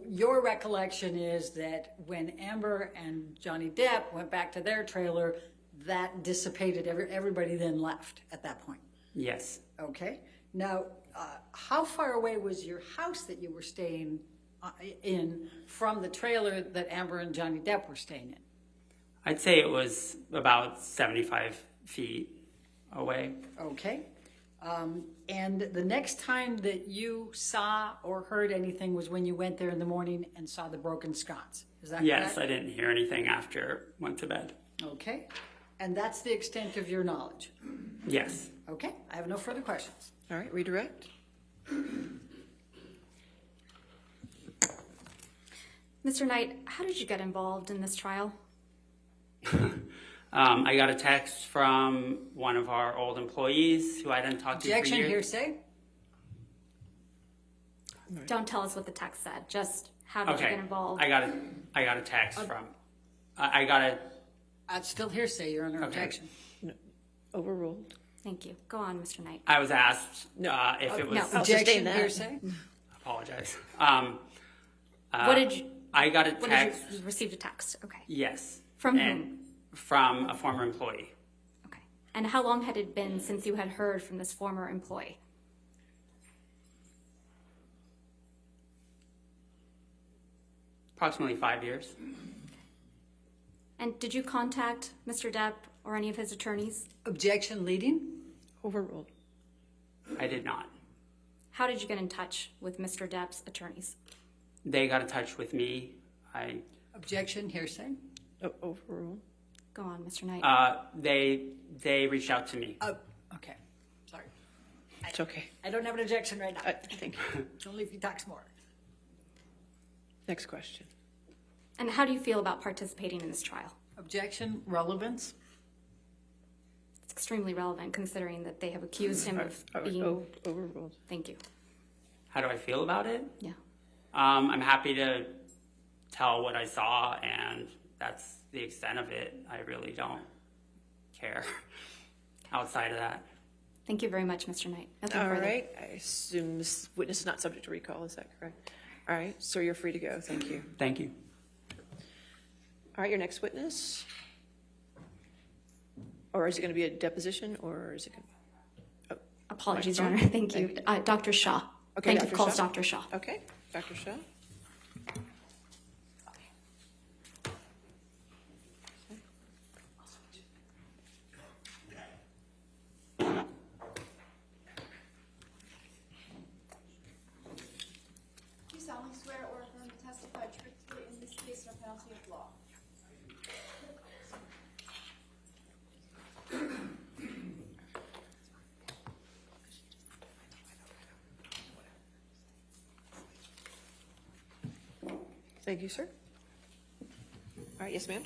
your recollection is that when Amber and Johnny Depp went back to their trailer, that dissipated, everybody then left at that point? Yes. Okay. Now, how far away was your house that you were staying in from the trailer that Amber and Johnny Depp were staying in? I'd say it was about 75 feet away. Okay. And the next time that you saw or heard anything was when you went there in the morning and saw the broken sconce. Is that Yes, correct? I didn't hear anything after went to bed. Okay. And that's the extent of your knowledge? Yes. Okay. I have no further questions. All right, redirect. Mr. Knight, how did you get involved in this trial? I got a text from one of our old employees who I didn't talk to for Objection, years. hearsay? Don't tell us what the text said. Just how did you Okay, get involved? I got a text from. I got a. That's still hearsay. You're under Okay. objection. No. Overruled. Thank you. Go on, Mr. Knight. I was asked if it was. No. I'll sustain Objection, that. hearsay? Apologize. What did you? I got a What text. did you received a text? Okay. Yes. From and whom? From a former employee. Okay. And how long had it been since you had heard from this former employee? Approximately 5 years. And did you contact Mr. Depp or any of his attorneys? Objection, leading? Overruled. I did not. How did you get in touch with Mr. Depp's attorneys? They got in touch with me. Objection, hearsay? Overruled. Go on, Mr. Knight. They reached out to me. Okay. Sorry. It's okay. I don't have an objection right now. Thank you. Only if he talks more. Next question. And how do you feel about participating in this trial? Objection, relevance? It's extremely relevant considering that they have accused him of being... Overruled. Thank you. How do I feel about it? Yeah. I'm happy to tell what I saw, and that's the extent of it. I really don't care outside of that. Thank you very much, Mr. Knight. Nothing All further. right. I assume this witness is not subject to recall. Is that correct? All right. Sir, you're free to go. Thank you. Thank you. All right. Your next witness? Or is it going to be a deposition, or is it going to be... Apologies, Your Honor. Thank you. Dr. Shaw. Okay, Plaintiff Dr. calls Shaw. Dr. Shaw. Okay. Dr. Shaw? Do you solemnly swear or affirm to testify truthfully in this case or penalty of law? Thank you, sir. All right. Yes, ma'am.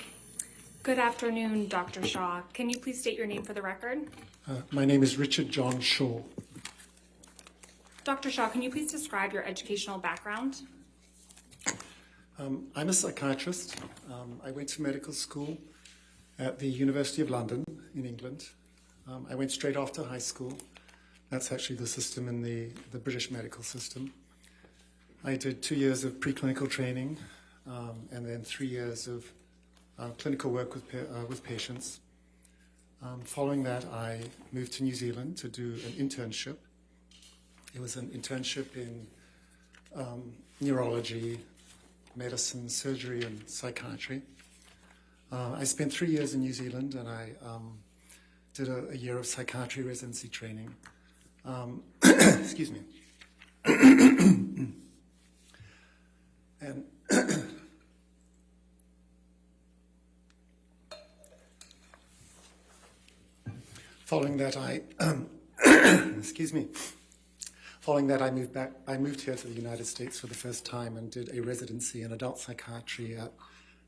Good afternoon, Dr. Shaw. Can you please state your name for the record? My name is Richard John Shaw. Dr. Shaw, can you please describe your educational background? I'm a psychiatrist. I went to medical school at the University of London in England. I went straight after high school. That's actually the system in the British medical system. I did 2 years of preclinical training and then 3 years of clinical work with patients. Following that, I moved to New Zealand to do an internship. It was an internship in neurology, medicine, surgery, and psychiatry. I spent 3 years in New Zealand, and I did a year of psychiatry residency training. Excuse me. And following that, excuse me. Following that, I moved here to the United States for the first time and did a residency in adult psychiatry at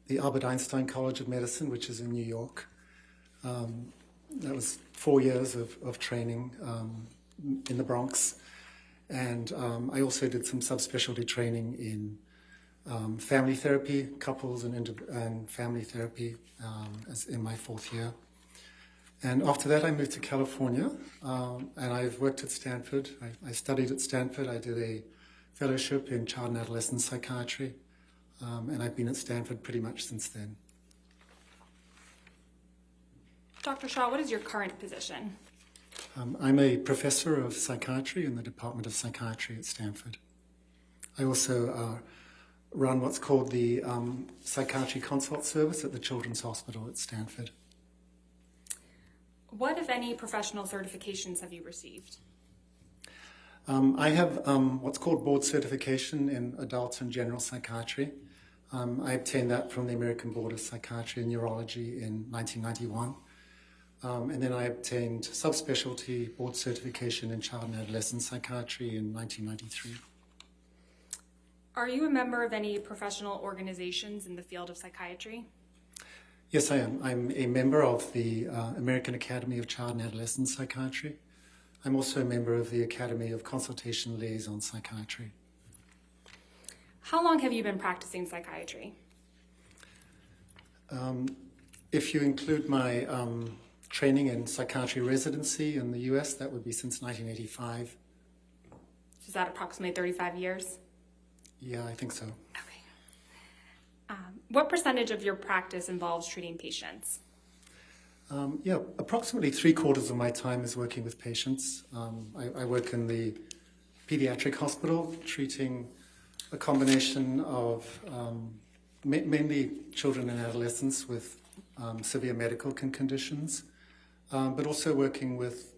the Albert Einstein College of Medicine, which is in New York. That was 4 years of training in the Bronx. And I also did some subspecialty training in family therapy, couples and family therapy as in my 4th year. And after that, I moved to California, and I've worked at Stanford. I studied at Stanford. I did a fellowship in child and adolescent psychiatry, and I've been at Stanford pretty much since then. Dr. Shaw, what is your current position? I'm a professor of psychiatry in the Department of Psychiatry at Stanford. I also run what's called the Psychiatry Consult Service at the Children's Hospital at Stanford. What, if any, professional certifications have you received? I have what's called board certification in adult and general psychiatry. I obtained that from the American Board of Psychiatry and Neurology in 1991. And then I obtained subspecialty board certification in child and adolescent psychiatry in 1993. Are you a member of any professional organizations in the field of psychiatry? Yes, I am. I'm a member of the American Academy of Child and Adolescent Psychiatry. I'm also a member of the Academy of Consultation Liaison Psychiatry. How long have you been practicing psychiatry? If you include my training in psychiatry residency in the US, that would be since 1985. Is that approximately 35 years? Yeah, I think so. What percentage of your practice involves treating patients? Yeah, approximately 3/4 of my time is working with patients. I work in the pediatric hospital, treating a combination of mainly children and adolescents with severe medical conditions, but also working with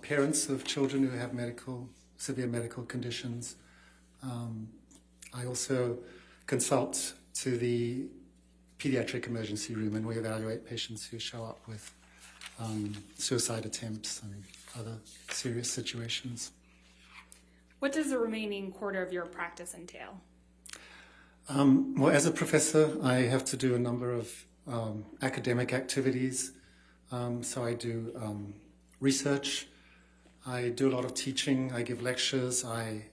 parents of children who have severe medical conditions. I also consult to the pediatric emergency room, and we evaluate patients who show up with suicide attempts and other serious situations. What does the remaining quarter of your practice entail? Well, as a professor, I have to do a number of academic activities. So I do research, I do a lot of teaching, I give lectures, I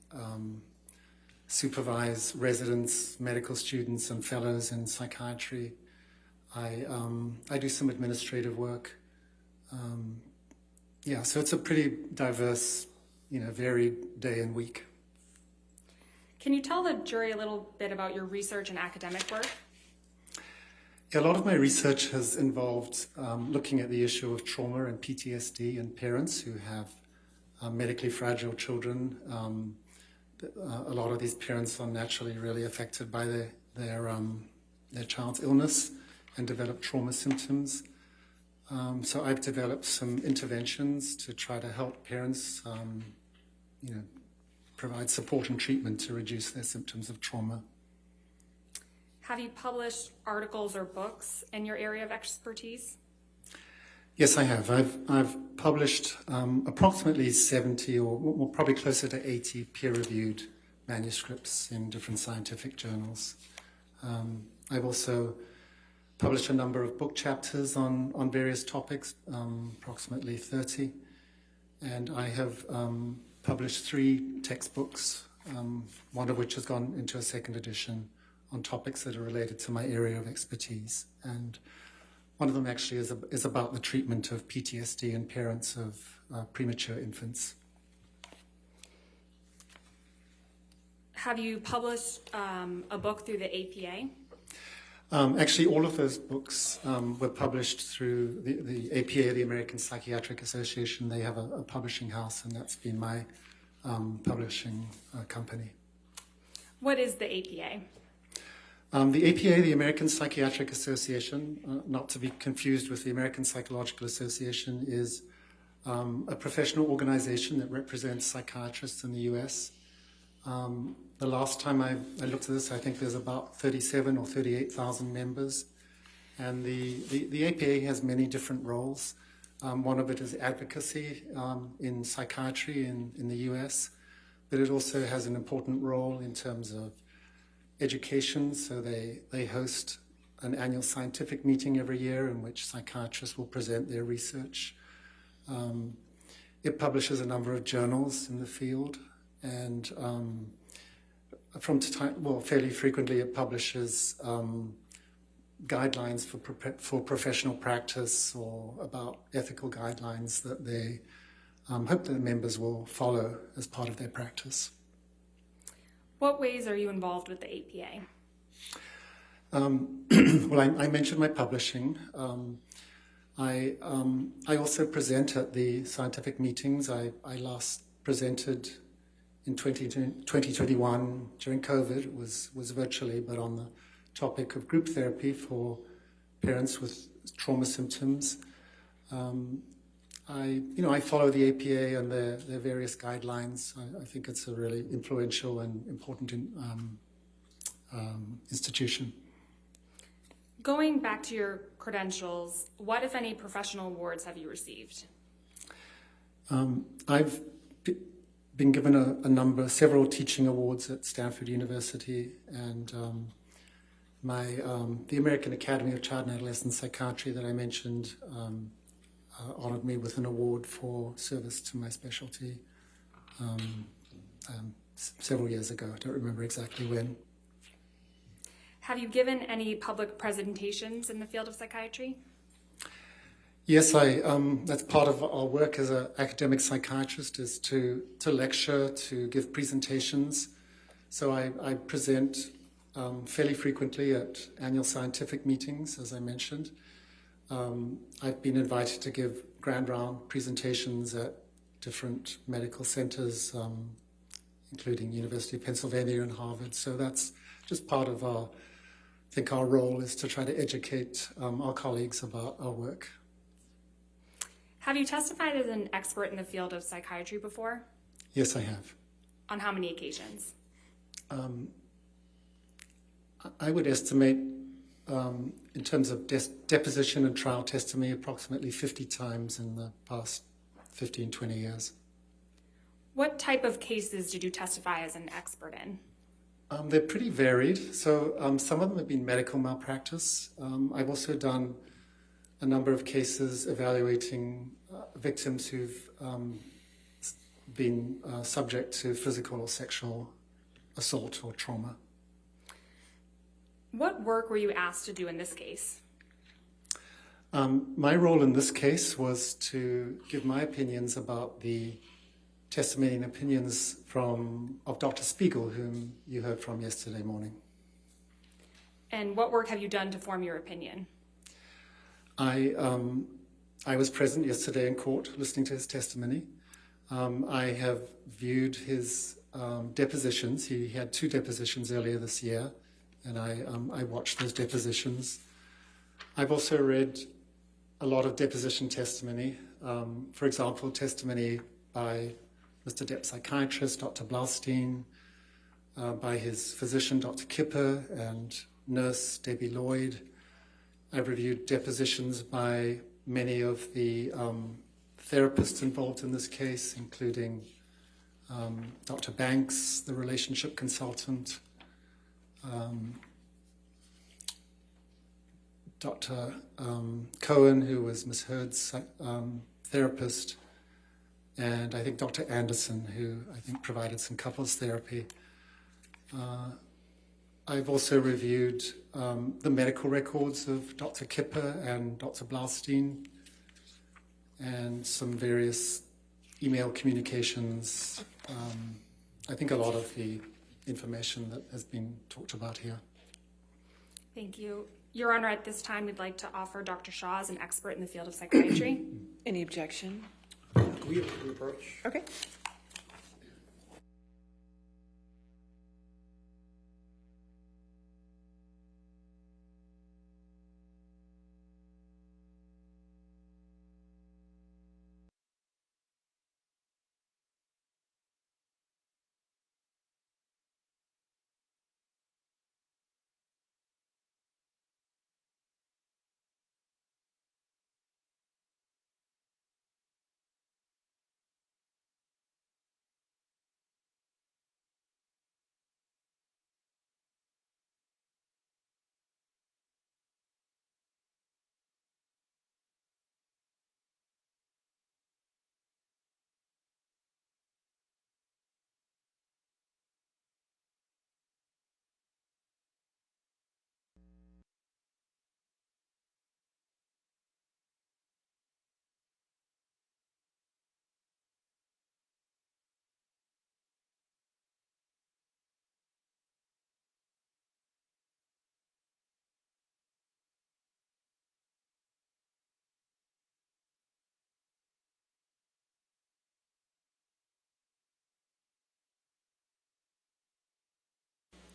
supervise residents, medical students, and fellows in psychiatry. I do some administrative work. Yeah, so it's a pretty diverse, varied day and week. Can you tell the jury a little bit about your research and academic work? Yeah, a lot of my research has involved looking at the issue of trauma and PTSD in parents who have medically fragile children. A lot of these parents are naturally really affected by their child's illness and develop trauma symptoms. So I've developed some interventions to try to help parents, provide support and treatment to reduce their symptoms of trauma. Have you published articles or books in your area of expertise? Yes, I have. I've published approximately 70 or probably closer to 80 peer-reviewed manuscripts in different scientific journals. I've also published a number of book chapters on various topics, approximately 30. And I have published 3 textbooks, one of which has gone into a second edition on topics that are related to my area of expertise. And one of them actually is about the treatment of PTSD in parents of premature infants. Have you published a book through the APA? Actually, all of those books were published through the APA, the American Psychiatric Association. They have a publishing house, and that's been my publishing company. What is the APA? The APA, the American Psychiatric Association, not to be confused with the American Psychological Association, is a professional organization that represents psychiatrists in the US. The last time I looked at this, I think there's about 37 or 38,000 members. And the APA has many different roles. One of it is advocacy in psychiatry in the US, but it also has an important role in terms of education. So they host an annual scientific meeting every year in which psychiatrists will present their research. It publishes a number of journals in the field, and fairly frequently it publishes guidelines for professional practice or about ethical guidelines that they hope that the members will follow as part of their practice. What ways are you involved with the APA? Well, I mentioned my publishing. I also present at the scientific meetings. I last presented in 2021 during COVID. It was virtually, but on the topic of group therapy for parents with trauma symptoms. I follow the APA and their various guidelines. I think it's a really influential and important institution. Going back to your credentials, what, if any, professional awards have you received? I've been given several teaching awards at Stanford University, and the American Academy of Child and Adolescent Psychiatry that I mentioned honored me with an award for service to my specialty several years ago. I don't remember exactly when. Have you given any public presentations in the field of psychiatry? Yes, that's part of our work as an academic psychiatrist, is to lecture, to give presentations. So I present fairly frequently at annual scientific meetings, as I mentioned. I've been invited to give grand round presentations at different medical centers, including University of Pennsylvania and Harvard. So that's just part of our role is to try to educate our colleagues about our work. Have you testified as an expert in the field of psychiatry before? Yes, I have. On how many occasions? I would estimate, in terms of deposition and trial testimony, approximately 50 times in the past 15, 20 years. What type of cases did you testify as an expert in? They're pretty varied. So some of them have been medical malpractice. I've also done a number of cases evaluating victims who've been subject to physical or sexual assault or trauma. What work were you asked to do in this case? My role in this case was to give my opinions about the testimony and opinions of Dr. Spiegel, whom you heard from yesterday morning. And what work have you done to form your opinion? I was present yesterday in court listening to his testimony. I have viewed his depositions. He had 2 depositions earlier this year, and I watched those depositions. I've also read a lot of deposition testimony. For example, testimony by Mr. Depp's psychiatrist, Dr. Blaustein, by his physician, Dr. Kipper, and nurse Debbie Lloyd. I've reviewed depositions by many of the therapists involved in this case, including Dr. Banks, the relationship consultant, Dr. Cohen, who was Ms. Heard's therapist, and I think Dr. Anderson, who I think provided some couples therapy. I've also reviewed the medical records of Dr. Kipper and Dr. Blaustein, and some various email communications. I think a lot of the information that has been talked about here. Thank you. Your Honor, at this time, we'd like to offer Dr. Shaw as an expert in the field of psychiatry. Any objection? We approach. Okay.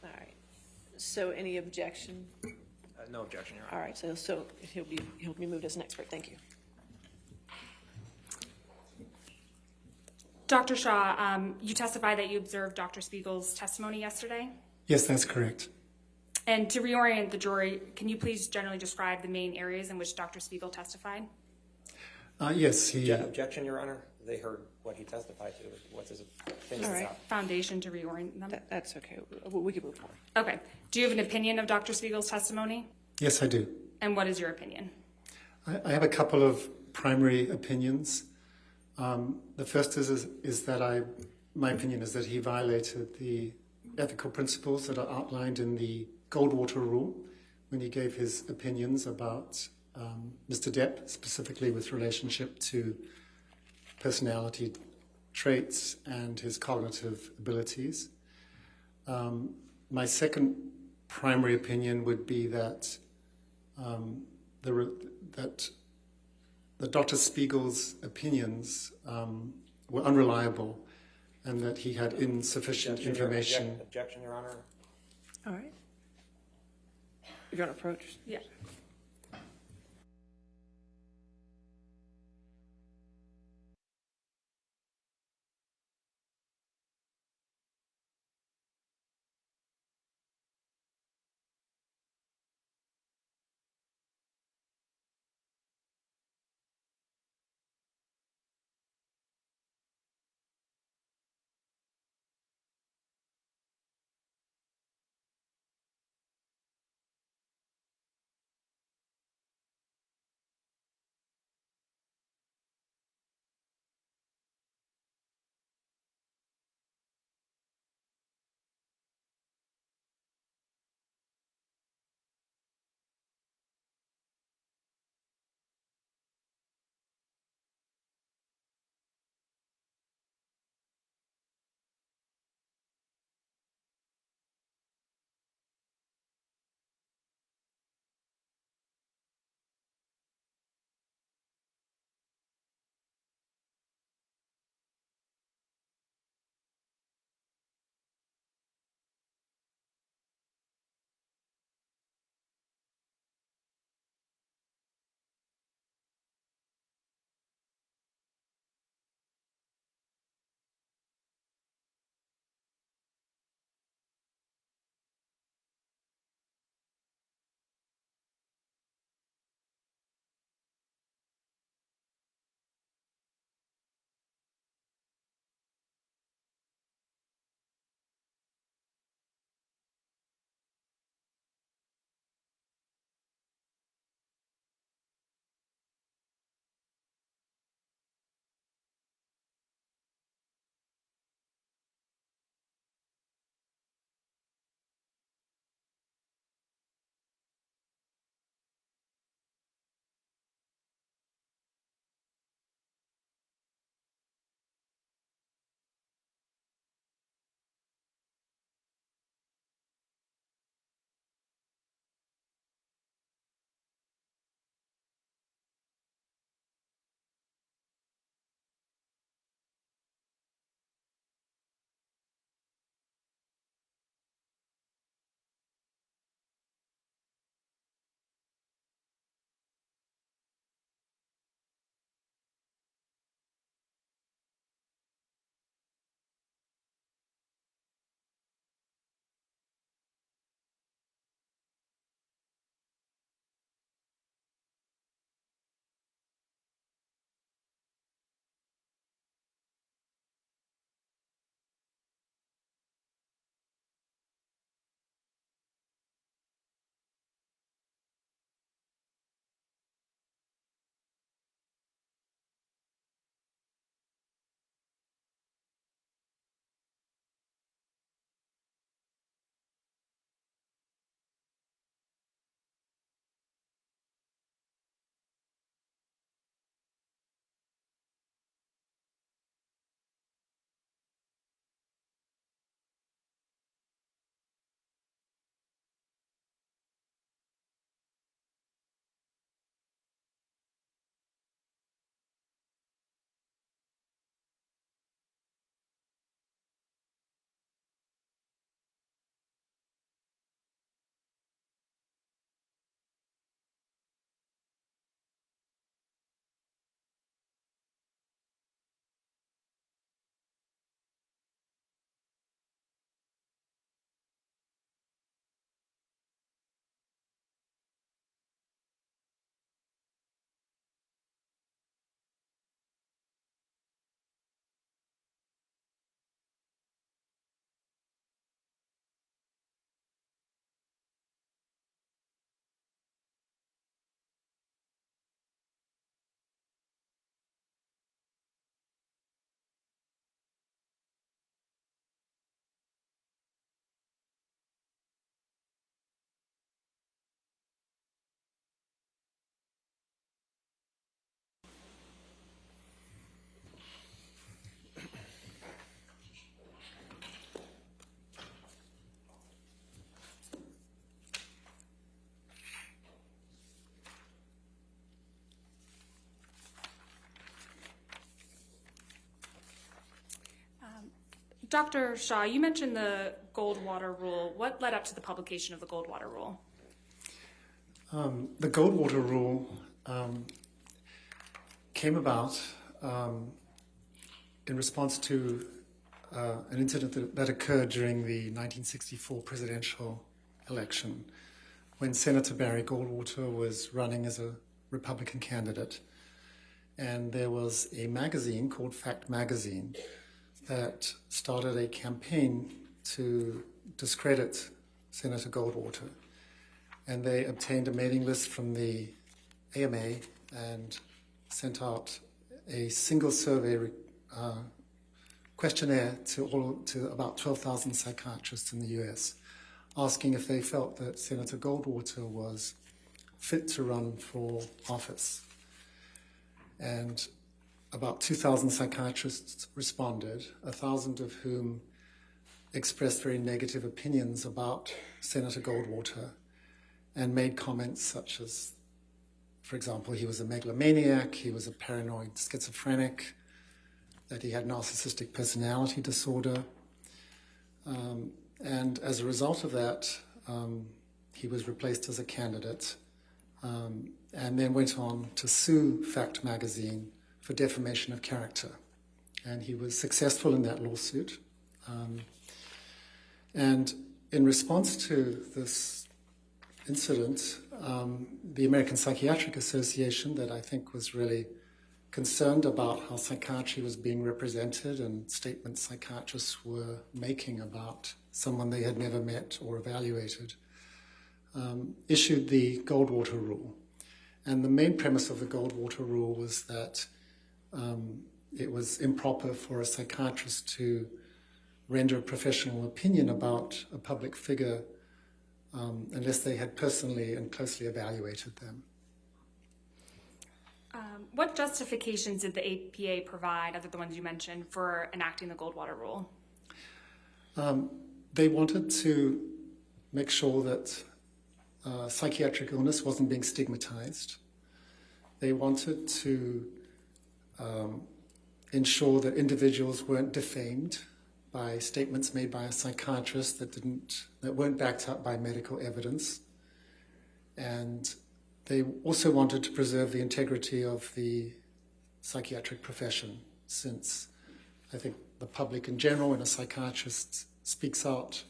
All right. So any objection? No objection, Your Honor. All right. So he'll be moved as an expert. Thank you. Dr. Shaw, you testified that you observed Dr. Spiegel's testimony yesterday. Yes, that's correct. And to reorient the jury, can you please generally describe the main areas in which Dr. Spiegel testified? Yes, he. Objection, Your Honor. They heard what he testified to. What's his opinion? All right. Foundation to reorient them. That's okay. We can move forward. Okay. Do you have an opinion of Dr. Spiegel's testimony? Yes, I do. And what is your opinion? I have a couple of primary opinions. The first is that my opinion is that he violated the ethical principles that are outlined in the Goldwater Rule when he gave his opinions about Mr. Depp, specifically with relationship to personality traits and his cognitive abilities. My second primary opinion would be that Dr. Spiegel's opinions were unreliable and that he had insufficient information. Objection, Your Honor. All right. You're going to approach? Yeah. Dr. Shaw, you mentioned the Goldwater Rule. What led up to the publication of the Goldwater Rule? The Goldwater Rule came about in response to an incident that occurred during the 1964 presidential election when Senator Barry Goldwater was running as a Republican candidate. And there was a magazine called Fact Magazine that started a campaign to discredit Senator Goldwater. And they obtained a mailing list from the AMA and sent out a single survey questionnaire to about 12,000 psychiatrists in the US, asking if they felt that Senator Goldwater was fit to run for office. And about 2,000 psychiatrists responded, 1,000 of whom expressed very negative opinions about Senator Goldwater and made comments such as, for example, he was a megalomaniac, he was a paranoid schizophrenic, that he had narcissistic personality disorder. And as a result of that, he was replaced as a candidate and then went on to sue Fact Magazine for defamation of character. And he was successful in that lawsuit. And in response to this incident, the American Psychiatric Association, that I think was really concerned about how psychiatry was being represented and statements psychiatrists were making about someone they had never met or evaluated, issued the Goldwater Rule. And the main premise of the Goldwater Rule was that it was improper for a psychiatrist to render a professional opinion about a public figure unless they had personally and closely evaluated them. What justifications did the APA provide, other than the ones you mentioned, for enacting the Goldwater Rule? They wanted to make sure that psychiatric illness wasn't being stigmatized. They wanted to ensure that individuals weren't defamed by statements made by a psychiatrist that weren't backed up by medical evidence. And they also wanted to preserve the integrity of the psychiatric profession, since I think the public in general, when a psychiatrist speaks out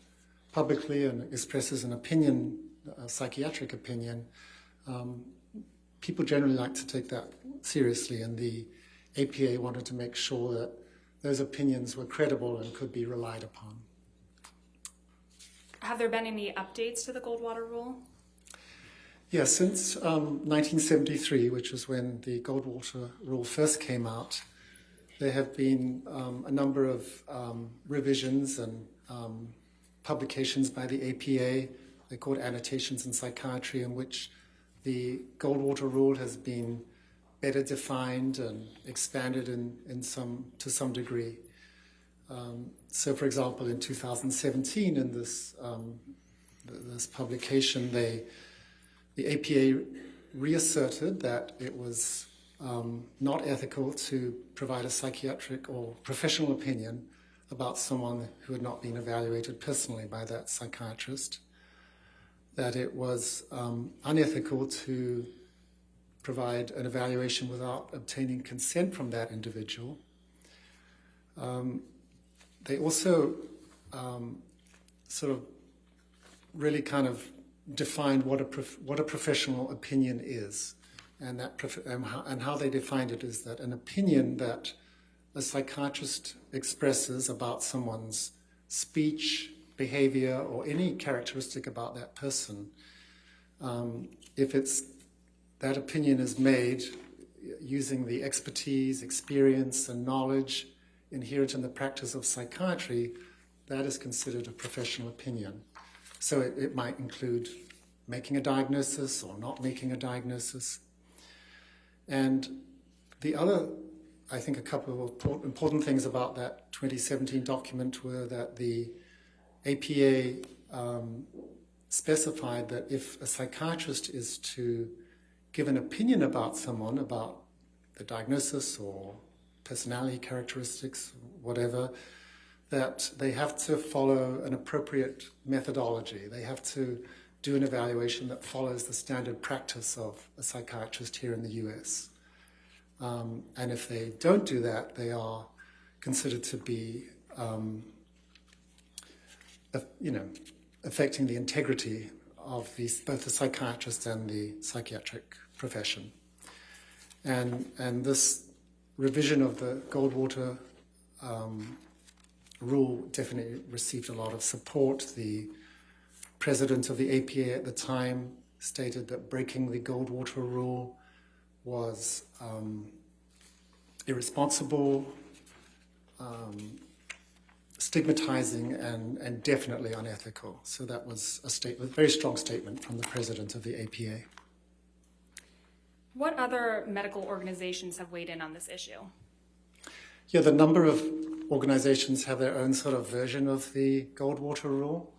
publicly and expresses an opinion, a psychiatric opinion, people generally like to take that seriously, and the APA wanted to make sure that those opinions were credible and could be relied upon. Have there been any updates to the Goldwater Rule? Yeah, since 1973, which was when the Goldwater Rule first came out, there have been a number of revisions and publications by the APA. They're called Annotations in Psychiatry, in which the Goldwater Rule has been better defined and expanded to some degree. So, for example, in 2017, in this publication, the APA reasserted that it was not ethical to provide a psychiatric or professional opinion about someone who had not been evaluated personally by that psychiatrist, that it was unethical to provide an evaluation without obtaining consent from that individual. They also sort of really kind of defined what a professional opinion is, and how they defined it is that an opinion that a psychiatrist expresses about someone's speech, behavior, or any characteristic about that person, if that opinion is made using the expertise, experience, and knowledge inherent in the practice of psychiatry, that is considered a professional opinion. So it might include making a diagnosis or not making a diagnosis. And the other, I think, a couple of important things about that 2017 document were that the APA specified that if a psychiatrist is to give an opinion about someone, about the diagnosis or personality characteristics, whatever, that they have to follow an appropriate methodology. They have to do an evaluation that follows the standard practice of a psychiatrist here in the US. And if they don't do that, they are considered to be, affecting the integrity of both the psychiatrist and the psychiatric profession. And this revision of the Goldwater rule definitely received a lot of support. The president of the APA at the time stated that breaking the Goldwater rule was irresponsible, stigmatizing, and definitely unethical. So that was a very strong statement from the president of the APA. What other medical organizations have weighed in on this issue? Yeah, the number of organizations have their own sort of version of the Goldwater rule.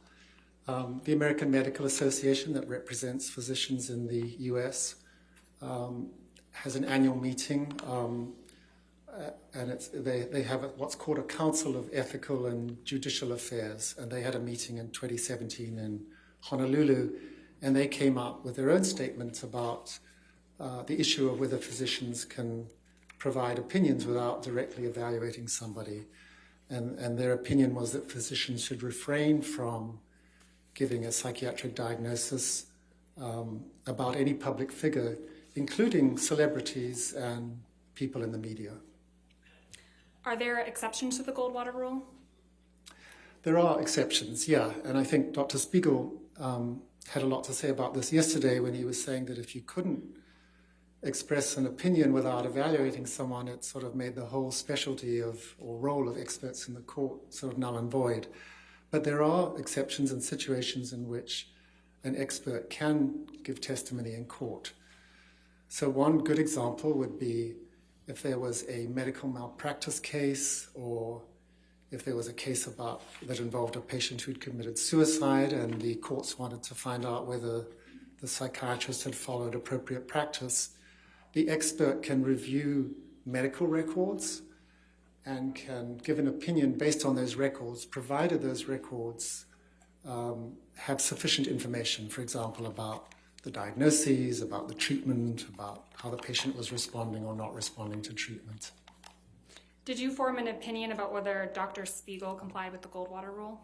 The American Medical Association, that represents physicians in the US, has an annual meeting, and they have what's called a Council of Ethical and Judicial Affairs, and they had a meeting in 2017 in Honolulu, and they came up with their own statement about the issue of whether physicians can provide opinions without directly evaluating somebody. And their opinion was that physicians should refrain from giving a psychiatric diagnosis about any public figure, including celebrities and people in the media. Are there exceptions to the Goldwater rule? There are exceptions, yeah. And I think Dr. Spiegel had a lot to say about this yesterday when he was saying that if you couldn't express an opinion without evaluating someone, it sort of made the whole specialty or role of experts in the court sort of null and void. But there are exceptions and situations in which an expert can give testimony in court. So one good example would be if there was a medical malpractice case, or if there was a case that involved a patient who'd committed suicide and the courts wanted to find out whether the psychiatrist had followed appropriate practice. The expert can review medical records and can give an opinion based on those records, provided those records have sufficient information, for example, about the diagnoses, about the treatment, about how the patient was responding or not responding to treatment. Did you form an opinion about whether Dr. Spiegel complied with the Goldwater rule?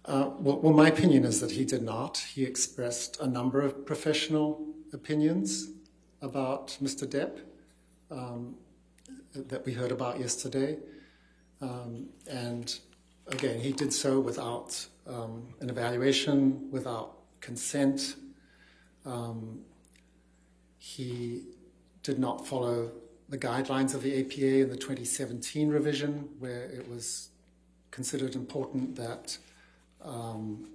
Well, my opinion is that he did not. He expressed a number of professional opinions about Mr. Depp that we heard about yesterday. And again, he did so without an evaluation, without consent. He did not follow the guidelines of the APA in the 2017 revision, where it was considered important that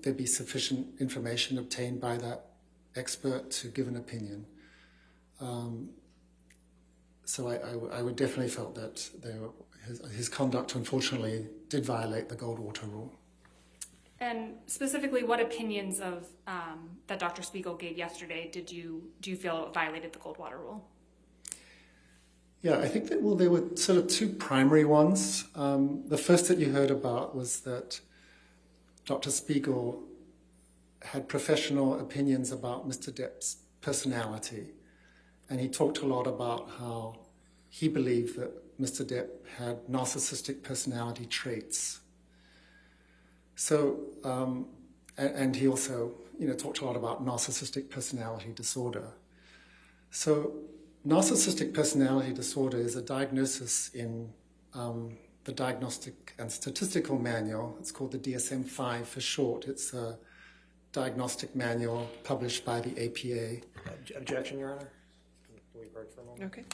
there be sufficient information obtained by that expert to give an opinion. So I would definitely felt that his conduct, unfortunately, did violate the Goldwater rule. And specifically, what opinions of that Dr. Spiegel gave yesterday do you feel violated the Goldwater rule? Yeah, I think that, well, there were sort of two primary ones. The first that you heard about was that Dr. Spiegel had professional opinions about Mr. Depp's personality. And he talked a lot about how he believed that Mr. Depp had narcissistic personality traits. So, and he also, talked a lot about narcissistic personality disorder. So, narcissistic personality disorder is a diagnosis in the Diagnostic and Statistical Manual. It's called the DSM-5 for short. It's a diagnostic manual published by the APA. Objection, Your Honor. Can we break for a moment? Okay.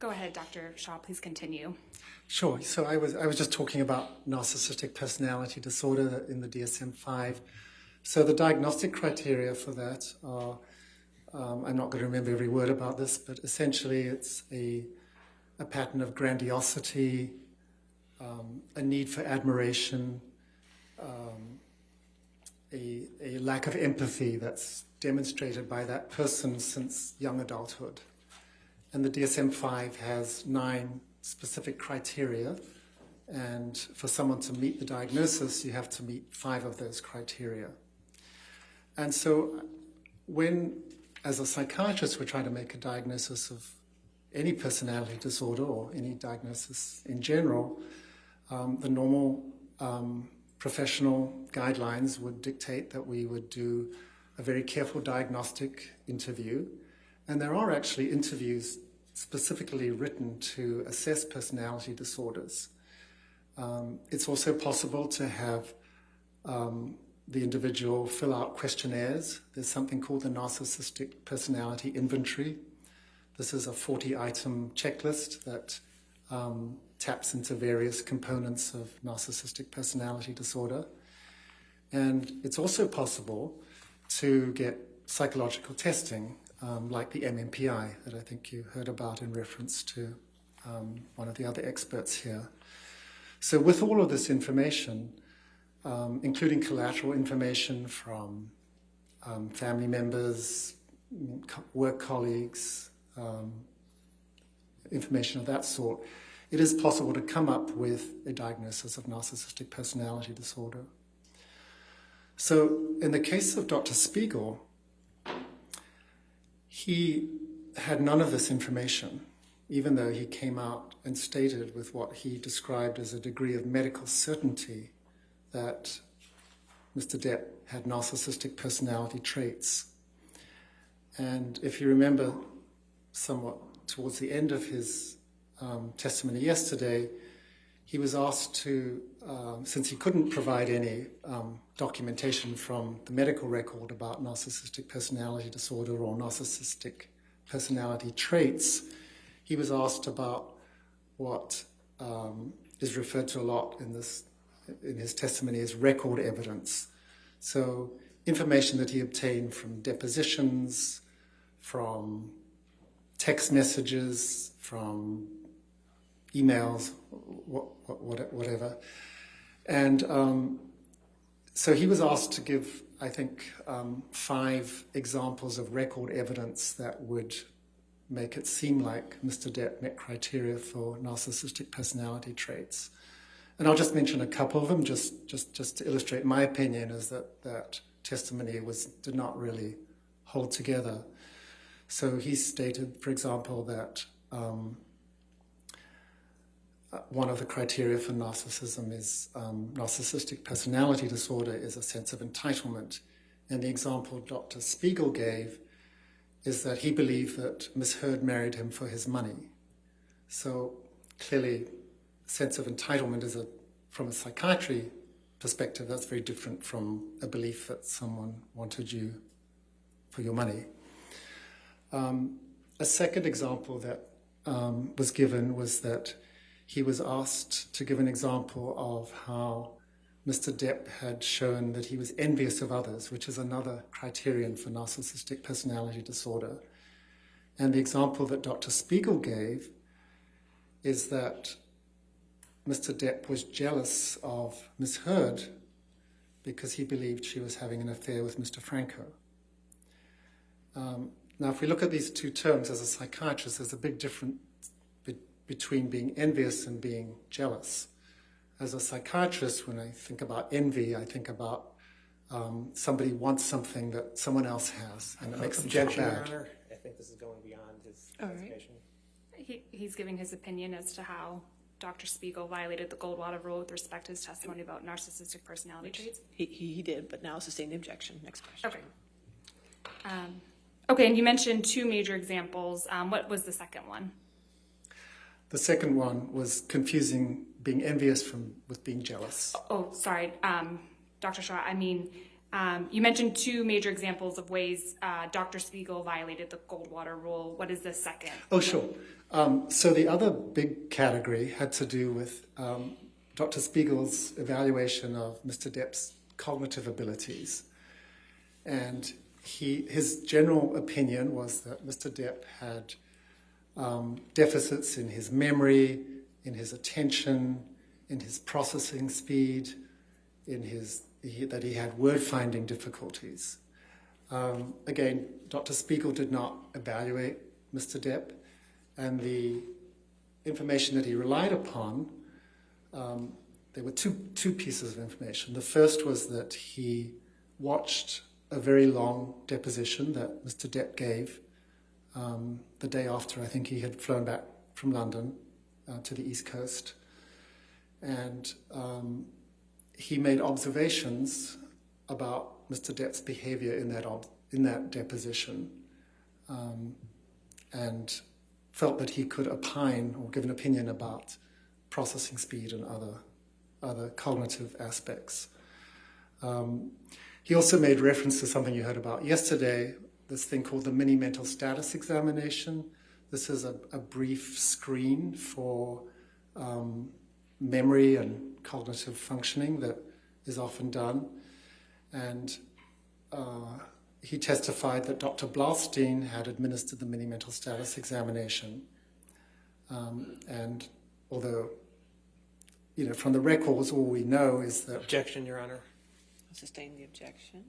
Go ahead, Dr. Shaw, please continue. Sure. So I was just talking about narcissistic personality disorder in the DSM-5. So the diagnostic criteria for that are, I'm not going to remember every word about this, but essentially it's a pattern of grandiosity, a need for admiration, a lack of empathy that's demonstrated by that person since young adulthood. And the DSM-5 has 9 specific criteria, and for someone to meet the diagnosis, you have to meet 5 of those criteria. And so when, as a psychiatrist, we're trying to make a diagnosis of any personality disorder or any diagnosis in general, the normal professional guidelines would dictate that we would do a very careful diagnostic interview. And there are actually interviews specifically written to assess personality disorders. It's also possible to have the individual fill out questionnaires. There's something called the Narcissistic Personality Inventory. This is a 40-item checklist that taps into various components of narcissistic personality disorder. And it's also possible to get psychological testing, like the MMPI that I think you heard about in reference to one of the other experts here. So with all of this information, including collateral information from family members, work colleagues, information of that sort, it is possible to come up with a diagnosis of narcissistic personality disorder. So in the case of Dr. Spiegel, he had none of this information, even though he came out and stated with what he described as a degree of medical certainty that Mr. Depp had narcissistic personality traits. And if you remember somewhat towards the end of his testimony yesterday, he was asked to, since he couldn't provide any documentation from the medical record about narcissistic personality disorder or narcissistic personality traits, he was asked about what is referred to a lot in his testimony as record evidence. So information that he obtained from depositions, from text messages, from emails, whatever. And so he was asked to give, I think, 5 examples of record evidence that would make it seem like Mr. Depp met criteria for narcissistic personality traits. And I'll just mention a couple of them, just to illustrate my opinion, is that testimony did not really hold together. So he stated, for example, that one of the criteria for narcissism is narcissistic personality disorder is a sense of entitlement. And the example Dr. Spiegel gave is that he believed that Ms. Heard married him for his money. So clearly, sense of entitlement is from a psychiatry perspective, that's very different from a belief that someone wanted you for your money. A second example that was given was that he was asked to give an example of how Mr. Depp had shown that he was envious of others, which is another criterion for narcissistic personality disorder. And the example that Dr. Spiegel gave is that Mr. Depp was jealous of Ms. Heard because he believed she was having an affair with Mr. Franco. Now, if we look at these two terms as a psychiatrist, there's a big difference between being envious and being jealous. As a psychiatrist, when I think about envy, I think about somebody wants something that someone else has, and it makes them feel Objection, Your bad. Honor. I think this is going beyond his All right. investigation. He's giving his opinion as to how Dr. Spiegel violated the Goldwater rule with respect to his testimony about narcissistic personality traits. He did, but now sustain the objection. Next question. Okay. Okay, and you mentioned 2 major examples. What was the second one? The second one was confusing being envious with being jealous. Oh, sorry, Dr. Shaw. I mean, You mentioned two major examples of ways Dr. Spiegel violated the Goldwater rule. What is the second? Oh, sure. So the other big category had to do with Dr. Spiegel's evaluation of Mr. Depp's cognitive abilities. And his general opinion was that Mr. Depp had deficits in his memory, in his attention, in his processing speed, that he had word-finding difficulties. Again, Dr. Spiegel did not evaluate Mr. Depp, and the information that he relied upon, there were two pieces of information. The first was that he watched a very long deposition that Mr. Depp gave the day after I think he had flown back from London to the East Coast. And he made observations about Mr. Depp's behavior in that deposition, and felt that he could opine or give an opinion about processing speed and other cognitive aspects. He also made reference to something you heard about yesterday, this thing called the mini mental status examination. This is a brief screen for memory and cognitive functioning that is often done. And he testified that Dr. Blaustein had administered the mini mental status examination. And although, from the records, all we know is that... Objection, Your Honor. I'll sustain the objection.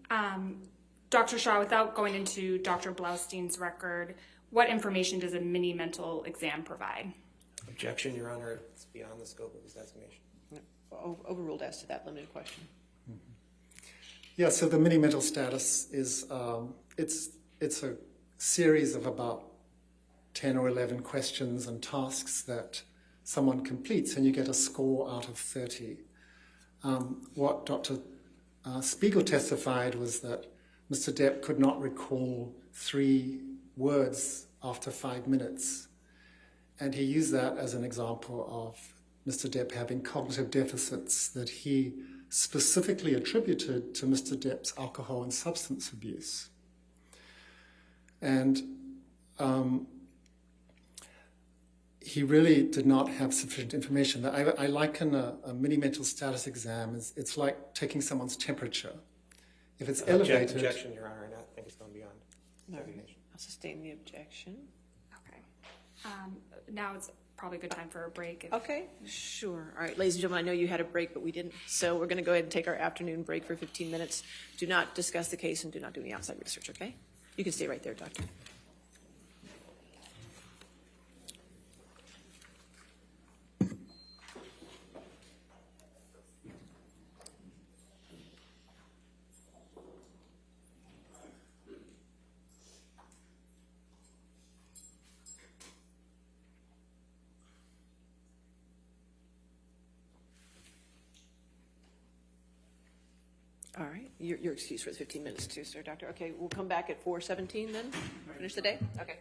Dr. Shaw, without going into Dr. Blaustein's record, what information does a mini mental exam provide? Objection, Your Honor. It's beyond the scope of his designation. Overruled as to that limited question. Yeah, so the mini mental status is, it's a series of about 10 or 11 questions and tasks that someone completes, and you get a score out of 30. What Dr. Spiegel testified was that Mr. Depp could not recall 3 words after 5 minutes. And he used that as an example of Mr. Depp having cognitive deficits that he specifically attributed to Mr. Depp's alcohol and substance abuse. And he really did not have sufficient information. I liken a mini mental status exam as it's like taking someone's temperature. If it's elevated... Objection, Your Honor. I think it's going beyond designation. I'll sustain the objection. Okay. Now it's probably a good time for a break. Okay, sure. All right, ladies and gentlemen, I know you had a break, but we didn't. So we're going to go ahead and take our afternoon break for 15 minutes. Do not discuss the case and do not do any outside research, okay? You can stay right there, Doctor. All right, you're excused for the 15 minutes too, sir, Doctor. Okay, we'll come back at 4:17 then, finish the day? Okay.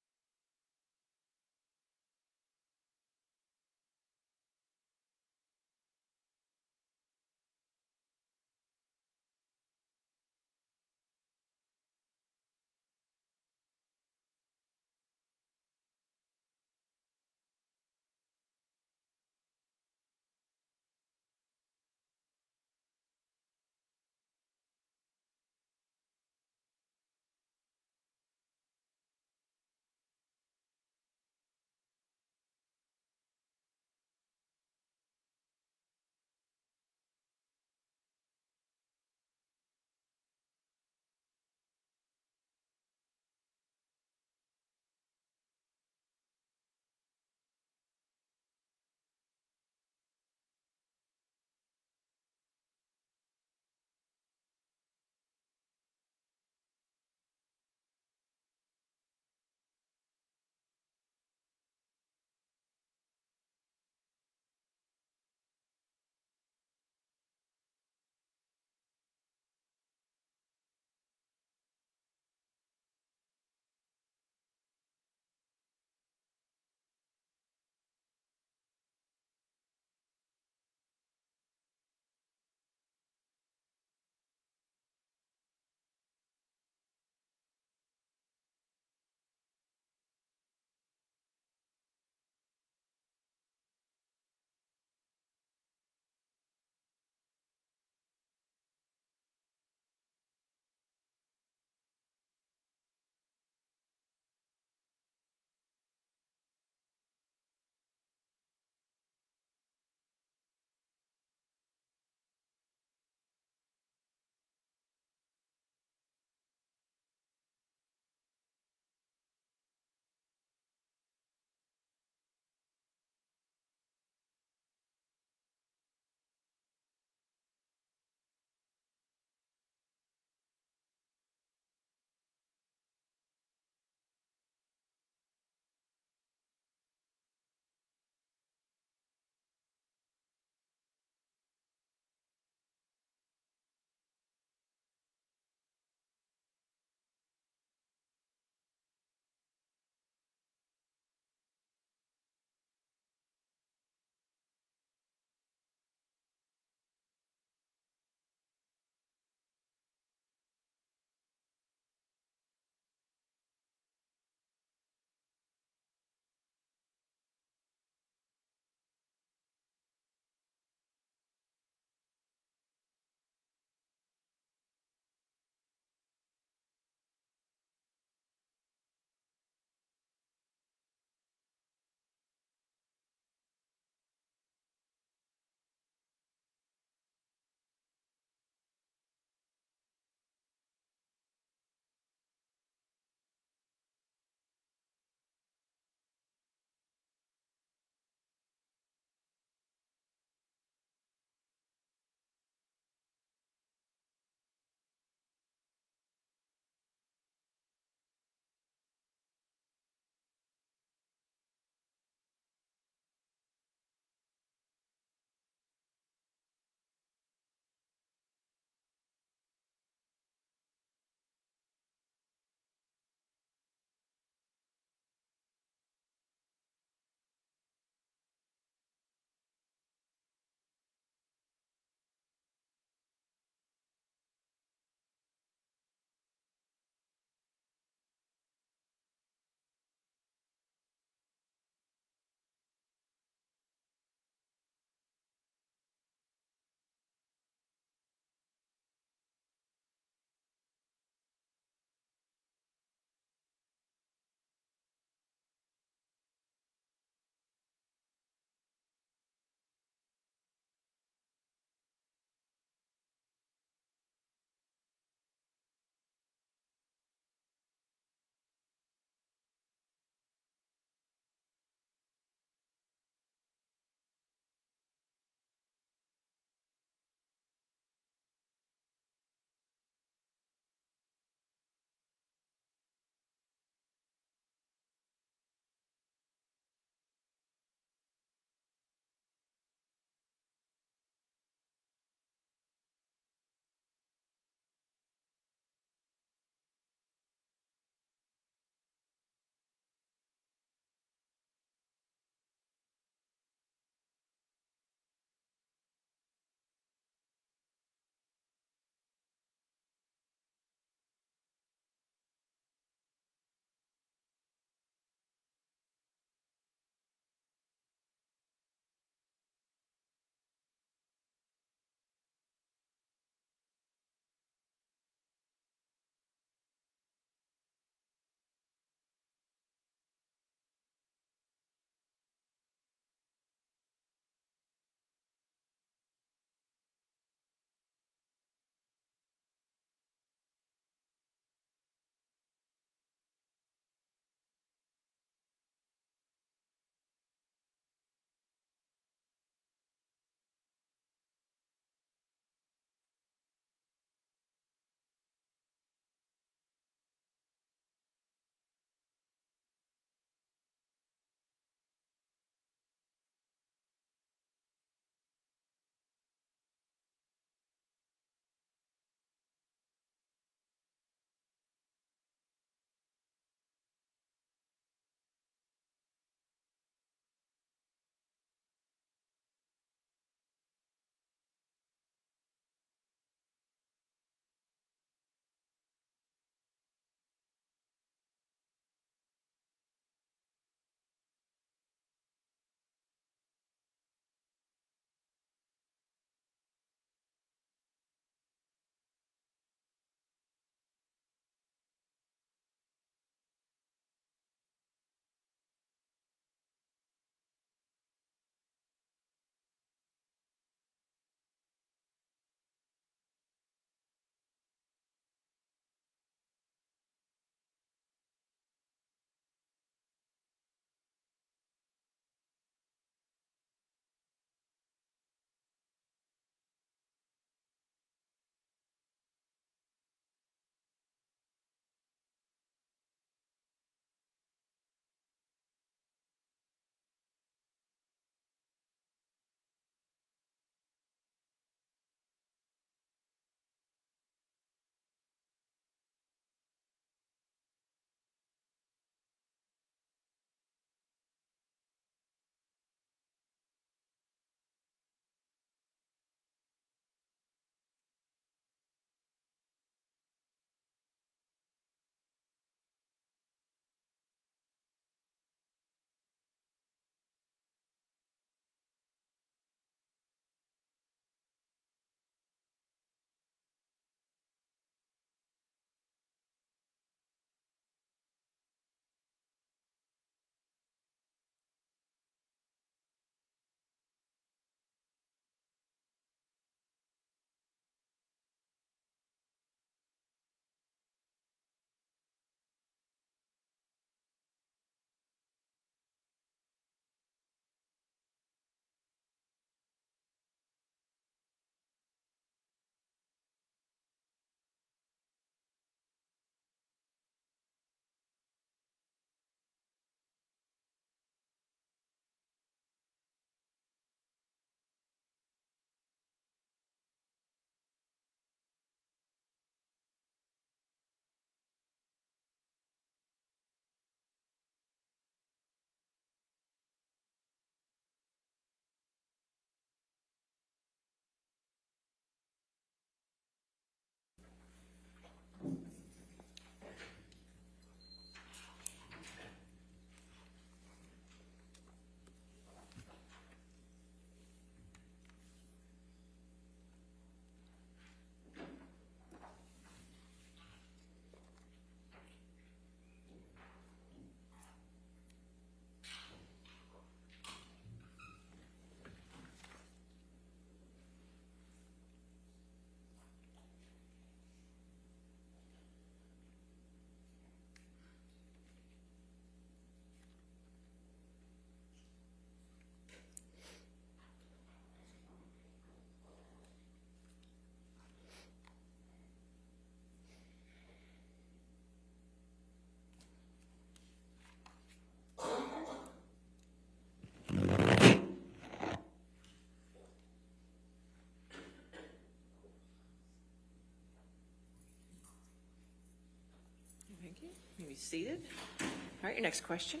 Thank you. You may be seated. All right, your next question.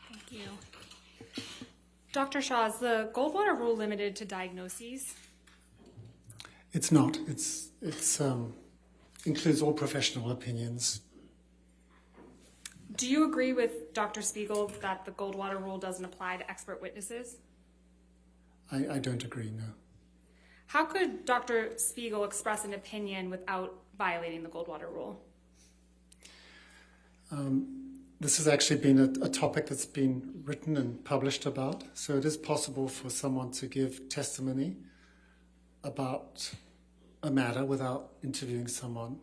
Thank you. Dr. Shaw, is the Goldwater rule limited to diagnoses? It's not. It's includes all professional opinions. Do you agree with Dr. Spiegel that the Goldwater rule doesn't apply to expert witnesses? I don't agree, no. How could Dr. Spiegel express an opinion without violating the Goldwater rule? This has actually been a topic that's been written and published about. So it is possible for someone to give testimony about a matter without interviewing someone.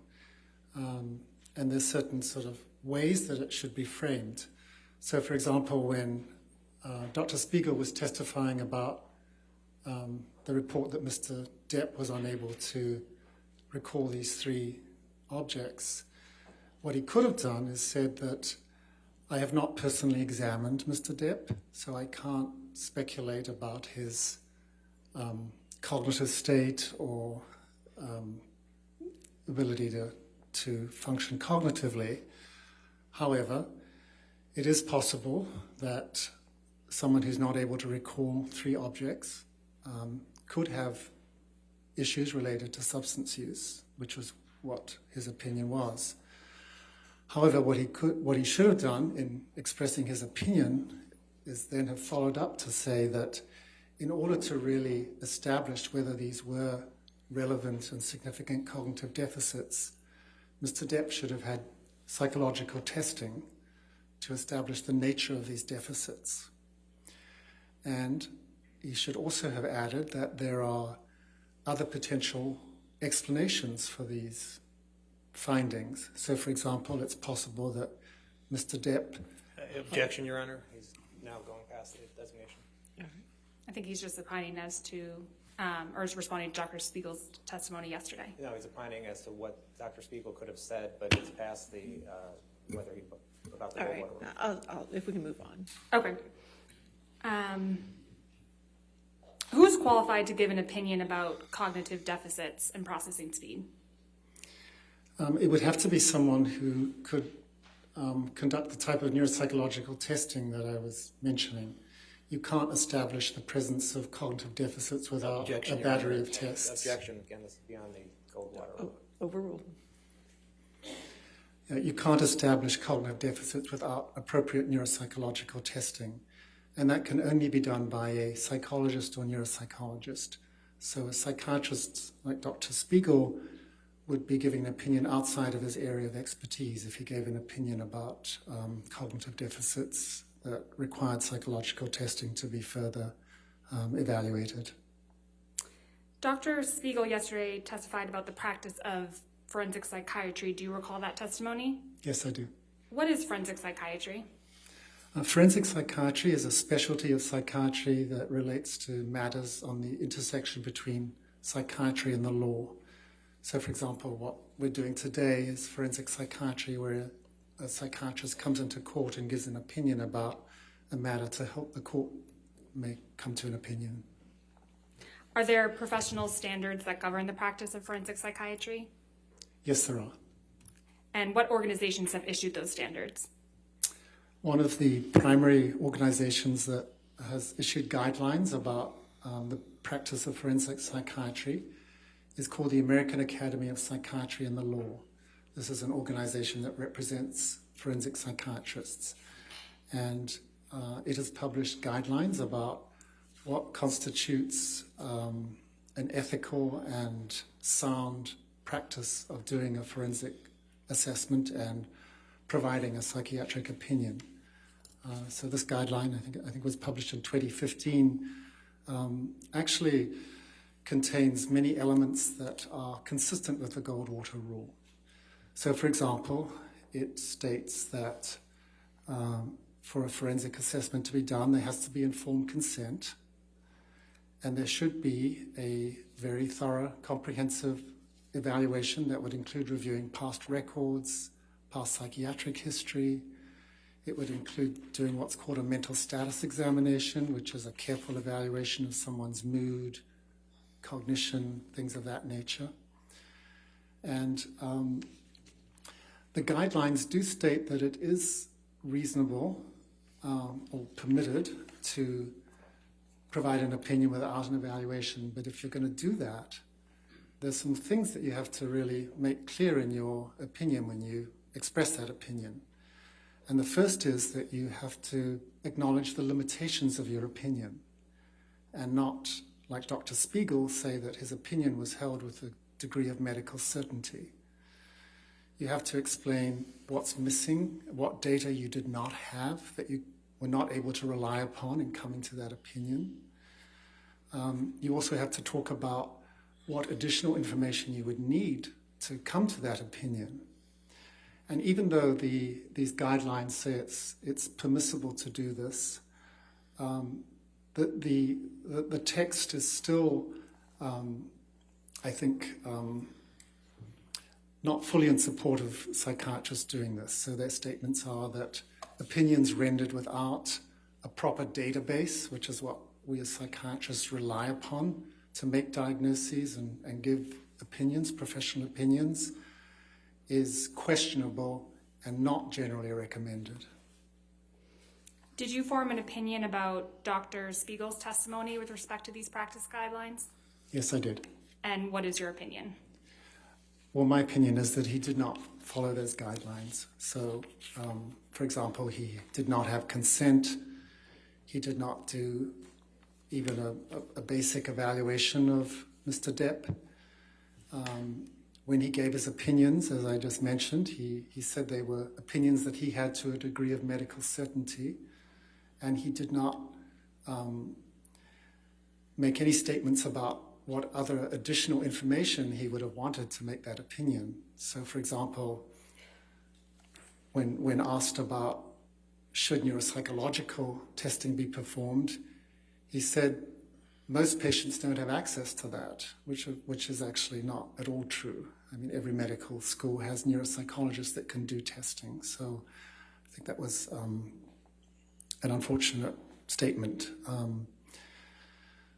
And there's certain sort of ways that it should be framed. So, for example, when Dr. Spiegel was testifying about the report that Mr. Depp was unable to recall these 3 objects, what he could have done is said that I have not personally examined Mr. Depp, so I can't speculate about his cognitive state or ability to function cognitively. However, it is possible that someone who's not able to recall 3 objects could have issues related to substance use, which was what his opinion was. However, what he should have done in expressing his opinion is then have followed up to say that in order to really establish whether these were relevant and significant cognitive deficits, Mr. Depp should have had psychological testing to establish the nature of these deficits. And he should also have added that there are other potential explanations for these findings. So, for example, it's possible that Mr. Depp... Objection, Your Honor. He's now going past the designation. I think he's just opining as to, or is responding to Dr. Spiegel's testimony yesterday. No, he's opining as to what Dr. Spiegel could have said, but it's past the, whether he, about the All right, if we can move on. Okay. Who's qualified to give an opinion about cognitive deficits and processing speed? It would have to be someone who could conduct the type of neuropsychological testing that I was mentioning. You can't establish the presence of cognitive deficits without Objection, a Your Honor. battery of tests. Objection, again, this is beyond the Goldwater rule. Overruled. You can't establish cognitive deficits without appropriate neuropsychological testing. And that can only be done by a psychologist or neuropsychologist. So a psychiatrist like Dr. Spiegel would be giving an opinion outside of his area of expertise if he gave an opinion about cognitive deficits that required psychological testing to be further evaluated. Dr. Spiegel yesterday testified about the practice of forensic psychiatry. Do you recall that testimony? Yes, I do. What is forensic psychiatry? Forensic psychiatry is a specialty of psychiatry that relates to matters on the intersection between psychiatry and the law. So, for example, what we're doing today is forensic psychiatry, where a psychiatrist comes into court and gives an opinion about a matter to help the court may come to an opinion. Are there professional standards that govern the practice of forensic psychiatry? Yes, there are. And what organizations have issued those standards? One of the primary organizations that has issued guidelines about the practice of forensic psychiatry is called the American Academy of Psychiatry and the Law. This is an organization that represents forensic psychiatrists. And it has published guidelines about what constitutes an ethical and sound practice of doing a forensic assessment and providing a psychiatric opinion. So this guideline, I think was published in 2015, actually contains many elements that are consistent with the Goldwater rule. So, for example, it states that for a forensic assessment to be done, there has to be informed consent, and there should be a very thorough, comprehensive evaluation that would include reviewing past records, past psychiatric history. It would include doing what's called a mental status examination, which is a careful evaluation of someone's mood, cognition, things of that nature. And the guidelines do state that it is reasonable or permitted to provide an opinion without an evaluation. But if you're going to do that, there's some things that you have to really make clear in your opinion when you express that opinion. And the first is that you have to acknowledge the limitations of your opinion and not, like Dr. Spiegel, say that his opinion was held with a degree of medical certainty. You have to explain what's missing, what data you did not have that you were not able to rely upon in coming to that opinion. You also have to talk about what additional information you would need to come to that opinion. And even though these guidelines say it's permissible to do this, the text is still, I think, not fully in support of psychiatrists doing this. So their statements are that opinions rendered without a proper database, which is what we as psychiatrists rely upon to make diagnoses and give opinions, professional opinions, is questionable and not generally recommended. Did you form an opinion about Dr. Spiegel's testimony with respect to these practice guidelines? Yes, I did. And what is your opinion? Well, my opinion is that he did not follow those guidelines. So, for example, he did not have consent. He did not do even a basic evaluation of Mr. Depp. When he gave his opinions, as I just mentioned, he said they were opinions that he had to a degree of medical certainty, and he did not make any statements about what other additional information he would have wanted to make that opinion. So, for example, when asked about should neuropsychological testing be performed, he said most patients don't have access to that, which is actually not at all true. I mean, every medical school has neuropsychologists that can do testing. So I think that was an unfortunate statement.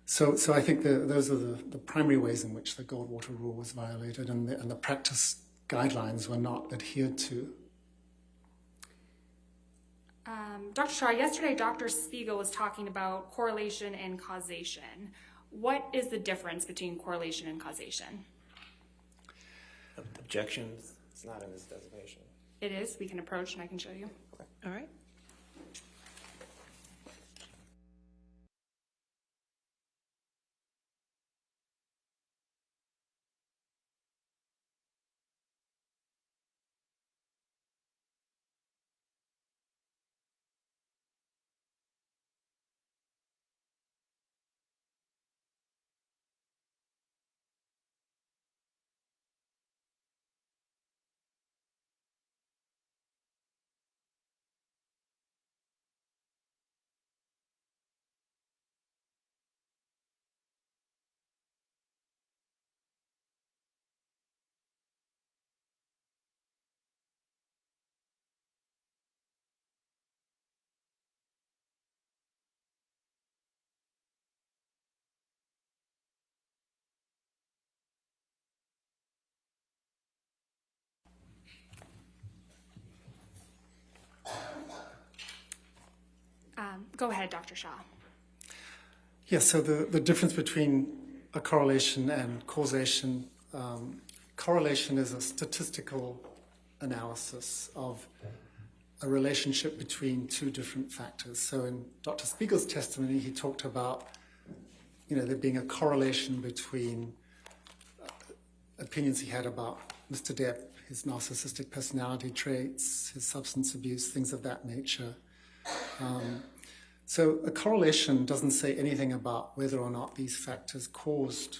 So I think those are the primary ways in which the Goldwater Rule was violated, and the practice guidelines were not adhered to. Dr. Shah, yesterday Dr. Spiegel was talking about correlation and causation. What is the difference between correlation and causation? Objections? It's not in this designation. It is. We can approach and I can show you. Okay. All right. Go ahead, Dr. Shah. Yes, so the difference between a correlation and causation, correlation is a statistical analysis of a relationship between two different factors. So in Dr. Spiegel's testimony, he talked about, there being a correlation between opinions he had about Mr. Depp, his narcissistic personality traits, his substance abuse, things of that nature. So a correlation doesn't say anything about whether or not these factors caused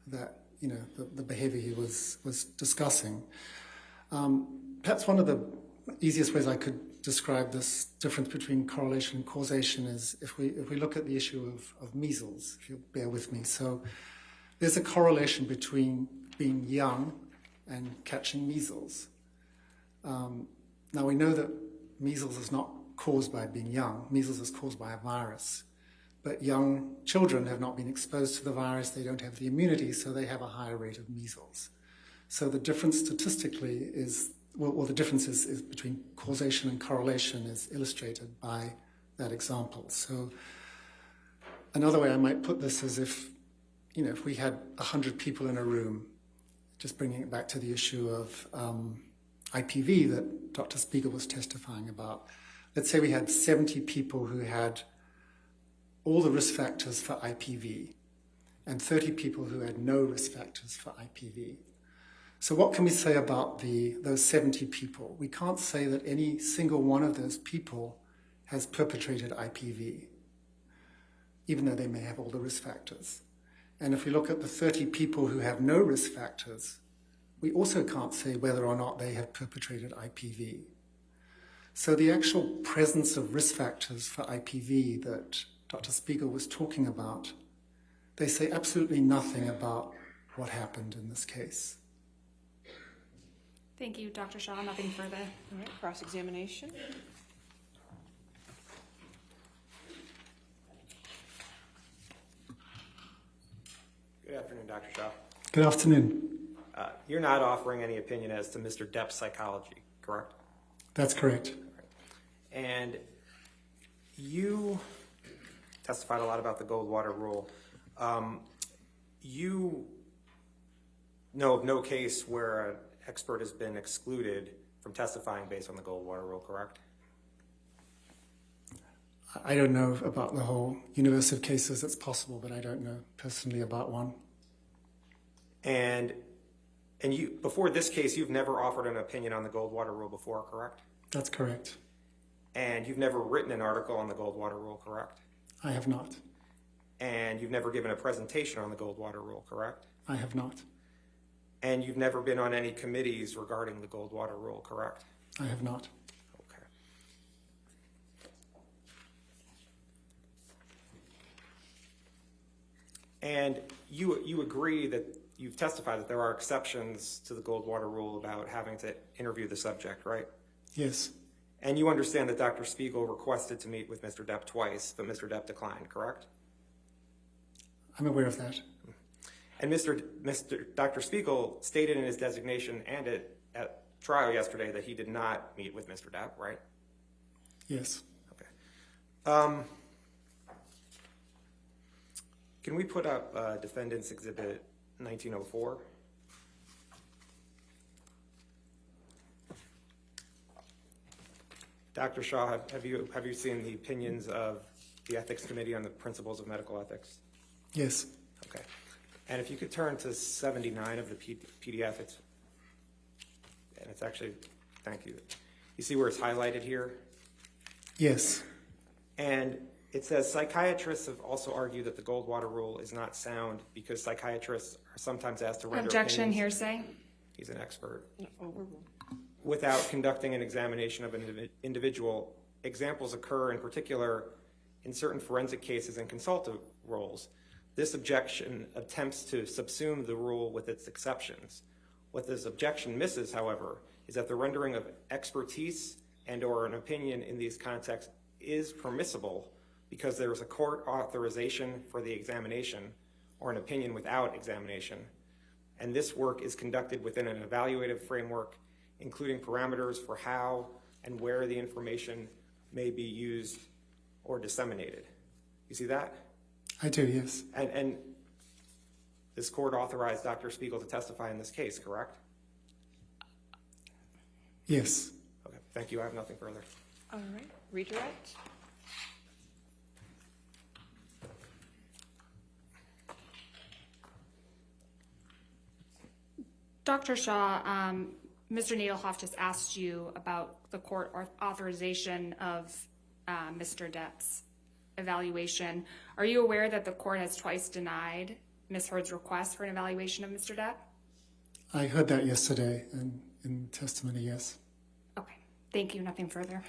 that, the behavior he was discussing. Perhaps one of the easiest ways I could describe this difference between correlation and causation is if we look at the issue of measles, if you bear with me. So there's a correlation between being young and catching measles. Now we know that measles is not caused by being young. Measles is caused by a virus. But young children have not been exposed to the virus. They don't have the immunity, so they have a higher rate of measles. So the difference statistically is well, the difference is between causation and correlation is illustrated by that example. So another way I might put this is if we had 100 people in a room, just bringing it back to the issue of IPV that Dr. Spiegel was testifying about. Let's say we had 70 people who had all the risk factors for IPV and 30 people who had no risk factors for IPV. So what can we say about those 70 people? We can't say that any single one of those people has perpetrated IPV, even though they may have all the risk factors. And if we look at the 30 people who have no risk factors, we also can't say whether or not they have perpetrated IPV. So the actual presence of risk factors for IPV that Dr. Spiegel was talking about, they say absolutely nothing about what happened in this case. Thank you, Dr. Shaw. Nothing further. All right, cross-examination. Good afternoon, Dr. Shaw. Good afternoon. You're not offering any opinion as to Mr. Depp's psychology, correct? That's correct. And you testified a lot about the Goldwater rule. You know of no case where an expert has been excluded from testifying based on the Goldwater rule, correct? I don't know about the whole universe of cases. It's possible, but I don't know personally about one. And you, before this case, you've never offered an opinion on the Goldwater rule before, correct? That's correct. And you've never written an article on the Goldwater rule, correct? I have not. And you've never given a presentation on the Goldwater rule, correct? I have not. And you've never been on any committees regarding the Goldwater rule, correct? I have not. Okay. And you agree that you've testified that there are exceptions to the Goldwater rule about having to interview the subject, right? Yes. And you understand that Dr. Spiegel requested to meet with Mr. Depp twice, but Mr. Depp declined, correct? I'm aware of that. And Dr. Spiegel stated in his designation and at trial yesterday that he did not meet with Mr. Depp, right? Yes. Okay. Can we put up Defendant's Exhibit 1904? Dr. Shaw, have you seen the opinions of the Ethics Committee on the Principles of Medical Ethics? Yes. Okay. And if you could turn to 79 of the PDF, it's actually, thank you. You see where it's highlighted here? Yes. And it says, psychiatrists have also argued that the Goldwater rule is not sound because psychiatrists are sometimes asked to render Objection, opinions. hearsay. He's an expert. Without conducting an examination of an individual. Examples occur in particular in certain forensic cases and consultative roles. This objection attempts to subsume the rule with its exceptions. What this objection misses, however, is that the rendering of expertise and or an opinion in these contexts is permissible because there is a court authorization for the examination or an opinion without examination. And this work is conducted within an evaluative framework, including parameters for how and where the information may be used or disseminated. You see that? I do, yes. And this court authorized Dr. Spiegel to testify in this case, correct? Yes. Okay, thank you. I have nothing further. All right, redirect. Dr. Shaw, Mr. Nadelhoff just asked you about the court authorization of Mr. Depp's evaluation. Are you aware that the court has twice denied Ms. Heard's request for an evaluation of Mr. Depp? I heard that yesterday in testimony, yes. Okay, thank you. Nothing further.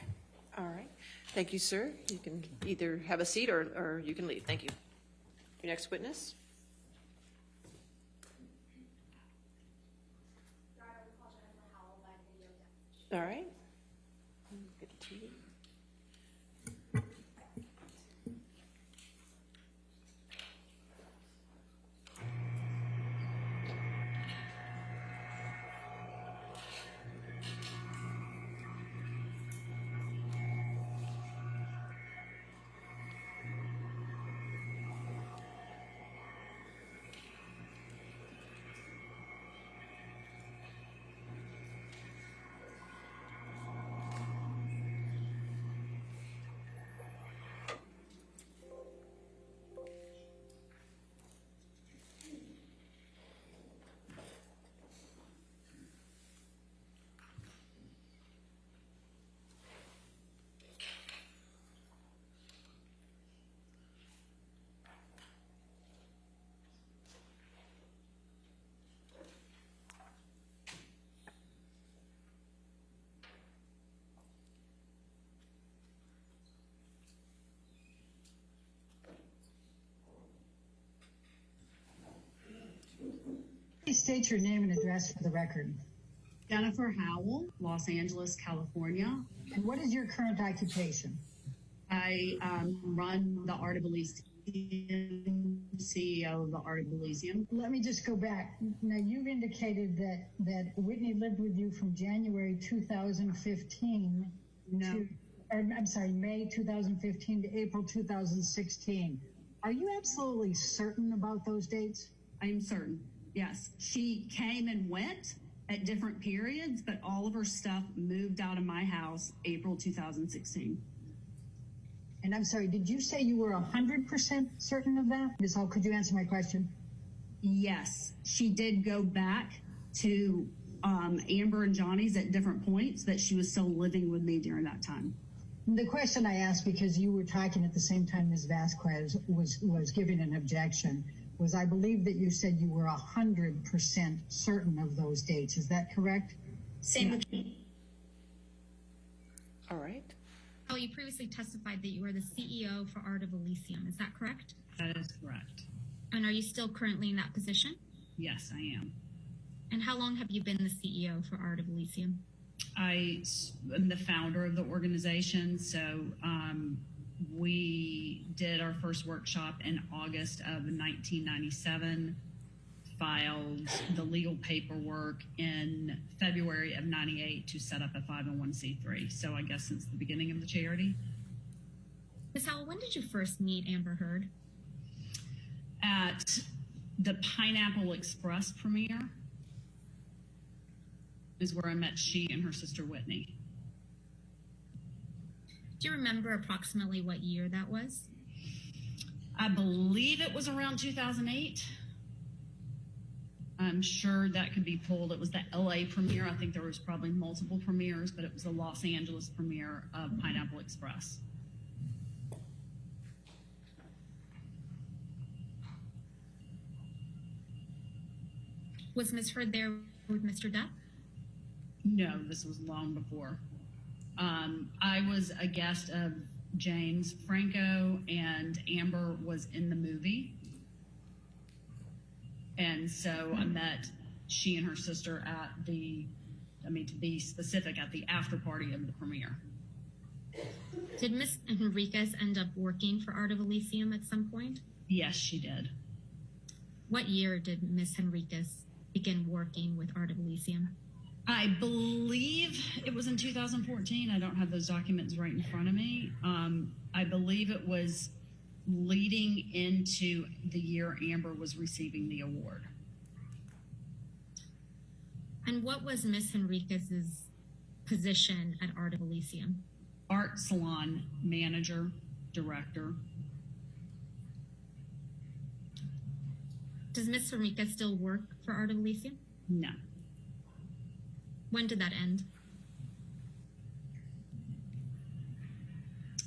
All right. Thank you, sir. You can either have a seat or you can leave. Thank you. Your next witness. All right. Get the TV. state your name and address for the record. Jennifer Howell, Los Angeles, California. And what is your current occupation? I run the Art of Elysium, CEO of the Art of Elysium. Let me just go back. Now, you've indicated that Whitney lived with you from January 2015 to, I'm sorry, May 2015 to April 2016. Are you absolutely certain about those dates? I'm certain, yes. She came and went at different periods, but all of her stuff moved out of my house April 2016. And I'm sorry, did you say you were 100% certain of that? Ms. Hall, could you answer my question? Yes, she did go back to Amber and Johnny's at different points, that she was still living with me during that time. The question I asked, because you were talking at the same time Ms. Vasquez was giving an objection, was I believe that you said you were 100% certain of those dates. Is that correct? Same with me. All right. Oh, you previously testified that you were the CEO for Art of Elysium. Is that correct? That is correct. And are you still currently in that position? Yes, I am. And how long have you been the CEO for Art of Elysium? I am the founder of the organization, so we did our first workshop in August of 1997, filed the legal paperwork in February of 98 to set up a 501c3. So I guess since the beginning of the charity. Ms. Howell, when did you first meet Amber Heard? At the Pineapple Express premiere is where I met she and her sister Whitney. Do you remember approximately what year that was? I believe it was around 2008. I'm sure that could be pulled. It was the LA premiere. I think there was probably multiple premieres, but it was the Los Angeles premiere of Pineapple Express. Was Ms. Heard there with Mr. Depp? No, this was long before. I was a guest of James Franco, and Amber was in the movie. And so I met she and her sister at the, to be specific, at the after party of the premiere. Did Ms. Henriquez end up working for Art of Elysium at some point? Yes, she did. What year did Ms. Henriquez begin working with Art of Elysium? I believe it was in 2014. I don't have those documents right in front of me. I believe it was leading into the year Amber was receiving the award. And what was Ms. Henriquez's position at Art of Elysium? Art salon manager, director. Does Ms. Henriquez still work for Art of Elysium? No. When did that end?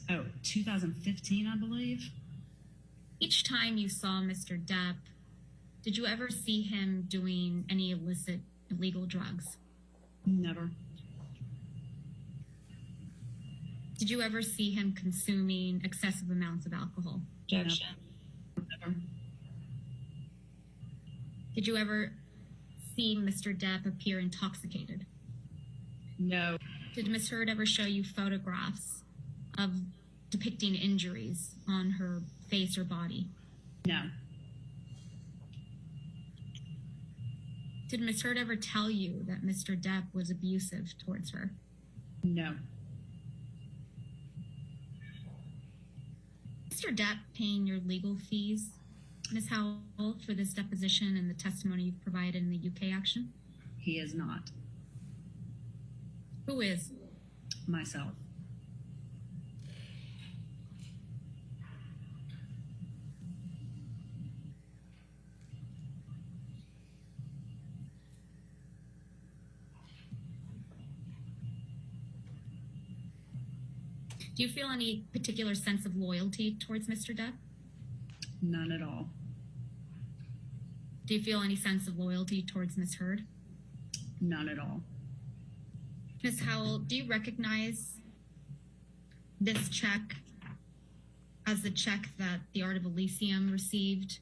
Oh, 2015, I believe. Each time you saw Mr. Depp, did you ever see him doing any illicit, illegal drugs? Never. Did you ever see him consuming excessive amounts of alcohol? Objection. Never. Did you ever see Mr. Depp appear intoxicated? No. Did Ms. Heard ever show you photographs of depicting injuries on her face or body? No. Did Ms. Heard ever tell you that Mr. Depp was abusive towards her? No. Mr. Depp paying your legal fees, Ms. Howell, for this deposition and the testimony you've provided in the UK action? He is not. Who is? Myself. Do you feel any particular sense of loyalty towards Mr. Depp? None at all. Do you feel any sense of loyalty towards Ms. Heard? None at all. Ms. Howell, do you recognize this check as the check that the Art of Elysium received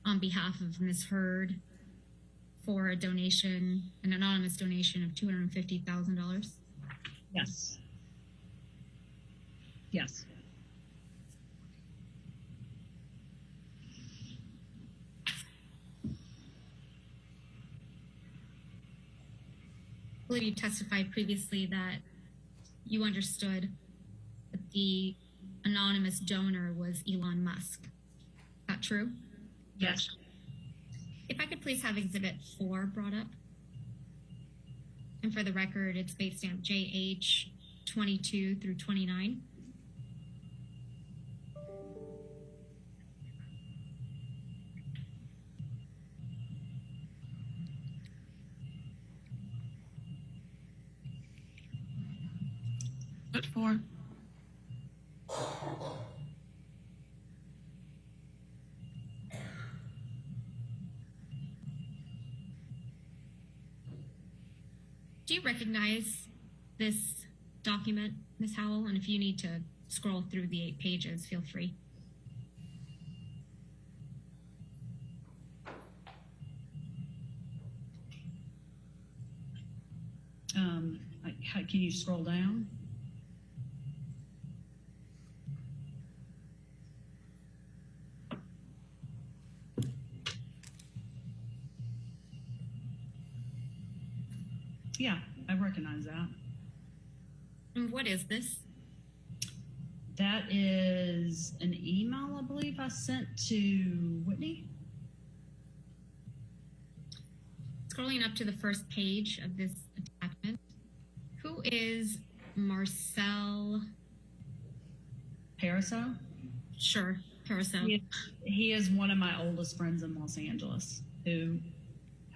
on behalf of Ms. Heard for a donation, an anonymous donation of $250,000? Yes. Yes. I believe you testified previously that you understood that the anonymous donor was Elon Musk. Is that true? Yes. If I could please have Exhibit 4 brought up. And for the record, it's base stamp JH 22 through 29. What for? Do you recognize this document, Ms. Howell? And if you need to scroll through the 8 pages, feel free. Can you scroll down? Yeah, I recognize that. And what is this? That is an email, I believe, I sent to Whitney. Scrolling up to the first page of this attachment, who is Marcel Pariseau? Sure, Pariseau. He is one of my oldest friends in Los Angeles who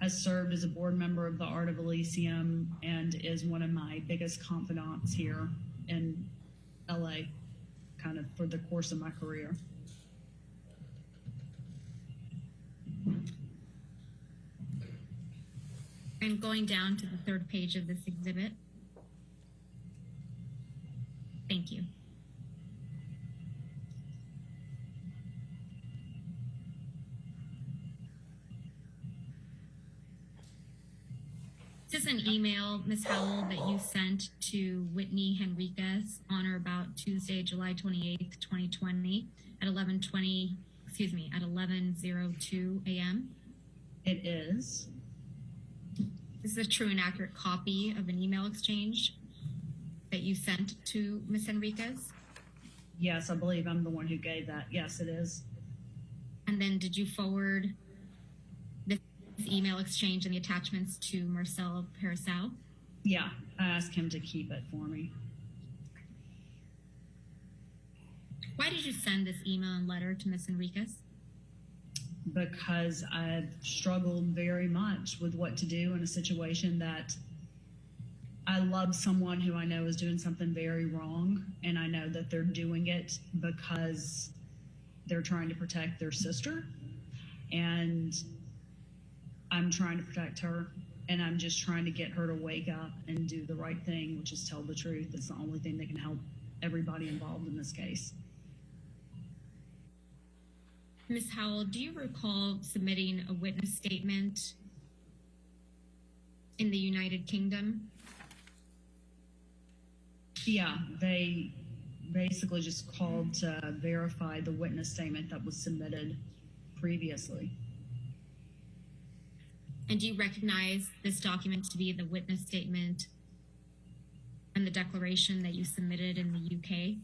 has served as a board member of the Art of Elysium and is one of my biggest confidants here in LA, kind of for the course of my career. And going down to the third page of this exhibit. Thank you. This is an email, Ms. Howell, that you sent to Whitney Henriquez on or about Tuesday, July 28th, 2020 at 11:02 a.m. It is. This is a true and accurate copy of an email exchange that you sent to Ms. Henriquez? Yes, I believe I'm the one who gave that. Yes, it is. And then did you forward this email exchange and the attachments to Marcel Pariseau? Yeah, I asked him to keep it for me. Why did you send this email and letter to Ms. Henriquez? Because I've struggled very much with what to do in a situation that I love someone who I know is doing something very wrong, and I know that they're doing it because they're trying to protect their sister, and I'm trying to protect her, and I'm just trying to get her to wake up and do the right thing, which is tell the truth. It's the only thing that can help everybody involved in this case. Ms. Howell, do you recall submitting a witness statement in the United Kingdom? Yeah, they basically just called to verify the witness statement that was submitted previously. And do you recognize this document to be the witness statement and the declaration that you submitted in the UK?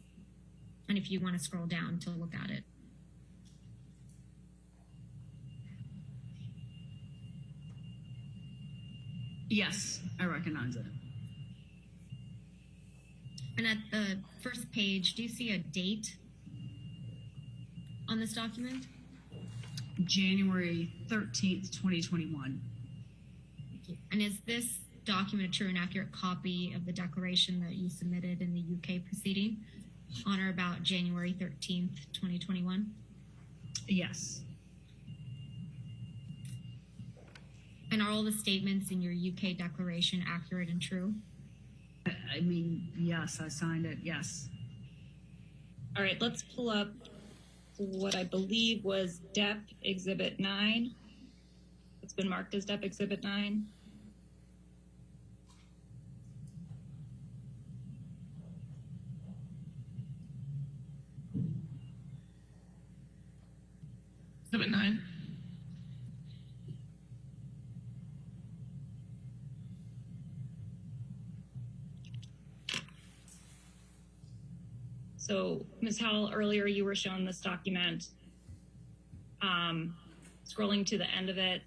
And if you want to scroll down to look at it. Yes, I recognize it. And at the first page, do you see a date on this document? January 13th, 2021. And is this document a true and accurate copy of the declaration that you submitted in the UK proceeding on or about January 13th, 2021? Yes. And are all the statements in your UK declaration accurate and true? I mean, yes, I signed it, yes. All right, let's pull up what I believe was Depp Exhibit 9. The It's been marked as Depp Exhibit 9. Exhibit 9. So, Ms. Howell, earlier you were shown this document. Scrolling to the end of it.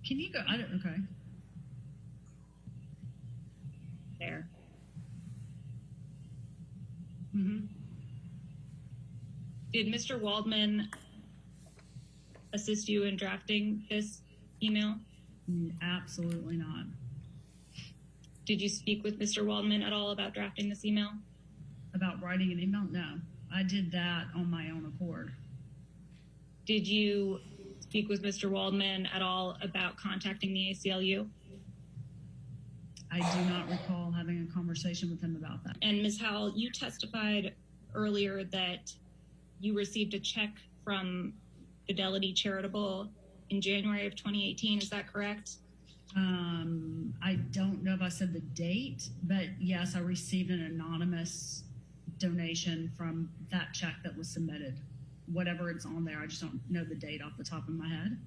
Can you go? Okay. There. Mm-hmm. Did Mr. Waldman assist you in drafting this email? Absolutely not. Did you speak with Mr. Waldman at all about drafting this email? About writing an email? No. I did that on my own accord. Did you speak with Mr. Waldman at all about contacting the ACLU? I do not recall having a conversation with him about that. And Ms. Howell, you testified earlier that you received a check from Fidelity Charitable in January of 2018. Is that correct? I don't know if I said the date, but yes, I received an anonymous donation from that check that was submitted. Whatever it's on there, I just don't know the date off the top of my head.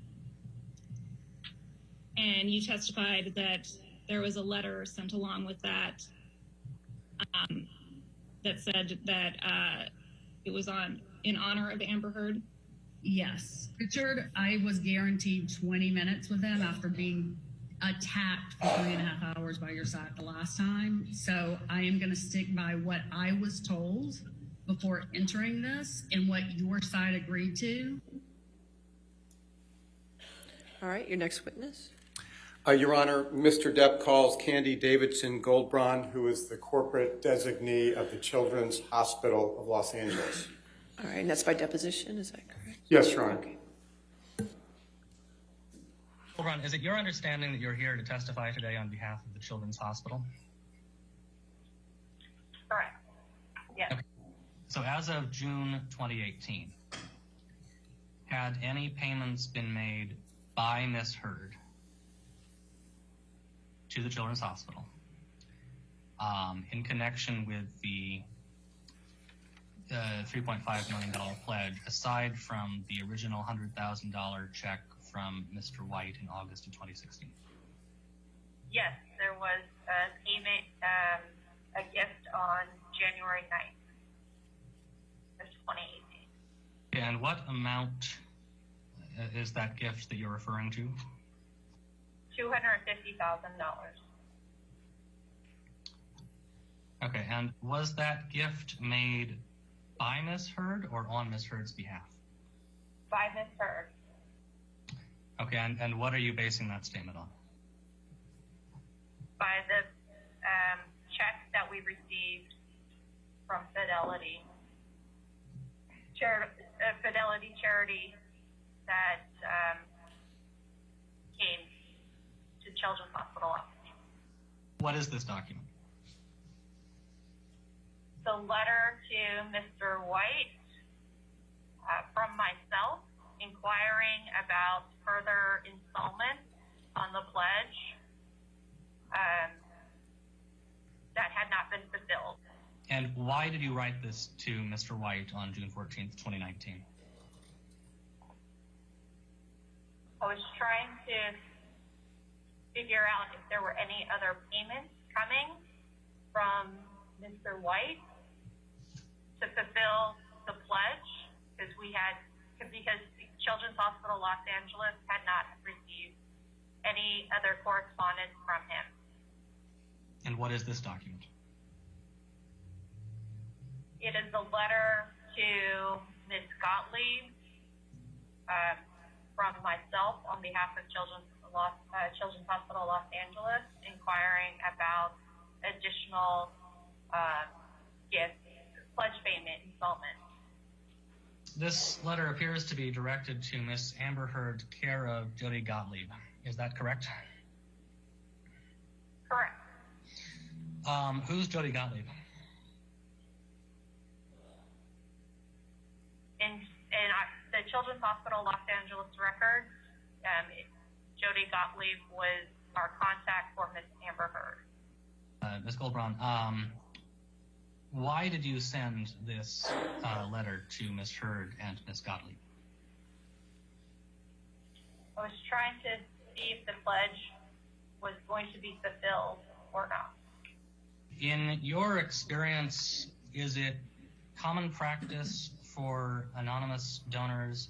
And you testified that there was a letter sent along with that that said that it was in honor of Amber Heard? Yes. Richard, I was guaranteed 20 minutes with him after being attacked for 3.5 hours by your side the last time. So I am going to stick by what I was told before entering this and what your side agreed to. All right, your next witness. Your Honor, Mr. Depp calls Candy Davidson Goldbron, who is the corporate designee of the Children's Hospital of Los Angeles. All right, and that's by deposition, is that correct? Yes, Your Honor. Okay. Colburn, is it your understanding that you're here to testify today on behalf of the Children's Hospital? Correct. Yes. Okay. So as of June 2018, had any payments been made by Ms. Heard to the Children's Hospital in connection with the $3.5 million pledge, aside from the original $100,000 check from Mr. White in August of 2016? Yes, there was a payment, a gift on January 9th of 2018. And what amount is that gift that you're referring to? $250,000. Okay, and was that gift made by Ms. Heard or on Ms. Heard's behalf? By Ms. Heard. Okay, and what are you basing that statement on? By the check that we received from Fidelity. Fidelity charity that came to Children's Hospital. What is this document? The letter to Mr. White from myself inquiring about further installments on the pledge that had not been fulfilled. And why did you write this to Mr. White on June 14th, 2019? I was trying to figure out if there were any other payments coming from Mr. White to fulfill the pledge, because Children's Hospital Los Angeles had not received any other correspondence from him. And what is this document? It is a letter to Ms. Gottlieb from myself on behalf of Children's Hospital Los Angeles, inquiring about additional gifts, pledge payment installments. This letter appears to be directed to Miss Amber Heard, care of Jody Gottlieb. Is that correct? Correct. Who's Jody Gottlieb? And the Children's Hospital Los Angeles records, Jody Gottlieb was our contact for Miss Amber Heard. Ms. Goldbraun, why did you send this letter to Ms. Heard and Ms. Gottlieb? I was trying to see if the pledge was going to be fulfilled or not. In your experience, is it common practice for anonymous donors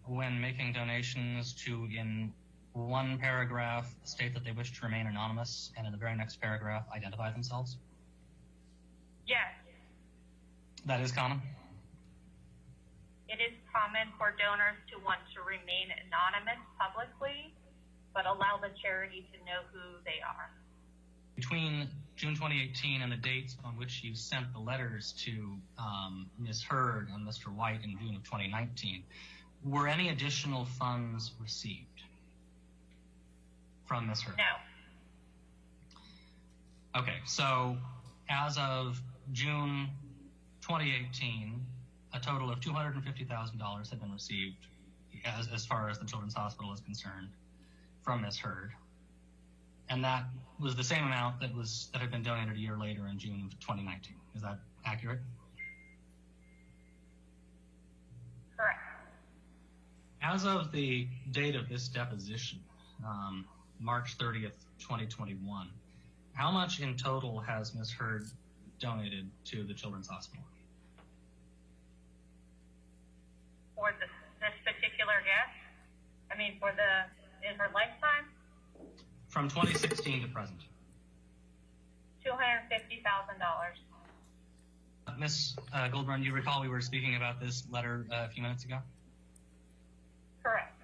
when making donations to, in one paragraph, state that they wish to remain anonymous, and in the very next paragraph, identify themselves? Yes, That is common? it is common for donors to want to remain anonymous publicly, but allow the charity to know who they are. Between June 2018 and the dates on which you sent the letters to Ms. Heard and Mr. White in June of 2019, were any additional funds received from Ms. Heard? No. Okay, so as of June 2018, a total of $250,000 had been received as far as the Children's Hospital is concerned from Ms. Heard. And that was the same amount that had been donated a year later in June of 2019. Is that accurate? Correct. As of the date of this deposition, March 30th, 2021, how much in total has Ms. Heard donated to the Children's Hospital? For this particular guest, in her lifetime, From 2016 to present. $250,000. Ms. Goldbrun, you recall we were speaking about this letter a few minutes ago? Correct.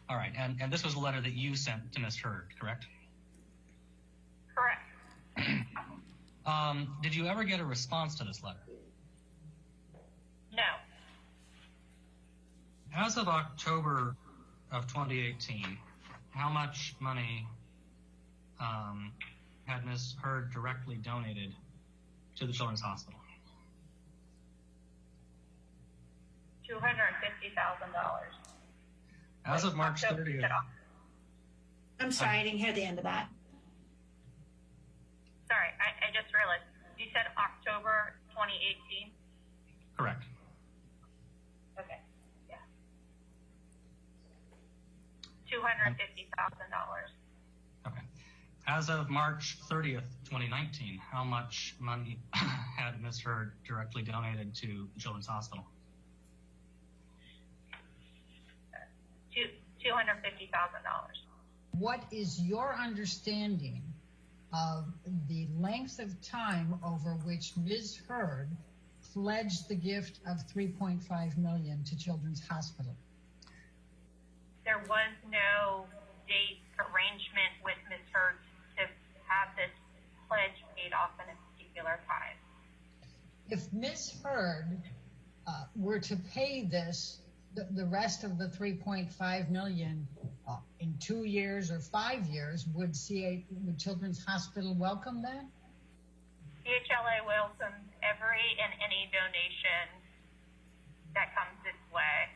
All right, and this was a letter that you sent to Ms. Heard, correct? Correct. Did you ever get a response to this letter? No. As of October of 2018, how much money had Ms. Heard directly donated to the Children's Hospital? $250,000. As of March 30th. I'm sorry, I didn't hear the end of that. Sorry, I just realized. You said October 2018? Correct. Okay. Yeah. $250,000. Okay. As of March 30th, 2019, how much money had Ms. Heard directly donated to the Children's Hospital? $250,000. What is your understanding of the length of time over which Ms. Heard pledged the gift of $3.5 million to Children's Hospital? There was no date arrangement with Ms. Heard to have this pledge paid off in a particular time. If Ms. Heard were to pay this, the rest of the $3.5 million in 2 years or 5 years, would Children's Hospital welcome that? CHLA welcomes every and any donation that comes its way.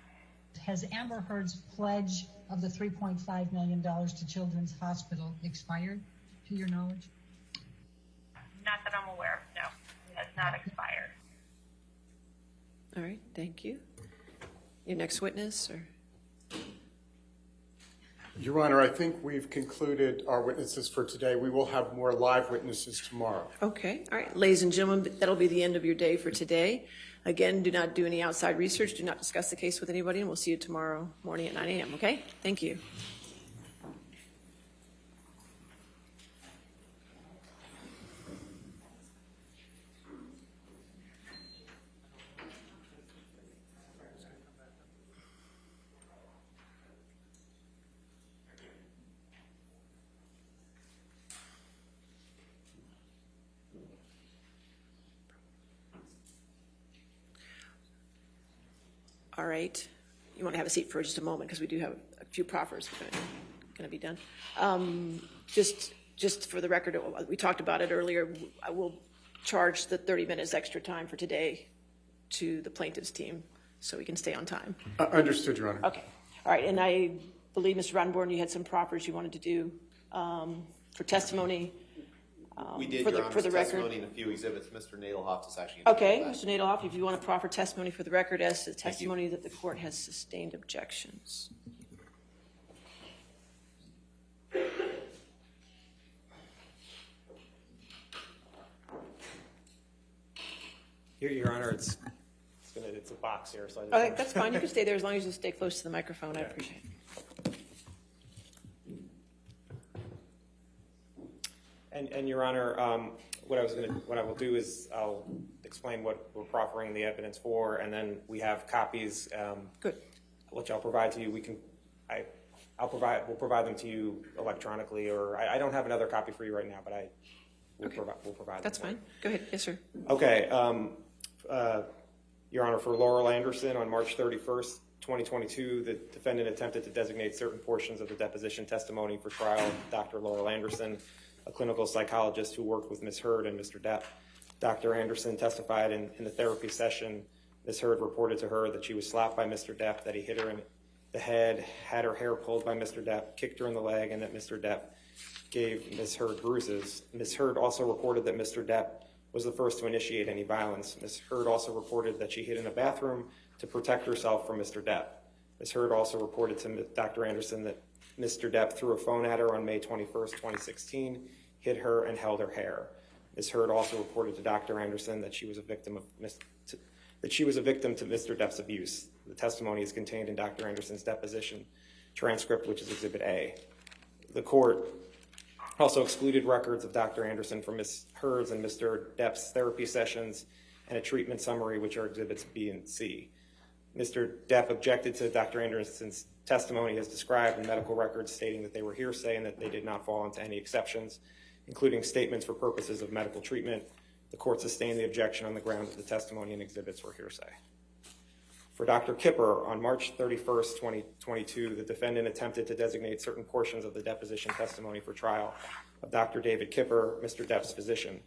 Has Amber Heard's pledge of the $3.5 million to Children's Hospital expired, to your knowledge? Not that I'm aware of, no. It has not expired. All right, thank you. Your next witness, or? Your Honor, I think we've concluded our witnesses for today. We will have more live witnesses tomorrow. Okay, all right, ladies and gentlemen, that'll be the end of your day for today. Again, do not do any outside research, do not discuss the case with anybody, and we'll see you tomorrow morning at 9 a.m., okay? Thank you. All right, you want to have a seat for just a moment because we do have a few proffers going to be done. Just for the record, we talked about it earlier. I will charge the 30 minutes extra time for today to the plaintiff's team so we can stay on time. Understood, Your Honor. Okay. All right. And I believe, Mr. Rodenborn, you had some proffers you wanted to do for testimony. We did, for Your the, Honor, for the record. testimony in a few exhibits. Mr. Nadelhoff is actually going to Okay, do that. Mr. Nadelhoff, if you want to proffer testimony for the record as to the testimony that the court has sustained objections. Your Honor, it's a box here, so I just Okay, that's fine. You can stay there as long as you stay close to the microphone. I Yeah. appreciate it. And Your Honor, what I will do is I'll explain what we're proffering the evidence for, and then we have copies. Good. Which I'll provide to you. We'll provide them to you electronically, or I don't have another copy for you right now, but we'll provide. That's them. fine. Go ahead. Yes, sir. Okay. Your Honor, for Laurel Anderson, on March 31st, 2022, the defendant attempted to designate certain portions of the deposition testimony for trial of Dr. Laurel Anderson, a clinical psychologist who worked with Ms. Heard and Mr. Depp. Dr. Anderson testified in the therapy session. Ms. Heard reported to her that she was slapped by Mr. Depp, that he hit her in the head, had her hair pulled by Mr. Depp, kicked her in the leg, and that Mr. Depp gave Ms. Heard bruises. Ms. Heard also reported that Mr. Depp was the first to initiate any violence. Ms. Heard also reported that she hid in a bathroom to protect herself from Mr. Depp. Ms. Heard also reported to Dr. Anderson that Mr. Depp threw a phone at her on May 21st, 2016, hit her, and held her hair. Ms. Heard also reported to Dr. Anderson that she was a victim to Mr. Depp's abuse. The testimony is contained in Dr. Anderson's deposition transcript, which is Exhibit A. The court also excluded records of Dr. Anderson from Ms. Heard's and Mr. Depp's therapy sessions and a treatment summary, which are Exhibits B and C. Mr. Depp objected to Dr. Anderson's testimony as described in medical records, stating that they were hearsay and that they did not fall into any exceptions, including statements for purposes of medical treatment. The court sustained the objection on the grounds that the testimony and exhibits were hearsay. For Dr. Kipper, on March 31st, 2022, the defendant attempted to designate certain portions of the deposition testimony for trial of Dr. David Kipper, Mr. Depp's physician.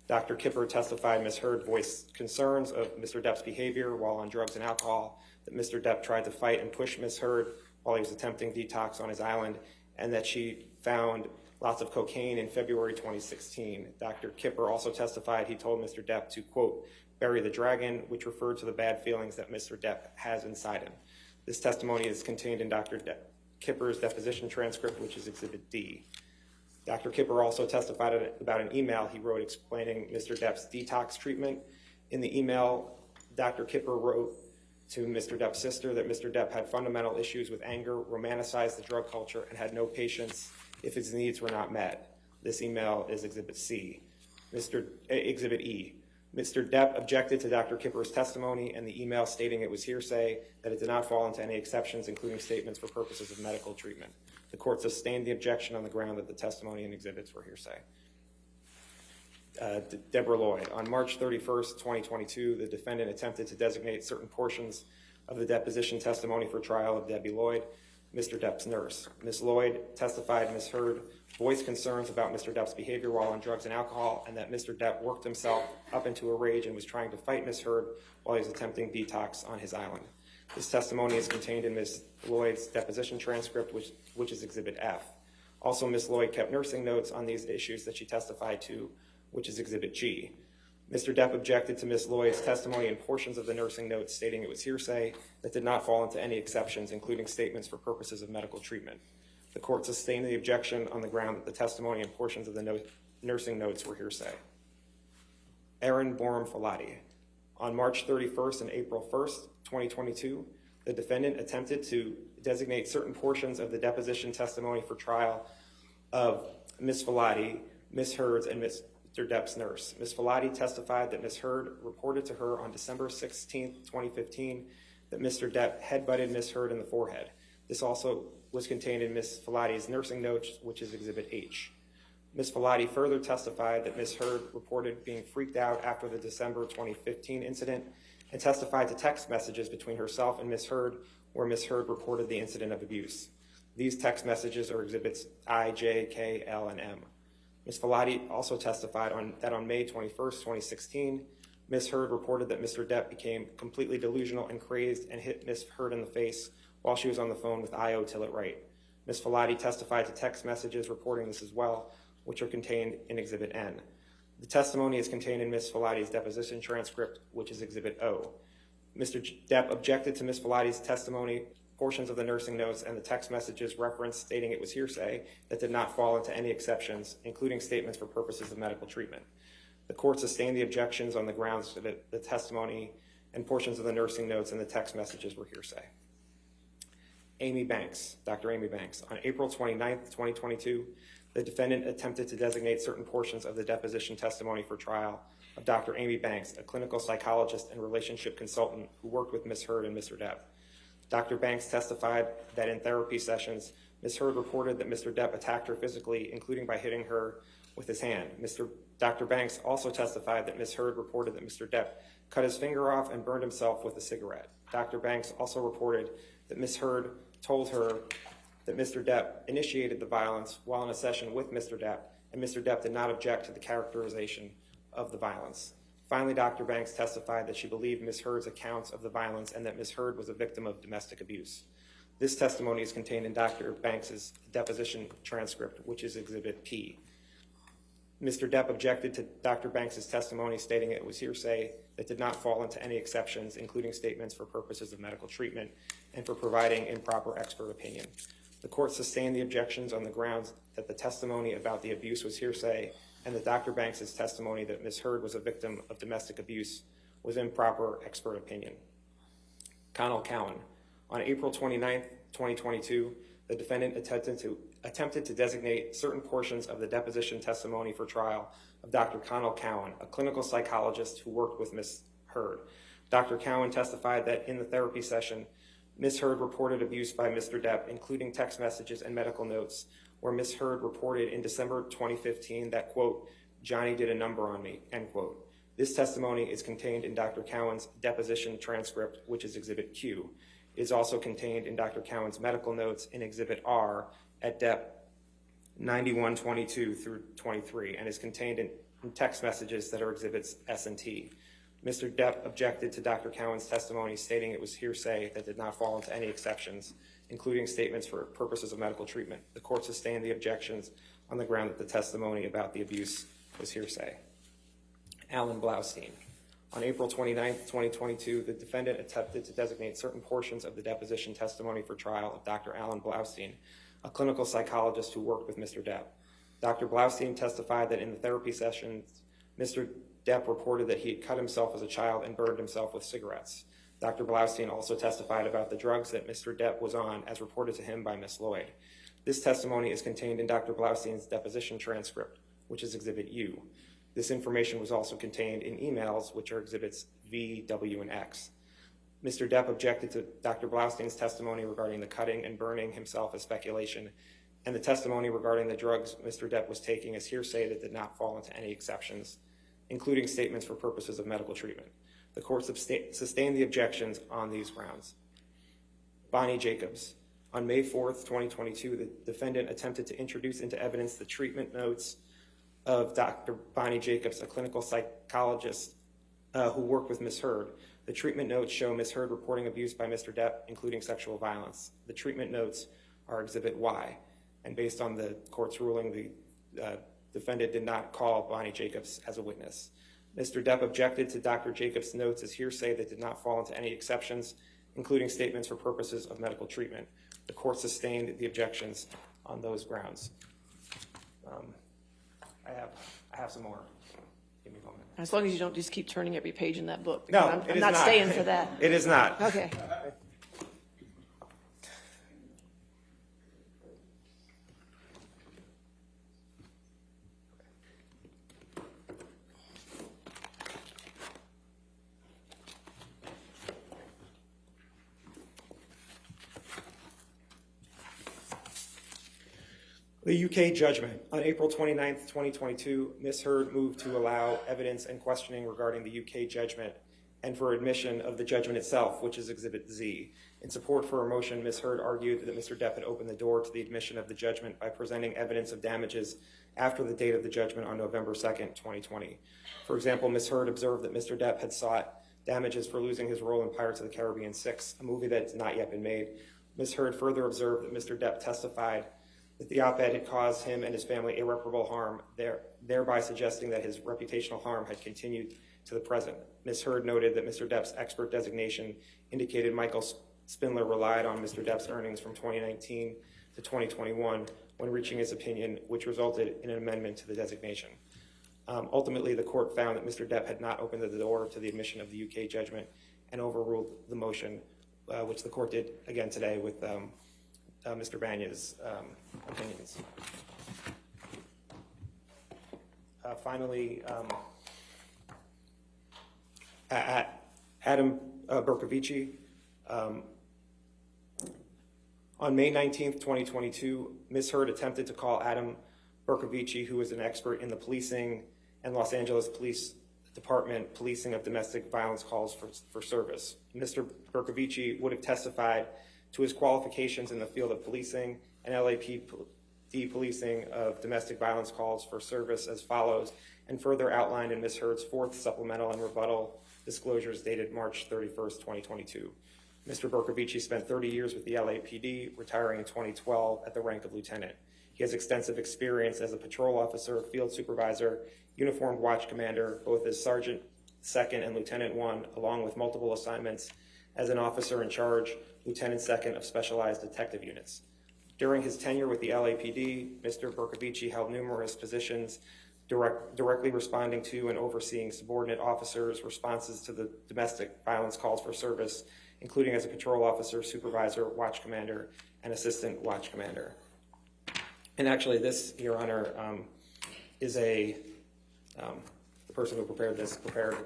Dr. Kipper testified Ms. Heard voiced concerns of Mr. Depp's behavior while on drugs and alcohol, that Mr. Depp tried to fight and push Ms. Heard while he was attempting detox on his island, and that she found lots of cocaine in February 2016. Dr. Kipper also testified he told Mr. Depp to, quote, bury the dragon, which referred to the bad feelings that Mr. Depp has inside him. This testimony is contained in Dr. Kipper's deposition transcript, which is Exhibit D. Dr. Kipper also testified about an email he wrote explaining Mr. Depp's detox treatment. In the email, Dr. Kipper wrote to Mr. Depp's sister that Mr. Depp had fundamental issues with anger, romanticized the drug culture, and had no patience if his needs were not met. This email is Exhibit C. Exhibit E. Mr. Depp objected to Dr. Kipper's testimony and the email stating it was hearsay, that it did not fall into any exceptions, including statements for purposes of medical treatment. The court sustained the objection on the ground that the testimony and exhibits were hearsay. Deborah Lloyd. On March 31st, 2022, the defendant attempted to designate certain portions of the deposition testimony for trial of Debbie Lloyd, Mr. Depp's nurse. Ms. Lloyd testified Ms. Heard voiced concerns about Mr. Depp's behavior while on drugs and alcohol, and that Mr. Depp worked himself up into a rage and was trying to fight Ms. Heard while he was attempting detox on his island. This testimony is contained in Ms. Lloyd's deposition transcript, which is Exhibit F. Also, Ms. Lloyd kept nursing notes on these issues that she testified to, which is Exhibit G. Mr. Depp objected to Ms. Lloyd's testimony and portions of the nursing notes, stating it was hearsay that did not fall into any exceptions, including statements for purposes of medical treatment. The court sustained the objection on the ground that the testimony and portions of the nursing notes were hearsay. Aaron Borum-Filati. On March 31st and April 1st, 2022, the defendant attempted to designate certain portions of the deposition testimony for trial of Ms. Filati, Ms. Heard's, and Mr. Depp's nurse. Ms. Filati testified that Ms. Heard reported to her on December 16th, 2015, that Mr. Depp headbutted Ms. Heard in the forehead. This also was contained in Ms. Filati's nursing notes, which is Exhibit H. Ms. Filati further testified that Ms. Heard reported being freaked out after the December 2015 incident and testified to text messages between herself and Ms. Heard, where Ms. Heard reported the incident of abuse. These text messages are Exhibits I, J, K, L, and M. Ms. Filati also testified that on May 21st, 2016, Ms. Heard reported that Mr. Depp became completely delusional and crazed and hit Ms. Heard in the face while she was on the phone with I.O. Tillett Wright. Ms. Filati testified to text messages reporting this as well, which are contained in Exhibit N. The testimony is contained in Ms. Filati's deposition transcript, which is Exhibit O. Mr. Depp objected to Ms. Filati's testimony, portions of the nursing notes, and the text messages referenced stating it was hearsay that did not fall into any exceptions, including statements for purposes of medical treatment. The court sustained the objections on the grounds that the testimony and portions of the nursing notes and the text messages were hearsay. Amy Banks, Dr. Amy Banks. On April 29th, 2022, the defendant attempted to designate certain portions of the deposition testimony for trial of Dr. Amy Banks, a clinical psychologist and relationship consultant who worked with Ms. Heard and Mr. Depp. Dr. Banks testified that in therapy sessions, Ms. Heard reported that Mr. Depp attacked her physically, including by hitting her with his hand. Dr. Banks also testified that Ms. Heard reported that Mr. Depp cut his finger off and burned himself with a cigarette. Dr. Banks also reported that Ms. Heard told her that Mr. Depp initiated the violence while in a session with Mr. Depp, and Mr. Depp did not object to the characterization of the violence. Finally, Dr. Banks testified that she believed Ms. Heard's accounts of the violence and that Ms. Heard was a victim of domestic abuse. This testimony is contained in Dr. Banks' deposition transcript, which is Exhibit P. Mr. Depp objected to Dr. Banks' testimony, stating it was hearsay that did not fall into any exceptions, including statements for purposes of medical treatment and for providing improper expert opinion. The court sustained the objections on the grounds that the testimony about the abuse was hearsay and that Dr. Banks' testimony that Ms. Heard was a victim of domestic abuse was improper expert opinion. Connell Cowan. On April 29th, 2022, the defendant attempted to designate certain portions of the deposition testimony for trial of Dr. Connell Cowan, a clinical psychologist who worked with Ms. Heard. Dr. Cowan testified that in the therapy session, Ms. Heard reported abuse by Mr. Depp, including text messages and medical notes, where Ms. Heard reported in December 2015 that, quote, Johnny did a number on me, end quote. This testimony is contained in Dr. Cowan's deposition transcript, which is Exhibit Q. It is also contained in Dr. Cowan's medical notes in Exhibit R at Dep 9122 through 23 and is contained in text messages that are Exhibits S and T. Mr. Depp objected to Dr. Cowan's testimony, stating it was hearsay that did not fall into any exceptions, including statements for purposes of medical treatment. The court sustained the objections on the ground that the testimony about the abuse was hearsay. Alan Blaustein. On April 29, 2022, the defendant attempted to designate certain portions of the deposition testimony for trial of Dr. Alan Blaustein, a clinical psychologist who worked with Mr. Depp. Dr. Blaustein testified that in the therapy sessions, Mr. Depp reported that he had cut himself as a child and burned himself with cigarettes. Dr. Blaustein also testified about the drugs that Mr. Depp was on, as reported to him by Ms. Lloyd. This testimony is contained in Dr. Blaustein's deposition transcript, which is Exhibit U. This information was also contained in emails, which are Exhibits V, W, and X. Mr. Depp objected to Dr. Blaustein's testimony regarding the cutting and burning himself as speculation, and the testimony regarding the drugs Mr. Depp was taking as hearsay that did not fall into any exceptions, including statements for purposes of medical treatment. The court sustained the objections on these grounds. Bonnie Jacobs. On May 4th, 2022, the defendant attempted to introduce into evidence the treatment notes of Dr. Bonnie Jacobs, a clinical psychologist who worked with Ms. Heard. The treatment notes show Ms. Heard reporting abuse by Mr. Depp, including sexual violence. The treatment notes are Exhibit Y, and based on the court's ruling, the defendant did not call Bonnie Jacobs as a witness. Mr. Depp objected to Dr. Jacobs' notes as hearsay that did not fall into any exceptions, including statements for purposes of medical treatment. The court sustained the objections on those grounds. I have some more. Give me a moment. As long as you don't just keep turning every page in that book. No, I'm not staying for that. It is not. Okay. The UK judgment. On April 29th, 2022, Ms. Heard moved to allow evidence and questioning regarding the UK judgment and for admission of the judgment itself, which is Exhibit Z. In support for her motion, Ms. Heard argued that Mr. Depp had opened the door to the admission of the judgment by presenting evidence of damages after the date of the judgment on November 2nd, 2020. For example, Ms. Heard observed that Mr. Depp had sought damages for losing his role in Pirates of the Caribbean 6, a movie that has not yet been made. Ms. Heard further observed that Mr. Depp testified that the op-ed had caused him and his family irreparable harm, thereby suggesting that his reputational harm had continued to the present. Ms. Heard noted that Mr. Depp's expert designation indicated Michael Spindler relied on Mr. Depp's earnings from 2019 to 2021 when reaching his opinion, which resulted in an amendment to the designation. Ultimately, the court found that Mr. Depp had not opened the door to the admission of the UK judgment and overruled the motion, which the court did again today with Mr. Bania's opinions. Finally, Adam Bercovici. On May 19th, 2022, Ms. Heard attempted to call Adam Bercovici, who is an expert in the policing and Los Angeles Police Department policing of domestic violence calls for service. Mr. Bercovici would have testified to his qualifications in the field of policing and LAPD policing of domestic violence calls for service as follows, and further outlined in Ms. Heard's fourth supplemental and rebuttal disclosures dated March 31st, 2022. Mr. Bercovici spent 30 years with the LAPD, retiring in 2012 at the rank of lieutenant. He has extensive experience as a patrol officer, field supervisor, uniformed watch commander, both as Sergeant 2nd and Lieutenant 1, along with multiple assignments as an officer in charge, Lieutenant 2nd of specialized detective units. During his tenure with the LAPD, Mr. Bercovici held numerous positions directly responding to and overseeing subordinate officers' responses to the domestic violence calls for service, including as a patrol officer, supervisor, watch commander, and assistant watch commander. And actually this, Your Honor, is the person who prepared this prepared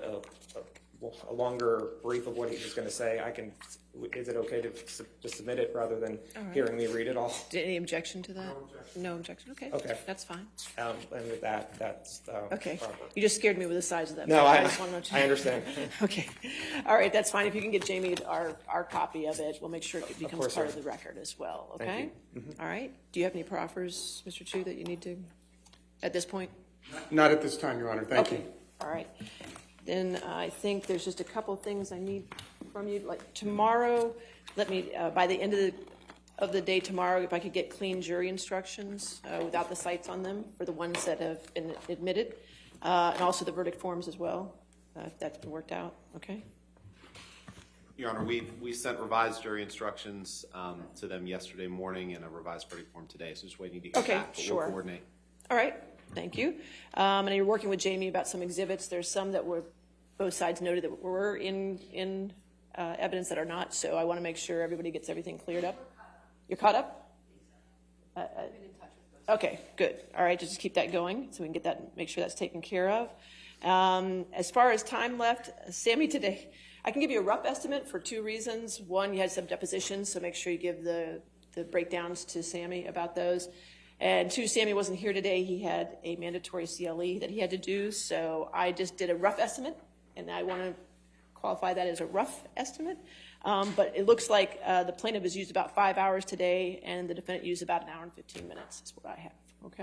a longer brief of what he was going to say. Is it okay to just submit it rather than hearing me read it all? Any objection to that? No objection. Okay. Okay. That's fine. And with that, that's okay. proper. You just scared me with the size of that. No, I understand. Okay. All right. That's fine. If you can get Jamie our copy of it, we'll make sure it becomes part of the record as well. Okay. Thank you. Mm-hmm. All right. Do you have any proffers, Mr. Chu, that you need to at this point? Not at this time, Your Honor. Thank you. All right. Then I think there's just a couple things I need from you. Like tomorrow, let me, by the end of the day tomorrow, if I could get clean jury instructions without the cites on them for the ones that have been admitted, and also the verdict forms as well, if that's been worked out. Okay. Your Honor, we sent revised jury instructions to them yesterday morning and a revised verdict form today, so just waiting to get back, but we'll coordinate. All right. Thank you. And you're working with Jamie about some exhibits. There's some that were, both sides noted that were in evidence that are not. So I want to make sure everybody gets everything cleared up. You're caught up? Okay, good. All right, just keep that going so we can get that, make sure that's taken care of. As far as time left, Sammy, today, I can give you a rough estimate for two reasons. One, you had some depositions, so make sure you give the breakdowns to Sammy about those. And two, Sammy wasn't here today. He had a mandatory CLE that he had to do. So I just did a rough estimate, and I want to qualify that as a rough estimate. But it looks like the plaintiff has used about 5 hours today, and the defendant used about 1 hour and 15 minutes is what I have.